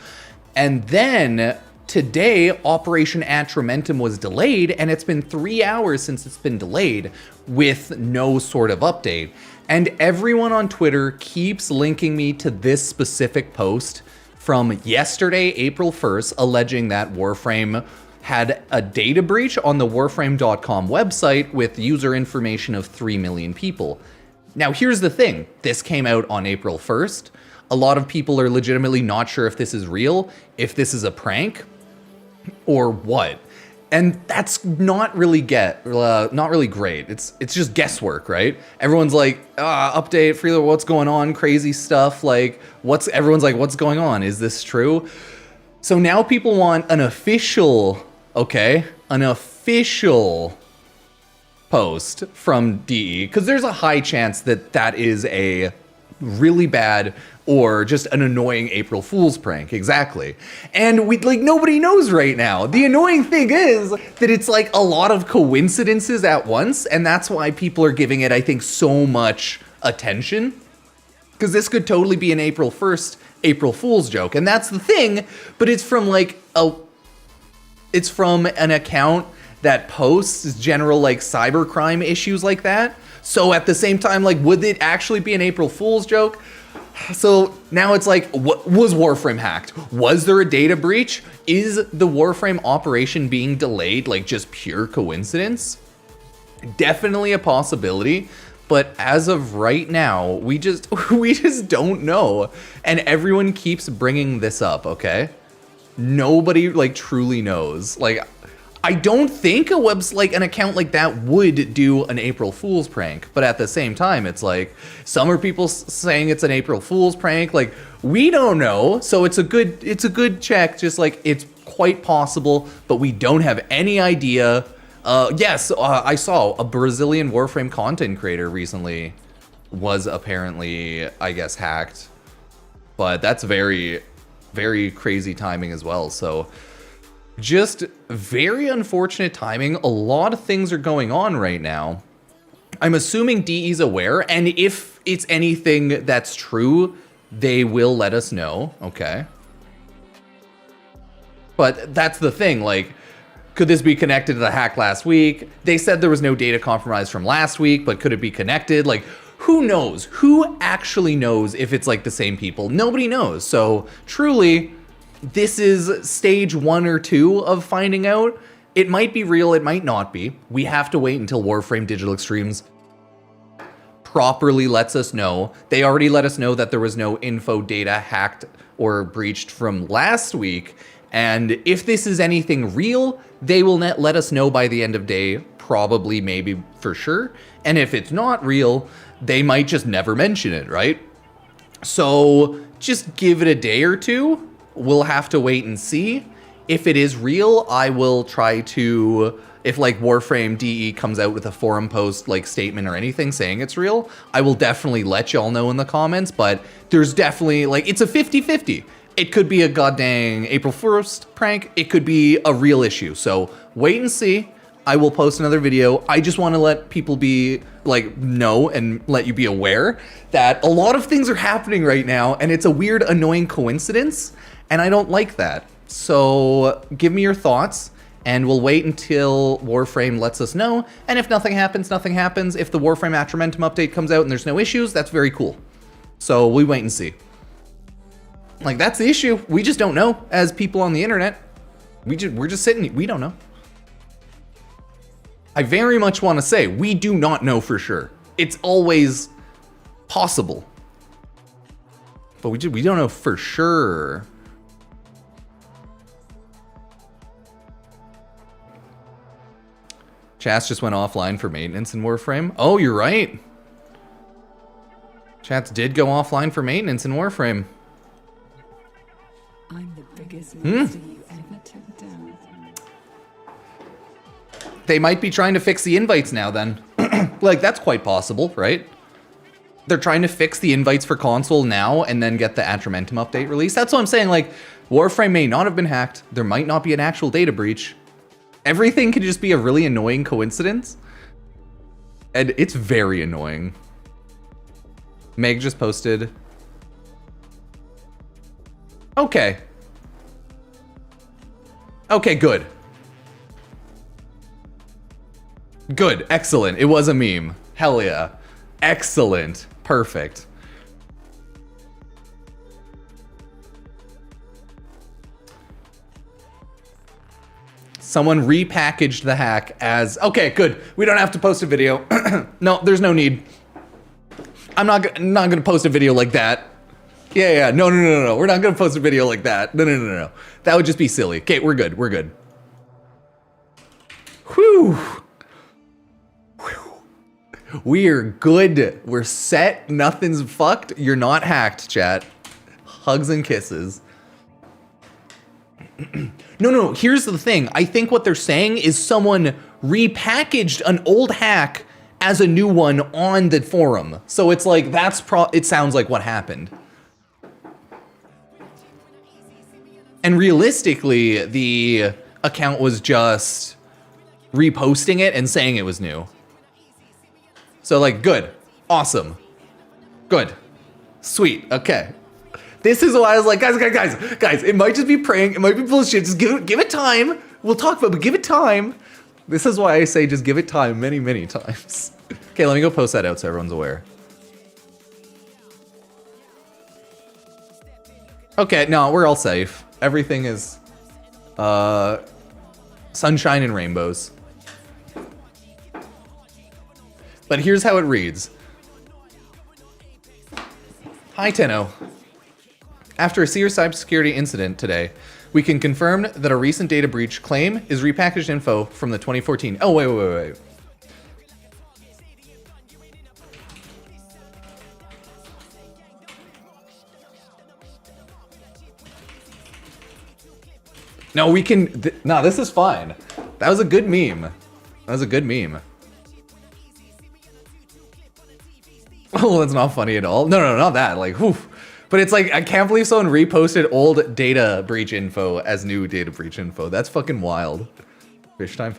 And then today, Operation Atramentum was delayed, and it's been 3 hours since it's been delayed with no sort of update. And everyone on Twitter keeps linking me to this specific post from yesterday, April 1st, alleging that Warframe had a data breach on the warframe.com website with user information of 3 million people. Now, here's the thing. This came out on April 1st. A lot of people are legitimately not sure if this is real, if this is a prank, or what. And that's not really great. It's just guesswork, right? Everyone's like, update, Freeler, what's going on? Crazy stuff. Like, everyone's like, what's going on? Is this true? So now people want an official, an official post from DE, because there's a high chance that that is a really bad or just an annoying April Fool's prank. Exactly. And nobody knows right now. The annoying thing is that it's like a lot of coincidences at once, and that's why people are giving it, I think, so much attention. Because this could totally be an April 1st April Fool's joke, and that's the thing, but it's from it's from an account that posts general cybercrime issues like that. So at the same time, would it actually be an April Fool's joke? So now it's like, was Warframe hacked? Was there a data breach? Is the Warframe operation being delayed just pure coincidence? Definitely a possibility, but as of right now, we just don't know. And everyone keeps bringing this up, okay? Nobody truly knows. I don't think an account like that would do an April Fool's prank, but at the same time, it's like, some are people saying it's an April Fool's prank, like, we don't know, so it's a good check, just like, it's quite possible, but we don't have any idea. Yes, I saw a Brazilian Warframe content creator recently was apparently, I guess, hacked, but that's very, very crazy timing as well, so... Just very unfortunate timing. A lot of things are going on right now. I'm assuming DE's aware, and if it's anything that's true, they will let us know. Okay. But that's the thing, like, could this be connected to the hack last week? They said there was no data compromise from last week, but could it be connected? Like, who knows? Who actually knows if it's like the same people? Nobody knows. So truly, this is stage 1 or 2 of finding out. It might be real, it might not be. We have to wait until Warframe Digital Extremes properly lets us know. They already let us know that there was no info data hacked or breached from last week. And if this is anything real, they will let us know by the end of day, probably, maybe, for sure. And if it's not real, they might just never mention it, right? So just give it a day or two. We'll have to wait and see. If it is real, I will try to, if like Warframe DE comes out with a forum post like statement or anything saying it's real, I will definitely let y'all know in the comments, but there's definitely, like, it's a 50-50. It could be a goddamn April 1st prank. It could be a real issue. So wait and see. I will post another video. I just want to let people be, like, know and let you be aware that a lot of things are happening right now, and it's a weird, annoying coincidence. And I don't like that. So give me your thoughts, and we'll wait until Warframe lets us know. And if nothing happens, nothing happens. If the Warframe Atramentum update comes out and there's no issues, that's very cool. So we wait and see. Like, that's the issue. We just don't know as people on the internet. We're just sitting, we don't know. I very much want to say, we do not know for sure. It's always possible. But we don't know for sure. Chats just went offline for maintenance in Warframe. Oh, you're right. Chats did go offline for maintenance in Warframe. I'm the biggest monster you ever took down. They might be trying to fix the invites now then. Like, that's quite possible, right? They're trying to fix the invites for console now and then get the Atramentum update released. That's what I'm saying, like, Warframe may not have been hacked. There might not be an actual data breach. Everything could just be a really annoying coincidence. And it's very annoying. Meg just posted. Okay. Okay, good. Good, excellent. It was a meme. Hell yeah. Excellent. Perfect. Someone repackaged the hack as, okay, good. We don't have to post a video. No, there's no need. I'm not gonna post a video like that. Yeah, no. We're not gonna post a video like that. No. That would just be silly. Okay, we're good. Whew. We're good. We're set. Nothing's fucked. You're not hacked, chat. Hugs and kisses. No. Here's the thing. I think what they're saying is someone repackaged an old hack as a new one on the forum. So it's like, it sounds like what happened. And realistically, the account was just reposting it and saying it was new. So like, good, awesome, good, sweet, okay. This is why I was like, guys, it might just be prank, it might be bullshit, just give it time. We'll talk about it, but give it time. This is why I say just give it time many times. Okay, let me go post that out so everyone's aware. Okay, no, we're all safe. Everything is sunshine and rainbows. But here's how it reads. Hi, Tenno. After a serious cybersecurity incident today, we can confirm that a recent data breach claim is repackaged info from the 2014. Oh, wait. No, we can... No, this is fine. That was a good meme. That was a good meme. Oh, that's not funny at all. No, not that. Like, whew. But it's like, I can't believe someone reposted old data breach info as new data breach info. That's fucking wild. Fish time.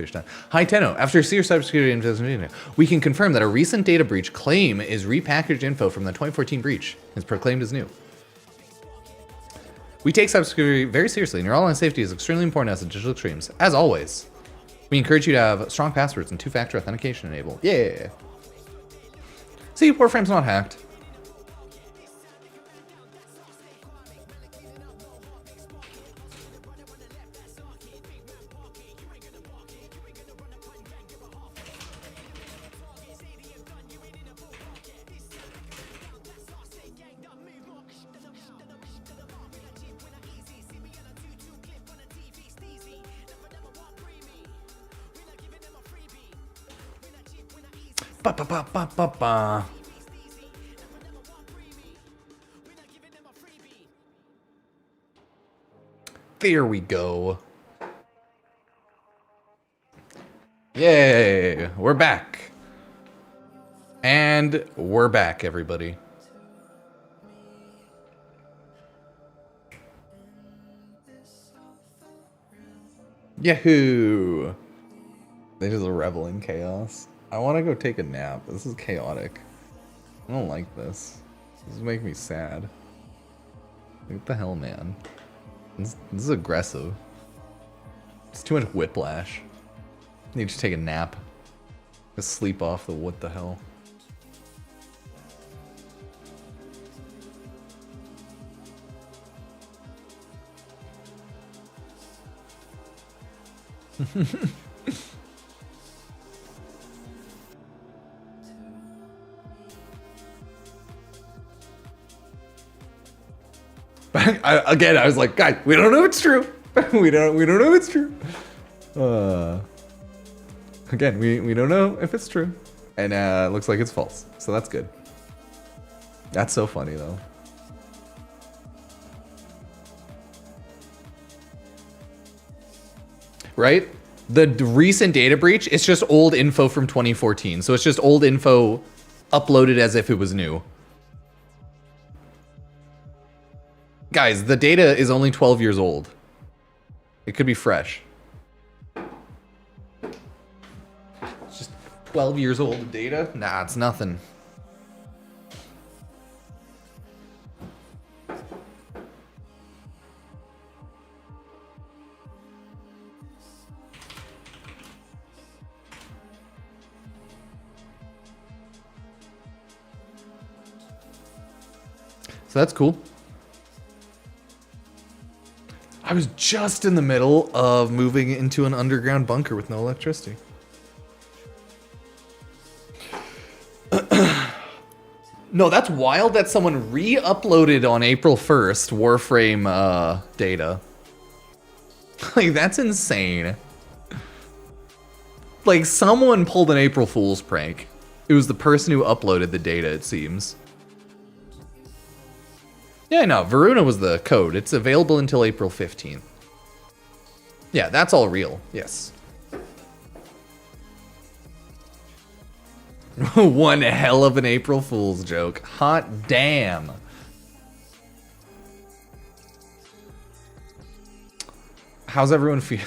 Hi, Tenno. After a serious cybersecurity incident, we can confirm that a recent data breach claim is repackaged info from the 2014 breach. Is proclaimed as new. We take cybersecurity very seriously, and your online safety is extremely important as a digital extremes. As always, we encourage you to have strong passwords and two-factor authentication enabled. Yeah. See, Warframe's not hacked. Ba. There we go. Yay, we're back. And we're back, everybody. Yahoo! They just revel in chaos. I want to go take a nap. This is chaotic. I don't like this. This is making me sad. What the hell, man? This is aggressive. It's too much whiplash. I need to take a nap. Just sleep off the what the hell. I was like, guys, we don't know if it's true. we don't know if it's true. Again, we don't know if it's true, and it looks like it's false. So that's good. That's so funny though. Right? The recent data breach, it's just old info from 2014. So it's just old info uploaded as if it was new. Guys, the data is only 12 years old. It could be fresh. It's just 12 years old data? Nah, it's nothing. So that's cool. I was just in the middle of moving into an underground bunker with no electricity. No, that's wild that someone re-uploaded on April 1st Warframe data. Like, that's insane. Like, someone pulled an April Fool's prank. It was the person who uploaded the data, it seems. Yeah, no, Varuna was the code. It's available until April 15th. Yeah, that's all real. Yes. One hell of an April Fool's joke. Hot damn. How's everyone feel?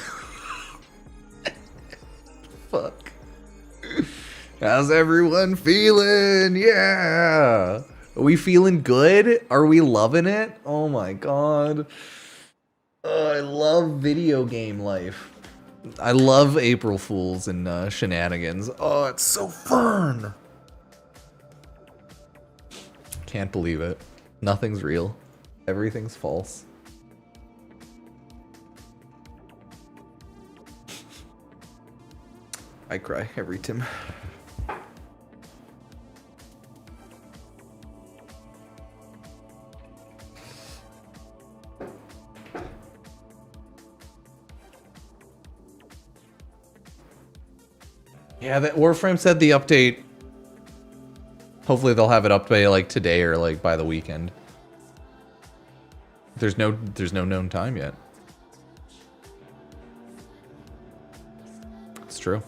Fuck. How's everyone feeling? Yeah. Are we feeling good? Are we loving it? Oh my god. I love video game life. I love April Fools and shenanigans. Oh, it's so fun. Can't believe it. Nothing's real. Everything's false. I cry every time. Yeah, that Warframe said the update. Hopefully they'll have it up by like today or like by the weekend. There's no known time yet. It's true.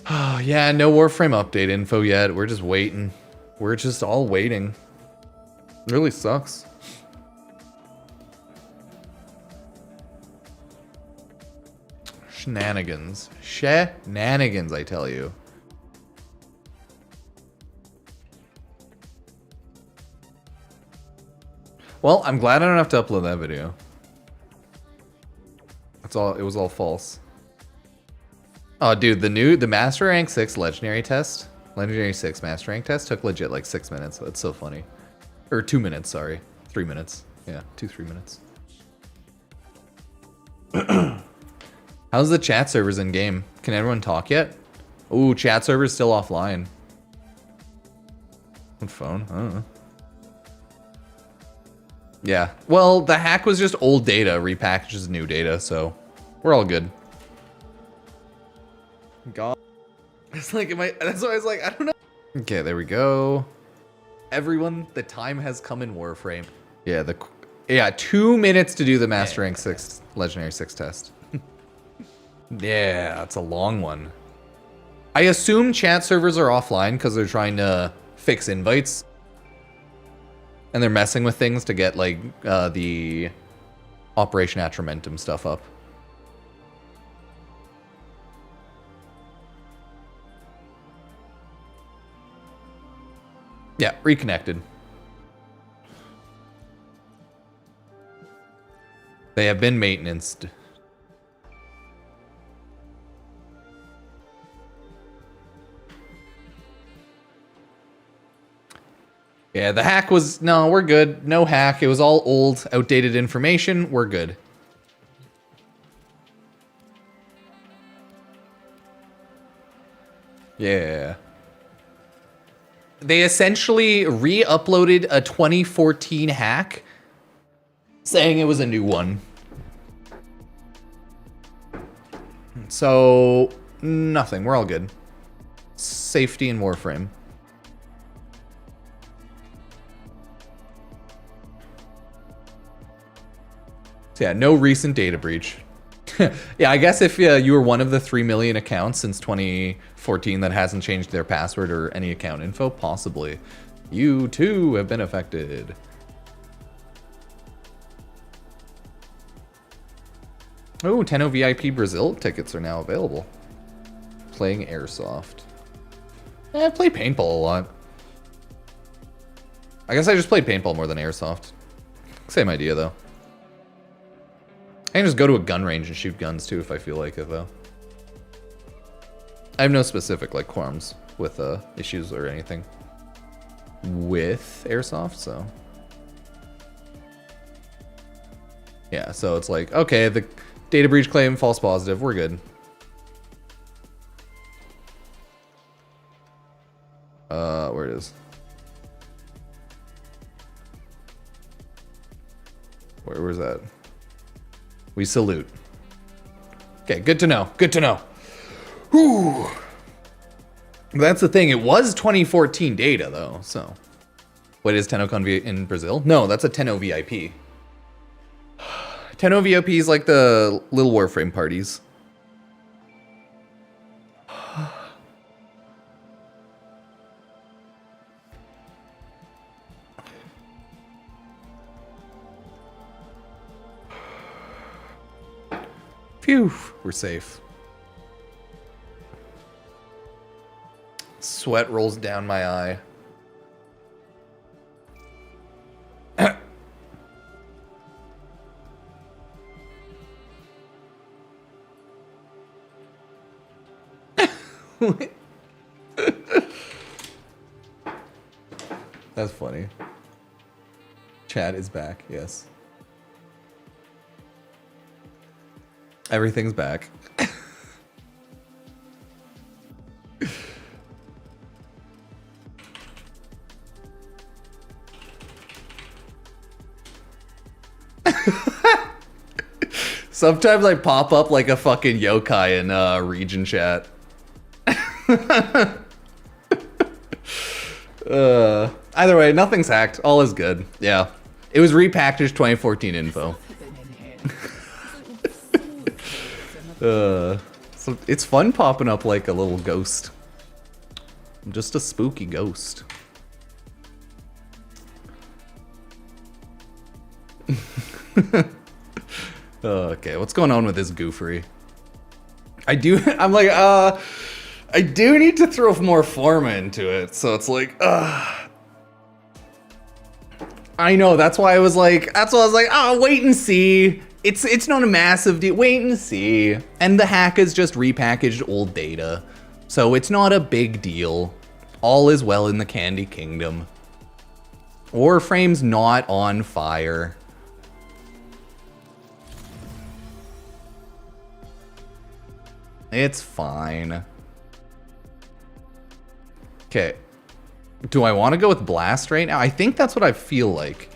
Oh, yeah, no Warframe update info yet. We're just waiting. We're just all waiting. It really sucks. Shenanigans. Shenanigans, I tell you. Well, I'm glad I don't have to upload that video. That's all. It was all false. Oh, dude, the Master Rank 6 Legendary test, Legendary 6 Master Rank test took legit like 6 minutes. That's so funny. Or 2 minutes, sorry. 3 minutes. Yeah, 3 minutes. How's the chat servers in game? Can everyone talk yet? Ooh, chat server's still offline. What phone? I don't know. Yeah. Well, the hack was just old data repackaged as new data, so we're all good. God. It's like, that's why I was like, I don't know. Okay, there we go. Everyone, the time has come in Warframe. Yeah, 2 minutes to do the Master Rank 6 Legendary 6 test. Yeah, that's a long one. I assume chat servers are offline because they're trying to fix invites. And they're messing with things to get, like, the Operation Atramentum stuff up. Yeah, reconnected. They have been maintenanced. Yeah, the hack was... No, we're good. No hack. It was all old, outdated information. We're good. Yeah. They essentially re-uploaded a 2014 hack saying it was a new one. So, nothing. We're all good. Safety in Warframe. So yeah, no recent data breach. Yeah, I guess if you were one of the 3 million accounts since 2014 that hasn't changed their password or any account info, possibly. You too have been affected. Oh, 10 VIP Brazil tickets are now available. Playing Airsoft. I play paintball a lot. I guess I just played paintball more than Airsoft. Same idea though. I can just go to a gun range and shoot guns too if I feel like it though. I have no specific like qualms with issues or anything with Airsoft, so. Yeah, so it's like, okay, the data breach claim, false positive, we're good. Where it is. Where's that? We salute. Okay, good to know. Good to know. Whew. That's the thing. It was 2014 data, though, so. What is 10 in Brazil? No, that's a 10 VIP. 10 VIP is like the little Warframe parties. Phew, we're safe. Sweat rolls down my eye. That's funny. Chat is back, yes. Everything's back. Sometimes I pop up like a fucking yokai in region chat. Either way, nothing's hacked. All is good. Yeah. It was repackaged 2014 info. So it's fun popping up like a little ghost. I'm just a spooky ghost. Okay, what's going on with this goofery? I do need to throw more pharma into it, so it's like, I know, that's why I was like, oh, wait and see. It's not a massive deal, wait and see. And the hack is just repackaged old data, so it's not a big deal. All is well in the Candy Kingdom. Warframe's not on fire. It's fine. Okay. Do I want to go with Blast right now? I think that's what I feel like.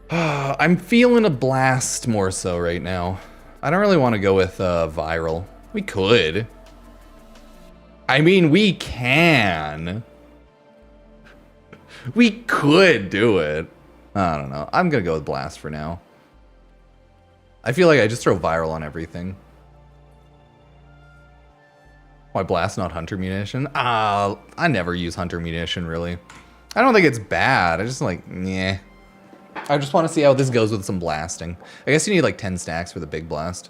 I'm feeling a Blast more so right now. I don't really want to go with Viral. We could. I mean, we can. We could do it. I don't know. I'm going to go with Blast for now. I feel like I just throw Viral on everything. Why Blast, not Hunter Munition? I never use Hunter Munition, really. I don't think it's bad. I just like, yeah. I just want to see how this goes with some blasting. I guess you need like 10 stacks for the big blast.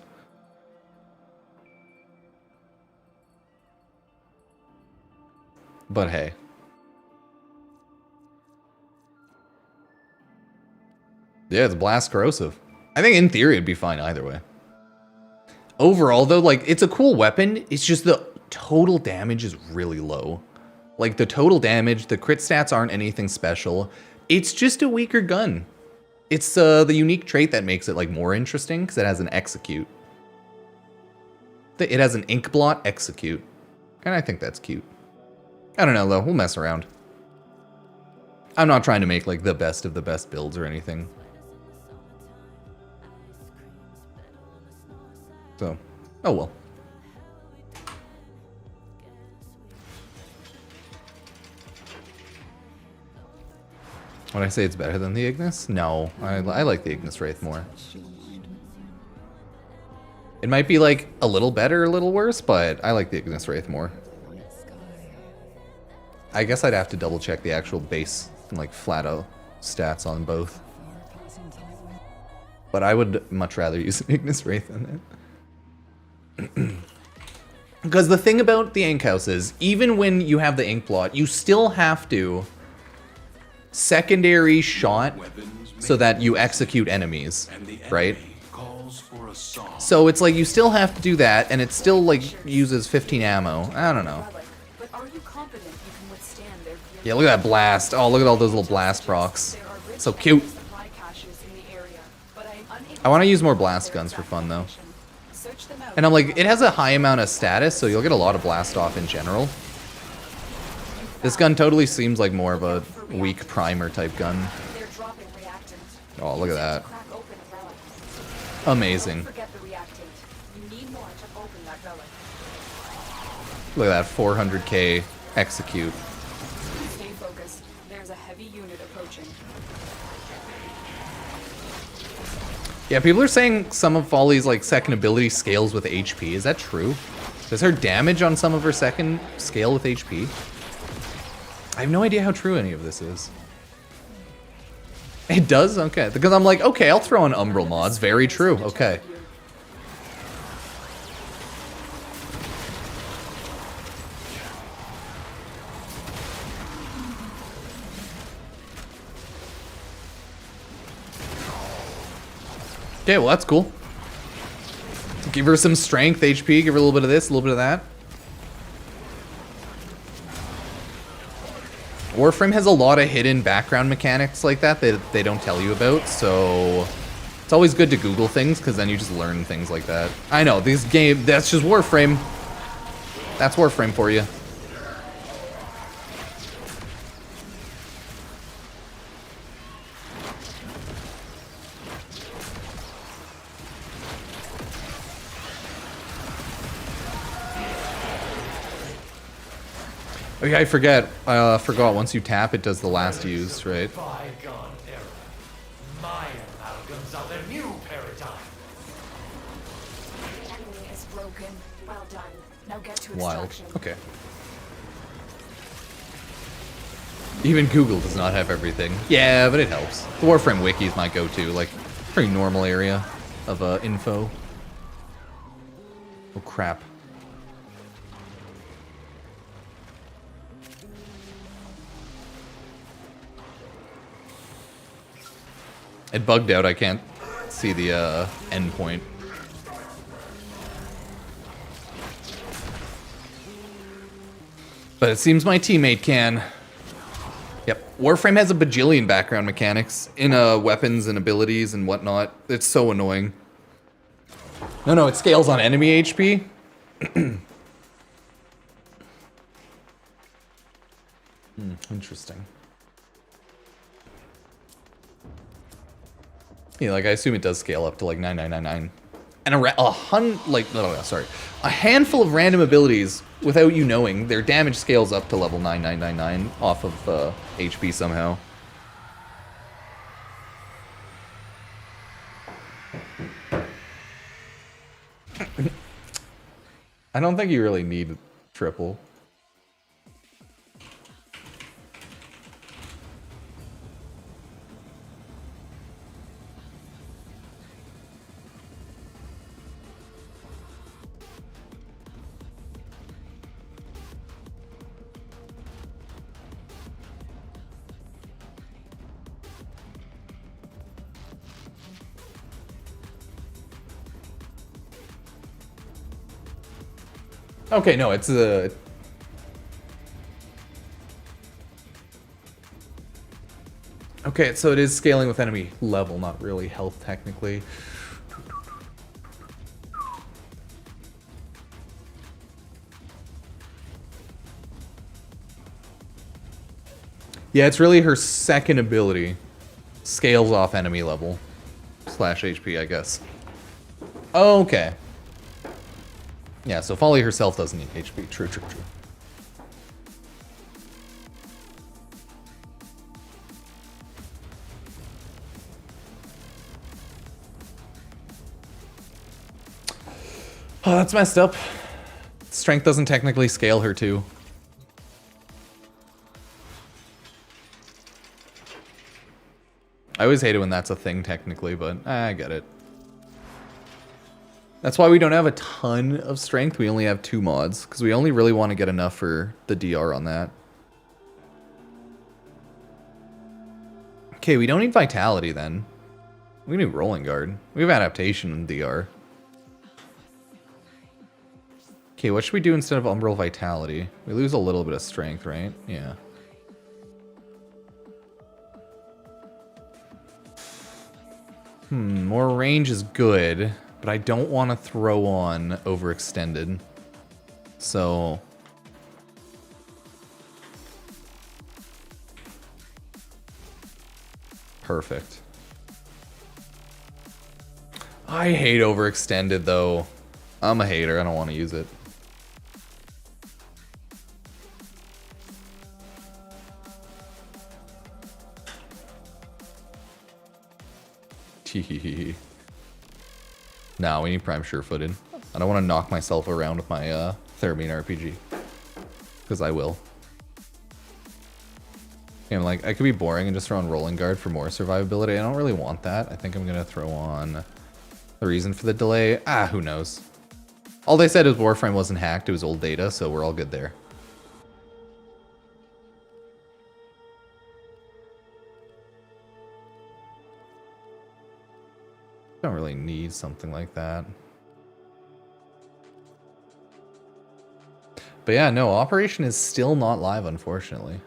But hey. Yeah, it's Blast Corrosive. I think in theory it'd be fine either way. Overall though, like, it's a cool weapon. It's just the total damage is really low. Like, the total damage, the crit stats aren't anything special. It's just a weaker gun. It's the unique trait that makes it like more interesting because it has an execute. It has an ink blot execute. And I think that's cute. I don't know though, we'll mess around. I'm not trying to make like the best of the best builds or anything. So, oh well. Would I say it's better than the Ignis? No, I like the Ignis Wraith more. It might be like a little better, a little worse, but I like the Ignis Wraith more. I guess I'd have to double check the actual base and like flat out stats on both. But I would much rather use an Ignis Wraith than that. Because the thing about the Ink House is, even when you have the ink blot, you still have to secondary shot so that you execute enemies, right? So it's like you still have to do that, and it still like uses 15 ammo. I don't know. Yeah, look at that blast. Oh, look at all those little blast procs. So cute. I want to use more blast guns for fun though. And I'm like, it has a high amount of status, so you'll get a lot of blast off in general. This gun totally seems like more of a weak primer type gun. Oh, look at that. Amazing. Look at that 400k execute. Stay focused. There's a heavy unit approaching. Yeah, people are saying some of Follie's like second ability scales with HP. Is that true? Does her damage on some of her second scale with HP? I have no idea how true any of this is. It does? Okay. Because I'm like, okay, I'll throw in Umbral mods. Very true. Okay. Okay, well, that's cool. Give her some strength, HP, give her a little bit of this, a little bit of that. Warframe has a lot of hidden background mechanics like that that they don't tell you about, so it's always good to Google things, because then you just learn things like that. I know, this game, that's just Warframe. That's Warframe for you. Oh yeah, I forgot. Once you tap, it does the last use, right? Bygone era. My amalgams are the new paradigm. The enemy is broken. Well done. Now get to Wild. extraction. Okay. Even Google does not have everything. Yeah, but it helps. The Warframe wiki is my go-to, like, pretty normal area of info. Oh crap. It bugged out, I can't see the endpoint. But it seems my teammate can. Yep, Warframe has a bajillion background mechanics in weapons and abilities and whatnot. It's so annoying. No, it scales on enemy HP. Interesting. Yeah, like I assume it does scale up to like 9999. And a handful of random abilities without you knowing, their damage scales up to level 9999 off of HP somehow. I don't think you really need triple. Okay, no, it's a... Okay, so it is scaling with enemy level, not really health technically. Yeah, it's really her second ability. Scales off enemy level. / HP, I guess. Okay. Yeah, so Follie herself doesn't need HP. True. Oh, that's messed up. Strength doesn't technically scale her too. I always hate it when that's a thing technically, but I get it. That's why we don't have a ton of strength. We only have 2 mods, because we only really want to get enough for the DR on that. Okay, we don't need Vitality then. We need Rolling Guard. We have Adaptation in DR. Okay, what should we do instead of Umbral Vitality? We lose a little bit of strength, right? Yeah. More range is good. But I don't want to throw on Overextended. So... Perfect. I hate Overextended, though. I'm a hater. I don't want to use it. Teehee. No, we need Prime Sure-Footed. I don't want to knock myself around with my Theramine RPG. Because I will. And like, I could be boring and just throw on Rolling Guard for more survivability. I don't really want that. I think I'm going to throw on the reason for the delay. Who knows. All they said is Warframe wasn't hacked. It was old data, so we're all good there. Don't really need something like that. But yeah, no, Operation is still not live, unfortunately.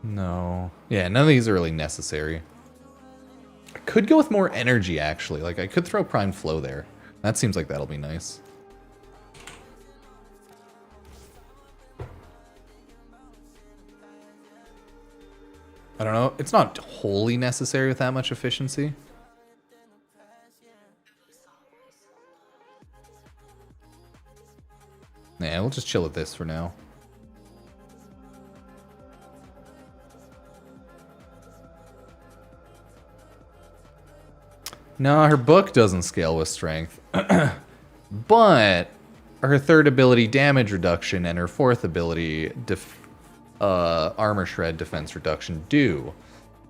No. Yeah, none of these are really necessary. I could go with more energy, actually. Like, I could throw Prime Flow there. That seems like that'll be nice. I don't know. It's not wholly necessary with that much efficiency. Yeah, we'll just chill with this for now. No, her book doesn't scale with strength. But her third ability, damage reduction, and her fourth ability, armor shred defense reduction, do.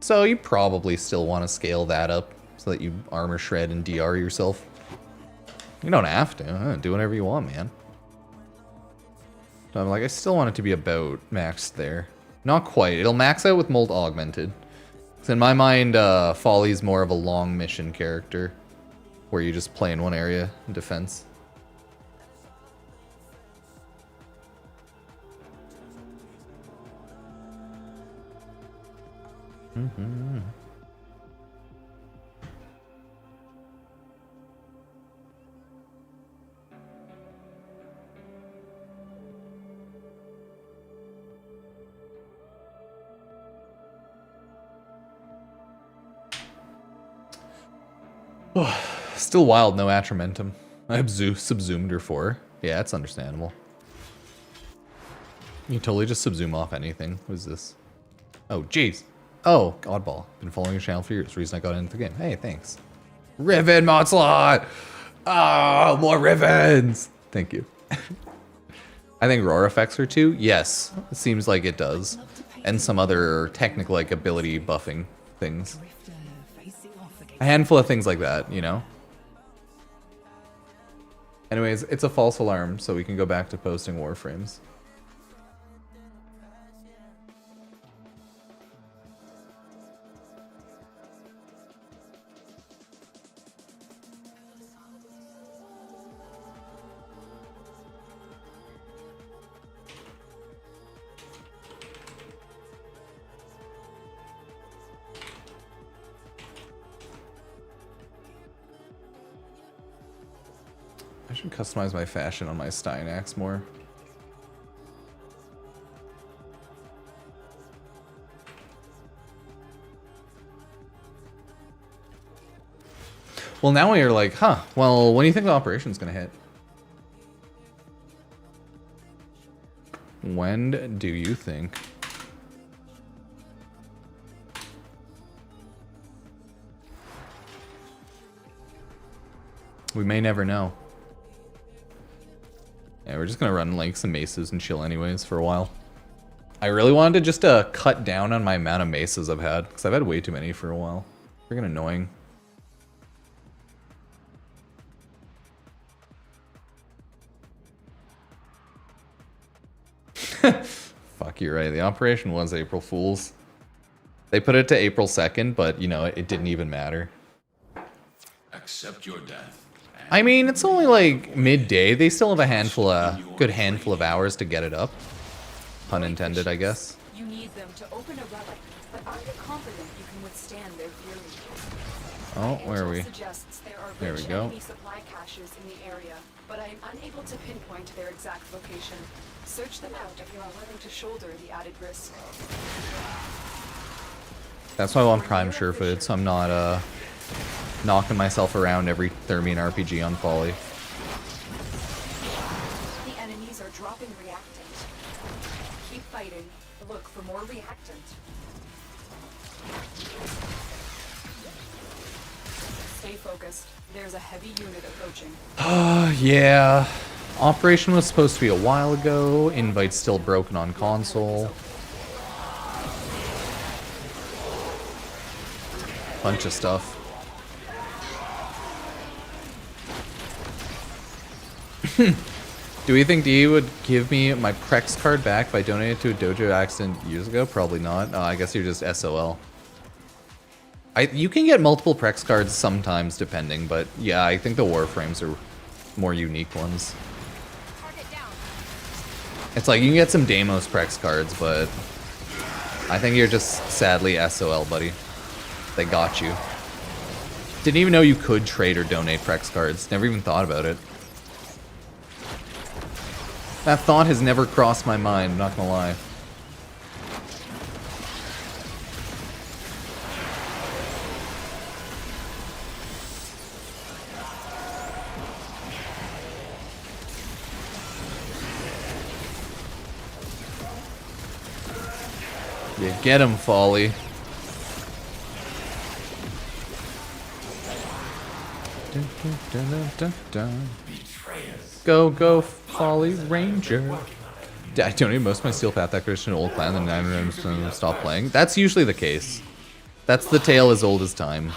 So you probably still want to scale that up so that you armor shred and DR yourself. You don't have to. Do whatever you want, man. I'm like, I still want it to be about maxed there. Not quite. It'll max out with Mold Augmented. So in my mind, Follie's more of a long mission character, where you just play in one area in defense. Mm-hmm. Still wild, no Atramentum. I subsumed her for her. Yeah, it's understandable. You totally just subsume off anything. What is this? Oh, jeez. Oh, Oddball. Been following your channel for years. Reason I got into the game. Hey, thanks. Riven Monslot! Oh, more Rivens! Thank you. I think Roar affects her too. Yes, it seems like it does. And some other technical like ability buffing things. A handful of things like that, you know? Anyways, it's a false alarm, so we can go back to posting Warframes. I should customize my fashion on my Stein axe more. Well, now we are like, huh, well, when do you think the operation's gonna hit? When do you think? We may never know. Yeah, we're just gonna run like some maces and chill anyways for a while. I really wanted to just cut down on my amount of maces I've had, because I've had way too many for a while. Freaking annoying. Fuck, you're right. The operation was April Fool's. They put it to April 2nd, but you know, it didn't even matter. Accept your death. I mean, it's only like midday. They still have a handful of, good handful of hours to get it up. Pun intended, I guess. You need them to open a relic, but are you confident you can withstand their fury? Oh, where are we? There we go. enemy supply caches in the area, but I am unable to pinpoint their exact location. Search them out if you are willing to shoulder the added risk. That's why I want Prime Surefooted, so I'm not knocking myself around every Thermian RPG on Follie. The enemies are dropping reactant. Keep fighting. Look for more reactant. Stay focused. There's a heavy unit approaching. Yeah. Operation was supposed to be a while ago. Invite's still broken on console. Bunch of stuff. Do we think DE would give me my Prex card back if I donated to a dojo accident years ago? Probably not. I guess you're just SOL. You can get multiple Prex cards sometimes, depending, but yeah, I think the Warframes are more unique ones. It's like, you can get some Deimos Prex cards, but I think you're just sadly SOL, buddy. They got you. Didn't even know you could trade or donate Prex cards. Never even thought about it. That thought has never crossed my mind, I'm not gonna lie. Yeah, get him, Follie. Dun, dun, dun, dun, dun, dun. Go, go, Follie Ranger. I donated most of my Steel Path acquisition to Old Clan, and then I stopped playing. That's usually the case. That's the tale as old as time.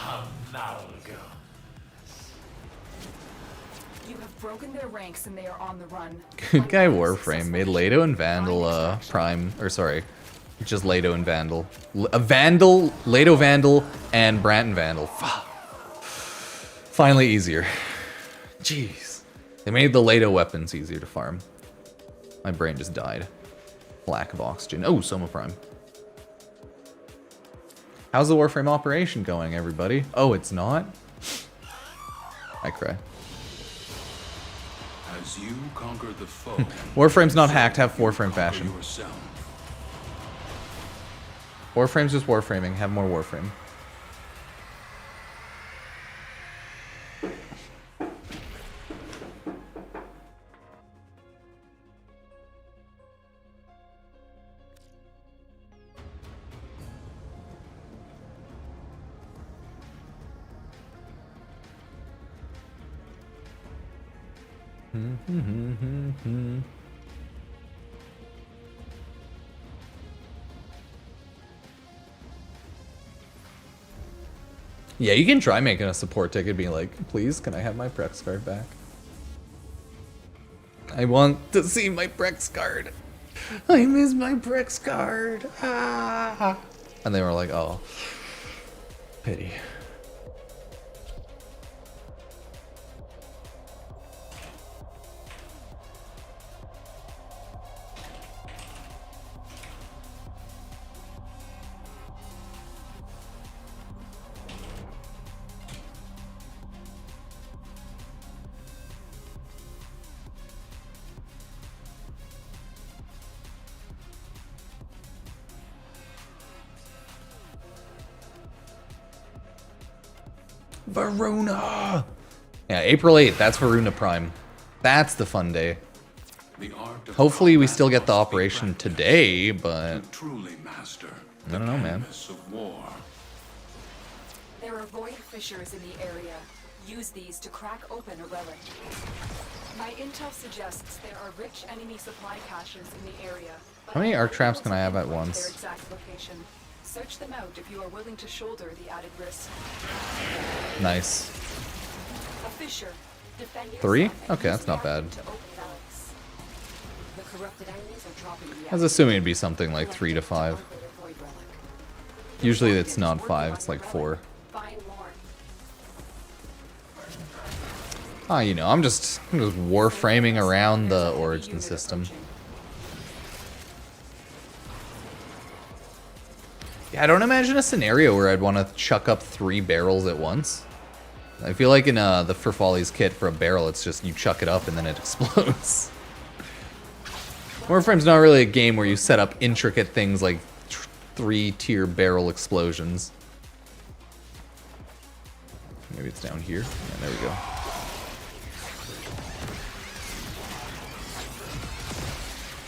You have broken their ranks and they are on the run. Good guy Warframe made Leto and Vandal Prime, or sorry, just Leto and Vandal. Vandal, Leto Vandal, and Branton Vandal. Finally easier. Jeez. They made the Leto weapons easier to farm. My brain just died. Lack of oxygen. Oh, Soma Prime. How's the Warframe operation going, everybody? Oh, it's not? I cry. As you conquer the foe, Warframe's not hacked, have Warframe conquer fashion. yourself. Warframe's just Warframing, have more Warframe. Yeah, you can try making a support ticket being like, please, can I have my Prex card back? I want to see my Prex card. I miss my Prex card. Ah. And they were like, oh, pity. Varuna! Yeah, April 8th, that's Varuna Prime. That's the fun day. The art of Hopefully we combat still get the must be operation practiced today, but to truly master I don't know, man. canvas of war. There are void fissures in the area. Use these to crack open a relic. My intel suggests there are rich enemy supply caches in the area. How many arc traps can I have at once? Their exact location. Search them out if you are willing to shoulder the added risk. nice. A fissure. Defend yourself 3? and Okay, use that's not reaction bad. to open relics. The corrupted enemies are dropping the I was assuming it'd be something like 3 to 5. Usually it's not 5, it's like 4. Find more. Ah, you know, I'm just warframing around the origin system. Yeah, I don't imagine a scenario where I'd want to chuck up 3 barrels at once. I feel like in the For Follie's kit for a barrel, it's just you chuck it up and then it explodes. Warframe's not really a game where you set up intricate things like 3-tier barrel explosions. Maybe it's down here. Yeah, there we go.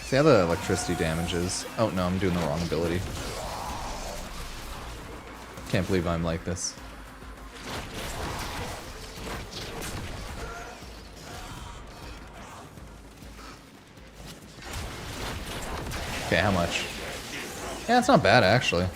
See how the electricity damage is. Oh no, I'm doing the wrong ability. Can't believe I'm like this. Okay, how much? Yeah, it's not bad actually.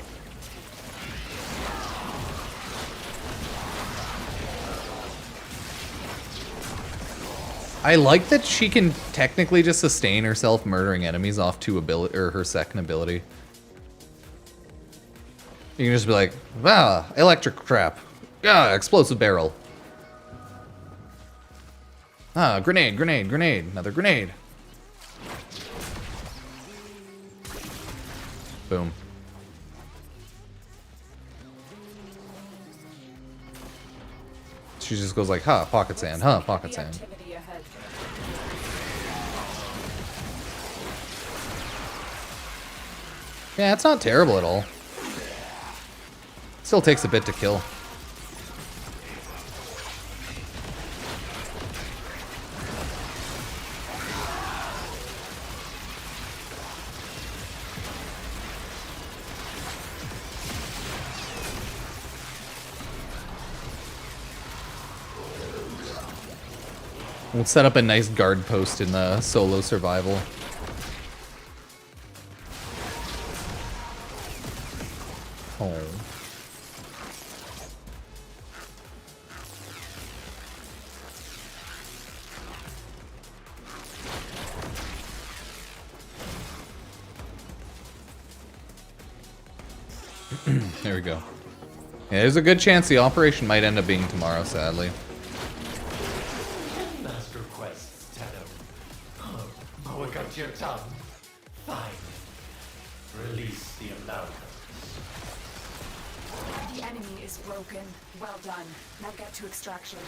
I like that she can technically just sustain herself murdering enemies off 2 ability or her second ability. You can just be like, ah, electric trap. Ah, explosive barrel. Ah, grenade, grenade, grenade, another grenade. Boom. She just goes like, huh, pocket sand, huh, pocket sand. Activity ahead. Yeah, it's not terrible at all. Still takes a bit to kill. We'll set up a nice guard post in the solo survival. Oh. There we go. Yeah, there's a good chance the operation might end up being tomorrow, sadly. Last request, Tenno. Oh, I got your tongue. Fine. Release the amalgams. The enemy is broken. Well done. Now get to extraction.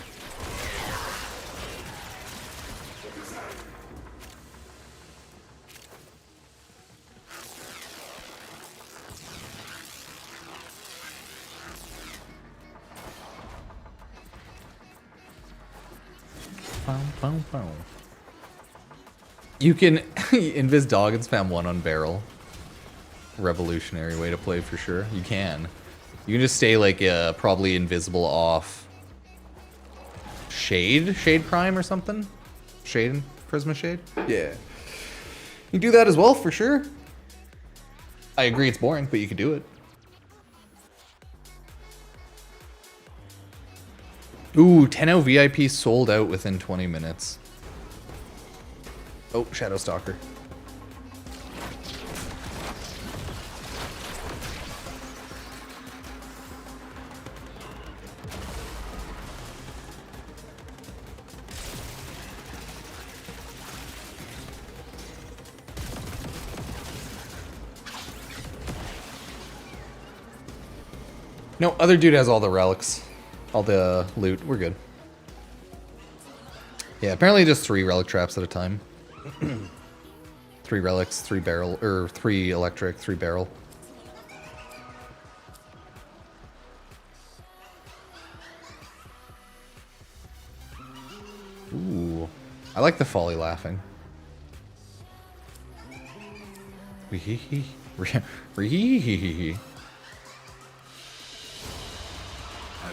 You can invis dog and spam 1 on barrel. Revolutionary way to play for sure. You can. You can just stay like probably invisible off Shade Prime or something. Shade and Prisma Shade. Yeah. You can do that as well for sure. I agree it's boring, but you can do it. Ooh, 10-0 VIP sold out within 20 minutes. Oh, Shadow Stalker. No, other dude has all the relics. All the loot. We're good. Yeah, apparently just 3 relic traps at a time. 3 relics, 3 barrel, or 3 electric, 3 barrel. Ooh. I like the Follie laughing.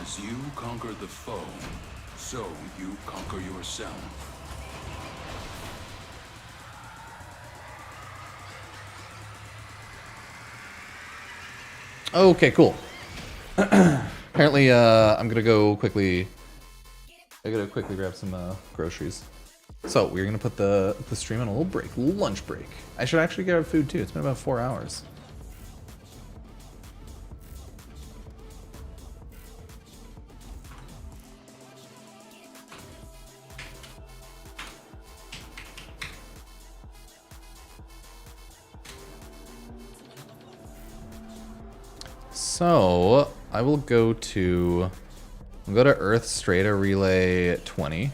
As you conquer the foe, so you conquer yourself. Okay, cool. Apparently, I'm gonna go quickly. I gotta quickly grab some groceries. So we're gonna put the stream on a little break, a little lunch break. I should actually grab food too. It's been about 4 hours. So I will go to Earth Strata Relay 20.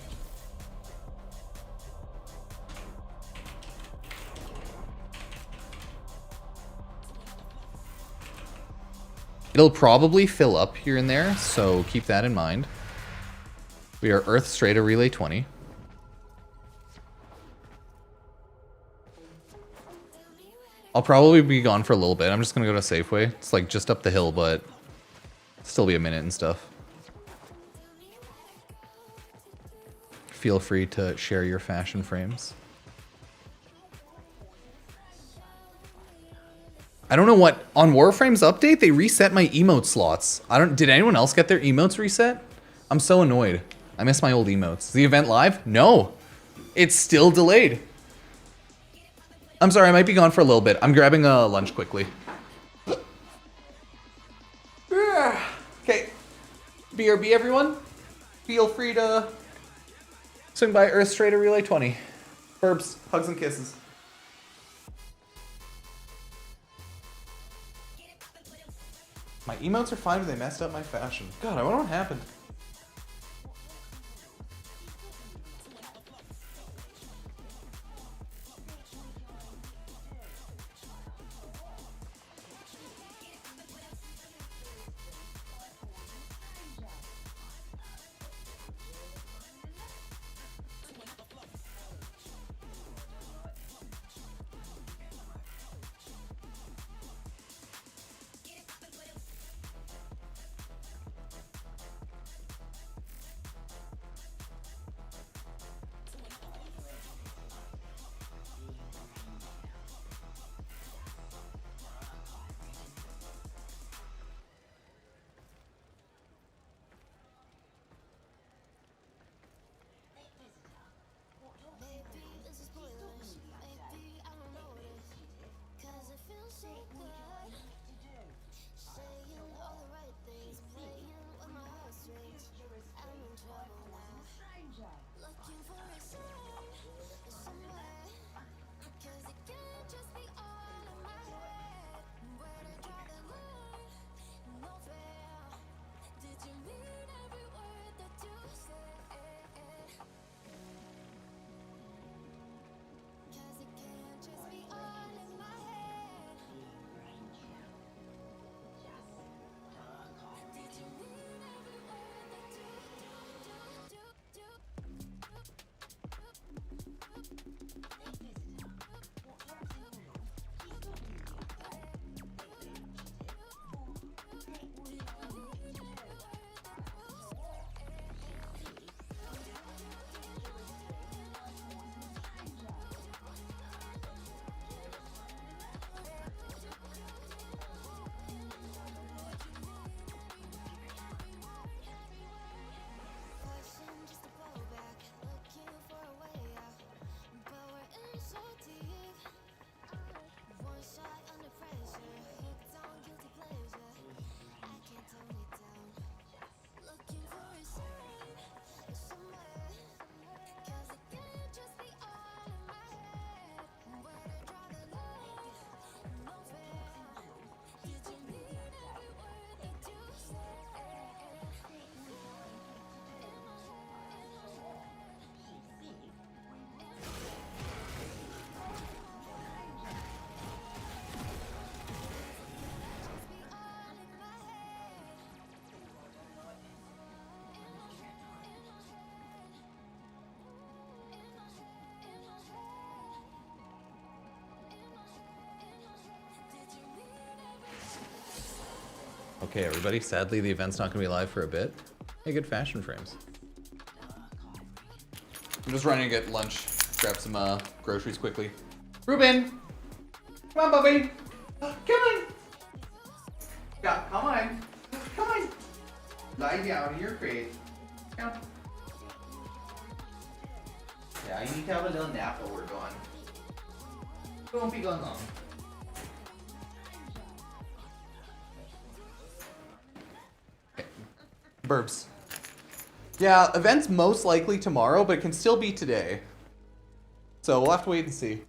It'll probably fill up here and there, so keep that in mind. We are Earth Strata Relay 20. I'll probably be gone for a little bit. I'm just gonna go to Safeway. It's like just up the hill, but still be a minute and stuff. Feel free to share your fashion frames. I don't know what on Warframe's update they reset my emote slots. Did anyone else get their emotes reset? I'm so annoyed. I miss my old emotes. Is the event live? No. It's still delayed. I'm sorry, I might be gone for a little bit. I'm grabbing a lunch quickly. Okay. BRB, everyone. Feel free to swing by Earth Strata Relay 20. Burbs, hugs and kisses. My emotes are fine, but they messed up my fashion. God, I wonder what happened. Okay, everybody. Sadly, the event's not going to be live for a bit. Hey, good fashion frames. I'm just running to get lunch. Grab some groceries quickly. Ruben! Come on, Bubby! Come on! Yeah, come on. Come on. Lie down in your crate. Come. Yeah, you need to have a little nap while we're gone. Won't be gone long. Okay. Burbs. Yeah, event's most likely tomorrow, but it can still be today. So we'll have to wait and see.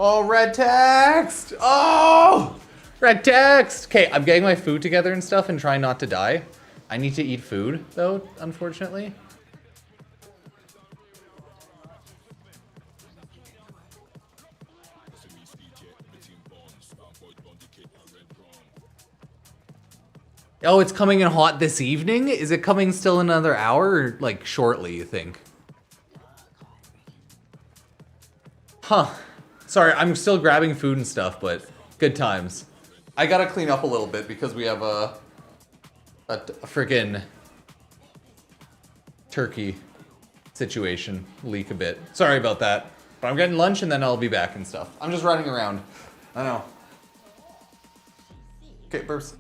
Oh, red text! Oh! Red text! Okay, I'm getting my food together and stuff and trying not to die. I need to eat food, though, unfortunately. Oh, it's coming in hot this evening? Is it coming still in another hour or, like, shortly, you think? Huh. Sorry, I'm still grabbing food and stuff, but good times. I gotta clean up a little bit because we have a freaking turkey situation leak a bit. Sorry about that. But I'm getting lunch and then I'll be back and stuff. I'm just running around. I know. Okay, burps.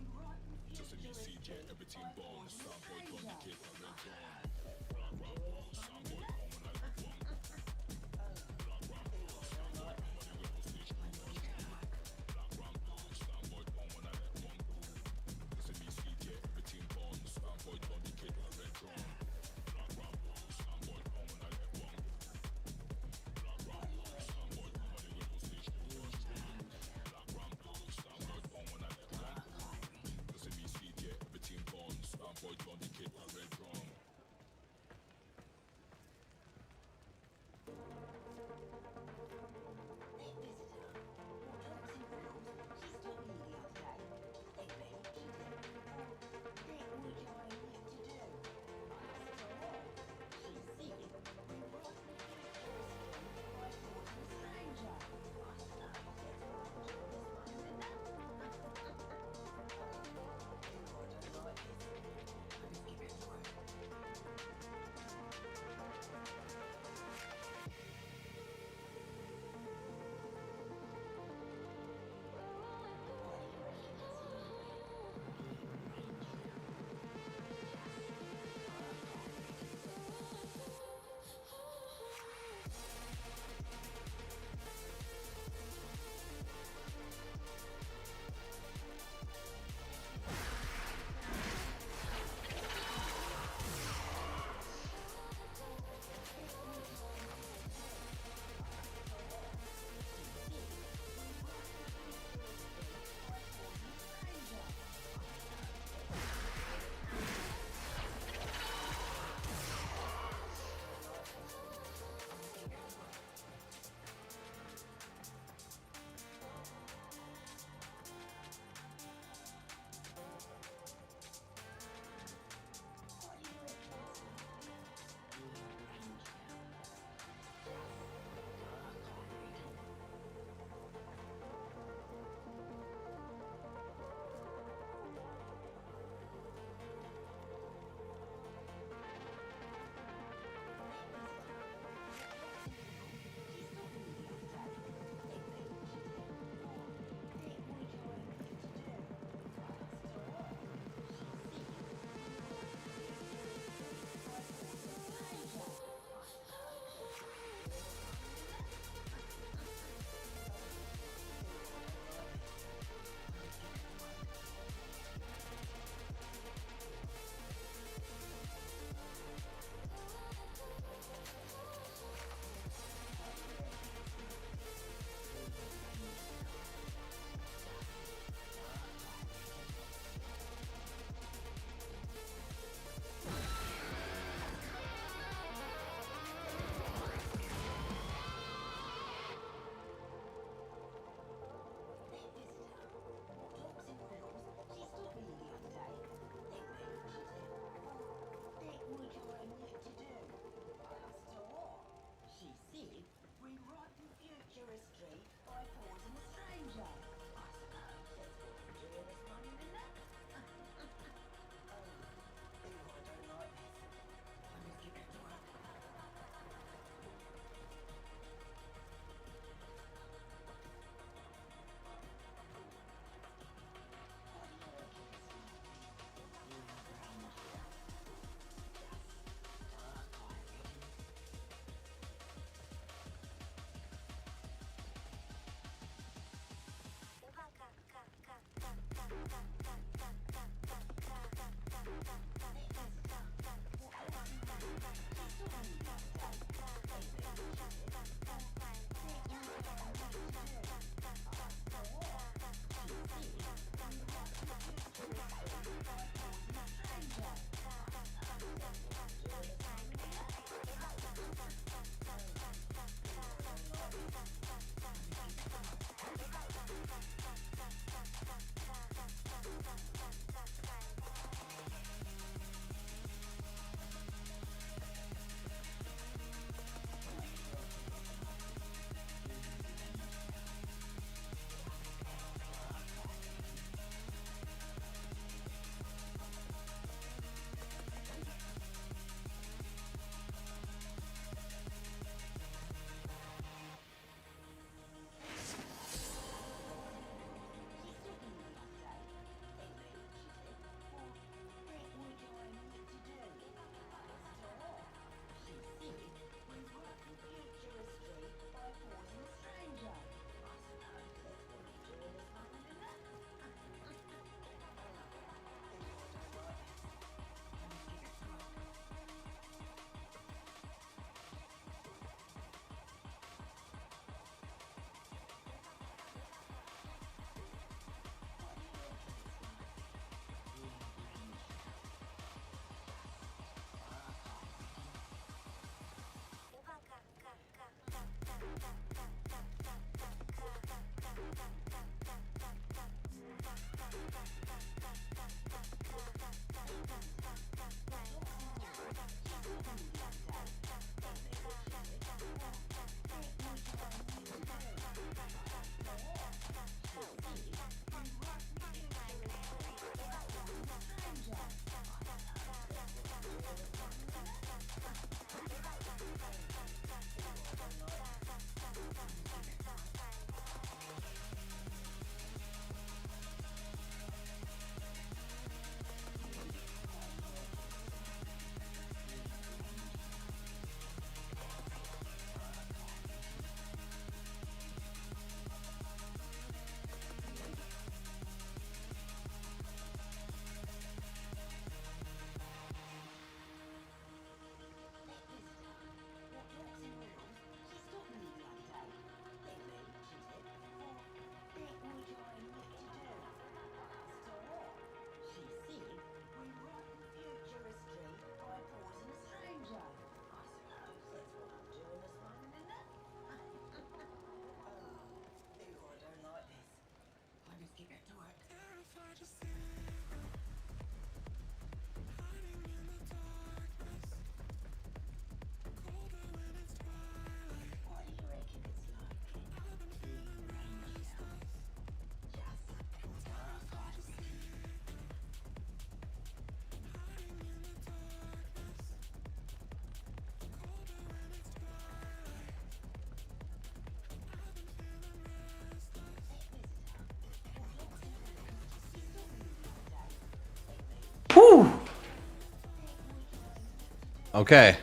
Okay.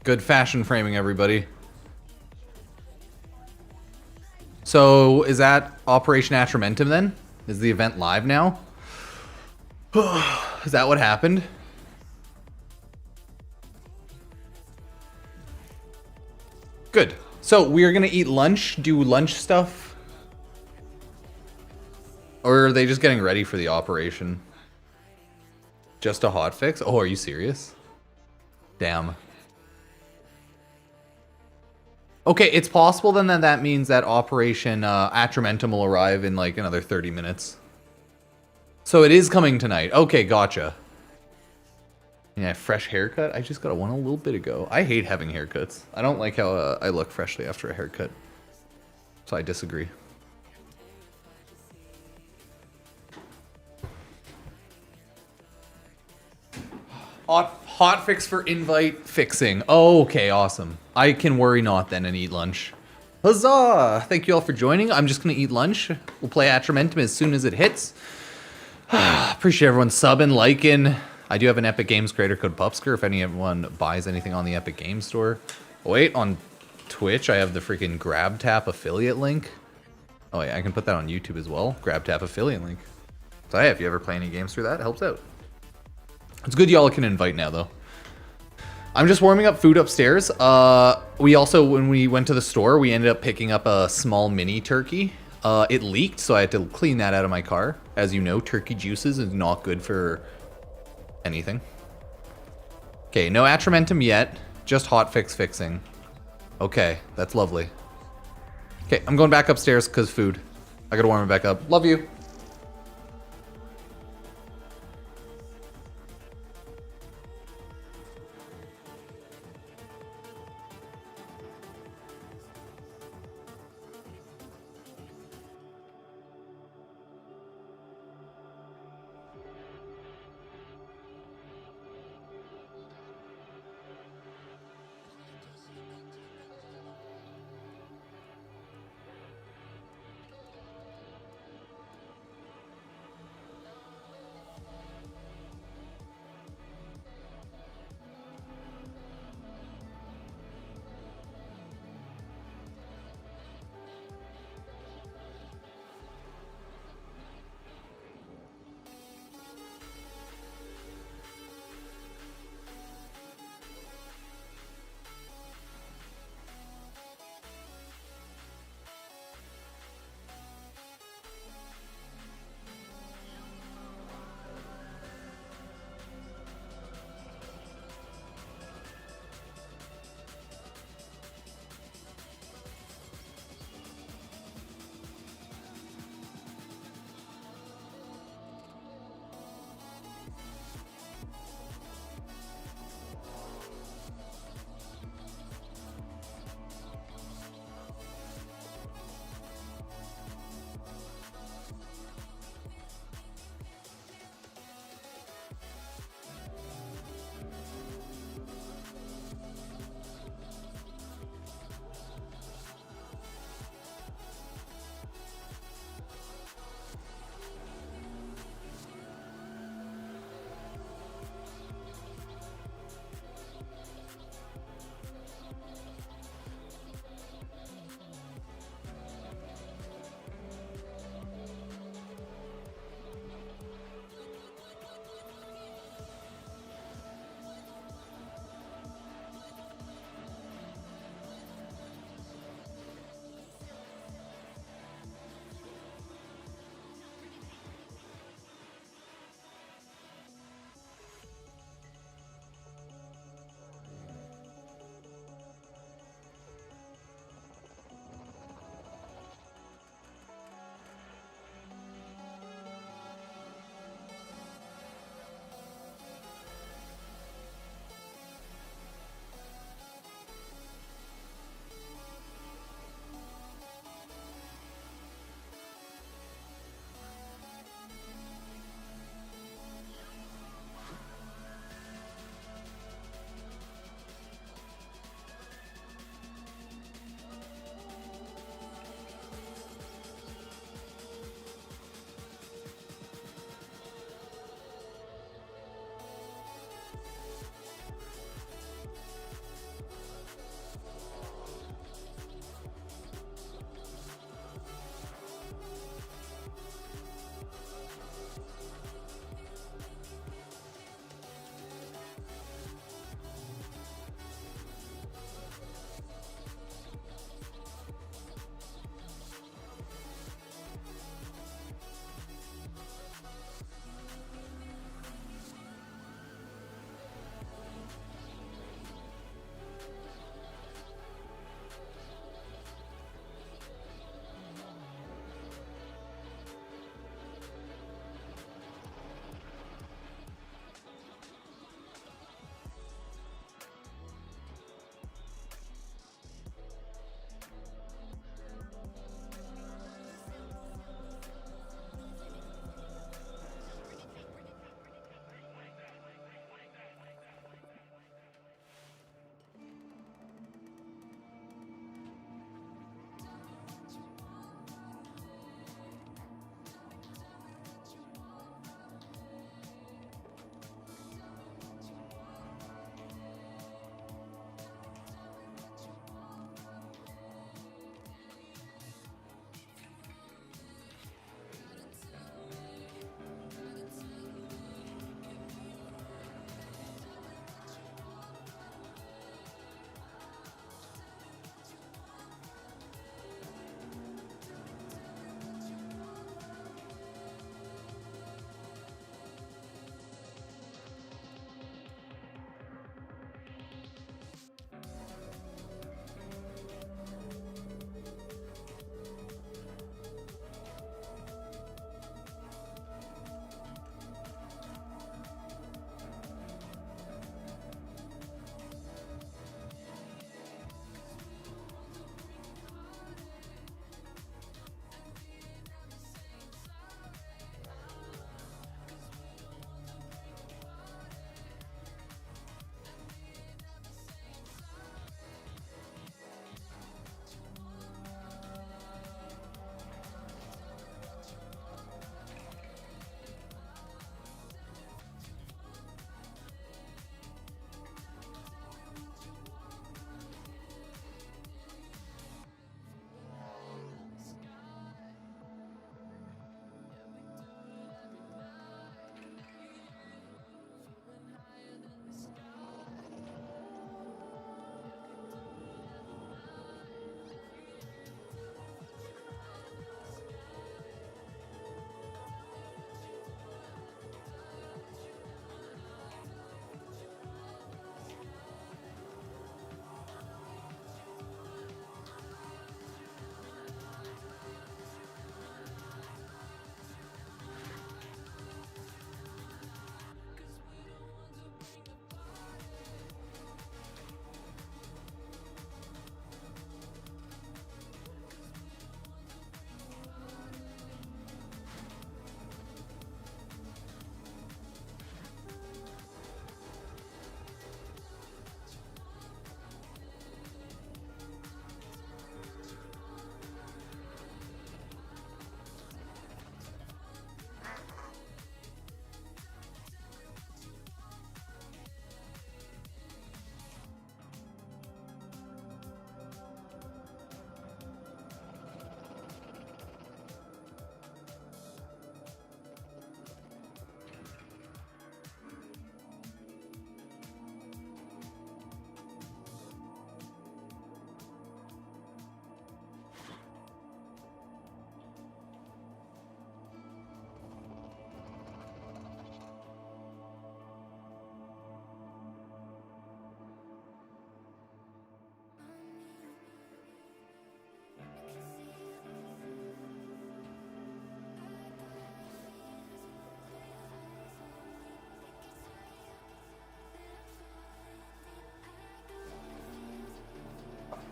Good fashion framing, everybody. So, is that Operation Atramentum then? Is the event live now? Is that what happened? Good. So, we are gonna eat lunch, do lunch stuff? Or are they just getting ready for the operation? Just a hotfix? Oh, are you serious? Damn. Okay, it's possible then that that means that Operation Atramentum will arrive in like another 30 minutes. So it is coming tonight. Okay, gotcha. Yeah, fresh haircut? I just got one a little bit ago. I hate having haircuts. I don't like how I look freshly after a haircut. So I disagree. Hot fix for invite fixing. Oh, okay, awesome. I can worry not then and eat lunch. Huzzah! Thank you all for joining. I'm just gonna eat lunch. We'll play Atramentum as soon as it hits. Appreciate everyone subbing, liking. I do have an Epic Games creator code Pupsker if anyone buys anything on the Epic Games Store. Oh, wait, on Twitch I have the freaking GrabTap affiliate link. Oh yeah, I can put that on YouTube as well. GrabTap affiliate link. So hey, if you ever play any games through that, it helps out. It's good y'all can invite now, though. I'm just warming up food upstairs. We also, when we went to the store, we ended up picking up a small mini turkey. It leaked, so I had to clean that out of my car. As you know, turkey juices is not good for anything. Okay, no Atramentum yet. Just hotfix fixing. Okay, that's lovely. Okay, I'm going back upstairs because food. I gotta warm it back up. Love you.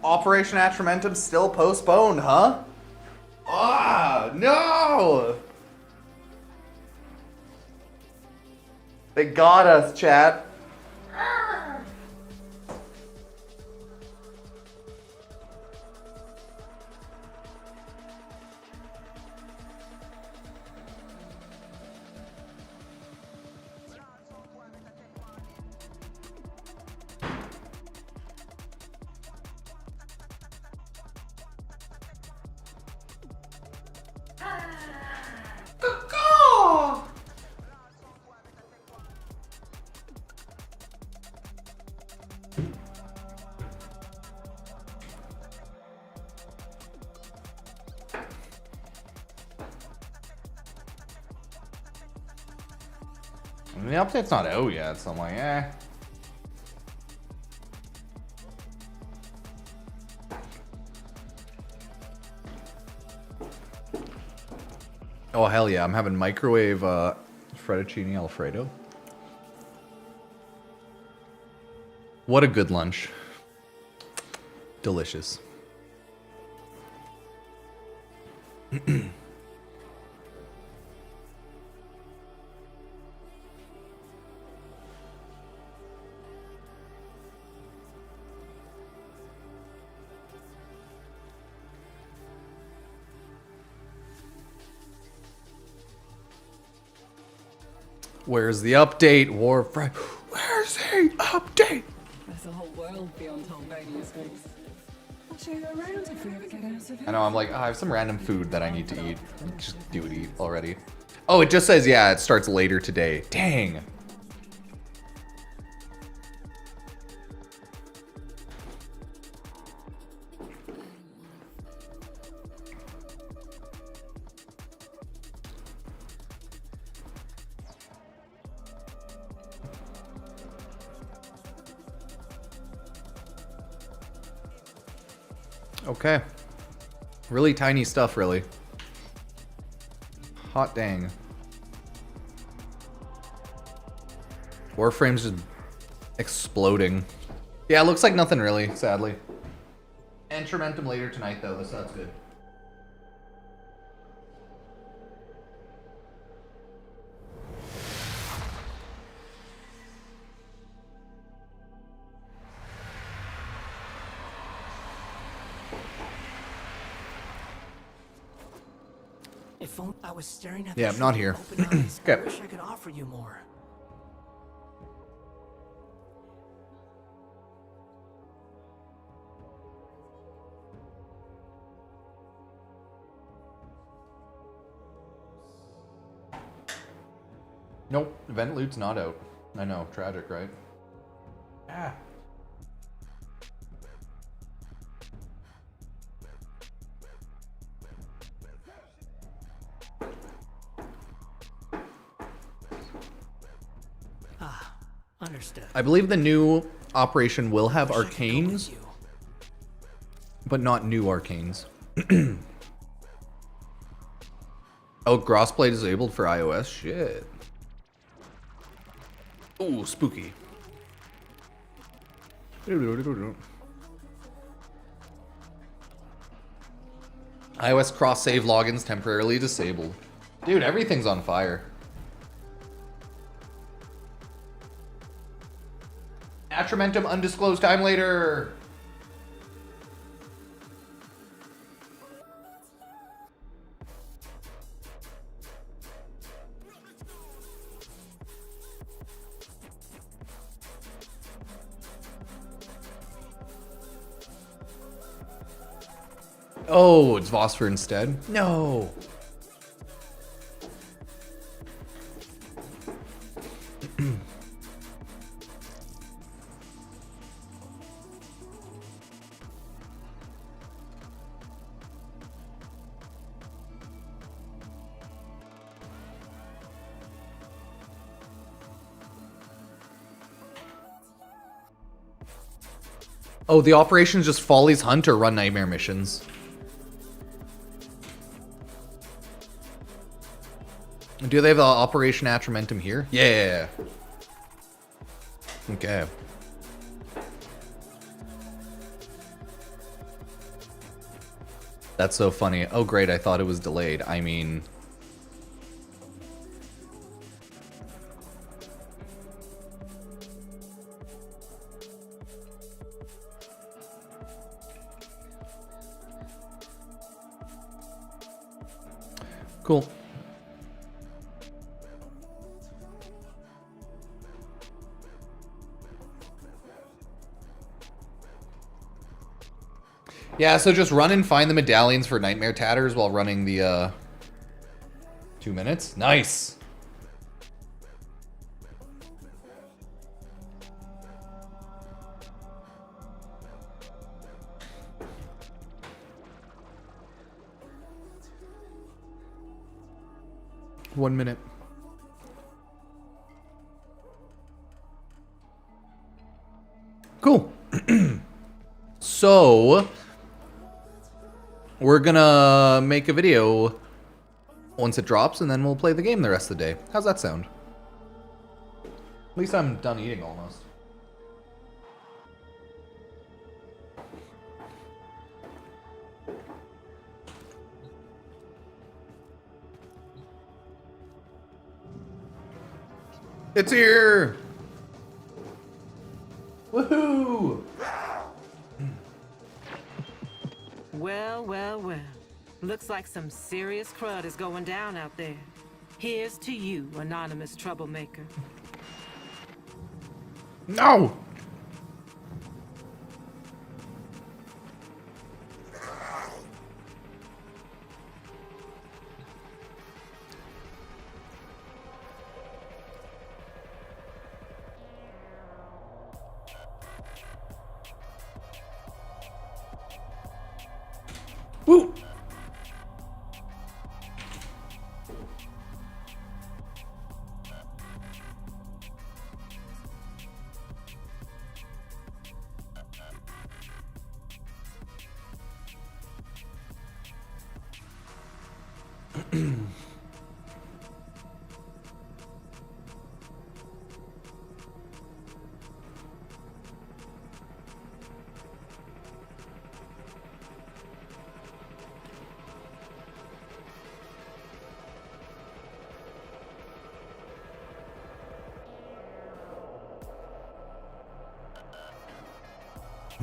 Operation Atramentum still postponed, huh? Ah, no! They got us, chat. The update's not out yet, so I'm like, eh. Oh, hell yeah, I'm having microwave fettuccine Alfredo. What a good lunch. Delicious. Where's the update, Warframe? Where's the update? There's a whole world beyond Tom Bailey's face. I'll show you around if we ever get out of it. I know, I'm like, oh, I have some random food that I need to eat. Just do it, eat already. Oh, it just says, yeah, it starts later today. Dang. Okay. Really tiny stuff, really. Hot dang. Warframe's just exploding. Yeah, it looks like nothing really, sadly. Atramentum later tonight, though, so that's good. If only I was staring at Yeah, I'm not here. open eyes, I Okay. wish I could offer you more. Nope, event loot's not out. I know, tragic, right? Ah. Understood. I believe the new operation will have Wish I could go with arcanes, you. but not new arcanes. Oh, crossplay disabled for iOS? Shit. Ooh, spooky. iOS cross-save logins temporarily disabled. Dude, everything's on fire. Atramentum undisclosed time later. Oh, it's Vosper instead? No. Oh, the operation's just Follie's hunt or run nightmare missions. Do they have Operation Atramentum here? Yeah. Okay. That's so funny. Oh, great. I thought it was delayed. I mean... Cool. Yeah, so just run and find the medallions for Nightmare Tatters while running the 2 minutes. Nice. One minute. Cool. So, we're gonna make a video once it drops, and then we'll play the game the rest of the day. How's that sound? At least I'm done eating almost. It's here! Woohoo! Well, well, well. Looks like some serious crud is going down out there. Here's to you, anonymous troublemaker. No! Woo!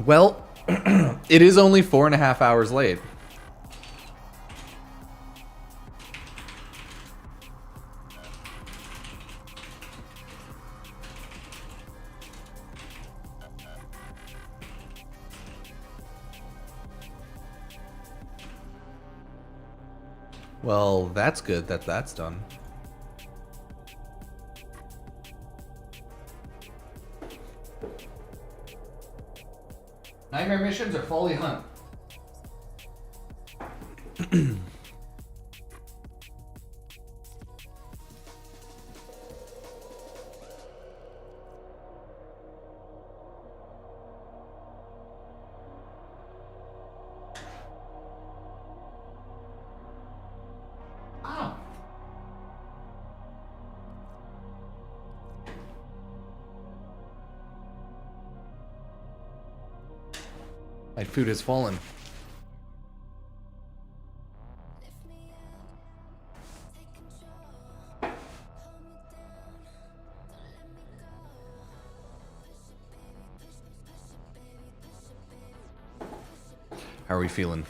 Well, it is only 4.5 hours late. Well, that's good that that's done. Nightmare missions or Follie hunt? My food has fallen. How are we feeling?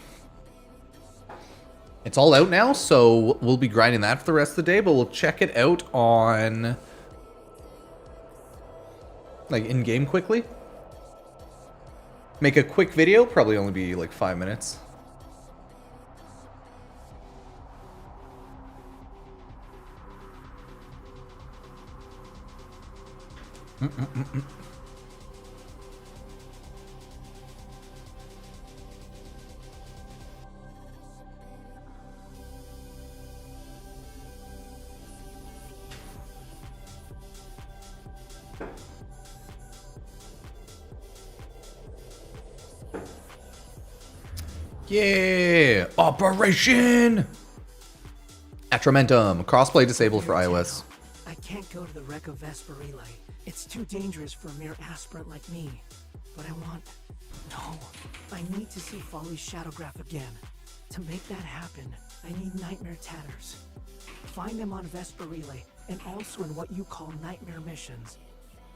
It's all out now, so we'll be grinding that for the rest of the day, but we'll check it out on... like, in-game quickly. Make a quick video, probably only be like 5 minutes. Yeah! Operation Atramentum. Crossplay disabled for iOS. I can't go to the wreck of Vesper Relay. It's too dangerous for a mere aspirant like me. But I want... No. I need to see Follie's shadowgraph again. To make that happen, I need nightmare tatters. Find them on Vesper Relay, and also in what you call nightmare missions.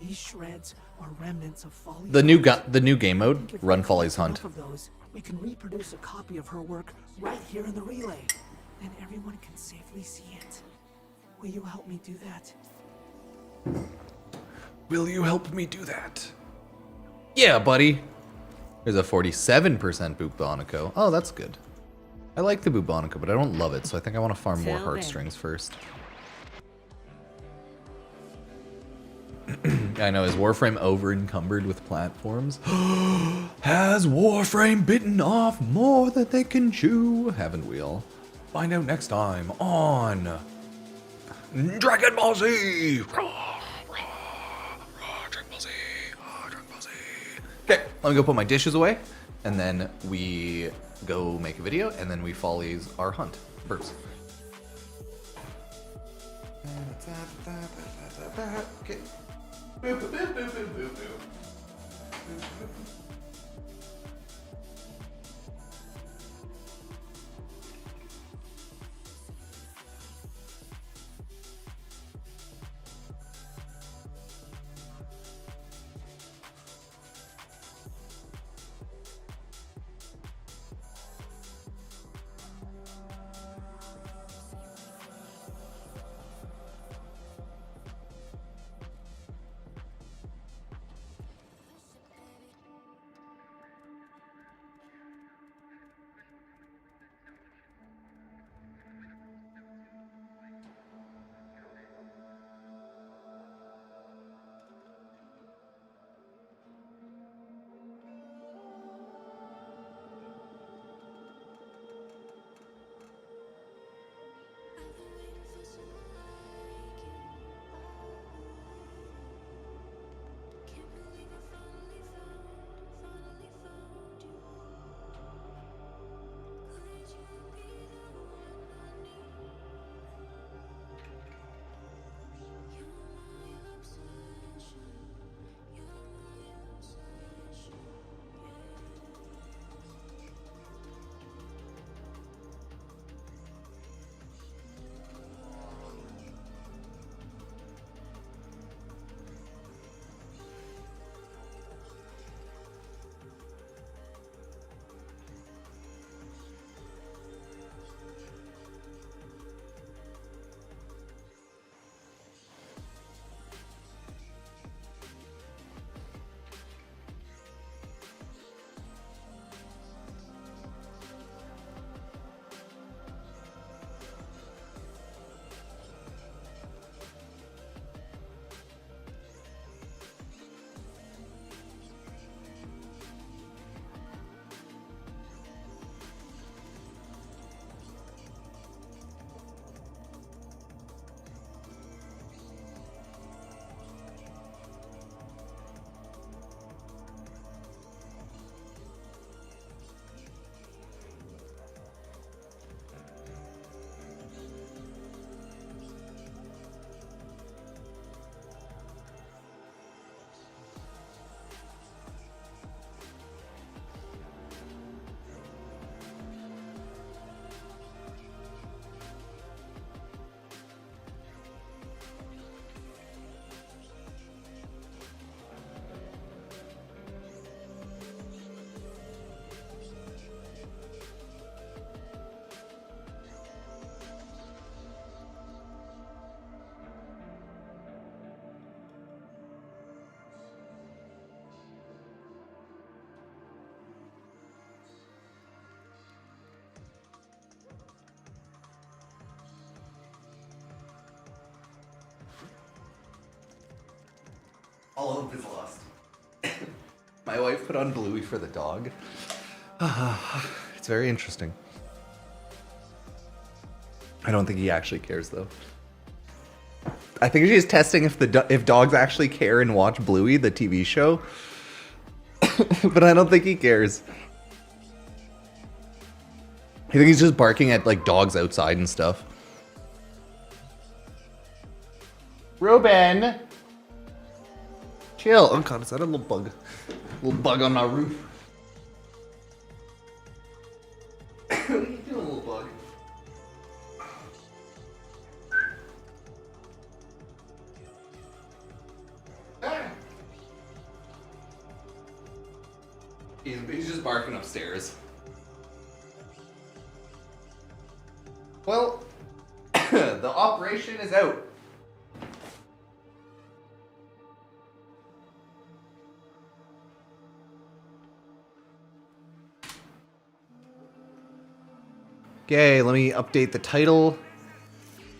These shreds are remnants of Follie. The new game mode, Run Follie's Hunt. Of those, we can reproduce a copy of her work right here in the relay. Then everyone can safely see it. Will you help me do that? Will you help me do that? Yeah, buddy. There's a 47% Bubonico. Oh, that's good. I like the Bubonico, but I don't love it, so I think I want to farm more heartstrings first. I know, is Warframe over encumbered with platforms? Has Warframe bitten off more than they can chew? Haven't we all? Find out next time on Dragon Ball Z! Okay, let me go put my dishes away, and then we go make a video, and then we follies our hunt. Burps. Okay. Boop, boop, boop, boop, boop, boop. All hope is lost. My wife put on Bluey for the dog. It's very interesting. I don't think he actually cares though. I think she's testing if dogs actually care and watch Bluey, the TV show. But I don't think he cares. I think he's just barking at like dogs outside and stuff. Ruben! Chill. Oh god, is that a little bug? A little bug on my roof. He's just barking upstairs. Well, the operation is out. Okay, let me update the title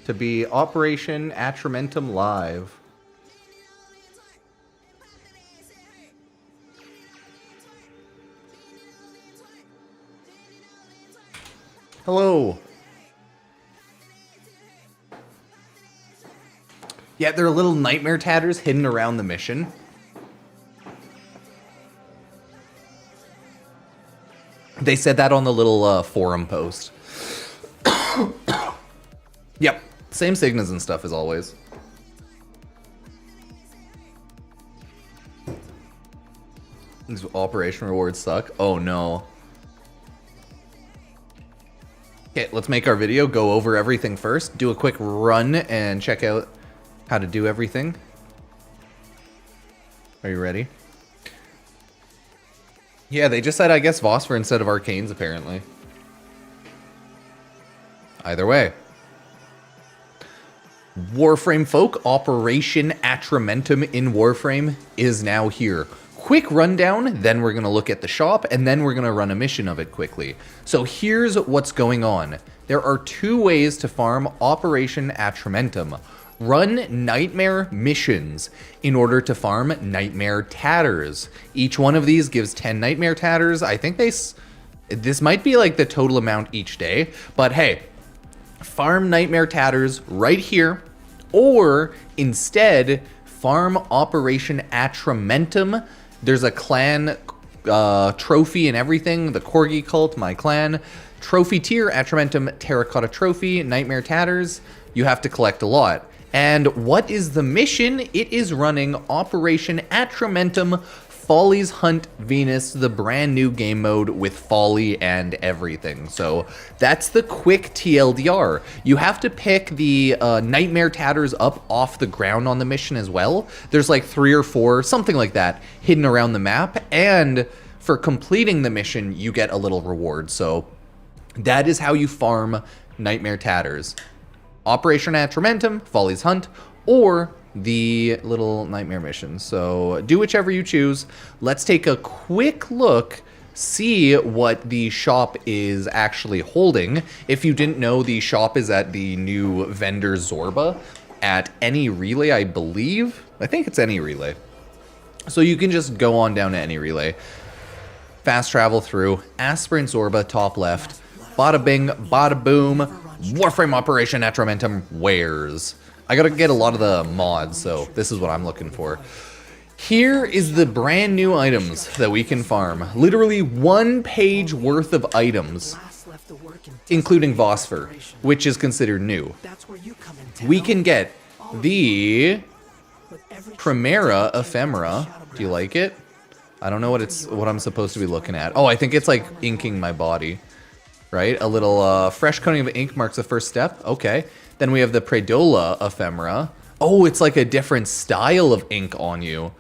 to be Operation Atramentum Live. Hello. Yeah, there are little nightmare tatters hidden around the mission. They said that on the little forum post. Yep, same signas and stuff as always. These operation rewards suck. Oh no. Okay, let's make our video, go over everything first, do a quick run and check out how to do everything. Are you ready? Yeah, they just said, I guess, Phosphor instead of Arcanes, apparently. Either way. Warframe folk, Operation Atramentum in Warframe is now here. Quick rundown, then we're going to look at the shop, and then we're going to run a mission of it quickly. So here's what's going on. There are 2 ways to farm Operation Atramentum. Run Nightmare missions in order to farm Nightmare Tatters. Each one of these gives 10 Nightmare Tatters. I think this might be like the total amount each day, but hey, farm Nightmare Tatters right here, or instead farm Operation Atramentum. There's a clan trophy and everything. The Corgi cult, my clan. Trophy tier, Atramentum Terracotta Trophy, Nightmare Tatters. You have to collect a lot. And what is the mission? It is running Operation Atramentum Follie's Hunt Venus, the brand new game mode with Follie and everything. So that's the quick TLDR. You have to pick the Nightmare Tatters up off the ground on the mission as well. There's like 3 or 4, something like that, hidden around the map. And for completing the mission, you get a little reward. So that is how you farm Nightmare Tatters. Operation Atramentum, Follie's Hunt, or the little nightmare missions. So do whichever you choose. Let's take a quick look, see what the shop is actually holding. If you didn't know, the shop is at the new vendor Zorba at Any Relay, I believe. I think it's Any Relay. So you can just go on down to Any Relay. Fast travel through. Aspirant Zorba, top left. Bada bing, bada boom. Warframe Operation Atramentum wares. I gotta get a lot of the mods, so this is what I'm looking for. Here is the brand new items that we can farm. Literally 1 page worth of items, including Phosphor, which is considered new. We can get the Primera Ephemera. Do you like it? I don't know what I'm supposed to be looking at. Oh, I think it's like inking my body. Right? A little fresh coating of ink marks the first step. Okay. Then we have the Predola Ephemera. Oh, it's like a different style of ink on you.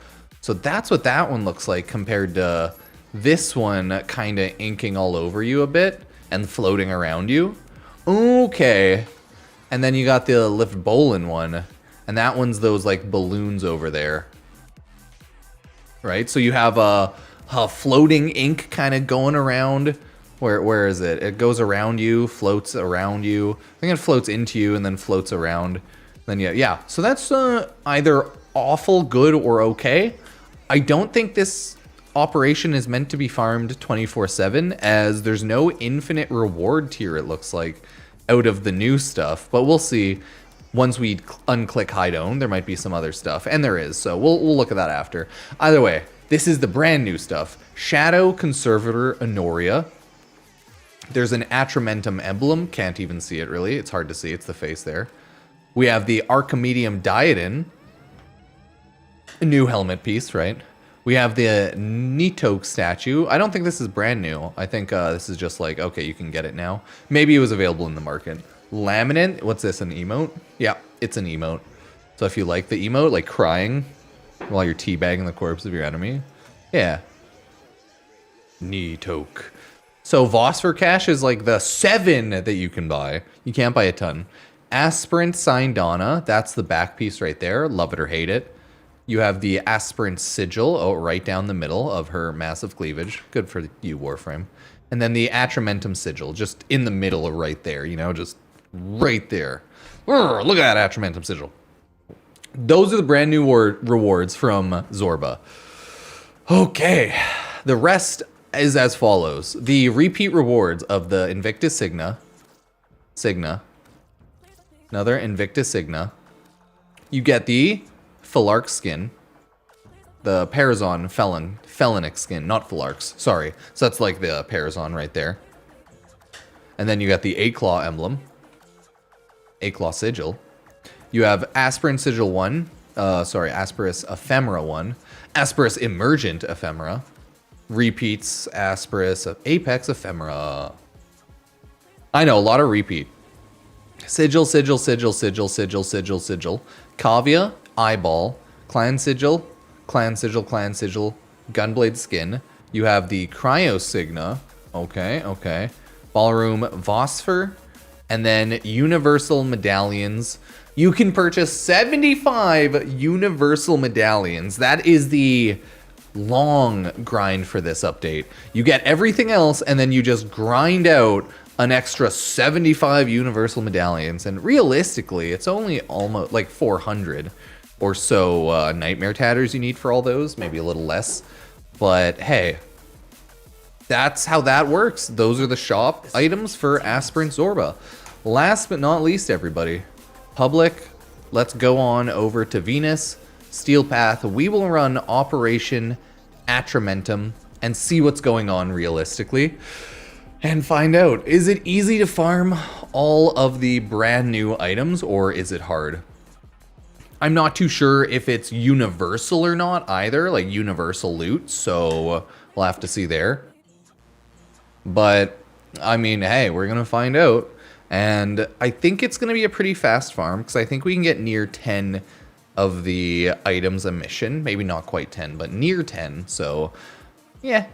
So that's what that one looks like compared to this one kind of inking all over you a bit and floating around you. Okay. And then you got the Lift Bolin one. And that one's those like balloons over there. Right? So you have a floating ink kind of going around. Where is it? It goes around you, floats around you. I think it floats into you and then floats around. Then yeah. So that's either awful, good, or okay. I don't think this operation is meant to be farmed 24/7, as there's no infinite reward tier, it looks like, out of the new stuff. But we'll see. Once we unclick Hide Own, there might be some other stuff, and there is. So we'll look at that after. Either way, this is the brand new stuff. Shadow Conservator Honoria. There's an Atramentum emblem. Can't even see it, really. It's hard to see. It's the face there. We have the Archimedium Diadem. A new helmet piece, right? We have the Nitoke statue. I don't think this is brand new. I think this is just like, okay, you can get it now. Maybe it was available in the market. Laminate. What's this, an emote? Yeah, it's an emote. So if you like the emote, like crying while you're teabagging the corpse of your enemy. Yeah. Neatok. So Phosphor Cache is like the 7 that you can buy. You can't buy a ton. Aspirant Sindana, that's the back piece right there. Love it or hate it. You have the Aspirant Sigil, oh, right down the middle of her massive cleavage. Good for you, Warframe. And then the Atramentum Sigil, just in the middle of right there, you know, just right there. Urgh, look at that Atramentum Sigil. Those are the brand new rewards from Zorba. Okay, the rest is as follows. The repeat rewards of the Invictus Signa. Another Invictus Signa. You get the Philarch skin. The Parazon Felonic skin, not Philarch's, sorry. So that's like the Parazon right there. And then you got the 8-Claw emblem. 8-Claw Sigil. You have Aspirant Sigil 1. Asperis Ephemera 1. Asperis Emergent Ephemera. Repeats Asperis Apex Ephemera. I know, a lot of repeat. Sigil. Kavia, Eyeball. Clan Sigil. Gunblade Skin. You have the Cryo Signa. Okay. Ballroom Phosphor. And then Universal Medallions. You can purchase 75 Universal Medallions. That is the long grind for this update. You get everything else, and then you just grind out an extra 75 Universal Medallions. And realistically, it's only almost like 400 or so Nightmare Tatters you need for all those. Maybe a little less. But hey, that's how that works. Those are the shop items for Aspirant Zorba. Last but not least, everybody, public, let's go on over to Venus, Steel Path. We will run Operation Atramentum and see what's going on realistically and find out, is it easy to farm all of the brand new items or is it hard? I'm not too sure if it's universal or not either, like universal loot, so we'll have to see there. But, I mean, hey, we're going to find out. And I think it's going to be a pretty fast farm, because I think we can get near 10 of the items a mission. Maybe not quite 10, but near 10, so yeah.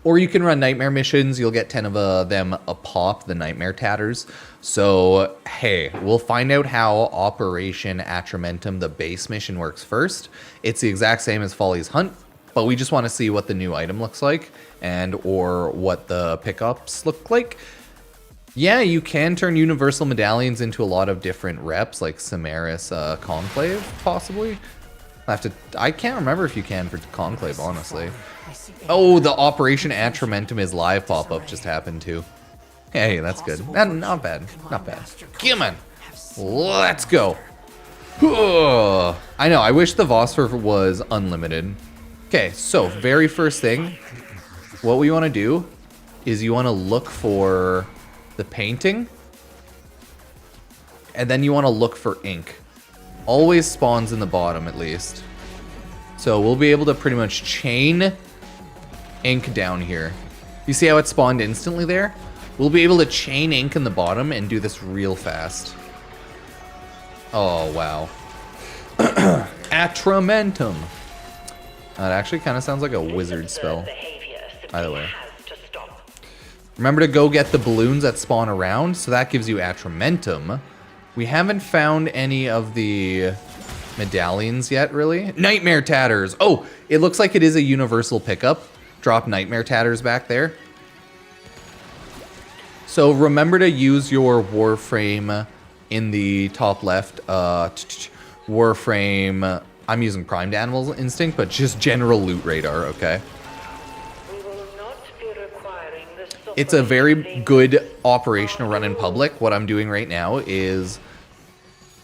Or you can run Nightmare missions. You'll get 10 of them a pop, the Nightmare Tatters. So, hey, we'll find out how Operation Atramentum, the base mission, works first. It's the exact same as Follie's Hunt, but we just want to see what the new item looks like and or what the pickups look like. Yeah, you can turn Universal Medallions into a lot of different reps, like Samaris Conclave, possibly. I can't remember if you can for Conclave, honestly. Oh, the Operation Atramentum is live pop-up just happened too. Hey, that's good. Not bad. Not bad. Come on. Let's go. I know, I wish the Phosphor was unlimited. Okay, so very first thing, what we want to do is you want to look for the painting, and then you want to look for ink. Always spawns in the bottom at least. So we'll be able to pretty much chain ink down here. You see how it spawned instantly there? We'll be able to chain ink in the bottom and do this real fast. Oh, wow. Atramentum. That actually kind of sounds like a wizard spell. Either way. Remember to go get the balloons that spawn around, so that gives you Atramentum. We haven't found any of the medallions yet, really. Nightmare Tatters! Oh, it looks like it is a universal pickup. Drop Nightmare Tatters back there. So remember to use your Warframe in the top left. Warframe, I'm using Primed Animal Instinct, but just general loot radar, okay? It's a very good operation to run in public. What I'm doing right now is,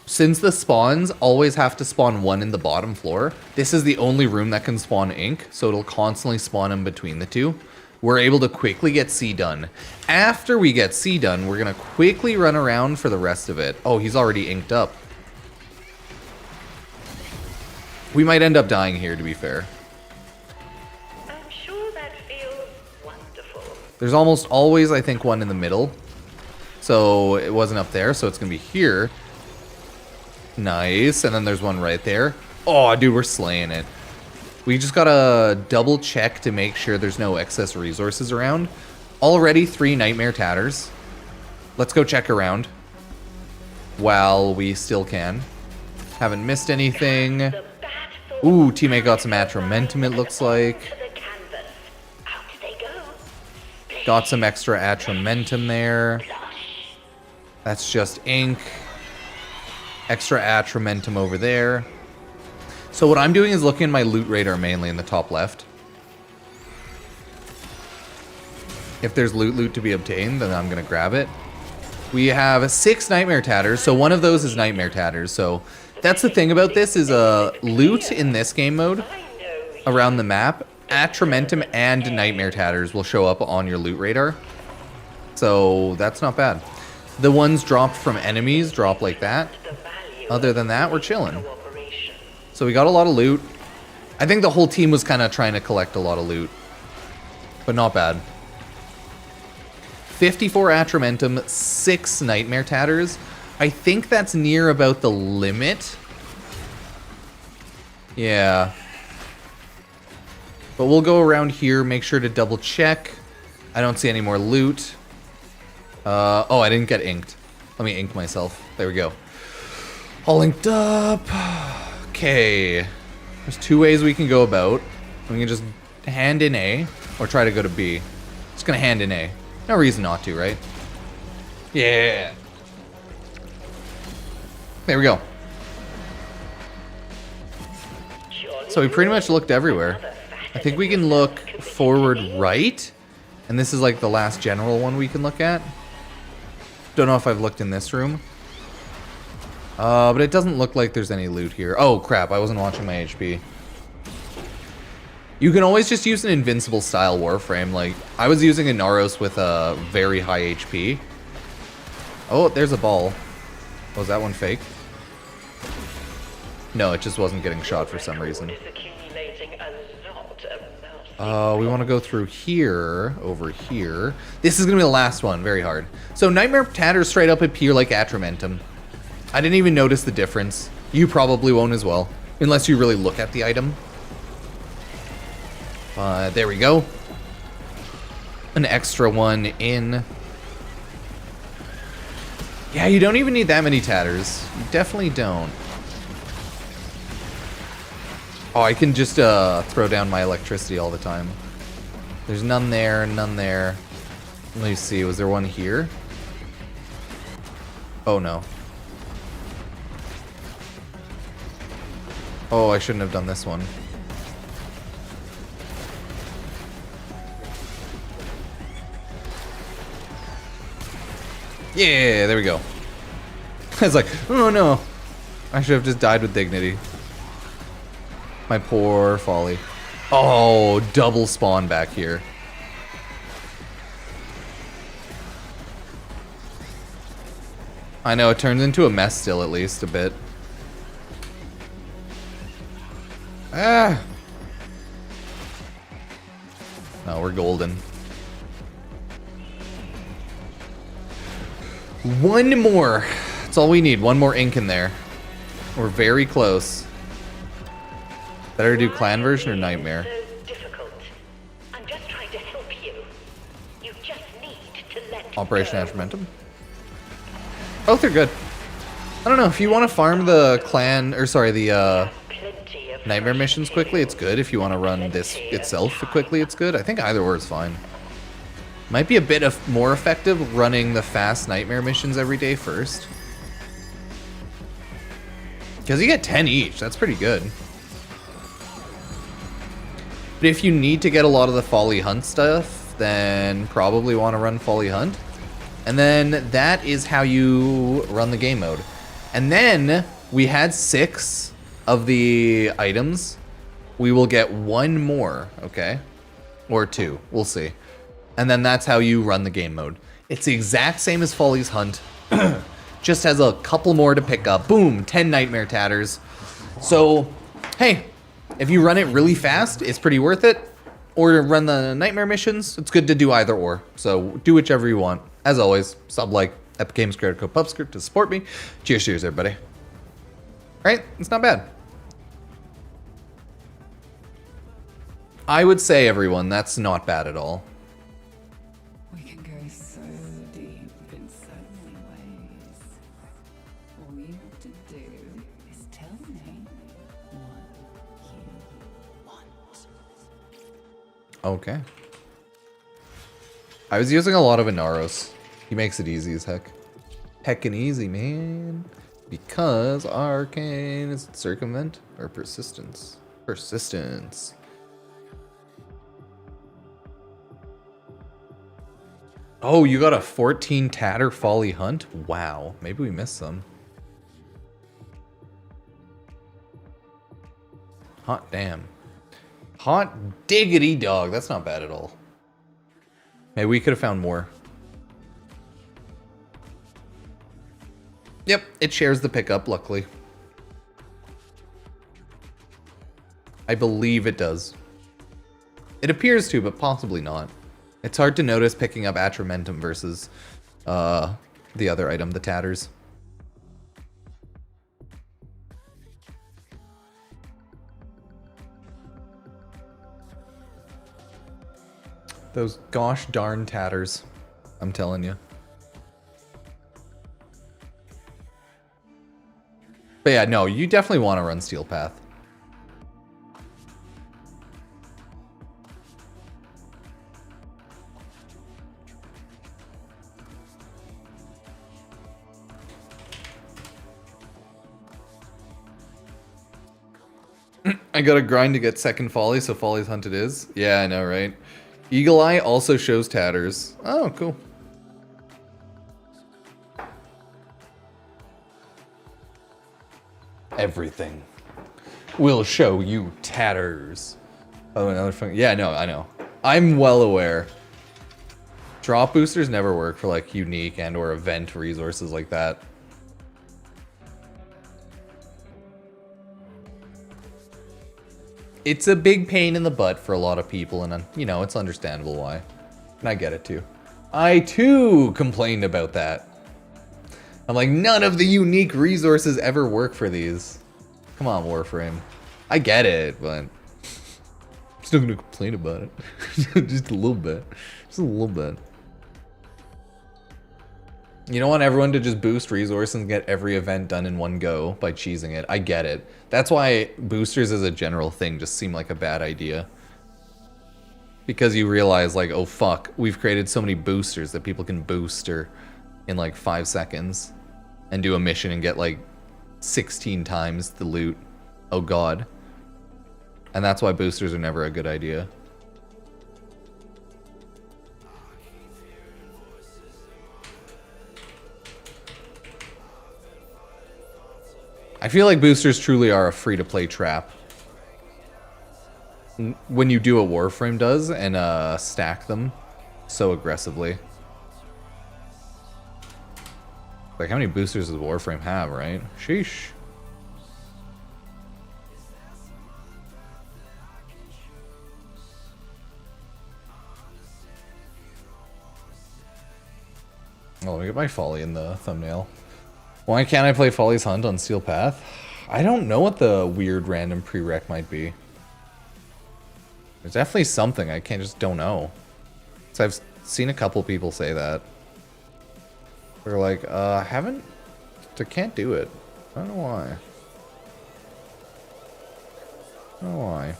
since the spawns always have to spawn one in the bottom floor, this is the only room that can spawn ink, so it'll constantly spawn in between the two. We're able to quickly get C done. After we get C done, we're going to quickly run around for the rest of it. Oh, he's already inked up. We might end up dying here, to be fair. I'm sure that feels wonderful. There's almost always, I think, one in the middle. So it wasn't up there, so it's going to be here. Nice. And then there's one right there. Oh, dude, we're slaying it. We just gotta double check to make sure there's no excess resources around. Already 3 Nightmare Tatters. Let's go check around while we still can. Haven't missed anything. Ooh, teammate got some Atramentum, it looks like. Got some extra Atramentum there. That's just ink. Extra Atramentum over there. So what I'm doing is looking at my loot radar mainly in the top left. If there's loot to be obtained, then I'm going to grab it. We have 6 Nightmare Tatters, so one of those is Nightmare Tatters. So that's the thing about this is loot in this game mode around the map. Atramentum and Nightmare Tatters will show up on your loot radar. So that's not bad. The ones dropped from enemies drop like that. Other than that, we're chilling. So we got a lot of loot. I think the whole team was kind of trying to collect a lot of loot. But not bad. 54 Atramentum, 6 Nightmare Tatters. I think that's near about the limit. Yeah. But we'll go around here, make sure to double check. I don't see any more loot. Oh, I didn't get inked. Let me ink myself. There we go. All inked up. Okay. There's 2 ways we can go about. We can just hand in A or try to go to B. Just gonna hand in A. No reason not to, right? Yeah. There we go. So we pretty much looked everywhere. I think we can look forward right. And this is like the last general one we can look at. Don't know if I've looked in this room. But it doesn't look like there's any loot here. Oh crap, I wasn't watching my HP. You can always just use an invincible style Warframe. Like, I was using a Naros with a very high HP. Oh, there's a ball. Was that one fake? No, it just wasn't getting shot for some reason. We want to go through here, over here. This is going to be the last one, very hard. So Nightmare Tatters straight up appear like Atramentum. I didn't even notice the difference. You probably won't as well, unless you really look at the item. There we go. An extra one in. Yeah, you don't even need that many tatters. You definitely don't. Oh, I can just throw down my electricity all the time. There's none there, none there. Let me see, was there one here? Oh no. Oh, I shouldn't have done this one. Yeah, there we go. I was like, oh no. I should have just died with dignity. My poor Follie. Oh, double spawn back here. I know, it turns into a mess still, at least a bit. Ah! No, we're golden. One more. That's all we need. One more ink in there. We're very close. Better do clan version or nightmare? So difficult. I'm just trying to help you. You just need to let Operation Atramentum. Both are good. I don't know, if you want to farm the clan, or sorry, the nightmare missions quickly, it's good. If you want to run this itself quickly, it's good. I think either or is fine. Might be a bit of more effective running the fast nightmare missions every day first. Because you get 10 each, that's pretty good. But if you need to get a lot of the Follie Hunt stuff, then probably want to run Follie Hunt. And then that is how you run the game mode. And then we had 6 of the items. We will get 1 more, okay? Or 2, we'll see. And then that's how you run the game mode. It's the exact same as Follie's Hunt. Just has a couple more to pick up. Boom, 10 Nightmare Tatters. So, hey, if you run it really fast, it's pretty worth it. Or run the Nightmare missions, it's good to do either or. So do whichever you want. As always, sub, like, Epic Games creator code Pupsker to support me. Cheers, cheers, everybody. Right? It's not bad. I would say, everyone, that's not bad at all. We can go so deep in so many ways. All you have to do is tell me what you want. Okay. I was using a lot of Inaros. He makes it easy as heck. Heckin' easy, man. Because Arcane is it Circumvent or Persistence? Persistence. Oh, you got a 14 Tatter Follie Hunt? Wow. Maybe we missed some. Hot damn. Hot diggity dog. That's not bad at all. Maybe we could have found more. Yep, it shares the pickup, luckily. I believe it does. It appears to, but possibly not. It's hard to notice picking up Atramentum versus the other item, the Tatters. Those gosh darn Tatters, I'm telling you. But yeah, no, you definitely want to run Steel Path. I gotta grind to get second Follie, so Follie's Hunt it is. Yeah, I know, right? Eagle Eye also shows Tatters. Oh, cool. Everything will show you Tatters. Oh, another fun. Yeah, no, I know. I'm well aware. Drop boosters never work for like unique and or event resources like that. It's a big pain in the butt for a lot of people, and you know, it's understandable why. And I get it too. I too complained about that. I'm like, none of the unique resources ever work for these. Come on, Warframe. I get it, but I'm still gonna complain about it. Just a little bit. Just a little bit. You don't want everyone to just boost resources and get every event done in one go by cheesing it. I get it. That's why boosters as a general thing just seem like a bad idea. Because you realize like, oh fuck, we've created so many boosters that people can booster in like 5 seconds and do a mission and get like 16 times the loot. Oh god. And that's why boosters are never a good idea. I feel like boosters truly are a free-to-play trap. When you do what Warframe does and stack them so aggressively. Like, how many boosters does Warframe have, right? Sheesh. Oh, let me get my Follie in the thumbnail. Why can't I play Follie's Hunt on Steel Path? I don't know what the weird random prereq might be. There's definitely something, I don't know. So I've seen a couple people say that. They're like, I can't do it. I don't know why. I don't know why.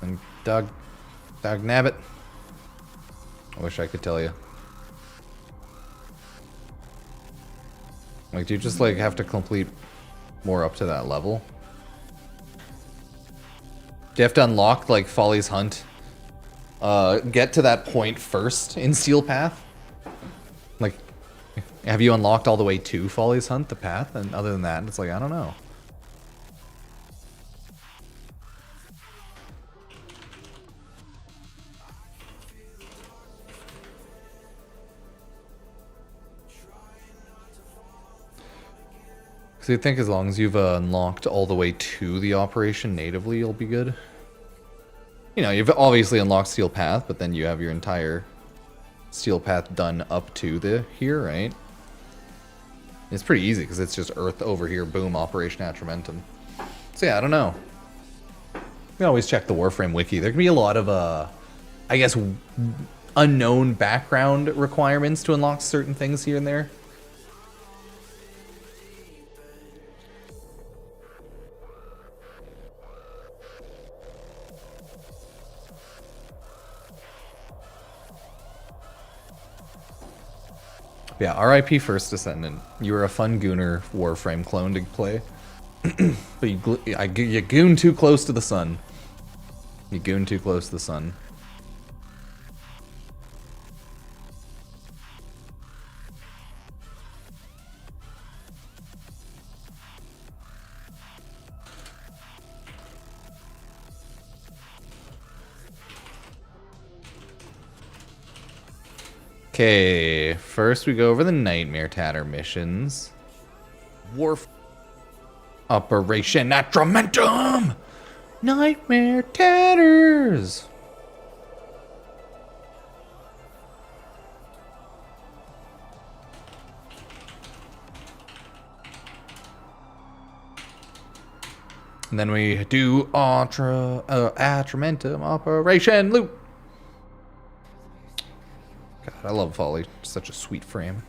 And Doug Nabbit. I wish I could tell you. Like, do you just like have to complete more up to that level? Do you have to unlock like Follie's Hunt? Get to that point first in Steel Path? Like, have you unlocked all the way to Follie's Hunt, the path? And other than that, it's like, I don't know. So you think as long as you've unlocked all the way to the operation natively, you'll be good? You know, you've obviously unlocked Steel Path, but then you have your entire Steel Path done up to here, right? It's pretty easy because it's just Earth over here, boom, Operation Atramentum. So yeah, I don't know. You can always check the Warframe wiki. There can be a lot of, I guess, unknown background requirements to unlock certain things here and there. Yeah, RIP First Descendant. You were a fun Gooner Warframe clone to play. But you goon too close to the sun. You goon too close to the sun. Okay, first we go over the Nightmare Tatter missions. Operation Atramentum! Nightmare Tatters! And then we do Atramentum Operation Loot. God, I love Follie. Such a sweet frame.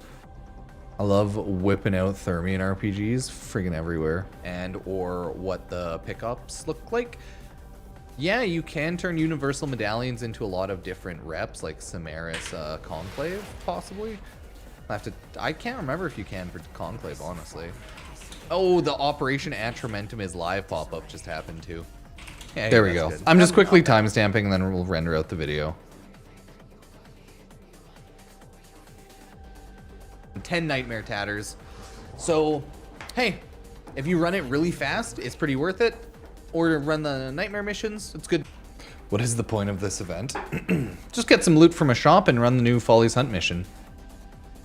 I love whipping out Thermian RPGs friggin' everywhere. And or what the pickups look like. Yeah, you can turn universal medallions into a lot of different reps, like Samaris Conclave, possibly. I can't remember if you can for Conclave, honestly. Oh, the Operation Atramentum is live pop-up just happened too. Yeah, there we go. Good. I'm just quickly timestamping and then we'll render out the video. 10 Nightmare Tatters. So, hey, if you run it really fast, it's pretty worth it. Or run the Nightmare missions, it's good. What is the point of this event? Just get some loot from a shop and run the new Follie's Hunt mission.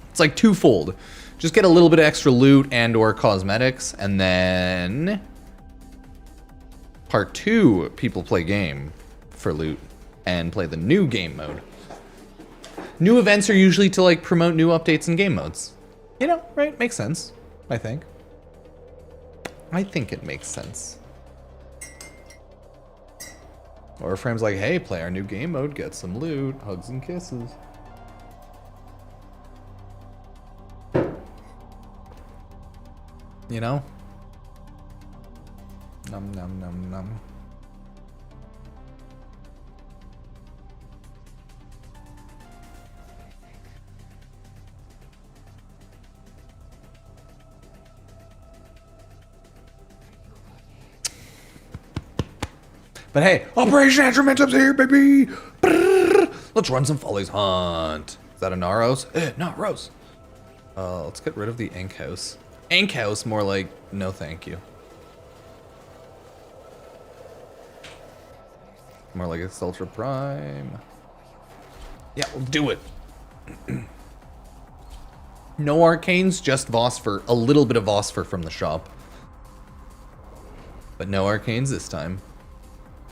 It's like twofold. Just get a little bit of extra loot and or cosmetics, and then part 2, people play game for loot and play the new game mode. New events are usually to like promote new updates and game modes. You know, right? Makes sense, I think. I think it makes sense. Warframe's like, hey, play our new game mode, get some loot, hugs and kisses. You know? Num num num num. But hey, Operation Atramentum's here, baby! Brrr. Let's run some Follie's Hunt. Is that a Naros? Not Rose. Let's get rid of the Ink House. Ink House, more like, no thank you. More like it's Ultra Prime. Yeah, we'll do it. No arcanes, just Vosper. A little bit of Vosper from the shop. But no arcanes this time.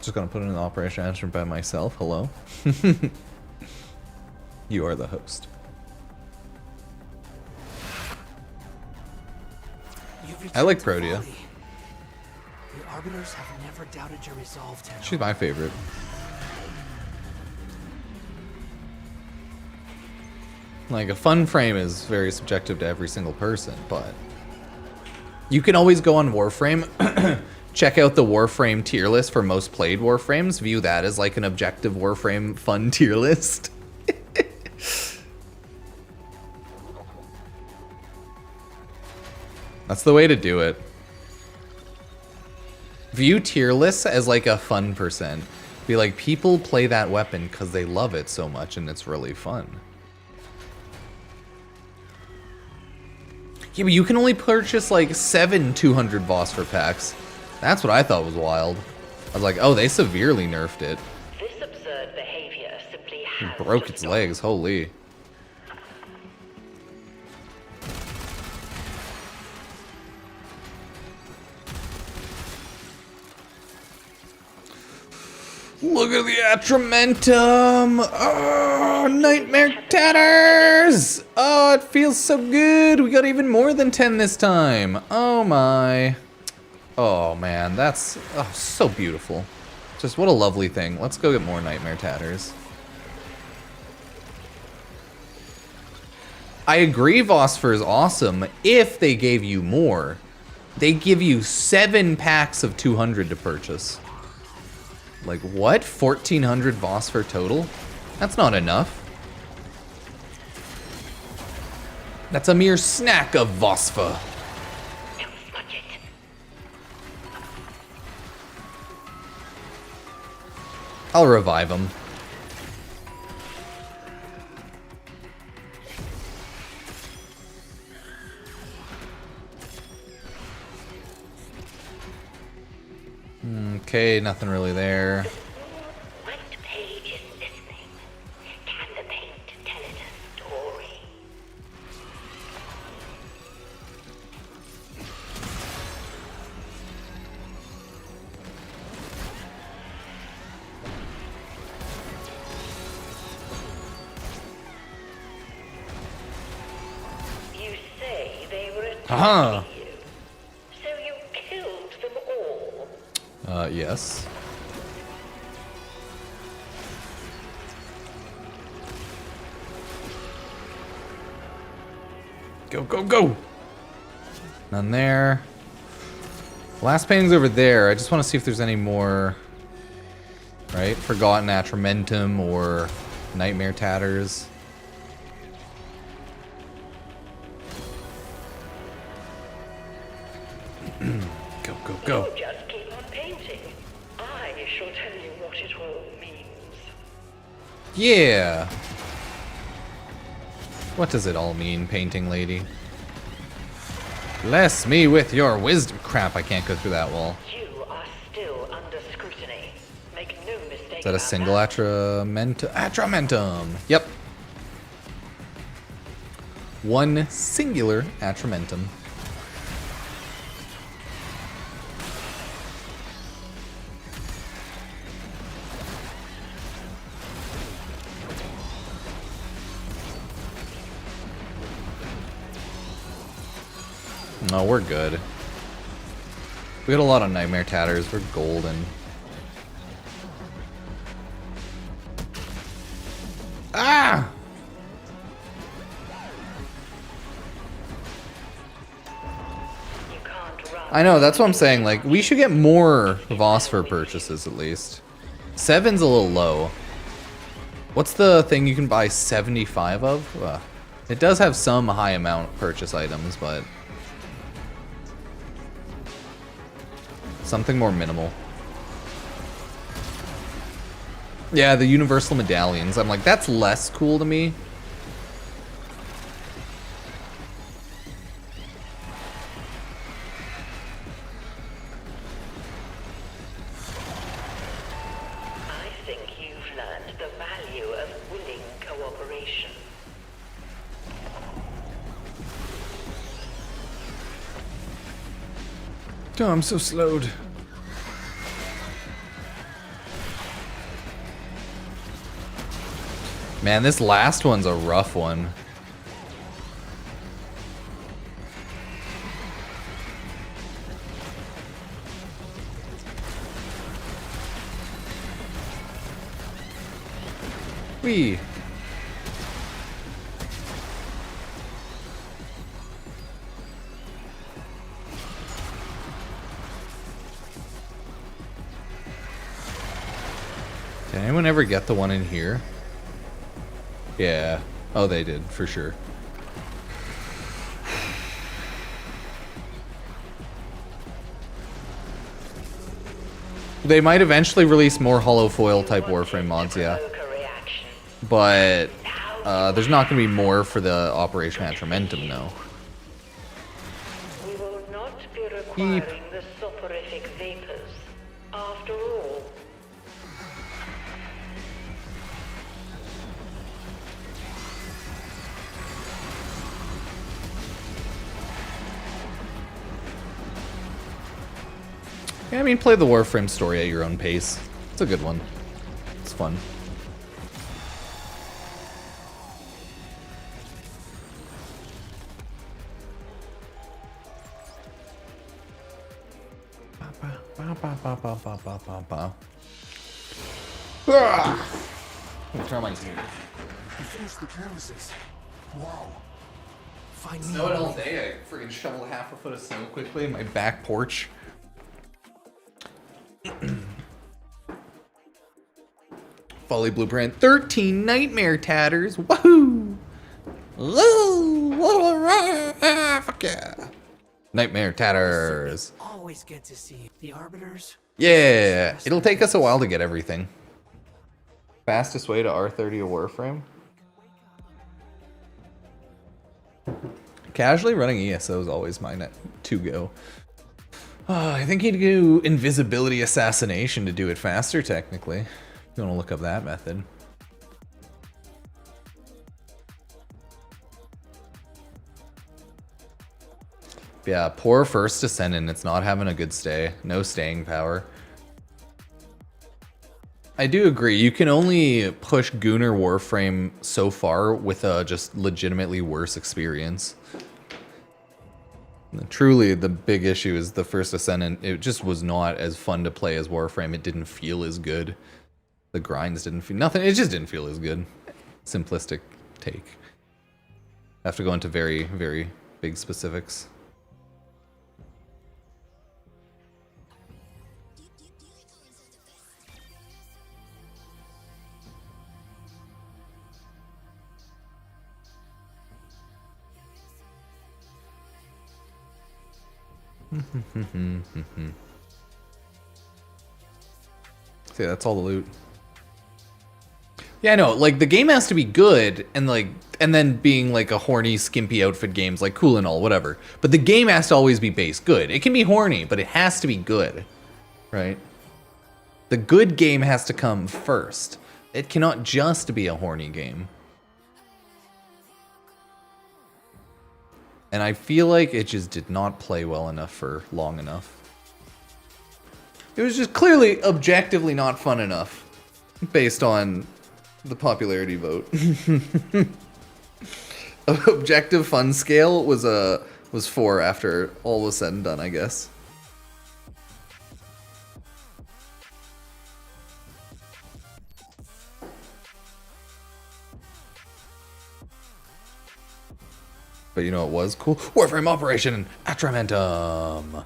Just gonna put in an Operation Atramentum by myself. Hello. You are the host. I like Protea. The Arbiters have never doubted your resolve, Tenno. She's my favorite. Like, a fun frame is very subjective to every single person, but you can always go on Warframe, check out the Warframe tier list for most played Warframes, view that as like an objective Warframe fun tier list. That's the way to do it. View tier lists as like a fun percent. Be like, people play that weapon because they love it so much and it's really fun. Yeah, but you can only purchase like 7 200 Vosper packs. That's what I thought was wild. I was like, oh, they severely nerfed it. This absurd behavior simply has It broke its legs, holy. Look at the Atramentum! Oh, Nightmare Tatters! Oh, it feels so good! We got even more than 10 this time! Oh my. Oh man, that's so beautiful. Just what a lovely thing. Let's go get more Nightmare Tatters. I agree Vosper is awesome if they gave you more. They give you 7 packs of 200 to purchase. Like what? 1,400 Vosper total? That's not enough. That's a mere snack of Vosper. I'll revive him. Okay, nothing really there. What page is listening? Can the paint tell it a story? You say they were attacking you. So you killed them all? Yes. Go, go, go! None there. Last painting's over there. I just want to see if there's any more, right? Forgotten Atramentum or Nightmare Tatters. Go, go, go. You just keep on painting. I shall tell you what it all means. Yeah. What does it all mean, painting lady? Bless me with your wisdom. Crap, I can't go through that wall. You are still under scrutiny. Make no mistake. Is that a single Atramentum? Yep. One singular Atramentum. No, we're good. We got a lot of Nightmare Tatters. We're golden. Ah! I know, that's what I'm saying. Like, we should get more Vosper purchases at least. 7's a little low. What's the thing you can buy 75 of? It does have some high amount purchase items, but something more minimal. Yeah, the universal medallions. I'm like, that's less cool to me. I think you've learned the value of willing cooperation. Oh, I'm so slowed. Man, this last one's a rough one. Whee! Did anyone ever get the one in here? Yeah. Oh, they did, for sure. They might eventually release more hollow foil type Warframe mods, yeah. But there's not going to be more for the Operation Atramentum, no. We will not be requiring the soporific vapors. After all, Yeah, I mean, play the Warframe story at your own pace. It's a good one. was fun. What's wrong with my ear? You finished the canvases. Wow. Find me. Snowed all day. I freaking shoveled half a foot of snow quickly in my back porch. Follie blueprint. 13 nightmare tatters. Woohoo! Fuck yeah. Nightmare tatters. Always get to see the arbiters. Yeah, it'll take us a while to get everything. Fastest way to R30 a Warframe? Casually running ESO is always mine to go. I think you'd do invisibility assassination to do it faster, technically. If you want to look up that method. Yeah, poor first descendant. It's not having a good stay. No staying power. I do agree. You can only push Gunnar Warframe so far with a just legitimately worse experience. Truly, the big issue is the first Ascendant. It just was not as fun to play as Warframe. It didn't feel as good. The grinds didn't feel... Nothing. It just didn't feel as good. Simplistic take. I have to go into very, very big specifics. See, that's all the loot. Yeah, I know. Like, the game has to be good, and then being like a horny, skimpy outfit game's like cool and all, whatever. But the game has to always be base good. It can be horny, but it has to be good, right? The good game has to come first. It cannot just be a horny game. And I feel like it just did not play well enough for long enough. It was just clearly objectively not fun enough based on the popularity vote. Objective fun scale was 4 after all was said and done, I guess. But you know what was cool? Warframe Operation Atramentum.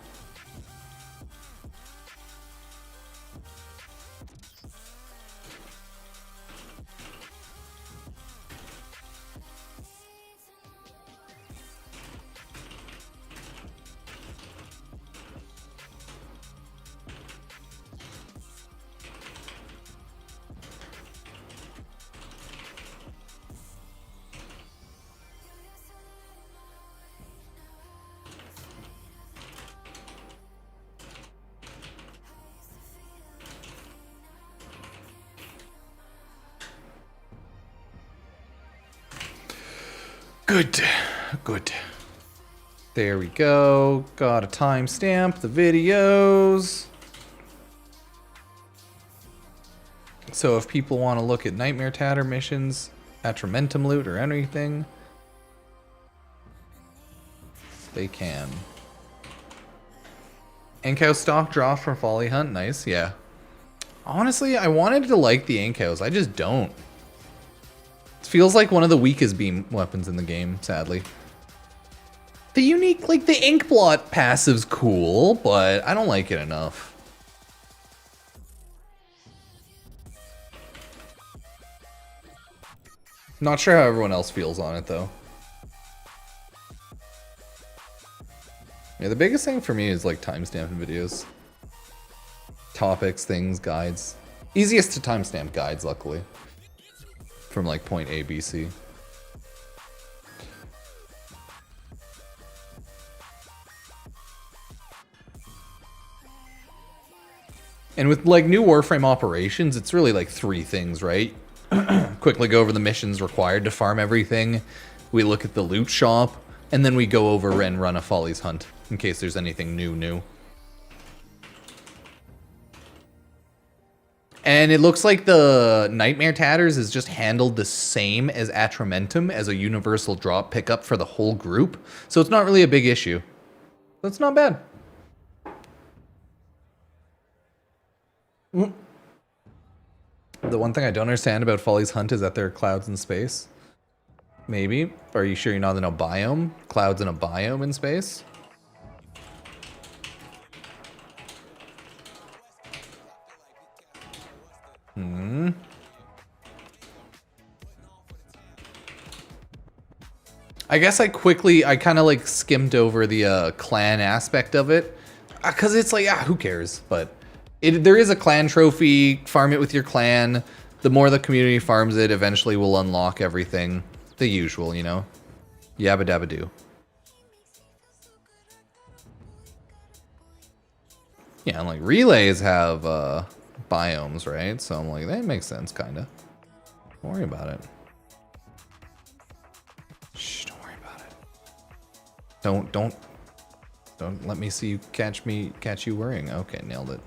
Good, good. There we go. Gotta timestamp the videos. So if people want to look at Nightmare Tatter missions, Atramentum loot, or anything, they can. Ankow stock dropped from Follie Hunt. Nice, yeah. Honestly, I wanted to like the Ankows. I just don't. It feels like one of the weakest beam weapons in the game, sadly. The unique, like the Inkblot passive's cool, but I don't like it enough. Not sure how everyone else feels on it, though. Yeah, the biggest thing for me is like timestamping videos. Topics, things, guides. Easiest to timestamp guides, luckily. From like point A, B, C. And with like new Warframe operations, it's really like 3 things, right? Quickly go over the missions required to farm everything. We look at the loot shop, and then we go over and run a Follie's hunt in case there's anything new. And it looks like the Nightmare Tatters is just handled the same as Atramentum as a universal drop pickup for the whole group. So it's not really a big issue. That's not bad. The one thing I don't understand about Follie's Hunt is that there are clouds in space. Maybe. Are you sure you're not in a biome? Clouds in a biome in space? I guess I kind of like skimmed over the clan aspect of it. Because it's like, who cares? But there is a clan trophy. Farm it with your clan. The more the community farms it, eventually we'll unlock everything. The usual, you know? Yabba dabba doo. Yeah, and like relays have biomes, right? So I'm like, that makes sense, kind of. Don't worry about it. Shh, don't worry about it. Don't let me see you catch you worrying. Okay, nailed it.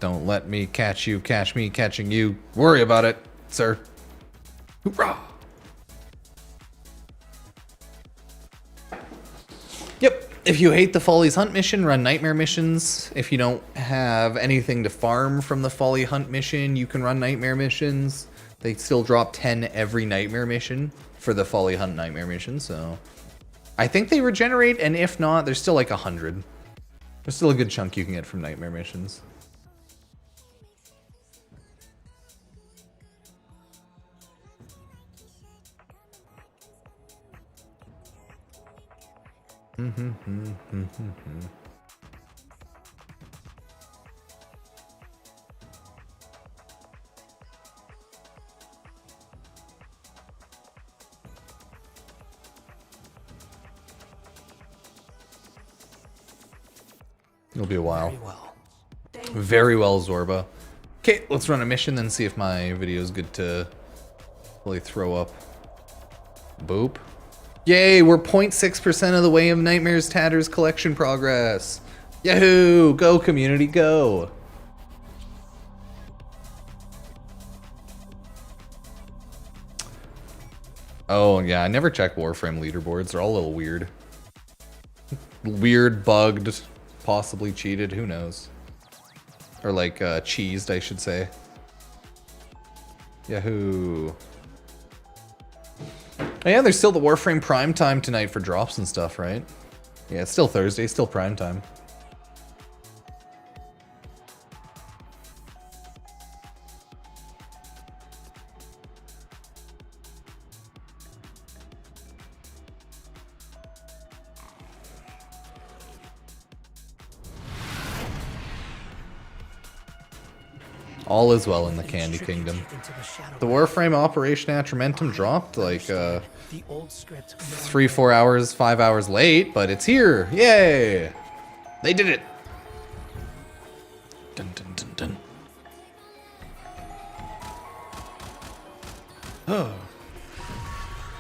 Don't let me catch you, catch me catching you. Worry about it, sir. Hoorah! Yep. If you hate the Follie's Hunt mission, run Nightmare missions. If you don't have anything to farm from the Follie Hunt mission, you can run Nightmare missions. They still drop 10 every Nightmare mission for the Follie Hunt Nightmare mission, so... I think they regenerate, and if not, there's still like 100. There's still a good chunk you can get from Nightmare missions. It'll be a while. Very well, Zorba. Okay, let's run a mission, then see if my video is good to really throw up. Boop. Yay, we're 0.6% of the way of Nightmare's Tatters collection progress. Yahoo! Go, community, go! Oh, yeah, I never check Warframe leaderboards. They're all a little weird. Weird, bugged, possibly cheated, who knows? Or like, cheesed, I should say. Yahoo! Oh yeah, there's still the Warframe prime time tonight for drops and stuff, right? Yeah, it's still Thursday, still prime time. All is well in the Candy Kingdom. The Warframe Operation Atramentum dropped like 3-4 hours, 5 hours late, but it's here. Yay! They did it. Dun dun dun dun.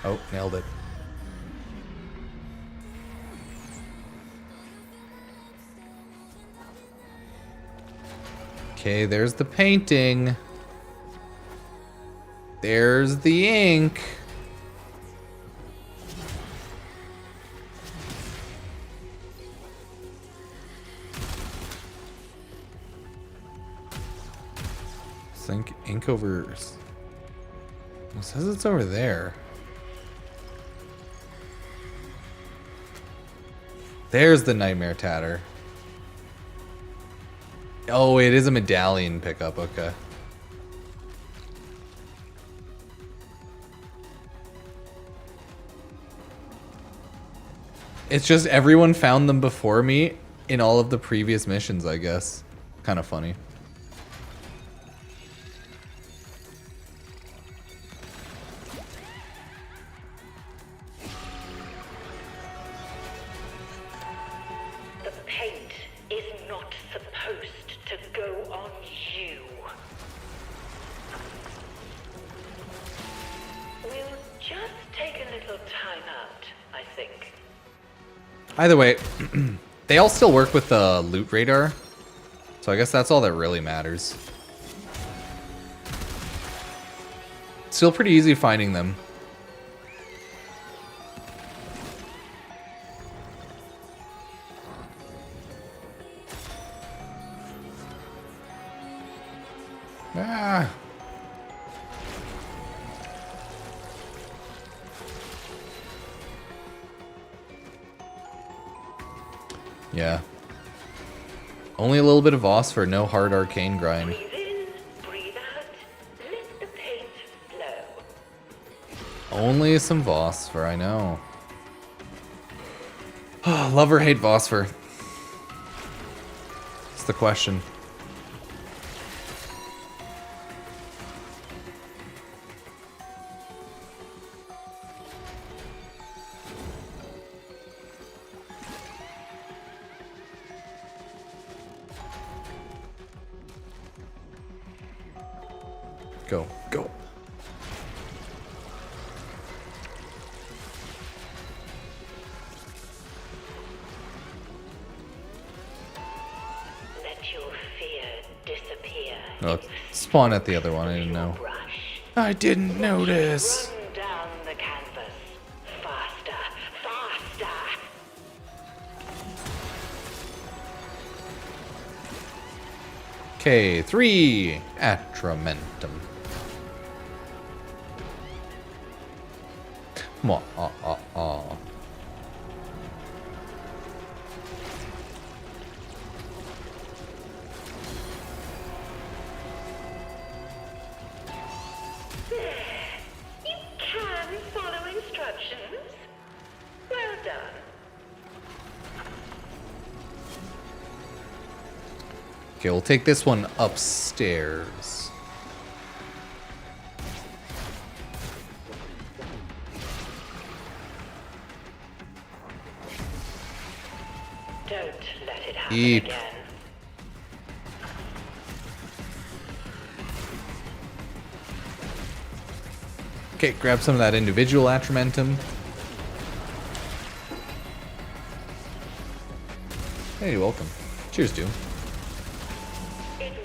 Oh, nailed it. Okay, there's the painting. There's the ink. Think ink over. It says it's over there. There's the Nightmare Tatter. Oh, it is a medallion pickup, okay. It's just everyone found them before me in all of the previous missions, I guess. Kind of funny. Just take Either way, they all still work with the loot radar. So I guess that's all that really matters. Still pretty easy finding them. Ah. Yeah. Only a little bit of phosphor, no hard arcane grind. Breathe in, breathe out, let the paint flow. Only some phosphor, I know. Love or hate phosphor? That's the question. Go, go. Let your fear disappear. Oh, spawn at the other one, I didn't know. Brush. I didn't notice. Run down the canvas. Faster, faster. Okay, 3 Atramentum. Mwah. You can follow instructions. Well done. Okay, we'll take this one upstairs. Don't let it happen Eep. again. Okay, grab some of that individual Atramentum. Hey, you're welcome. Cheers, dude.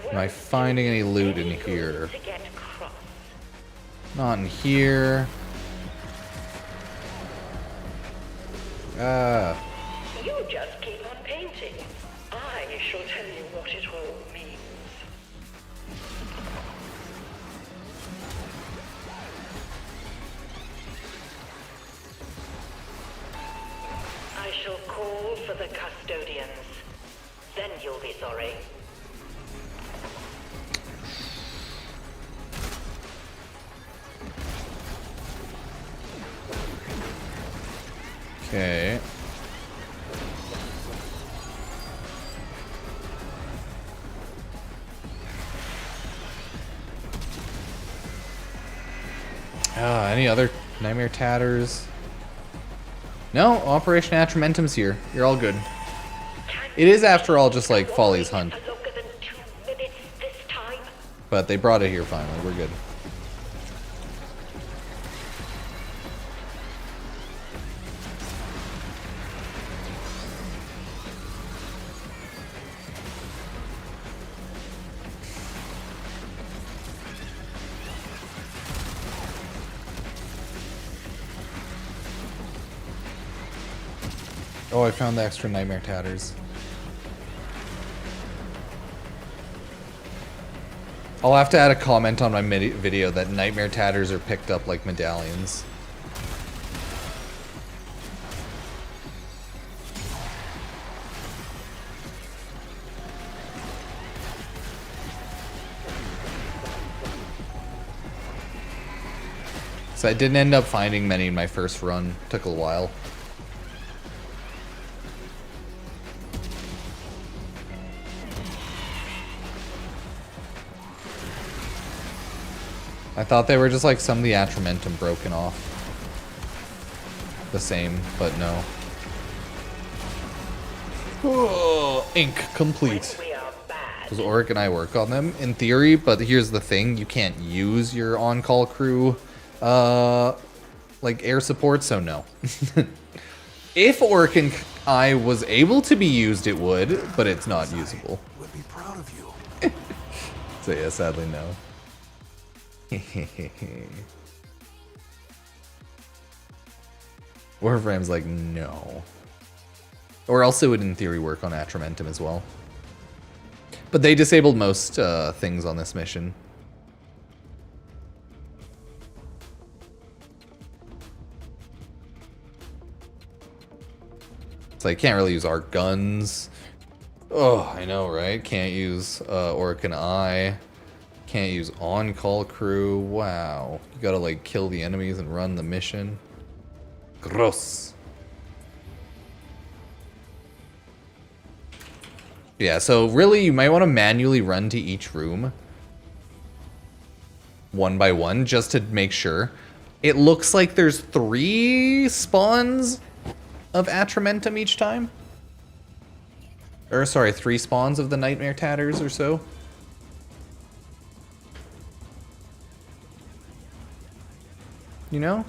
Am I finding any loot in here? To get cross. Not in here. You just keep on painting. I shall tell you what it all means. I shall call for the custodians. Then you'll be sorry. Okay. Any other Nightmare Tatters? No, Operation Atramentum's here. You're all good. It is, after all, just like Follie's hunt. Longer than 2 minutes this time. But they brought it here finally. We're good. Oh, I found the extra Nightmare Tatters. I'll have to add a comment on my video that Nightmare Tatters are picked up like medallions. So I didn't end up finding many in my first run. Took a while. I thought they were just like some of the Atramentum broken off. The same, but no. Oh, ink complete. We are bad. Does Oric and I work on them? In theory, but here's the thing. You can't use your on-call crew like air support, so no. If Oric and I was able to be used, it would, but it's not usable. Would be proud of you. So yeah, sadly no. Warframe's like, no. Or else it would in theory work on Atramentum as well. But they disabled most things on this mission. So I can't really use arc guns. Oh, I know, right? Can't use Orc Eye. Can't use on-call crew. Wow. You gotta like kill the enemies and run the mission. Gross. Yeah, so really you might want to manually run to each room. One by one, just to make sure. It looks like there's 3 spawns of Atramentum each time. Or sorry, 3 spawns of the Nightmare Tatters or so. You know?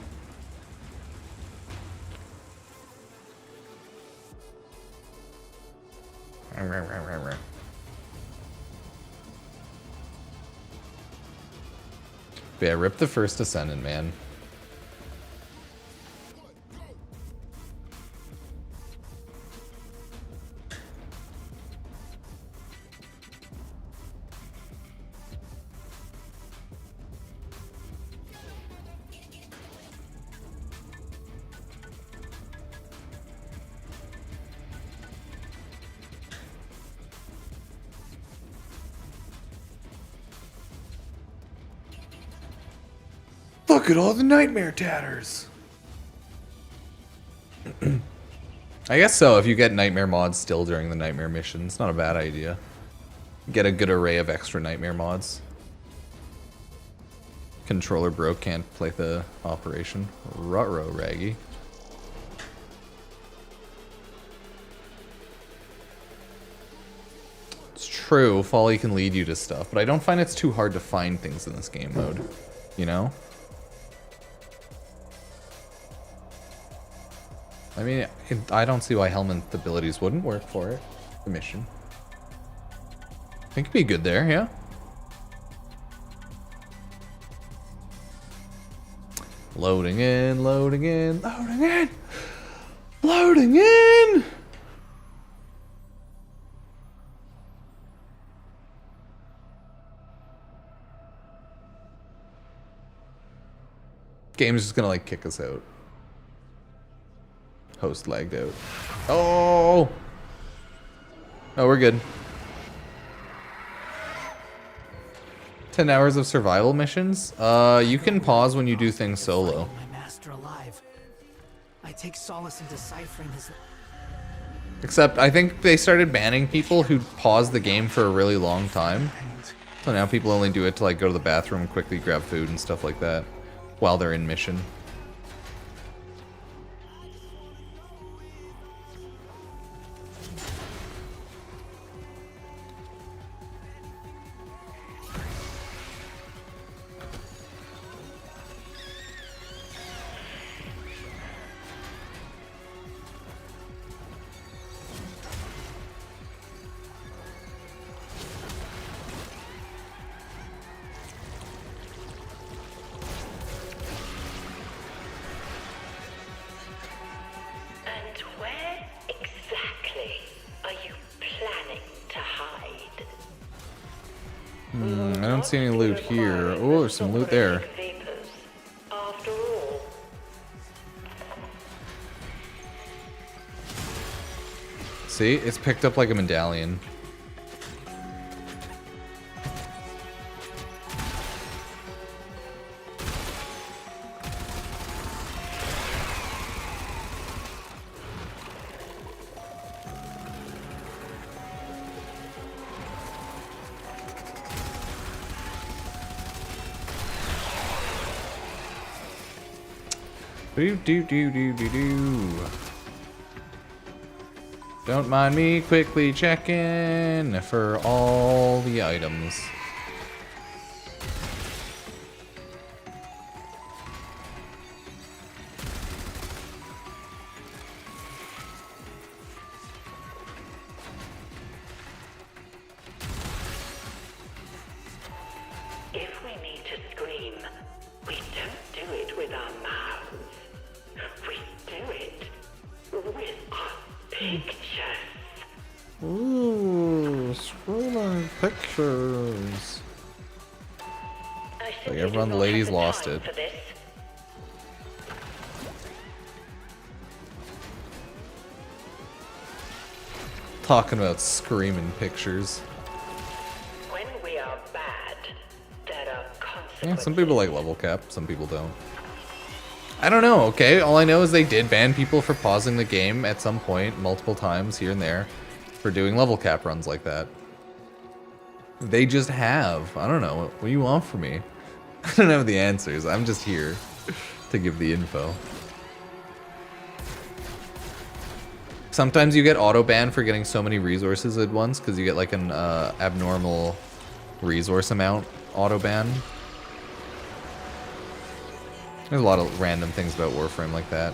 But yeah, rip the first Descendant, man. Look at all the Nightmare Tatters. I guess so, if you get Nightmare mods still during the Nightmare mission, it's not a bad idea. Get a good array of extra Nightmare mods. Controller broke, can't play the operation. Ruh-roh, Raggy. It's true, Follie can lead you to stuff, but I don't find it's too hard to find things in this game mode. You know? I mean, I don't see why Helmut's abilities wouldn't work for it. The mission. I think it'd be good there, yeah? Loading in, loading in, loading in! Loading in! Game's just gonna like kick us out. Host lagged out. Oh! Oh, we're good. 10 hours of survival missions? You can pause when you do things solo. My master alive. I take solace in deciphering his. Except, I think they started banning people who paused the game for a really long time. So now people only do it to like go to the bathroom, quickly grab food and stuff like that while they're in mission. I don't see any loot here. Oh, there's some loot there. See, it's picked up like a medallion. Do. Don't mind me quickly checking for all the items. If we need to scream, we don't do it with our mouths. We do it with our pictures. Ooh, scrolling pictures. Like everyone, the ladies lost it. Talking about screaming pictures. When we are bad, there are consequences. Yeah, some people like level cap, some people don't. I don't know, okay? All I know is they did ban people for pausing the game at some point, multiple times here and there, for doing level cap runs like that. They just have. I don't know. What do you want from me? I don't have the answers. I'm just here to give the info. Sometimes you get auto banned for getting so many resources at once because you get like an abnormal resource amount auto ban. There's a lot of random things about Warframe like that.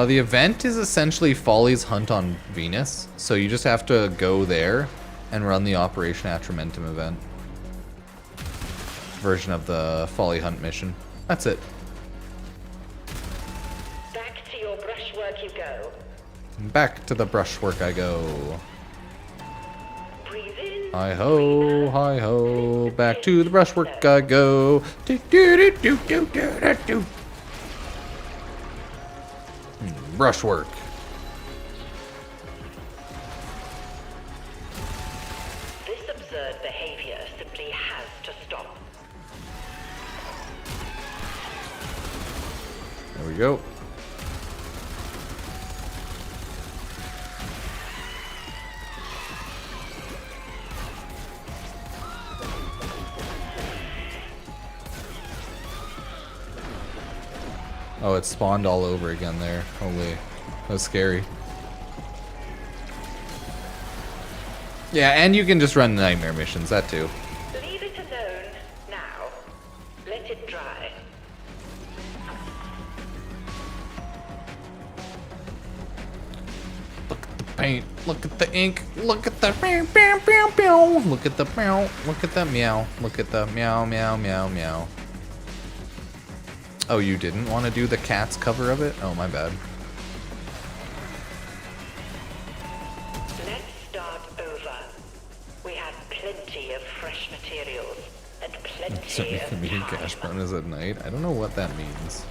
The event is essentially Follie's hunt on Venus, so you just have to go there and run the Operation Atramentum event. Version of the Follie hunt mission. That's it. Back to your brushwork you go. Back to the brushwork I go. Breathe in. Hi ho, hi ho. Back to the brushwork I go. Do do do do do do do. Brushwork. This absurd behavior simply has to stop. There we go. Oh, it spawned all over again there. Holy, that was scary. Yeah, and you can just run nightmare missions, that too. Leave it alone now. Let it dry. Look at the paint, look at the ink, look at the meow, meow, meow, meow. Look at the meow, look at the meow, look at the meow, meow, meow, meow. Oh, you didn't want to do the cat's cover of it? Oh, my bad. Let's start over. We have plenty of fresh materials and So plenty you can of be in time. cash bonus at night? I don't know what that means.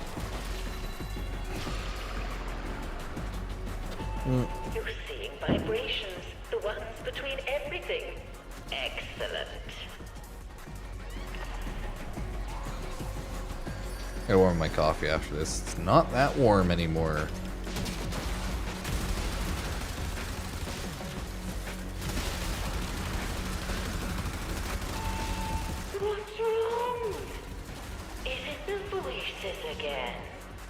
You're seeing vibrations, the ones between everything. Excellent. Gotta warm my coffee after this. It's not that warm anymore. What's wrong? Is it the voices again?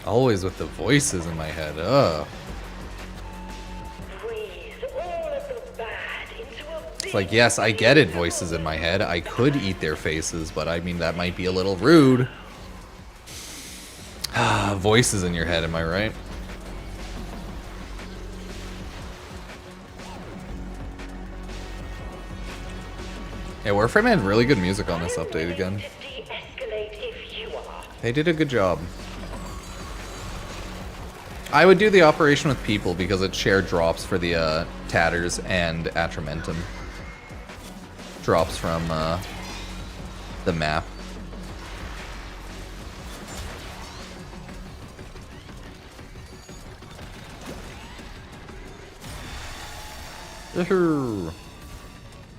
Always with the voices in my head. Ugh. Breathe all of the bad into a big It's like, yes, I get it, voices in my head. I could eat their faces, but I mean, that might be a little rude. Voices in your head, am I right? Yeah, Warframe had really good music on this update again. de-escalate if you are. They did a good job. I would do the operation with people because it shared drops for the Tatters and Atramentum. Drops from the map.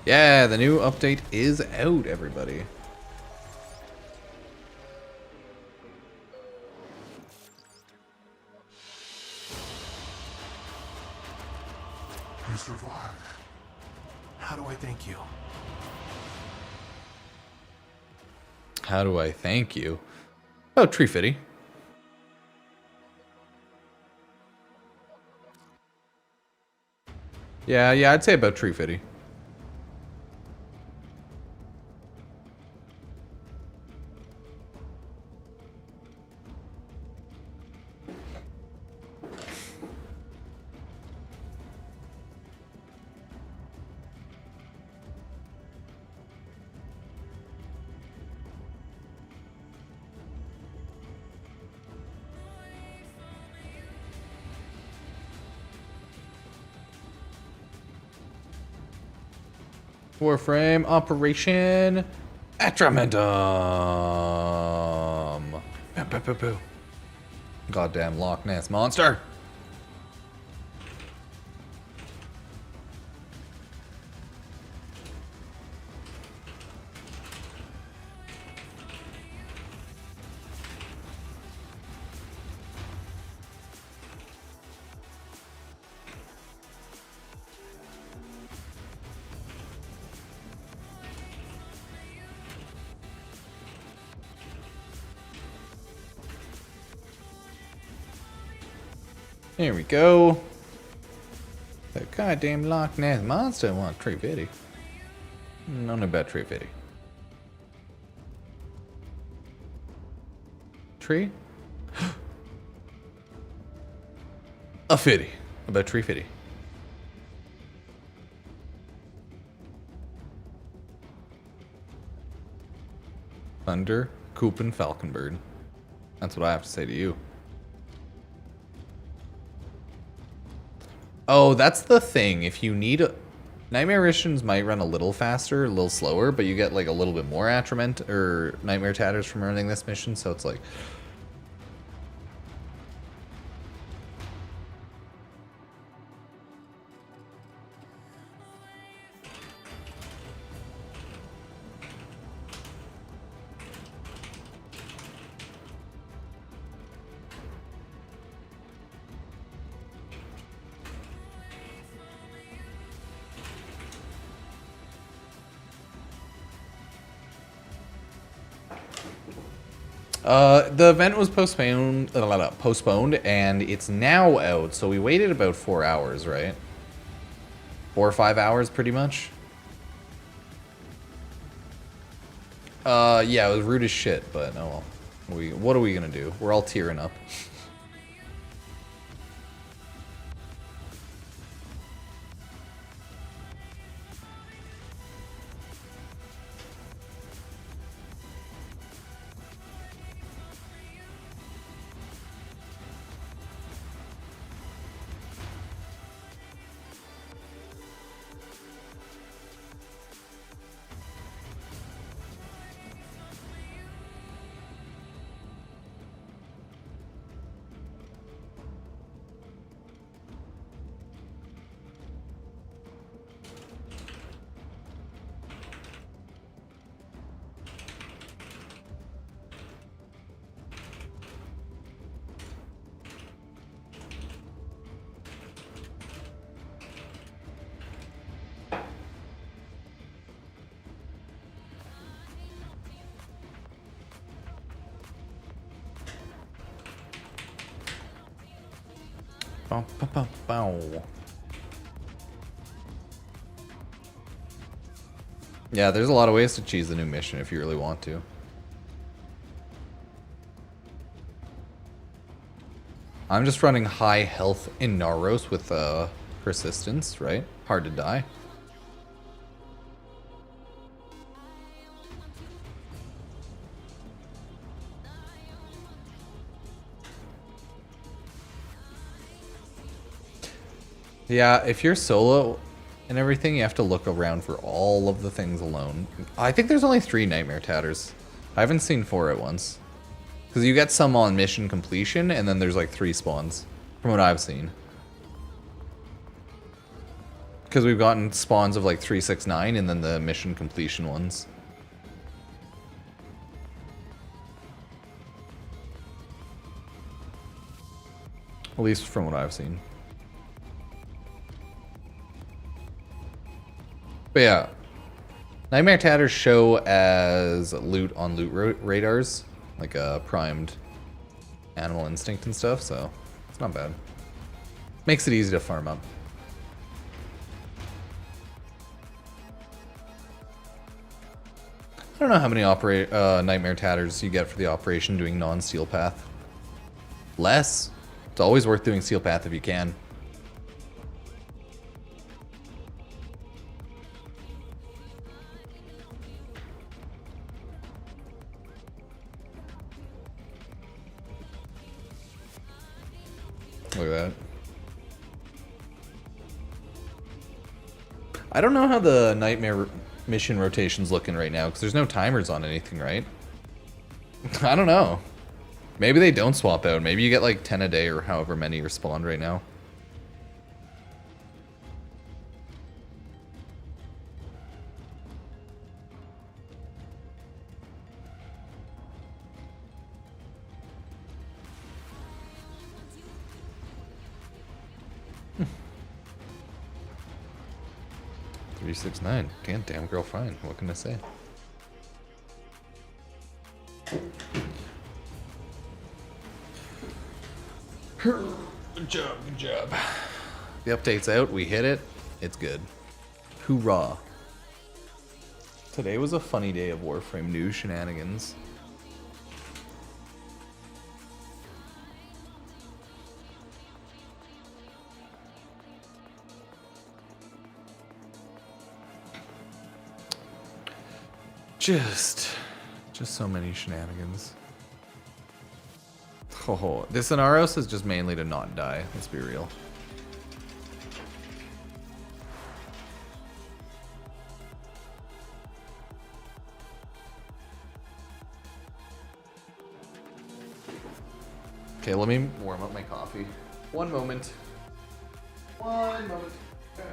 Yeah, the new update is out, everybody. You survived. How do I thank you? How do I thank you? Oh, Tree Fitty. Yeah, I'd say about Tree Fitty. Warframe Operation Atramentum. Goddamn Loch Ness monster. Here we go. The goddamn Loch Ness monster want Tree Fitty. None about Tree Fitty. Tree? A Fitty. About Tree Fitty. Thunder, Coop, and Falconbird. That's what I have to say to you. Oh, that's the thing. If you need a... Nightmare missions might run a little faster, a little slower, but you get like a little bit more Atrament or Nightmare Tatters from running this mission, so it's like... The event was postponed, and it's now out, so we waited about 4 hours, right? 4 or 5 hours, pretty much. Yeah, it was rude as shit, but oh well. What are we gonna do? We're all tearing up. Yeah, there's a lot of ways to cheese the new mission if you really want to. I'm just running high health in Naros with persistence, right? Hard to die. Yeah, if you're solo and everything, you have to look around for all of the things alone. I think there's only 3 Nightmare Tatters. I haven't seen 4 at once. Because you get some on mission completion, and then there's like 3 spawns, from what I've seen. Because we've gotten spawns of like 3, 6, 9, and then the mission completion ones. At least from what I've seen. But yeah, Nightmare Tatters show as loot on loot radars, like a primed animal instinct and stuff, so it's not bad. Makes it easy to farm up. I don't know how many Nightmare Tatters you get for the operation doing non-Steel Path. Less. It's always worth doing Steel Path if you can. Look at that. I don't know how the Nightmare mission rotation's looking right now, because there's no timers on anything, right? I don't know. Maybe they don't swap out. Maybe you get like 10 a day or however many are spawned right now. Hmm. 369. Damn girl, fine. What can I say? Good job, good job. The update's out, we hit it, it's good. Hoorah. Today was a funny day of Warframe news shenanigans. Just so many shenanigans. Oh, this Inaros is just mainly to not die, let's be real. Okay, let me warm up my coffee. One moment. One moment. Okay.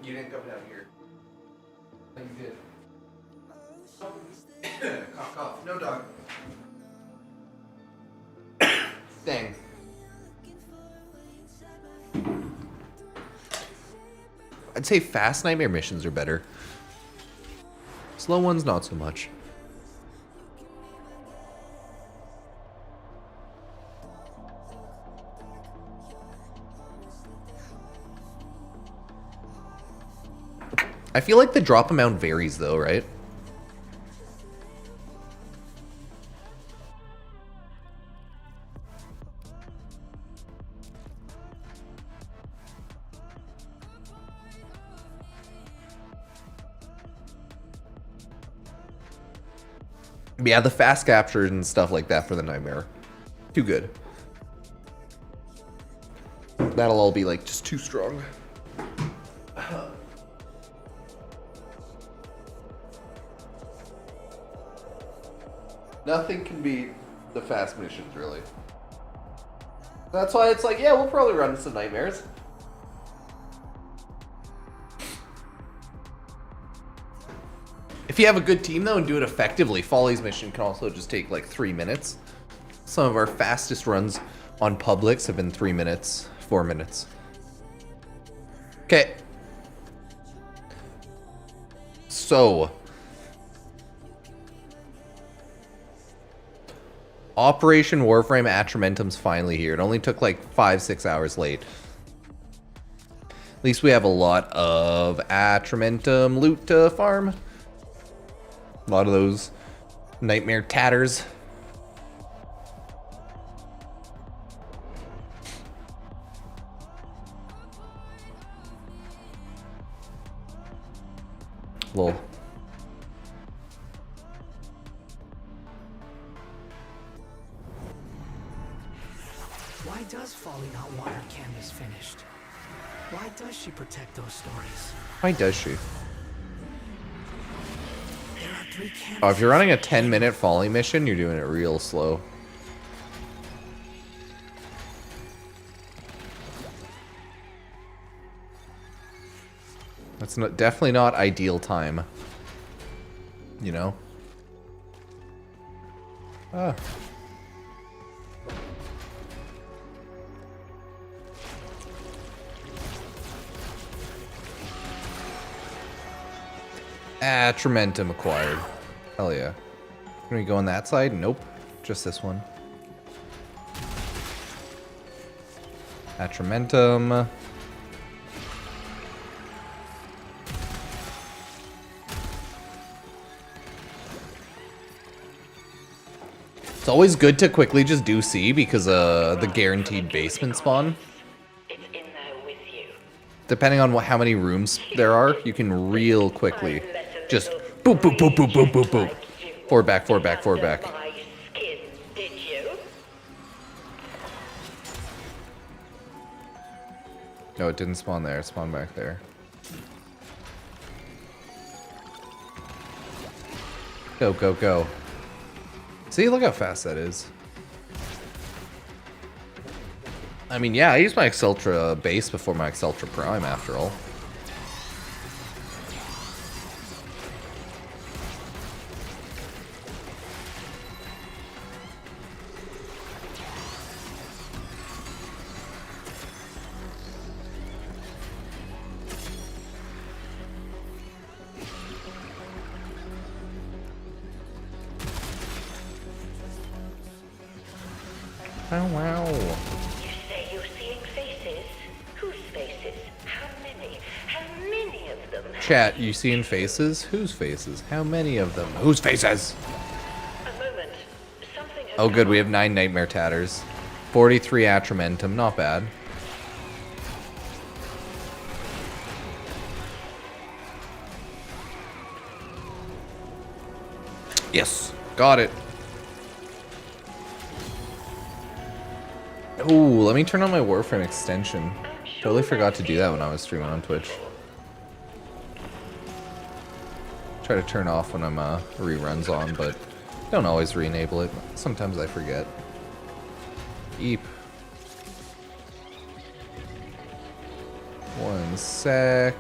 You didn't come down here. No, you did. Cough, cough. No, dog. Dang. I'd say fast nightmare missions are better. Slow ones, not so much. I feel like the drop amount varies though, right? Yeah, the fast captures and stuff like that for the nightmare. Too good. That'll all be like just too strong. Nothing can beat the fast missions, really. That's why it's like, yeah, we'll probably run some nightmares. If you have a good team, though, and do it effectively, Follie's mission can also just take, like, 3 minutes. Some of our fastest runs on Publics have been 3 minutes, 4 minutes. Okay. So. Operation Warframe Atramentum's finally here. It only took, like, 5-6 hours late. At least we have a lot of Atramentum loot to farm. A lot of those nightmare tatters. Lol. Why does Follie not want her canvas finished? Why does she protect those stories? Why does she? There are 3 canvases. Oh, if you're running a 10-minute Follie mission, you're doing it real slow. That's not, definitely not ideal time. You know? Ah. Atramentum acquired. Hell yeah. Can we go on that side? Nope. Just this one. Atramentum. It's always good to quickly just do C because the guaranteed basement spawn. Depending on how many rooms there are, you can real quickly just boop, boop, boop, boop, boop, boop, boop. Forward back, forward back, forward back. No, it didn't spawn there. It spawned back there. Go, go, go. See, look how fast that is. I mean, yeah, I used my Exultra base before my Exultra Prime, after all. Oh, wow. You say you're seeing faces? Whose faces? How many? How many of them? Chat, you seeing faces? Whose faces? How many of them? Whose faces? A moment. Something has Oh, good, we have 9 Nightmare Tatters. 43 Atramentum, not bad. Yes, got it. Ooh, let me turn on my Warframe extension. Totally forgot to do that when I was streaming on Twitch. Try to turn off when I'm reruns on, but don't always re-enable it. Sometimes I forget. Eep. One sec.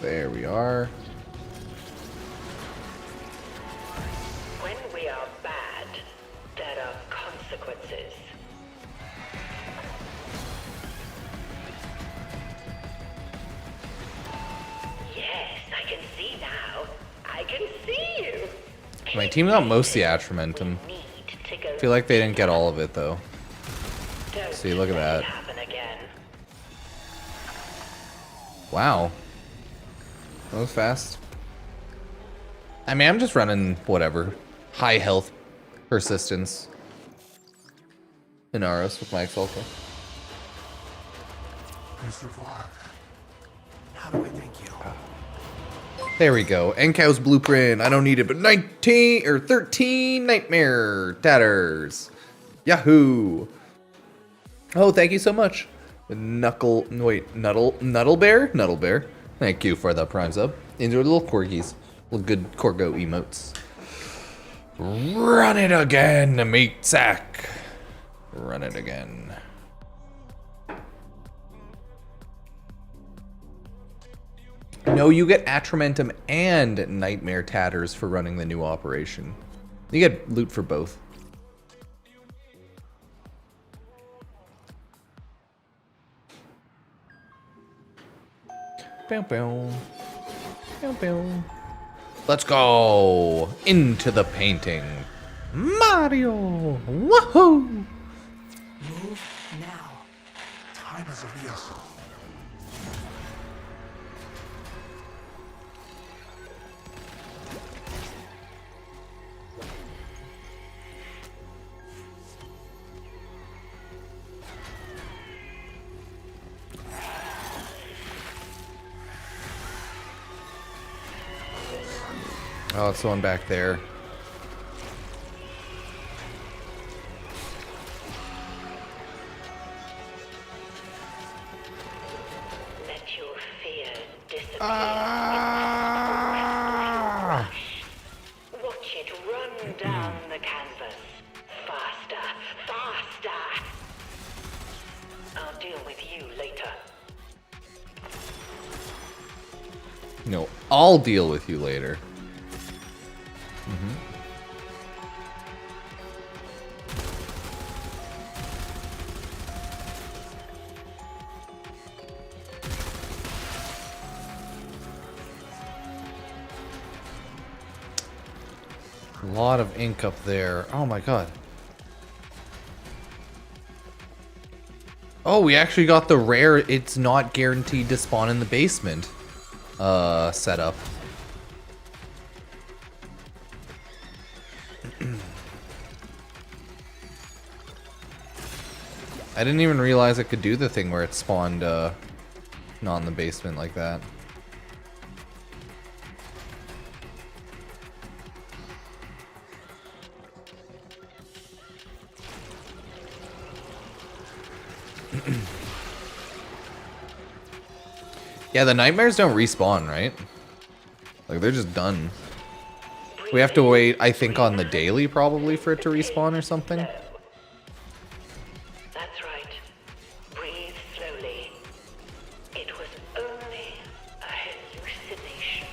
There we are. When we are bad, there are consequences. Yes, I can see now. I can see you. My team got most of the Atramentum. I feel like they didn't get all of it though. See, look at that. Wow. That was fast. I mean, I'm just running whatever. High health persistence. Inaros with my Exalta. How do I thank you? There we go. Encow's blueprint. I don't need it, but 19 or 13 nightmare tatters. Yahoo! Oh, thank you so much. Nuddle Bear. Thank you for the prime sub. These are little corgis. Little good Corgo emotes. Run it again, meat sack. Run it again. No, you get Atramentum and Nightmare Tatters for running the new operation. You get loot for both. Bow, bow. Bow, bow. Let's go into the painting. Mario! Woohoo! Move now. Time is of the essence. Oh, it's the one back there. Let your fear disappear. Ah! Watch it run down the canvas. Faster, faster. I'll deal with you later. No, I'll deal with you later. A lot of ink up there. Oh my god. Oh, we actually got the rare it's not guaranteed to spawn in the basement setup. I didn't even realize it could do the thing where it spawned not in the basement like that. Yeah, the nightmares don't respawn, right? Like, they're just done. We have to wait, I think, on the daily, probably, for it to respawn or something. That's right. Breathe slowly. It was only a hallucination.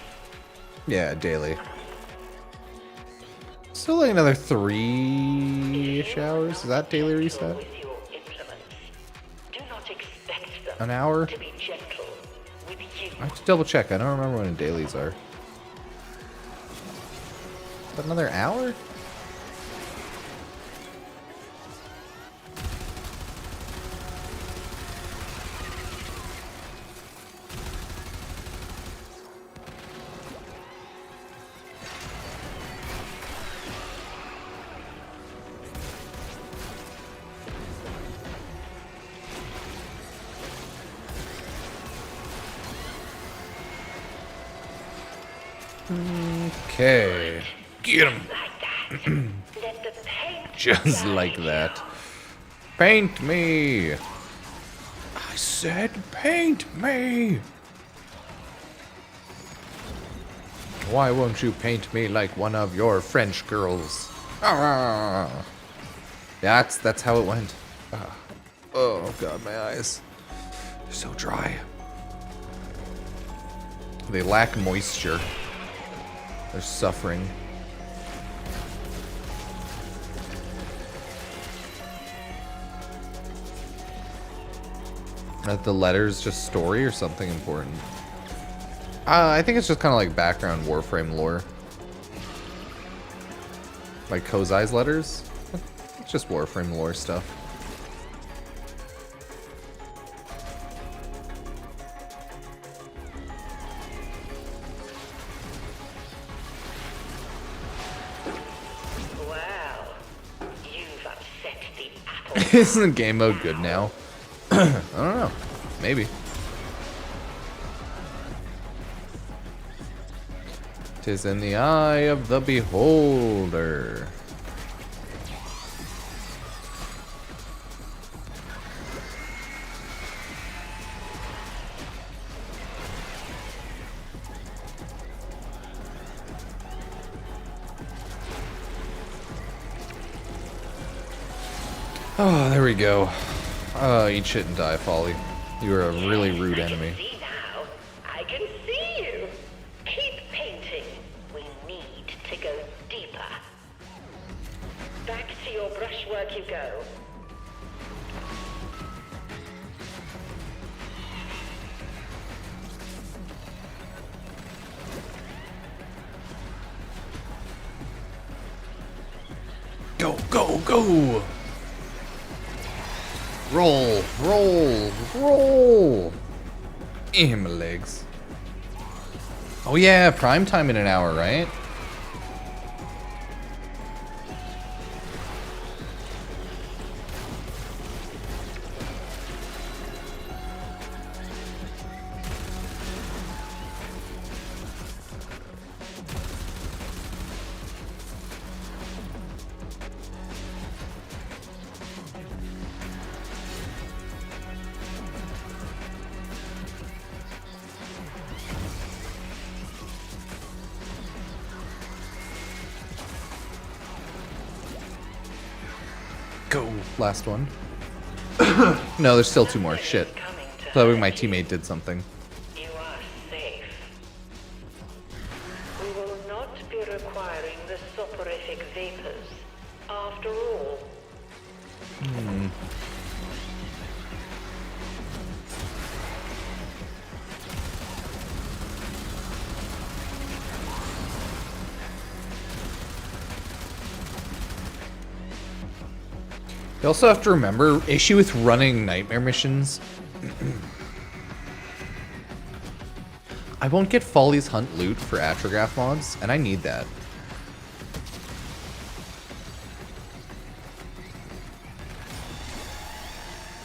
Yeah, daily. Still like another 3-ish hours. Is that daily reset? With your implements, do not expect them An hour? to be gentle with you. I have to double check. I don't remember when the dailies are. Is that another hour? Okay. Get him. Let the paint Just dry like you. that. Paint me. I said paint me. Why won't you paint me like one of your French girls? Ah. That's how it went. Ah. Oh god, my eyes. They're so dry. They lack moisture. They're suffering. Are the letters just story or something important? I think it's just kind of like background Warframe lore. Like Kozai's letters? It's just Warframe lore stuff. Well, you've upset the apple. Isn't game mode good now? I don't know. Maybe. 'Tis in the eye of the beholder. Oh, there we go. Eat shit and die, Follie. You are a really rude enemy. See now, I can see you. Keep painting. We need to go deeper. Back to your brushwork you go. Go, go, go! Roll, roll, roll! My legs. Oh yeah, prime time in an hour, right? Go. Last one. No, there's still two more. Shit. Probably my teammate did something. You are safe. We will not be requiring the soporific vapors. After all. You also have to remember, issue with running nightmare missions. I won't get Follie's Hunt loot for Atrograph mods, and I need that.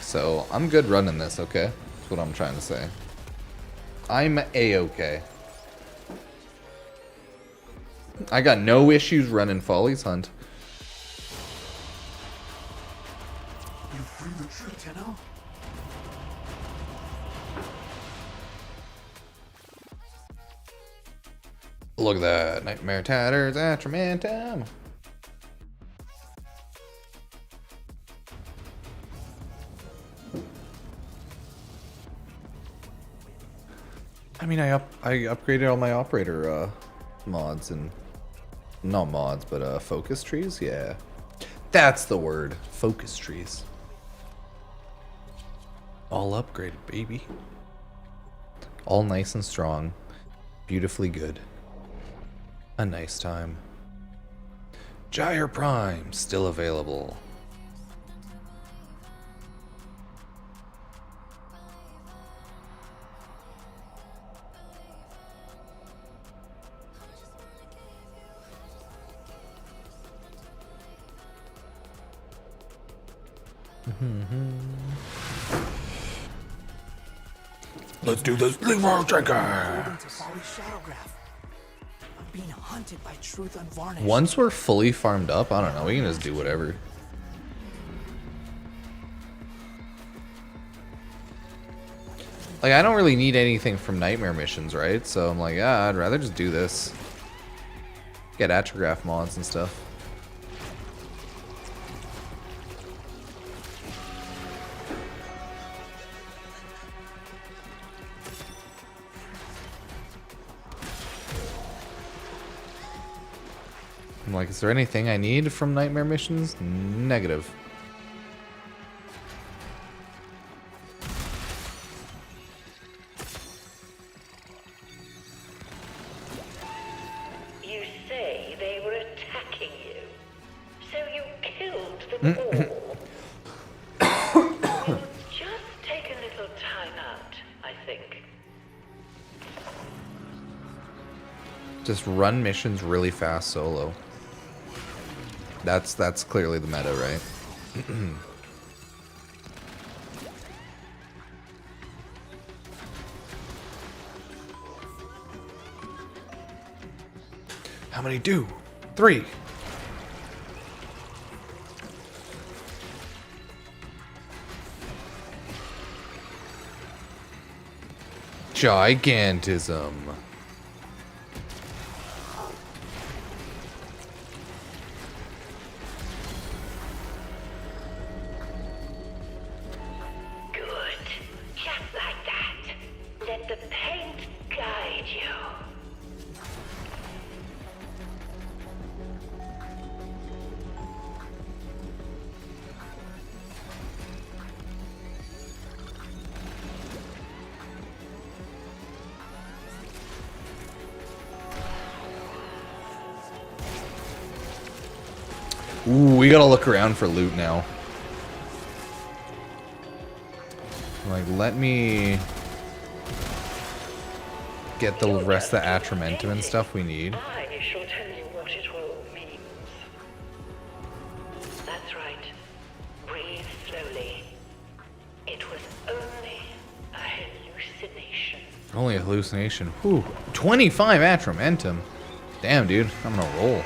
So, I'm good running this, okay? That's what I'm trying to say. I'm A-okay. I got no issues running Follie's Hunt. Look at that. Nightmare Tatters, Atramentum. I mean, I upgraded all my operator mods and not mods, but focus trees. Yeah, that's the word. Focus trees. All upgraded, baby. All nice and strong, beautifully good. A nice time. Gyre Prime still available. Let's do this. Leroy Jenkins. Being hunted by truth unvarnished. Once we're fully farmed up, I don't know, we can just do whatever. Like, I don't really need anything from nightmare missions, right? So I'm like, yeah, I'd rather just do this. Get Atrograph mods and stuff. I'm like, is there anything I need from nightmare missions? Negative. You say they were attacking you, so you killed them all. We'll just take a little time out, I think. Just run missions really fast solo. That's clearly the meta, right? How many do? 3. Gigantism. Ooh, we gotta look around for loot now. Like, let me get the rest of the Atramentum and stuff we need. I shall tell you what it all means. That's right. Breathe slowly. It was only a hallucination. Only a hallucination. Whew. 25 Atramentum. Damn, dude. I'm on a roll.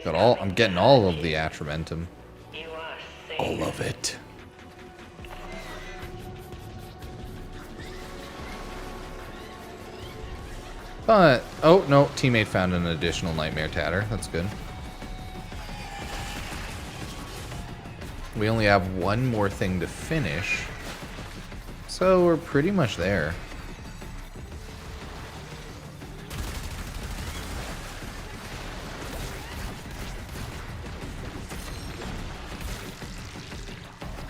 I'm getting all of the Atramentum. All of it. But, oh, no. Teammate found an additional Nightmare Tatter. That's good. We only have one more thing to finish. So we're pretty much there.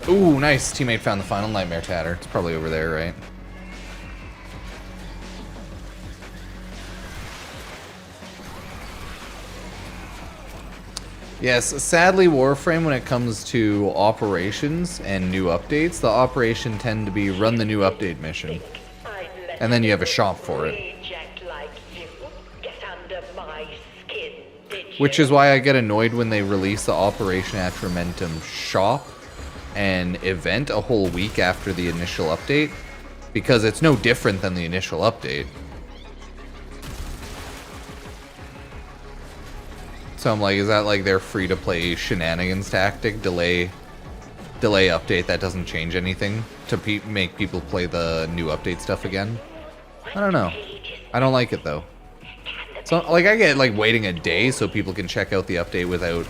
Ooh, nice. Teammate found the final Nightmare Tatter. It's probably over there, right? Yes, sadly, Warframe, when it comes to operations and new updates, the operation tend to be run the new update mission. And then you have a shop for it. Which is why I get annoyed when they release the Operation Atramentum shop and event a whole week after the initial update, because it's no different than the initial update. So I'm like, is that like their free-to-play shenanigans tactic? Delay update that doesn't change anything to make people play the new update stuff again? I don't know. I don't like it though. So like, I get like waiting a day so people can check out the update without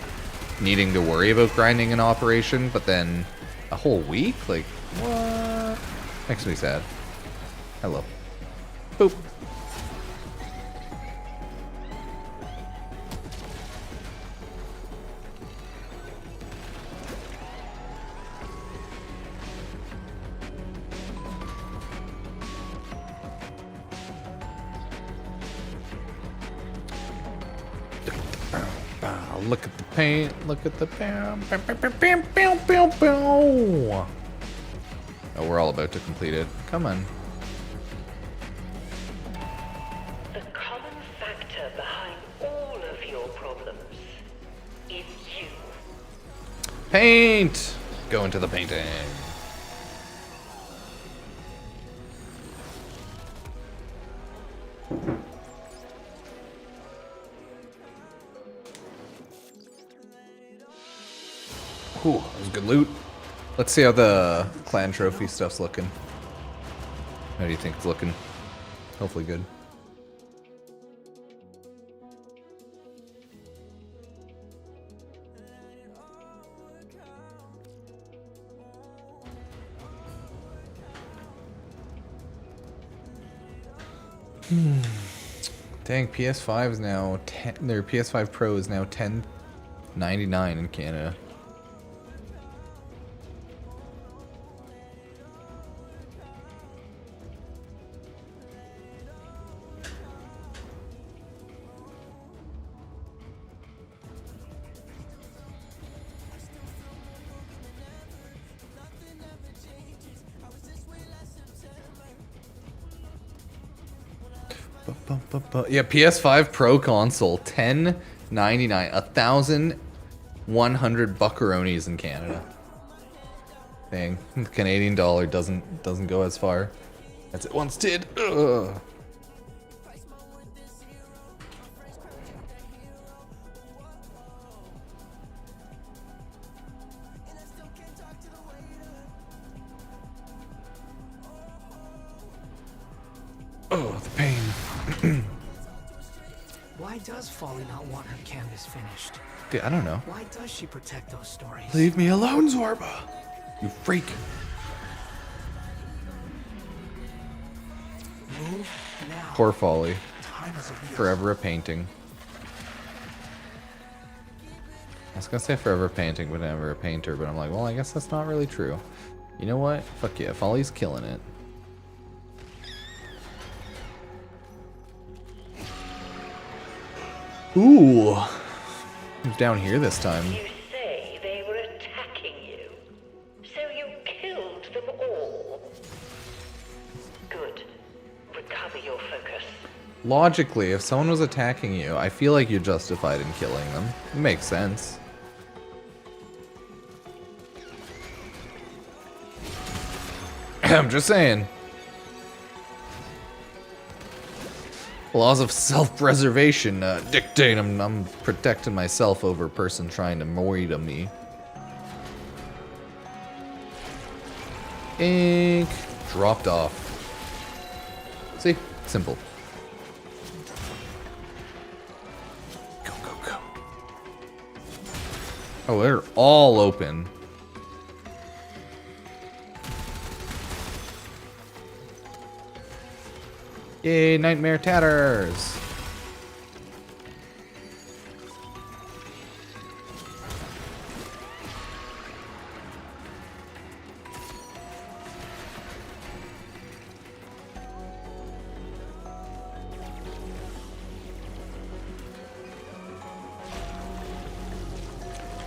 needing to worry about grinding an operation, but then a whole week? Like, what? Makes me sad. Hello. Boop. Look at the paint, look at the bam, bam, bam, bam, bam, bam, bam, bam. Oh, we're all about to complete it. Come on. The common factor behind all of your problems is you. Paint! Go into the painting. Ooh, that was good loot. Let's see how the clan trophy stuff's looking. How do you think it's looking? Hopefully good. Dang, PS5 is now 10. Their PS5 Pro is now $10.99 in Canada. Yeah, PS5 Pro console, $10.99, 1,100 buckaroonies in Canada. Dang, the Canadian dollar doesn't go as far as it once did. Ugh. Oh, the pain. Why does Follie not want her canvas finished? Dude, I don't know. Why does she protect those stories? Leave me alone, Zorba. You freak. Move now. Poor Follie. Time is of the Forever a painting. I was gonna say forever painting, but never a painter, but I'm like, well, I guess that's not really true. You know what? Fuck yeah, Follie's killing it. Ooh. Who's down here this time? You say they were attacking you, so you killed them all. Good. Recover your focus. Logically, if someone was attacking you, I feel like you're justified in killing them. It makes sense. I'm just saying. Laws of self-preservation dictate I'm protecting myself over a person trying to moid me. Ink dropped off. See? Simple. Go, go, go. Oh, they're all open. Yay, Nightmare Tatters!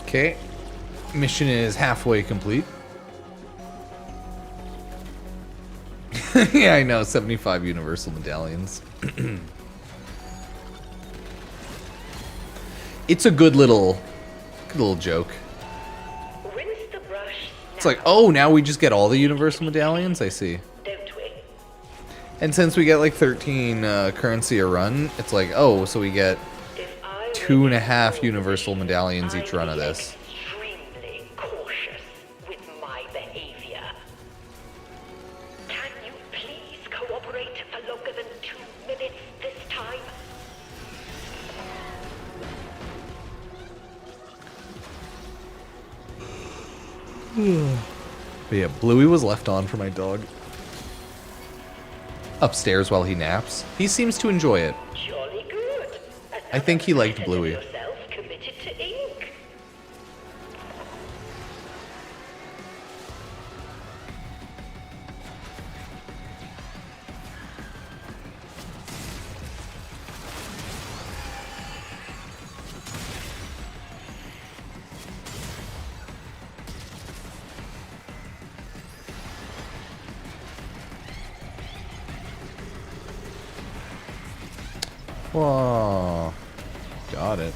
Okay, mission is halfway complete. Yeah, I know, 75 universal medallions. It's a good little joke. Rinse the brush. It's like, oh, now we just get all the universal medallions? I see. Don't we? And since we get like 13 currency a run, it's like, oh, so we get 2.5 universal medallions each run of this. Extremely cautious with my behavior. Can you please cooperate for longer than 2 minutes this time? But yeah, Bluey was left on for my dog. Upstairs while he naps. He seems to enjoy it. Jolly good. I think he liked Bluey. Yourself committed to ink. Whoa. Got it.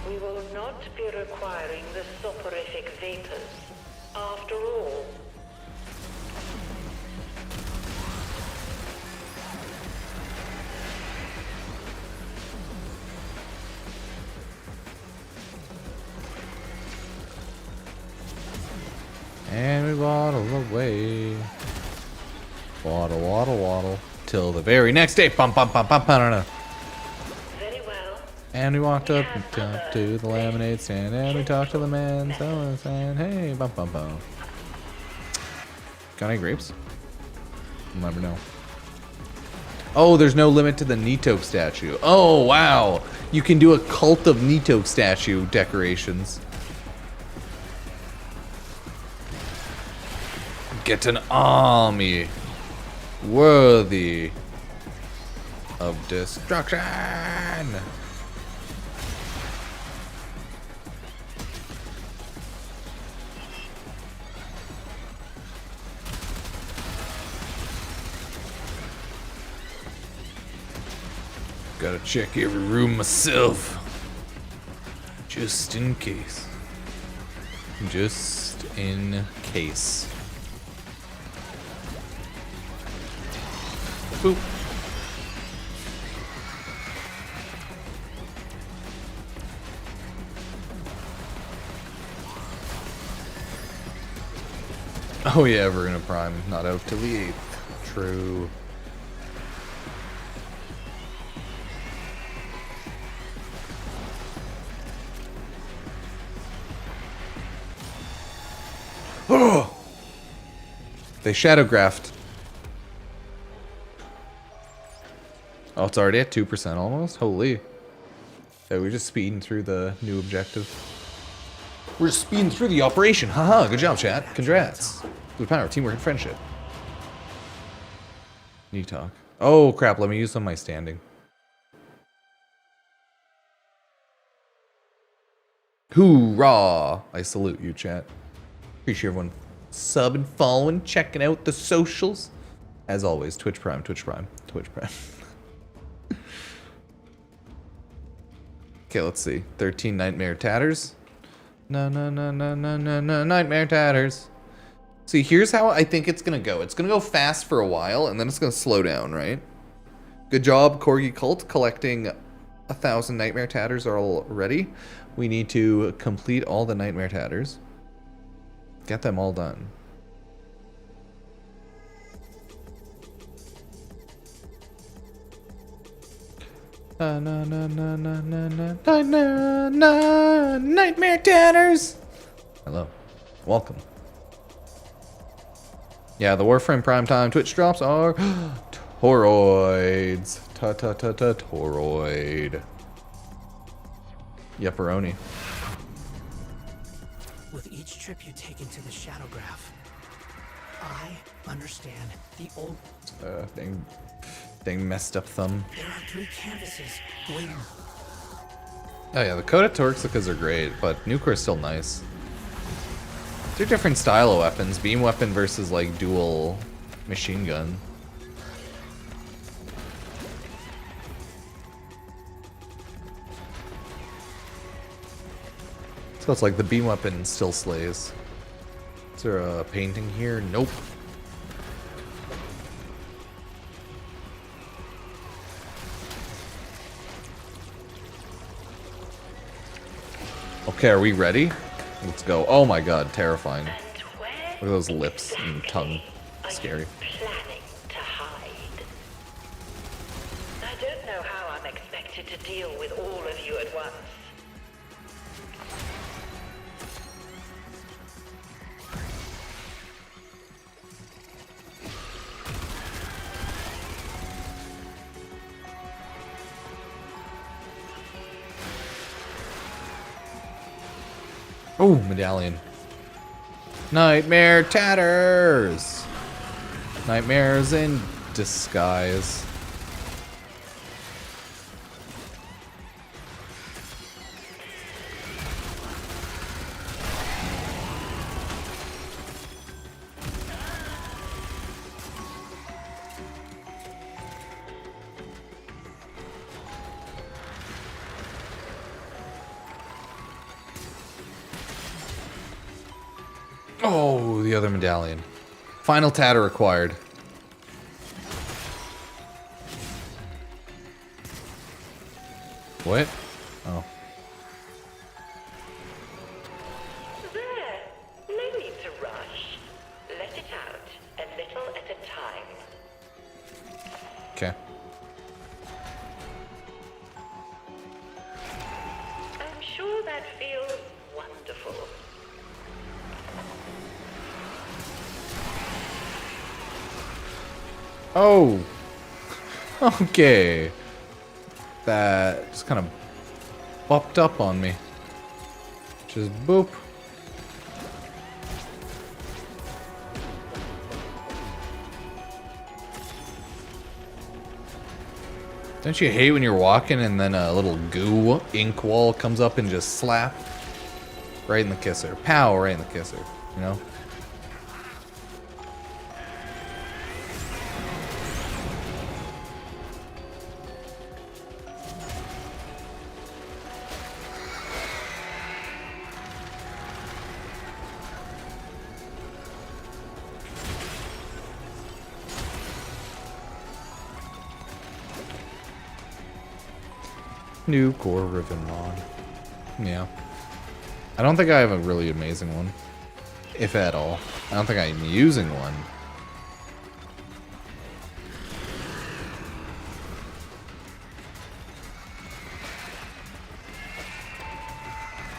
We will not be requiring the soporific vapors. After all. And we waddle away. Waddle, waddle, waddle. Till the very next day. Bum, bum, bum, bum, bum, bum. Very well. And we walked up and talked to the lemonade stand. And we talked to the man. So saying, hey, bum, bum, bum. Got any grapes? We'll never know. Oh, there's no limit to the Nitoke statue. Oh, wow. You can do a cult of Nitoke statue decorations. Get an army worthy of destruction. Gotta check every room myself. Just in case. Just in case. Boop. Oh yeah, Verena Prime, not out till the 8th. True. Oh! They shadowgraphed. Oh, it's already at 2% almost? Holy. Yeah, we're just speeding through the new objective. We're just speeding through the operation. Haha, good job, chat. Congrats. Good power, teamwork, and friendship. Need talk. Oh, crap. Let me use some of my standing. Hoorah! I salute you, chat. Appreciate everyone subbing, following, checking out the socials. As always, Twitch Prime, Twitch Prime, Twitch Prime. Okay, let's see. 13 Nightmare Tatters. No, Nightmare Tatters. See, here's how I think it's gonna go. It's gonna go fast for a while, and then it's gonna slow down, right? Good job, Corgi Cult, collecting 1,000 Nightmare Tatters already. We need to complete all the Nightmare Tatters. Get them all done. Nightmare Tatters! Hello. Welcome. Yeah, the Warframe primetime Twitch drops are toroids. Toroid. Yepperoni. With each trip you take into the Shadowgraph, I understand the old... Dang messed up thumb. There are 3 canvases waiting. Oh yeah, the Coda Torxicas are great, but Nuclear's still nice. They're different style of weapons. Beam weapon versus like dual machine gun. So it's like the beam weapon still slays. Is there a painting here? Nope. Okay, are we ready? Let's go. Oh my god, terrifying. Look at those lips and tongue. Scary. Planning to hide. I don't know how I'm expected to deal with all of you at once. Oh, medallion. Nightmare Tatters! Nightmares in disguise. Oh, the other medallion. Final tatter required. What? Oh. There. No need to rush. Let it out, a little at a time. Okay. I'm sure that feels wonderful. Oh. Okay. That just kind of bopped up on me. Just boop. Don't you hate when you're walking and then a little goo ink wall comes up and just slap? Right in the kisser. Pow, right in the kisser. You know? New core ribbon mod. Yeah. I don't think I have a really amazing one. If at all. I don't think I'm using one.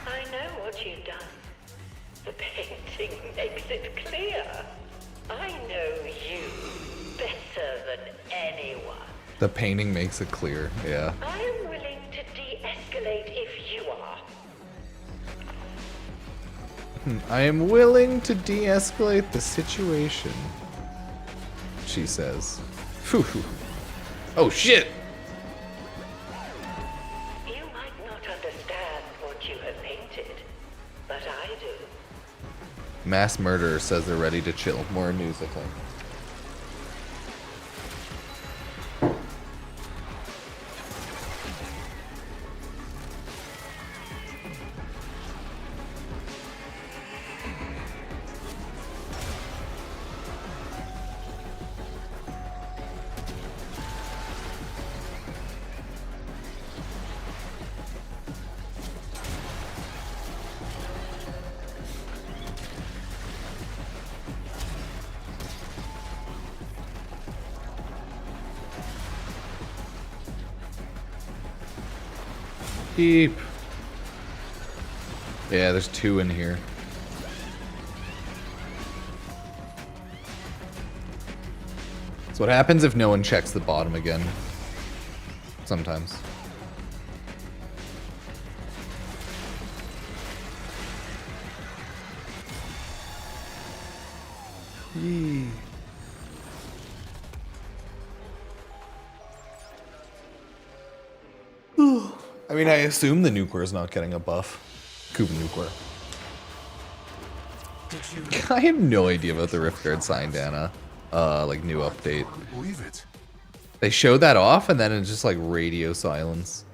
I know what you've done. The painting makes it clear. I know you better than anyone. The painting makes it clear, yeah. I am willing to de-escalate if you are. I am willing to de-escalate the situation, she says. Phew. Oh shit! You might not understand what you have painted, but I do. Mass murderer says they're ready to chill. More news, I think. Keep. Yeah, there's two in here. That's what happens if no one checks the bottom again. Sometimes. Yee. I mean, I assume the nuclear is not getting a buff. Cuba nuclear. I have no idea about the Rift Guard sign, Dana. Like new update. Believe it. They showed that off and then it's just like radio silence.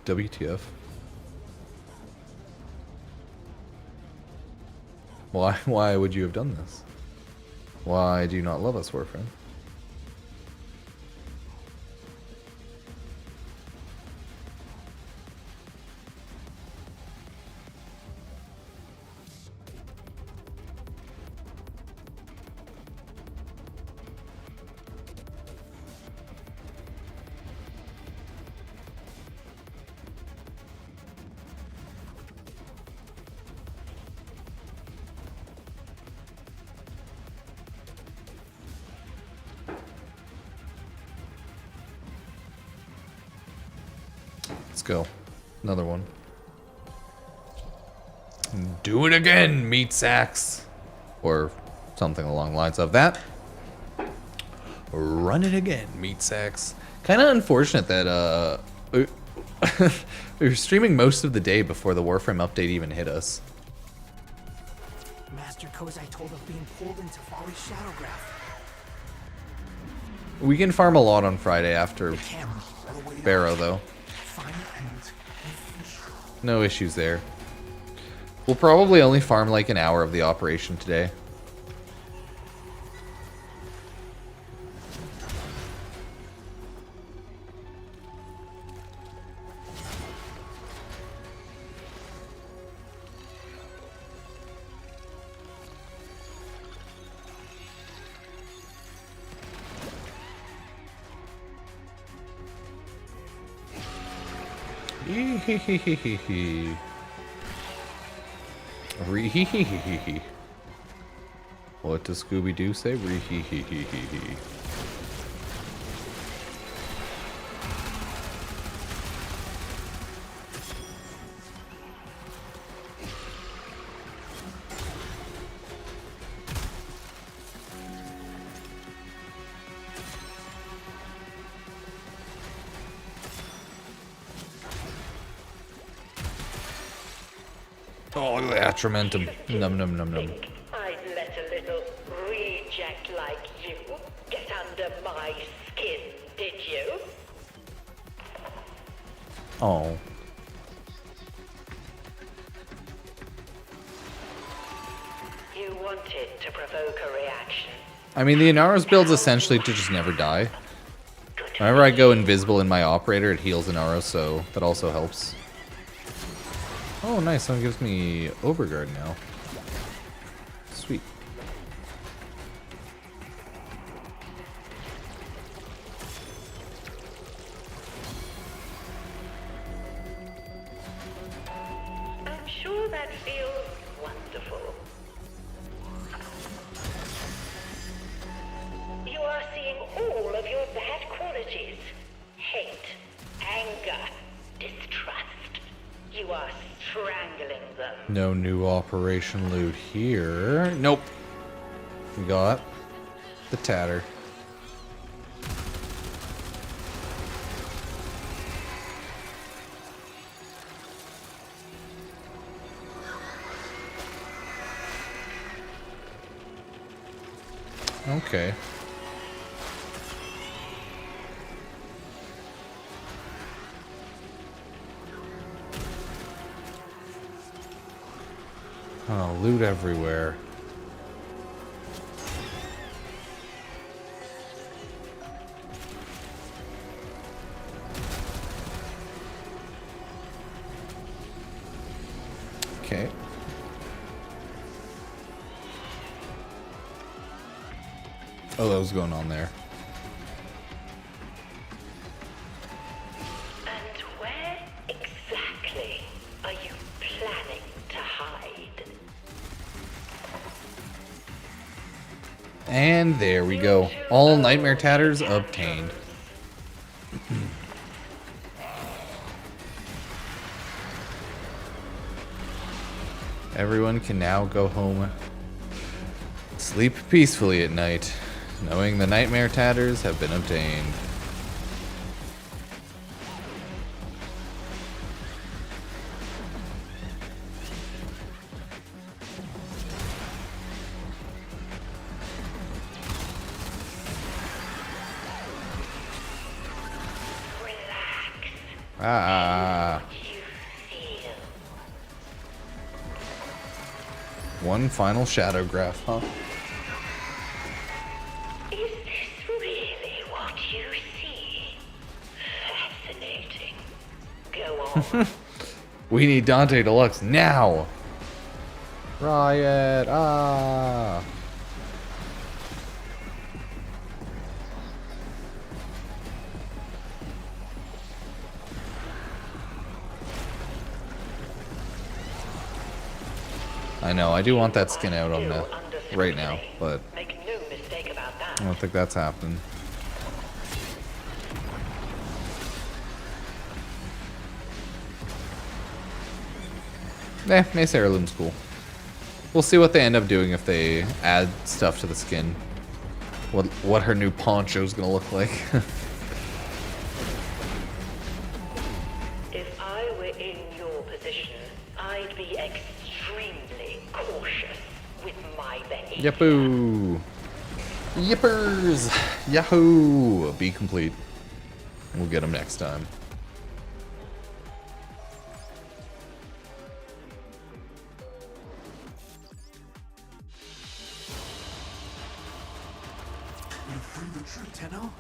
WTF. Why would you have done this? Why do you not love us, Warframe? Let's go. Another one. Do it again, meat sacks. Or something along the lines of that. Run it again, meat sacks. Kind of unfortunate that we were streaming most of the day before the Warframe update even hit us. Master Kozai told of being pulled into Follie's shadow graph. We can farm a lot on Friday after Barrow, though. No issues there. We'll probably only farm like an hour of the operation today. What does Scooby-Doo say? Ree-hee-hee-hee-hee-hee. Oh, the Atramentum. Num num num num. I'd let a little reject like you get under my skin, did you? Oh. You wanted to provoke a reaction. I mean, the Inaros build's essentially to just never die. Whenever I go invisible in my operator, it heals Inaros, so that also helps. Oh, nice. Someone gives me Overguard now. Sweet. I'm sure that feels wonderful. You are seeing all of your bad qualities. Hate, anger, distrust. You are strangling them. No new operation loot here. Nope. We got the Tatter. Okay. Oh, loot everywhere. Okay. Oh, that was going on there. And where exactly are you planning to hide? And there we go. All Nightmare Tatters obtained. Everyone can now go home. Sleep peacefully at night, knowing the Nightmare Tatters have been obtained. Ah. One final shadow graph, huh? Is this really what you see? Fascinating. Go on. We need Dante Deluxe now! Riot! Ah! I know, I do want that skin out on the right now, but Make no mistake about that. I don't think that's happening. Mace Heirloom's cool. We'll see what they end up doing if they add stuff to the skin. What her new poncho's gonna look like. If I were in your position, I'd be extremely cautious with my behavior. Yippoo! Yippers! Yahoo! Be complete. We'll get them next time. Tenno?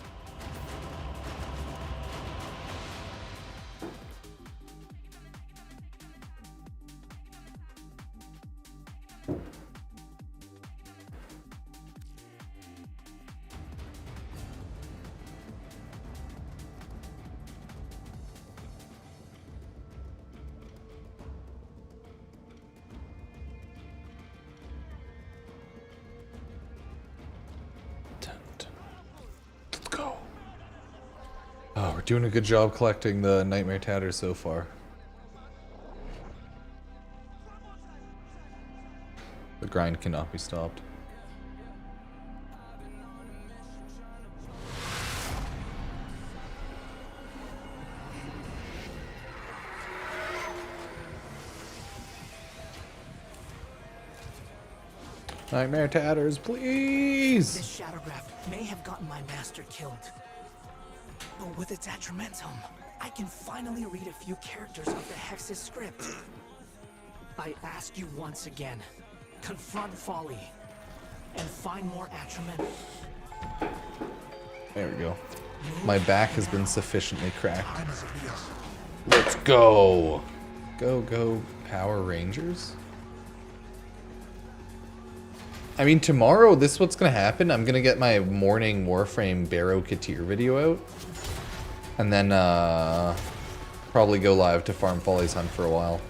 Doing a good job collecting the Nightmare Tatters so far. The grind cannot be stopped. Nightmare Tatters, please! This Shadowgraph may have gotten my master killed. But with its Atramentum, I can finally read a few characters of the Hex's script. I ask you once again, confront Follie and find more Atramentum. There we go. My back has been sufficiently cracked. Let's go! Go, go, Power Rangers. I mean, tomorrow, this is what's gonna happen. I'm gonna get my morning Warframe Barrow Katir video out. And then, probably go live to farm Follie's Hunt for a while.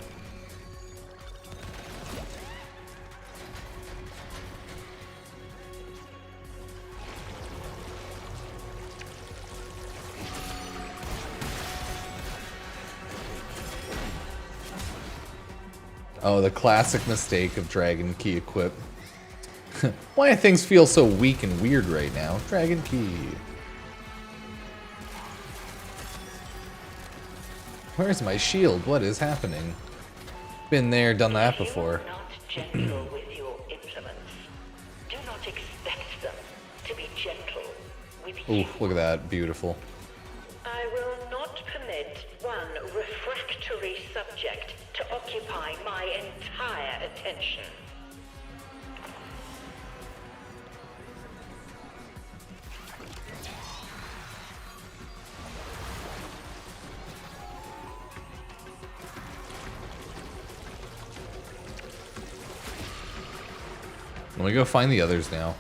Oh, the classic mistake of Dragon Key equip. Why do things feel so weak and weird right now? Dragon Key. Where's my shield? What is happening? Been there, done that before. Not gentle with your implements. Do not expect them to be gentle with you. Ooh, look at that. Beautiful. I will not permit one refractory subject to occupy my entire attention. Let me go find the others now.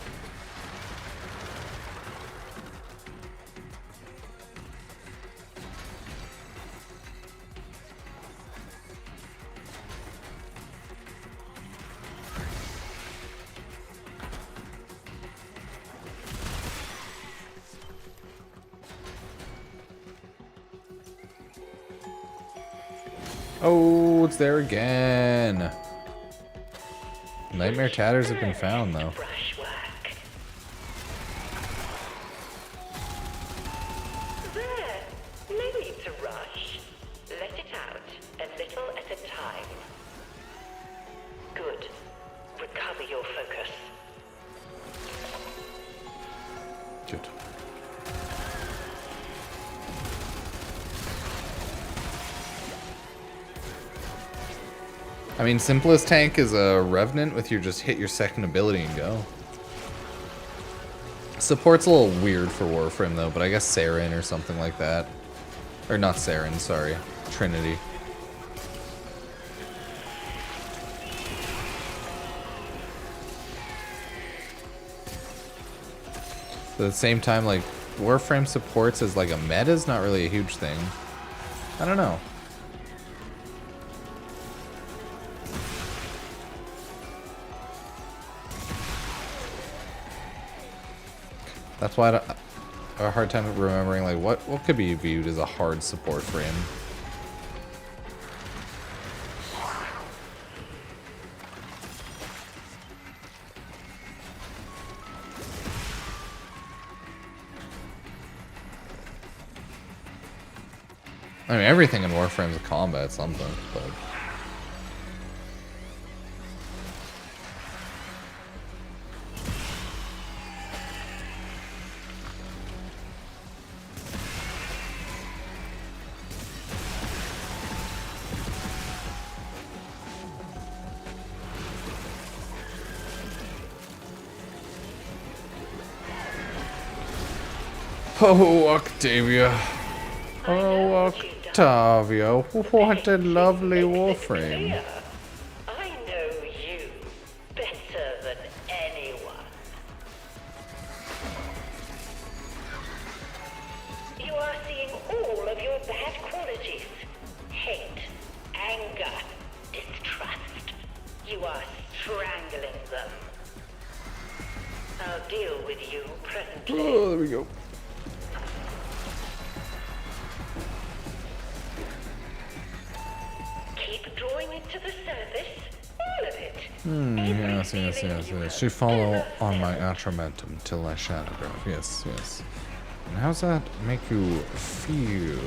Oh, it's there again. Nightmare Tatters have been found, though. There. No need to rush. Let it out, a little at a time. Good. Recover your focus. Good. I mean, simplest tank is a Revenant with your just hit your second ability and go. Support's a little weird for Warframe though, but I guess Saren or something like that. Or not Saren, sorry. Trinity. But at the same time, like, Warframe supports as like a meta is not really a huge thing. I don't know. That's why I have a hard time remembering, like, what could be viewed as a hard support for him. I mean, everything in Warframe is a combat something, but... Oh, Octavia. Oh, Octavia. What a lovely Warframe. I know you better than anyone. You are seeing all of your bad qualities. Hate, anger, distrust. You are strangling them. I'll deal with you presently. Oh, there we go. keep drawing it to the surface. All of it. Yes. She follow on my Atramentum till I shadowgraph. Yes. And how's that make you feel?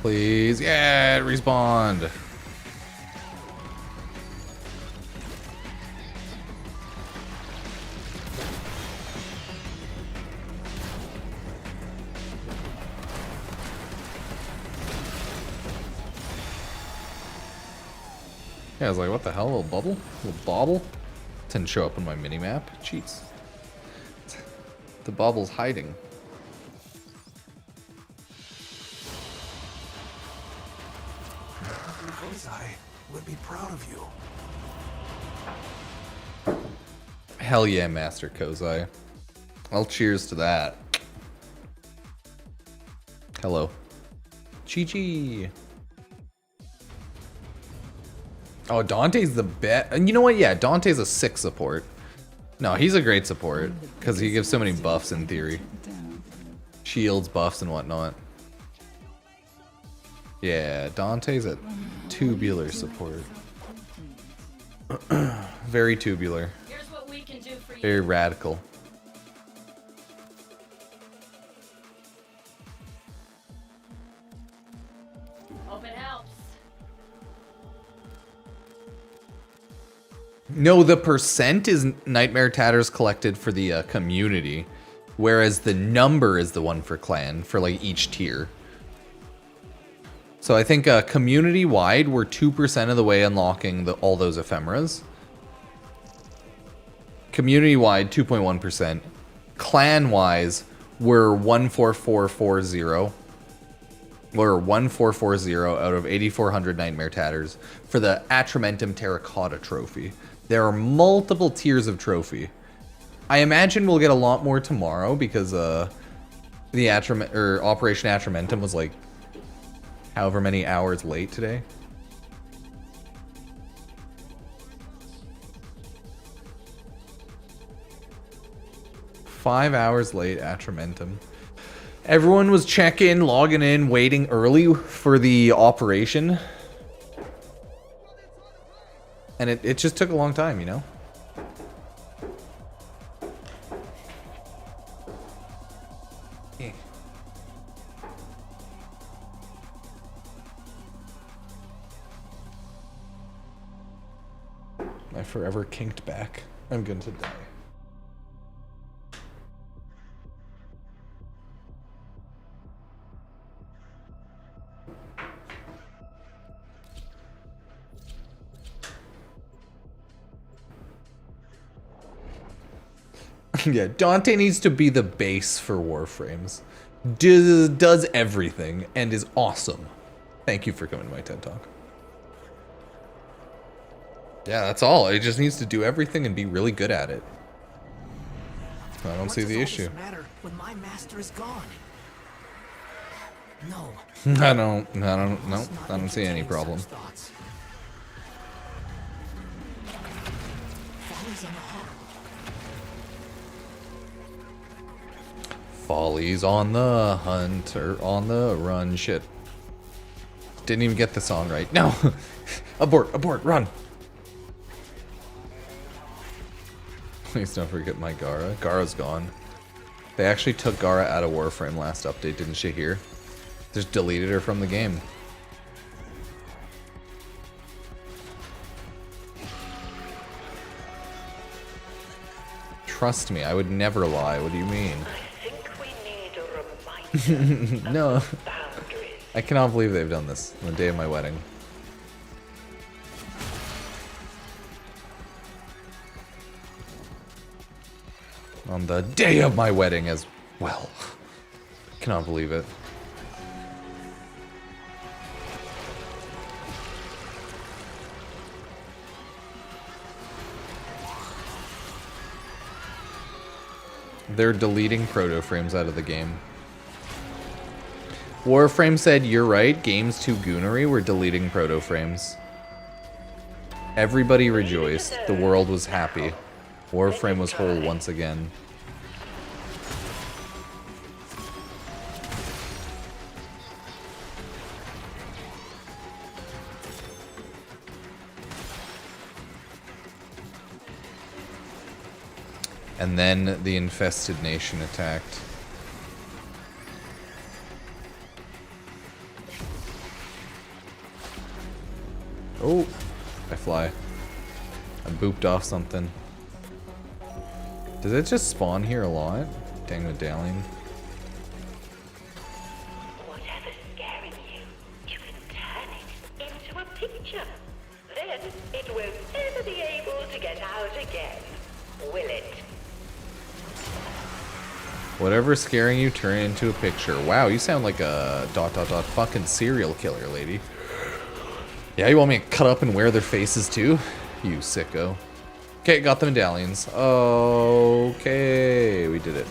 Please, yeah, respond. Yeah, I was like, what the hell? A little bubble? A little bobble? Didn't show up on my minimap. Jeez. The bobble's hiding. I would be proud of you. Hell yeah, Master Kozai. Well, cheers to that. Hello. GG. Oh, Dante's the best. And you know what? Yeah, Dante's a sick support. No, he's a great support because he gives so many buffs in theory. Shields, buffs, and whatnot. Yeah, Dante's a tubular support. Very tubular. Here's what we can do for you. Very radical. Hope it helps. No, the percent is Nightmare Tatters collected for the community, whereas the number is the one for clan, for like each tier. So I think community-wide, we're 2% of the way unlocking all those ephemeras. Community-wide, 2.1%. Clan-wise, we're 14440. We're 1440 out of 8,400 Nightmare Tatters for the Atramentum Terracotta Trophy. There are multiple tiers of trophy. I imagine we'll get a lot more tomorrow because the Operation Atramentum was like however many hours late today. Five hours late, Atramentum. Everyone was checking, logging in, waiting early for the operation. And it just took a long time, you know? My forever kinked back. I'm going to die. Yeah, Dante needs to be the base for Warframes. Does everything and is awesome. Thank you for coming to my TED Talk. Yeah, that's all. It just needs to do everything and be really good at it. I don't see the issue. Matter when my master is gone? No. I don't see any problem. Follie's on the hunt or on the run. Shit. Didn't even get the song right. No. Abort, run. Please don't forget my Gara. Gara's gone. They actually took Gara out of Warframe last update, didn't you hear? Just deleted her from the game. Trust me, I would never lie. What do you mean? No. I cannot believe they've done this on the day of my wedding. On the day of my wedding as well. Cannot believe it. They're deleting proto-frames out of the game. Warframe said, you're right, game's too goonery, we're deleting proto-frames. Everybody rejoiced, the world was happy. Warframe was whole once again. And then the infested nation attacked. Oh, I fly. I booped off something. Does it just spawn here a lot? Dang medallion. Whatever's scaring you, you can turn it into a picture. Then it won't ever be able to get out again, will it? Whatever's scaring you, turn it into a picture. Wow, you sound like a ... fucking serial killer, lady. Yeah, you want me to cut up and wear their faces too? You sicko. Okay, got the medallions. Okay, we did it.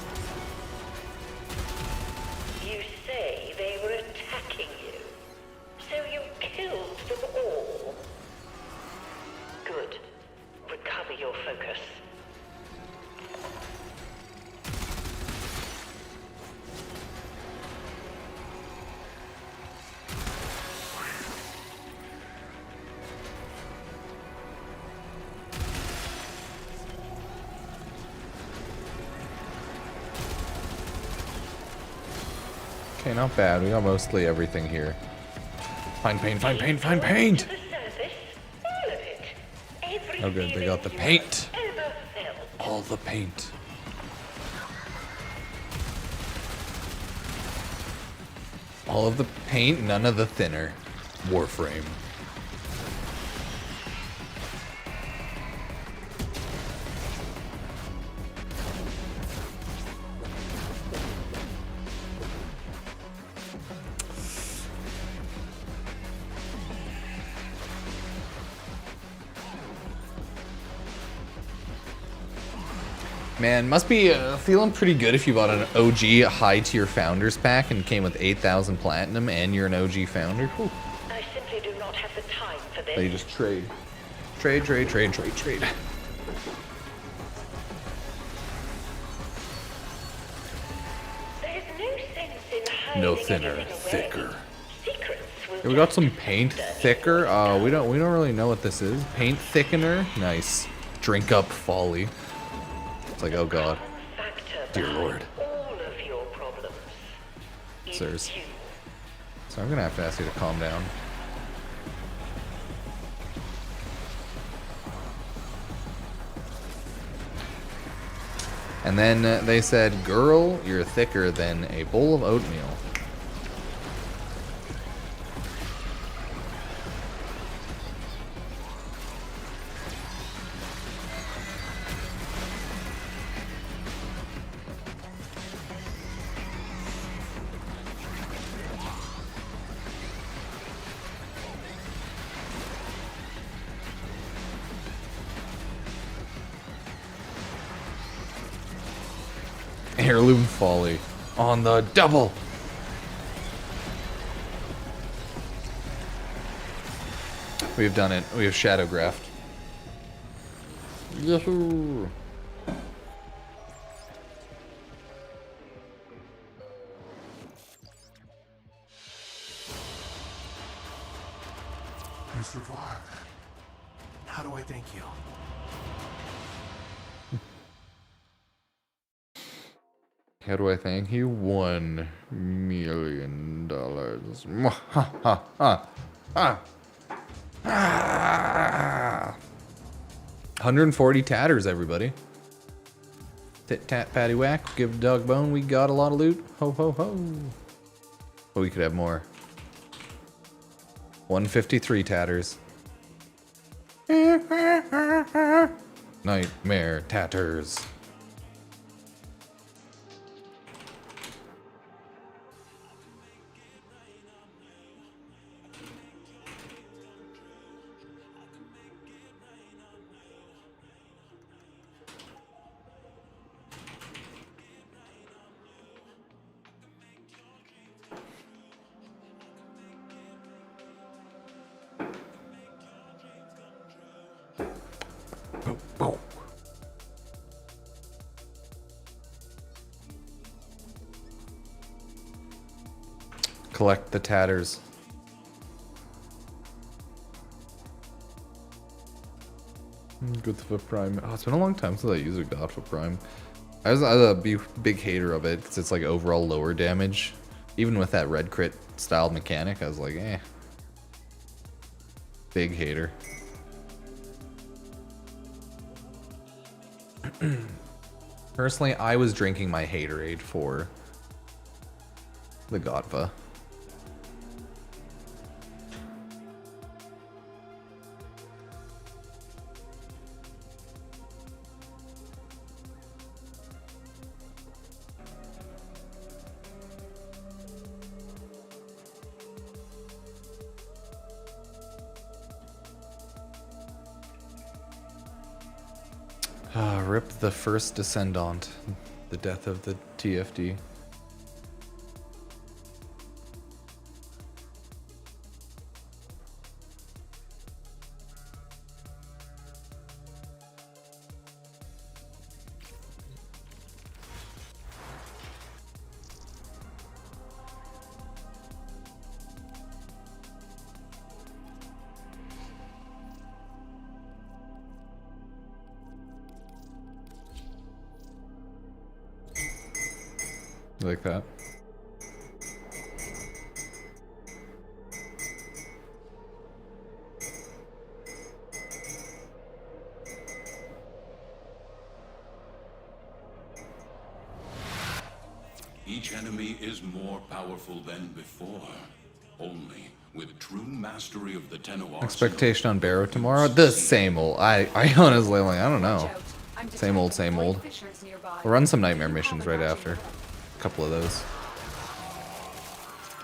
You say they were attacking you, so you killed them all. Good. Recover your focus. Okay, not bad. We got mostly everything here. Find paint, find paint, find paint! Oh good, they got the paint. All the paint. All of the paint, none of the thinner. Warframe. Man, must be feeling pretty good if you bought an OG high-tier Founders pack and came with 8,000 Platinum and you're an OG Founder. Whew. I simply do not have the time for this. They just trade. Trade, trade, trade, trade, trade. There's no sense in hiding No thinner, anything away. thicker. Secrets will Yeah, we got some paint thicker. We don't really know what this is. Paint thickener. Nice. Drink up Follie. It's like, oh god. Dear Lord. all of your problems. Sirs. So I'm gonna have to ask you to calm down. And then they said, girl, you're thicker than a bowl of oatmeal. Heirloom Follie on the double. We have done it. We have shadowgraphed. Yahoo! You survived. How do I thank you? How do I thank you? $1 million. Ha ha ha ha. 140 tatters, everybody. Tit tat patty whack. Give the dog bone. We got a lot of loot. Ho ho ho. But we could have more. 153 tatters. Nightmare tatters. Collect the tatters. Godfa Prime. Oh, it's been a long time since I used a Godfa Prime. I was a big hater of it because it's like overall lower damage. Even with that red crit style mechanic, I was like, eh. Big hater. Personally, I was drinking my haterade for the Godfa. Rip the first descendant. The death of the TFD. Like that. Each enemy is more powerful than before. Only with true mastery of the Tenno Expectation on Barrow tomorrow? The same old. I honestly, like, I don't know. Same old, same old. We'll run some nightmare missions right after. A couple of those.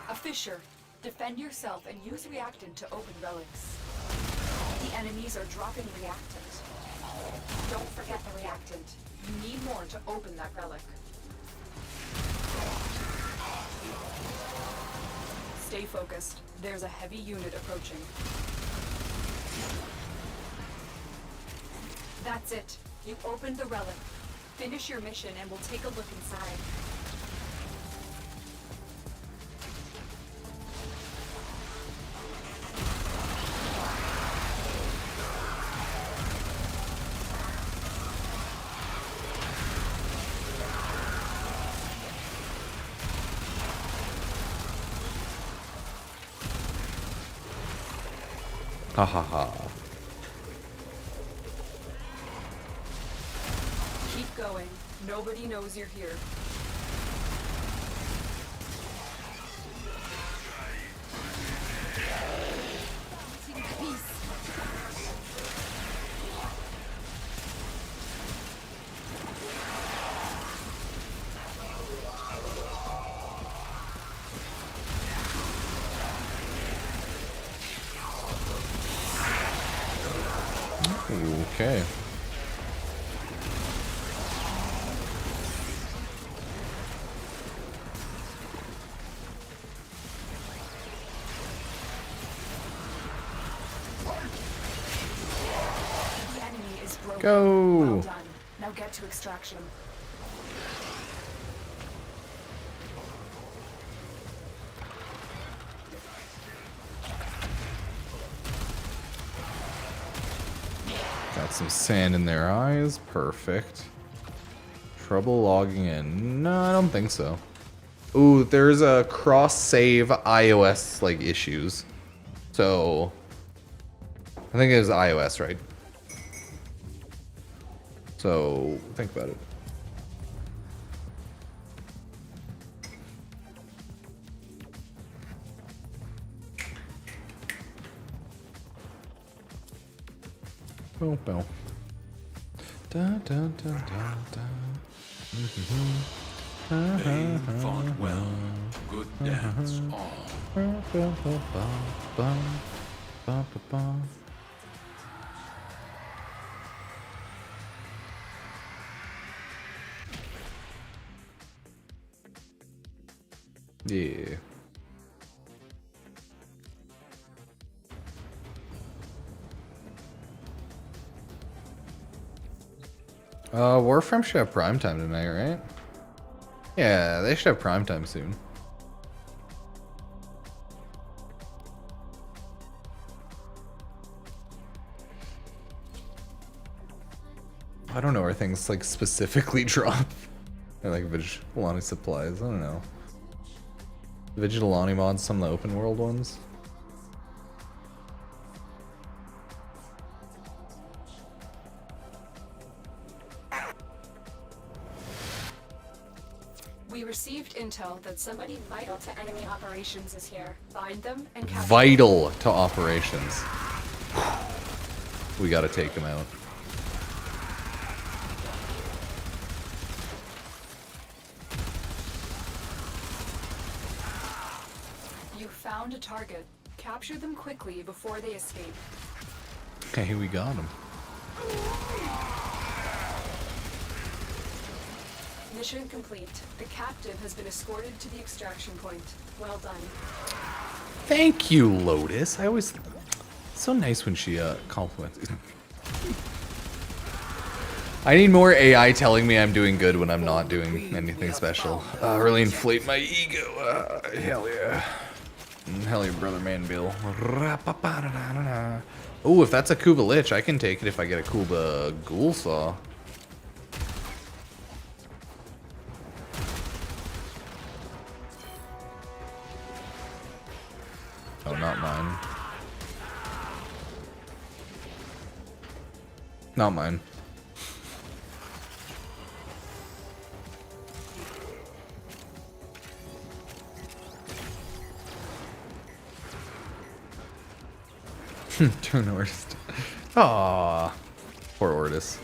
A fissure. Defend yourself and use reactant to open relics. The enemies are dropping reactant. Don't forget the reactant. You need more to open that relic. Stay focused. There's a heavy unit approaching. That's it. You opened the relic. Finish your mission and we'll take a look inside. Ha ha ha. Keep going. Nobody knows you're here. Okay. The enemy is broken. Go. Well done. Now get to extraction. Got some sand in their eyes. Perfect. Trouble logging in. No, I don't think so. Ooh, there's a cross-save iOS like issues. So I think it was iOS, right? So think about it. Boom, boom. Da, da, da, da, da. They fought well. Good dance, all. Yeah. Warframe should have prime time tonight, right? Yeah, they should have prime time soon. I don't know where things like specifically drop. Or like Vigilante supplies. I don't know. Vigilante mods, some of the open world ones. We received intel that somebody vital to enemy operations is here. Find them and capture Vital to operations. We gotta take him out. You found a target. Capture them quickly before they escape. Okay, we got him. Mission complete. The captive has been escorted to the extraction point. Well done. Thank you, Lotus. I always... So nice when she compliments. I need more AI telling me I'm doing good when I'm not doing anything special. Really inflate my ego. Hell yeah. Hell yeah, brother man Bill. Oh, if that's a Kuba Lich, I can take it if I get a Kuba Ghoul Saw. Oh, not mine. Not mine. Turn Ortis. Aww. Poor Ortis.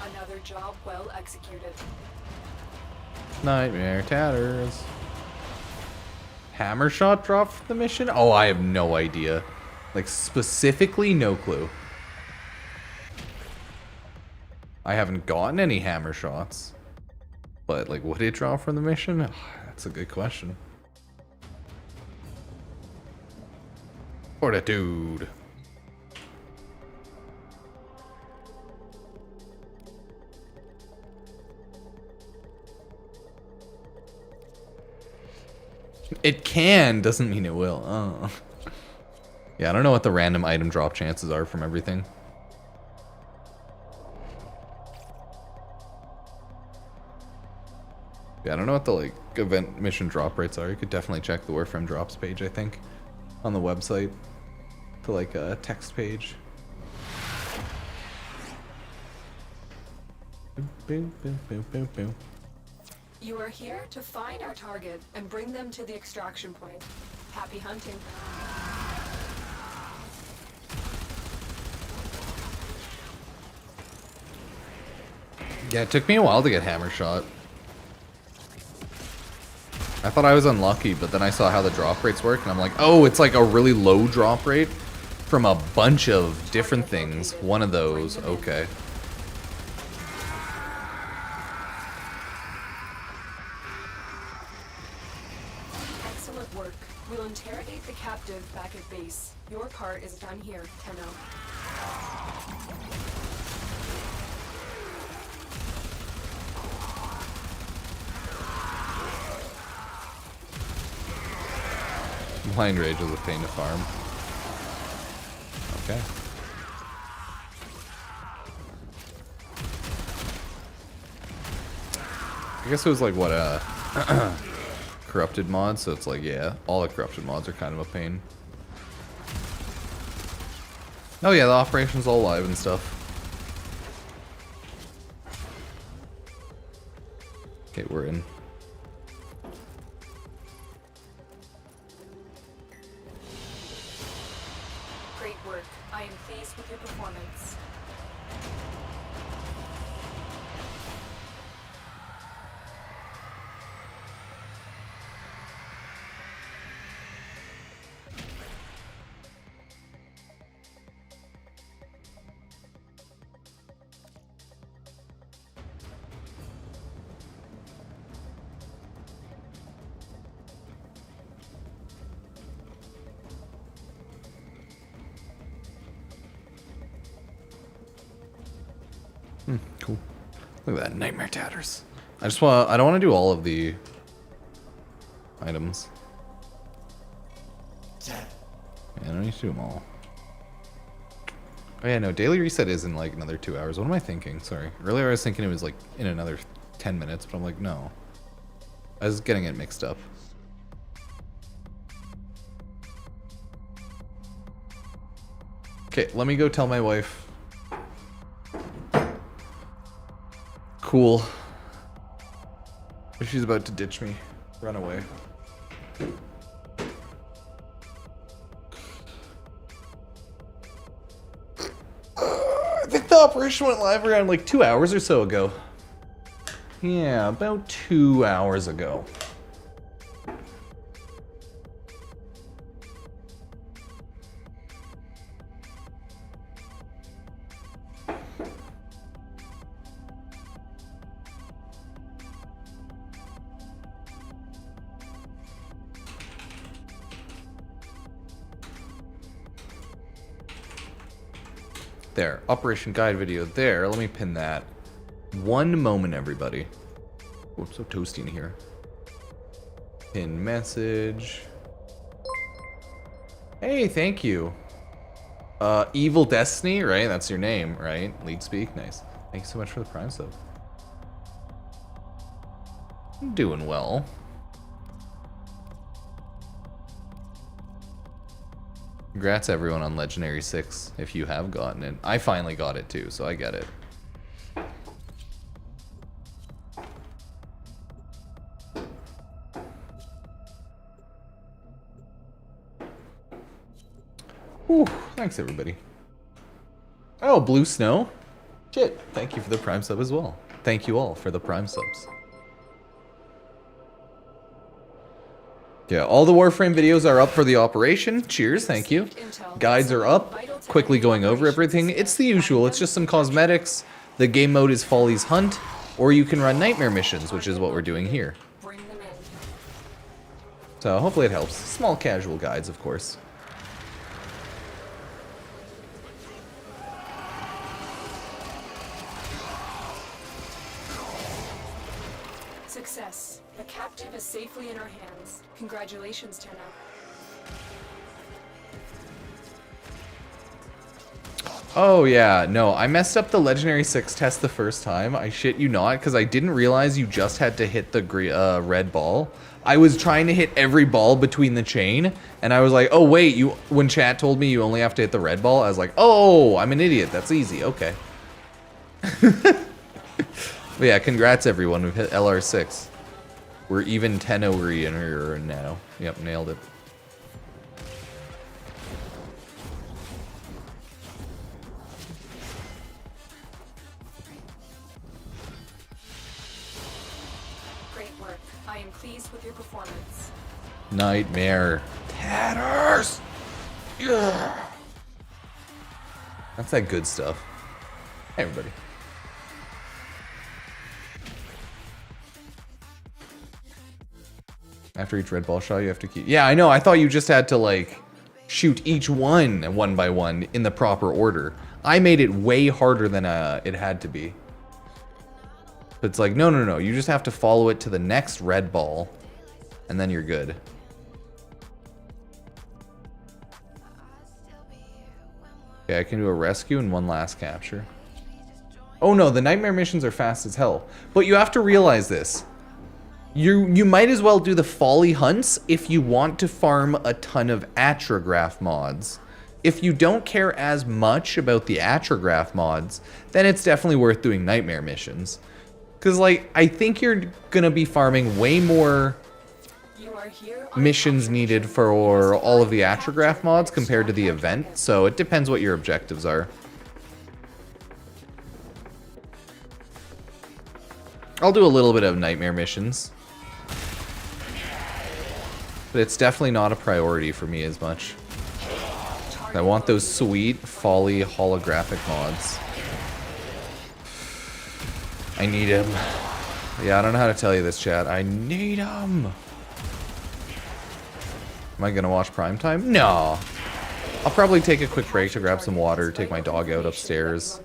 Another job well executed. Nightmare Tatters. Hammer shot drop for the mission? Oh, I have no idea. Like, specifically, no clue. I haven't gotten any hammer shots. But, like, would it drop from the mission? Oh, that's a good question. Fortitude. It can, doesn't mean it will. Oh. Yeah, I don't know what the random item drop chances are from everything. Yeah, I don't know what the like event mission drop rates are. You could definitely check the Warframe drops page, I think, on the website. To like a text page. Boom, boom, boom, boom, boom. You are here to find our target and bring them to the extraction point. Happy hunting. Yeah, it took me a while to get hammer shot. I thought I was unlucky, but then I saw how the drop rates work, and I'm like, oh, it's like a really low drop rate from a bunch of different things. One of those, okay. Excellent work. We'll interrogate the captive back at base. Your part is done here, Tenno. Blind Rage is a pain to farm. Okay. I guess it was like what corrupted mod, so it's like yeah, all the corrupted mods are kind of a pain. Oh yeah, the operation's all live and stuff. Okay, we're in. Great work. I am pleased with your performance. Cool. Look at that, Nightmare Tatters. I don't want to do all of the items. Yeah, I don't need to do them all. Oh yeah, no, daily reset is in like another 2 hours. What am I thinking? Sorry. Earlier I was thinking it was like in another 10 minutes, but I'm like, no. I was getting it mixed up. Okay, let me go tell my wife. Cool. She's about to ditch me. Run away. I think the operation went live around like 2 hours or so ago. Yeah, about 2 hours ago. There, Operation Guide video there. Let me pin that. One moment, everybody. Oh, it's so toasty in here. Pin message. Hey, thank you. Evil Destiny, right? That's your name, right? Lead speak, nice. Thank you so much for the Prime sub. I'm doing well. Congrats everyone on Legendary 6, if you have gotten it. I finally got it too, so I get it. Whew, thanks everybody. Oh, Blue Snow? Shit, thank you for the Prime sub as well. Thank you all for the Prime subs. Yeah, all the Warframe videos are up for the operation. Cheers, thank you. Guides are up. Quickly going over everything. It's the usual. It's just some cosmetics. The game mode is Follie's Hunt. Or you can run nightmare missions, which is what we're doing here. So hopefully it helps. Small casual guides, of course. Success. The captive is safely in our hands. Congratulations, Tenno. Oh yeah, no, I messed up the Legendary 6 test the first time. I shit you not, because I didn't realize you just had to hit the red ball. I was trying to hit every ball between the chain, and I was like, oh wait, when chat told me you only have to hit the red ball, I was like, oh, I'm an idiot, that's easy, okay. But yeah, congrats everyone, we've hit LR6. We're even 10-ory in here now. Yep, nailed it. Great work. I am pleased with your performance. Nightmare. Tatters! Yeah. That's that good stuff. Hey, everybody. After each red ball shot, you have to keep... Yeah, I know. I thought you just had to, like, shoot each one by one in the proper order. I made it way harder than it had to be. But it's like, no, no, no. You just have to follow it to the next red ball, and then you're good. Okay, I can do a rescue and one last capture. Oh, no. The nightmare missions are fast as hell. But you have to realize this. You might as well do the Follie hunts if you want to farm a ton of Atrograph mods. If you don't care as much about the Atrograph mods, then it's definitely worth doing nightmare missions. Because, like, I think you're gonna be farming way more missions needed for all of the Atrograph mods compared to the event, so it depends what your objectives are. I'll do a little bit of nightmare missions. But it's definitely not a priority for me as much. I want those sweet Follie holographic mods. I need them. Yeah, I don't know how to tell you this, chat. I need them. Am I gonna watch Primetime? No. I'll probably take a quick break to grab some water, take my dog out upstairs.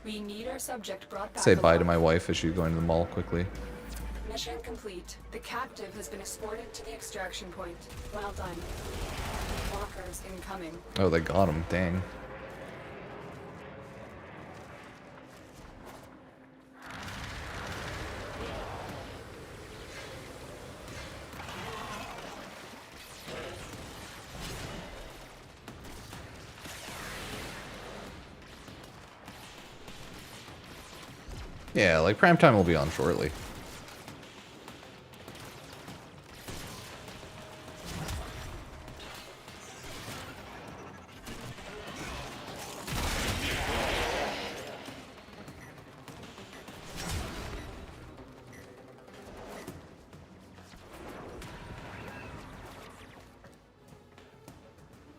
We need our subject brought back Say bye to alive. my wife as she's going to the mall quickly. Mission complete. The captive has been escorted to the extraction point. Well done. Walkers incoming. Oh, they got him. Dang. Yeah, like prime time will be on shortly.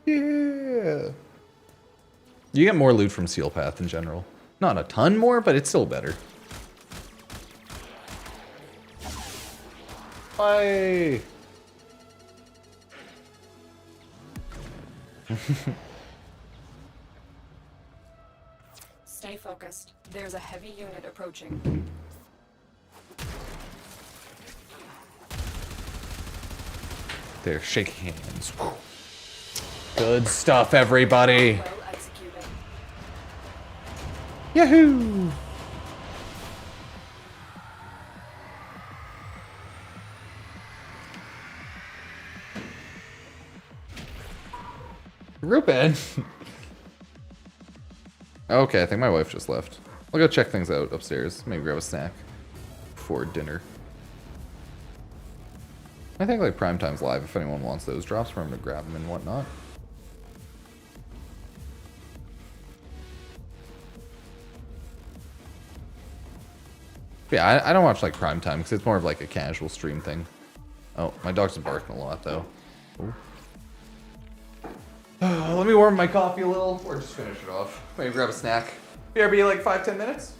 Yeah. You get more loot from Seal Path in general. Not a ton more, but it's still better. Bye. Stay focused. There's a heavy unit approaching. There, shake hands. Good stuff, everybody. Well executed. Yahoo! Ruben. Okay, I think my wife just left. I'll go check things out upstairs. Maybe grab a snack before dinner. I think like Prime Time's live if anyone wants those drops for him to grab them and whatnot. Yeah, I don't watch like Prime Time because it's more of like a casual stream thing. Oh, my dog's barking a lot though. Ooh. Let me warm my coffee a little, or just finish it off. Maybe grab a snack. BRB like 5-10 minutes.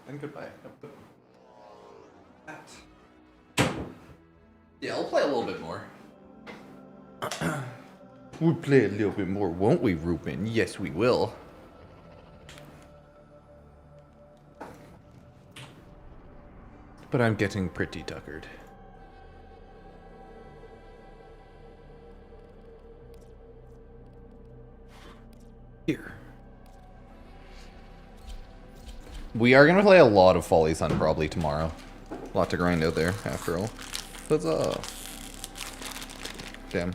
And goodbye. Yeah, I'll play a little bit more. We'll play a little bit more, won't we, Ruben? Yes, we will. But I'm getting pretty tuckered. Here. We are going to play a lot of Follie's Hunt probably tomorrow. A lot to grind out there, after all. Huzzah. Damn.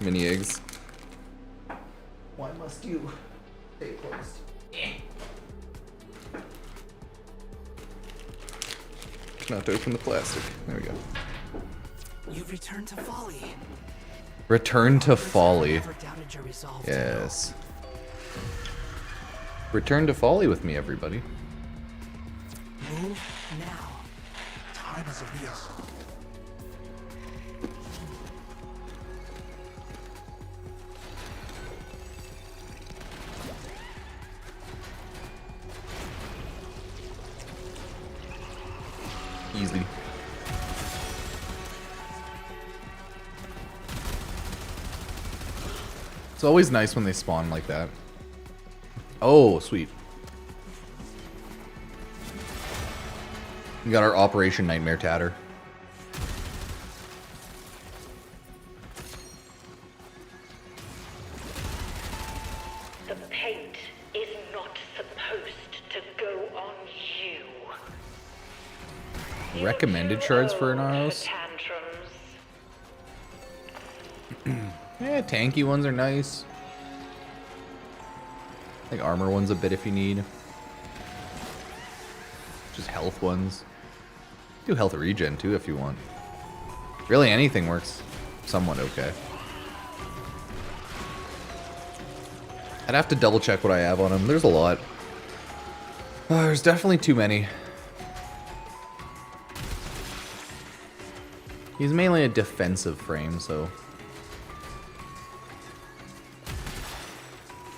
Mini eggs. Why must you stay closed? Not to open the plastic. There we go. You've returned to Follie. Return to Follie. Never doubted your resolve. Yes. Return to Follie with me, everybody. Move now. Time is of the essence. Easy. It's always nice when they spawn like that. Oh, sweet. We got our Operation Nightmare Tatter. The paint is not supposed to go on you. Recommended shards for an house. Tantrums. Yeah, tanky ones are nice. Like armor ones a bit if you need. Just health ones. Do health regen too if you want. Really anything works somewhat okay. I'd have to double check what I have on him. There's a lot. There's definitely too many. He's mainly a defensive frame, so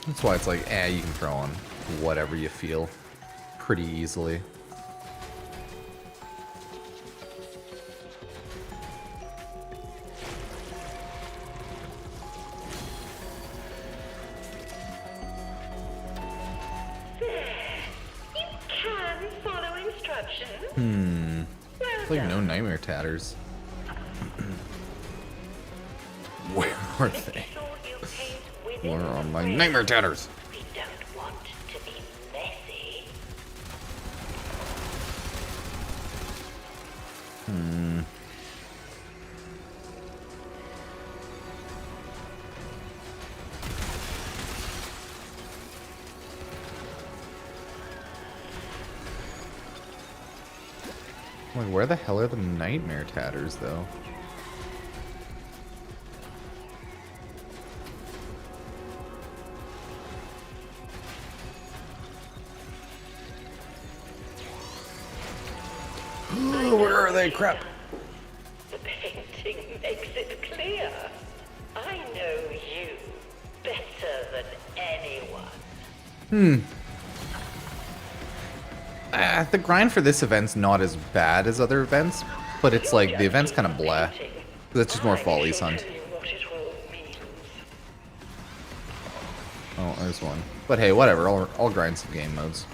that's why it's like, you can throw on whatever you feel pretty easily. You can follow instructions. It's like no Nightmare Tatters. Where are they? Where are my Nightmare Tatters? We don't want to be messy. Like, where the hell are the Nightmare Tatters, though? Where are they? Crap. The painting makes it clear. I know you better than anyone. The grind for this event's not as bad as other events, but it's like, the event's kind of blah. That's just more Follie's Hunt. Oh, there's one. But hey, whatever, I'll grind some game modes.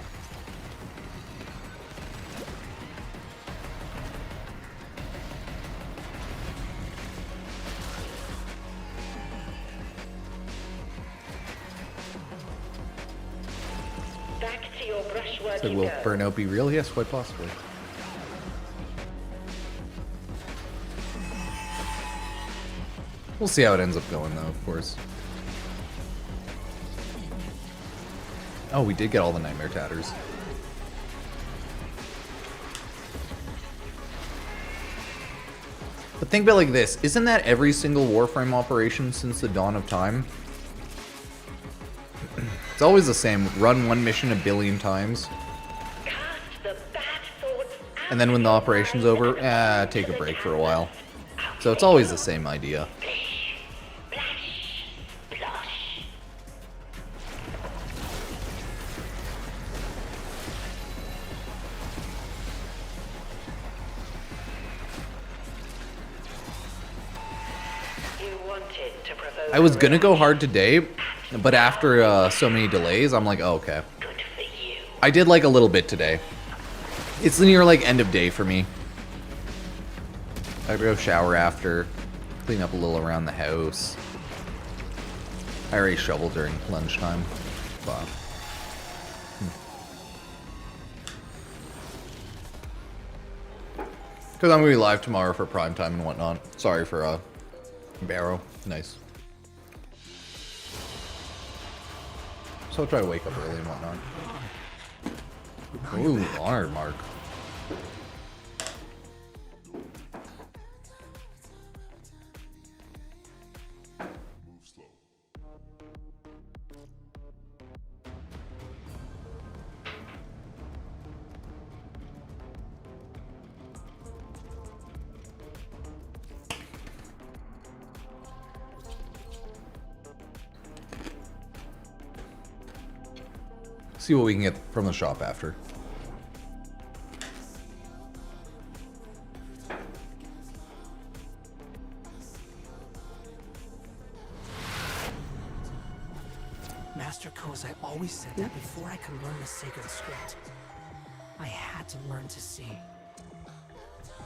Back to your brushwork. So will burnout be real? Yes, quite possibly. We'll see how it ends up going, though, of course. Oh, we did get all the Nightmare Tatters. But think about it like this. Isn't that every single Warframe operation since the dawn of time? It's always the same. Run one mission a billion times. And then when the operation's over, take a break for a while. So it's always the same idea. wanted to provoke I was gonna go reaction. hard today, but after so many delays, I'm like, oh, okay. Good for you. I did like a little bit today. It's near like end of day for me. I go shower after, clean up a little around the house. I already shoveled during lunchtime. But, Because I'm going to be live tomorrow for prime time and whatnot. Sorry for Barrow. Nice. So I'll try to wake up early and whatnot. Ooh, honored mark. See what we can get from the shop after. Master Kozai always said that before I could learn the sacred script, I had to learn to see.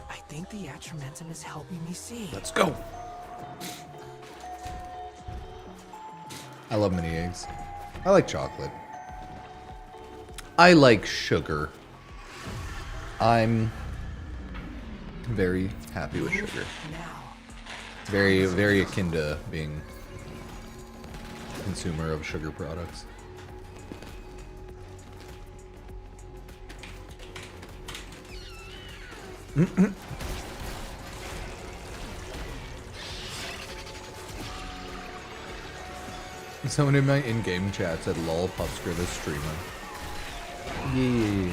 I think the Atramentum is helping me see. Let's go. I love mini eggs. I like chocolate. I like sugar. I'm very happy with sugar. Very, very akin to being a consumer of sugar products. Someone in my in-game chat said, "Lol, Pupsker the streamer." Yeah.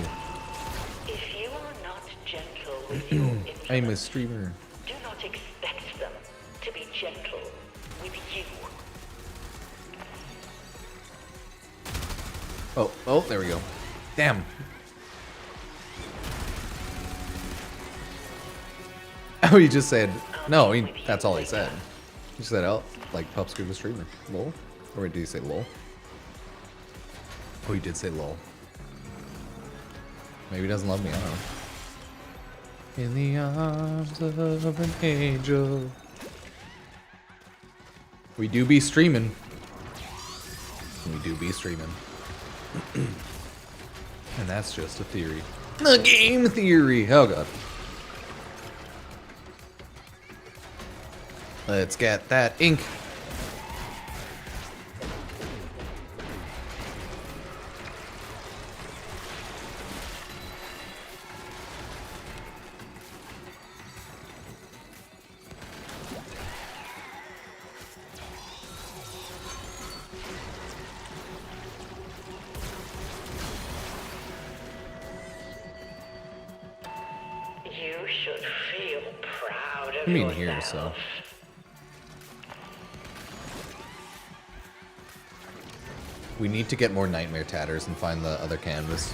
If you are not gentle with your instruments, I'm a streamer. do not expect them to be gentle with you. Oh, there we go. Damn. Oh, he just said, no, that's all he said. He said, oh, like Pupsker the streamer. Lol. Or did he say lol? Oh, he did say lol. Maybe he doesn't love me, I don't know. In the arms of an angel. We do be streaming. We do be streaming. And that's just a theory. The game theory! Oh god. Let's get that ink. You should feel proud of I mean, yourself. here, so. We need to get more nightmare tatters and find the other canvas.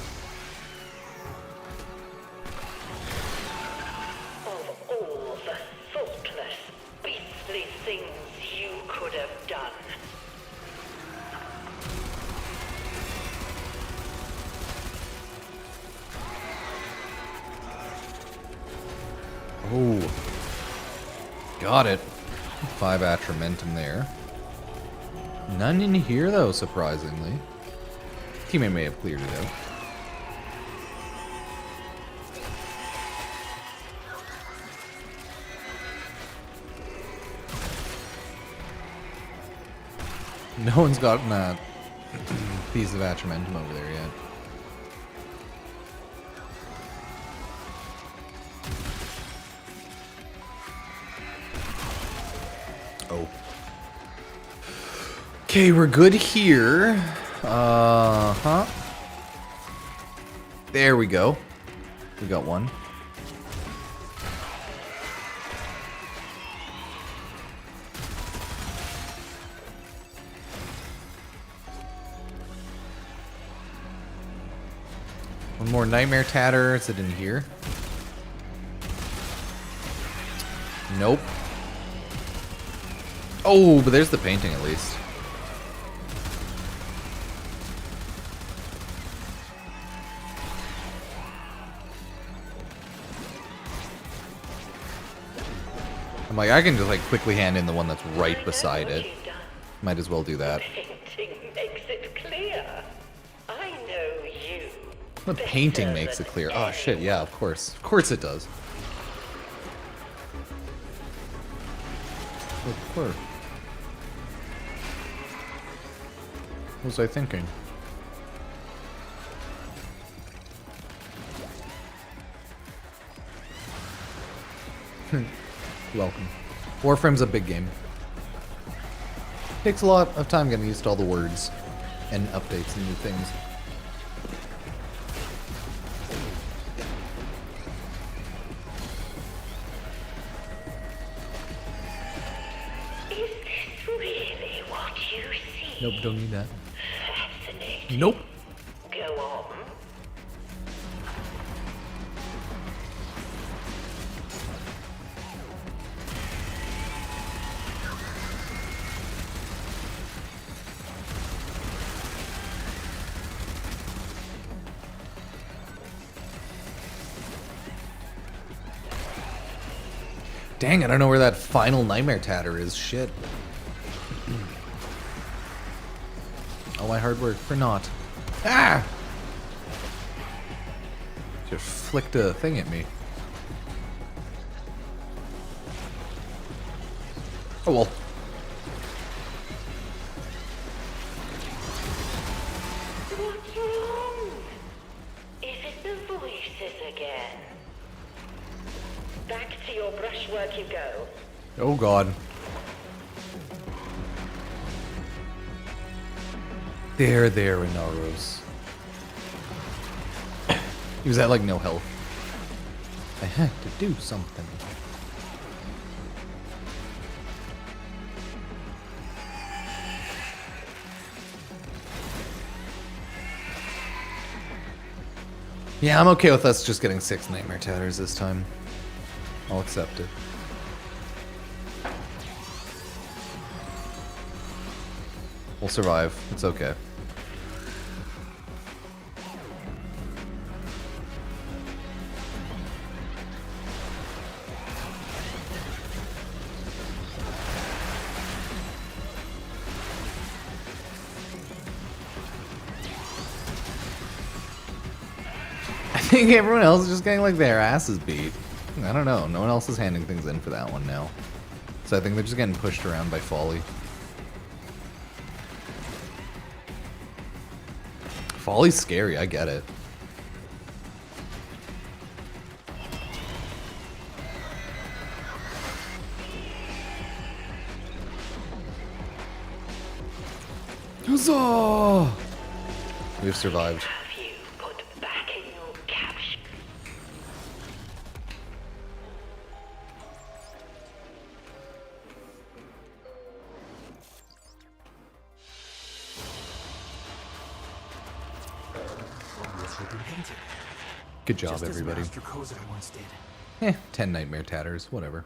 Of all the thoughtless, beastly things you could have done. Oh. Got it. 5 Atramentum there. None in here, though, surprisingly. Teammate may have cleared it out. No one's gotten that piece of Atramentum over there yet. Oh. Okay, we're good here. Uh-huh. There we go. We got one. One more Nightmare Tatter. Is it in here? Nope. Oh, but there's the painting at least. I'm like, I can just like quickly hand in the one that's right beside it. Might as well do that. Painting makes it clear. I know you. The painting makes it clear. Oh shit, yeah, of course. Of course it does. Of course. What was I thinking? Welcome. Warframe's a big game. Takes a lot of time getting used to all the words and updates and new things. Is this really what you see? Nope, don't need that. Fascinating. Nope. Go on. Dang, I don't know where that final nightmare tatter is. Shit. All my hard work for naught. Ah! Just flicked a thing at me. Oh well. What's wrong? Is it the voices again? Back to your brushwork you go. Oh god. There, Inaros. He was at like no health. I had to do something. Yeah, I'm okay with us just getting 6 nightmare tatters this time. I'll accept it. We'll survive. It's okay. I think everyone else is just getting like their asses beat. I don't know. No one else is handing things in for that one now. So I think they're just getting pushed around by Follie. Follie's scary, I get it. Huzzah! We've survived. Have you put back in your caption? Good job, Just as everybody. Master Kozai once did. 10 nightmare tatters, whatever.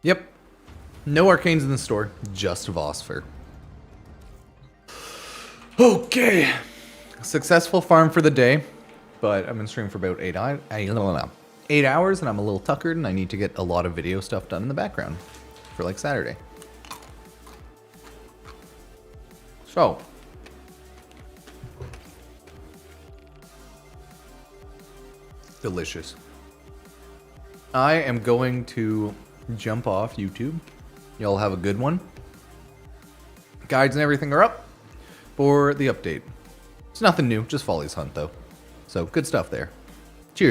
Yep. No arcanes in the store, just Vosper. Okay. Successful farm for the day, but I've been streaming for about 8 hours, and I'm a little tuckered, and I need to get a lot of video stuff done in the background for like Saturday. So, delicious. I am going to jump off YouTube. Y'all have a good one. Guides and everything are up for the update. It's nothing new, just Follie's Hunt though. So, good stuff there.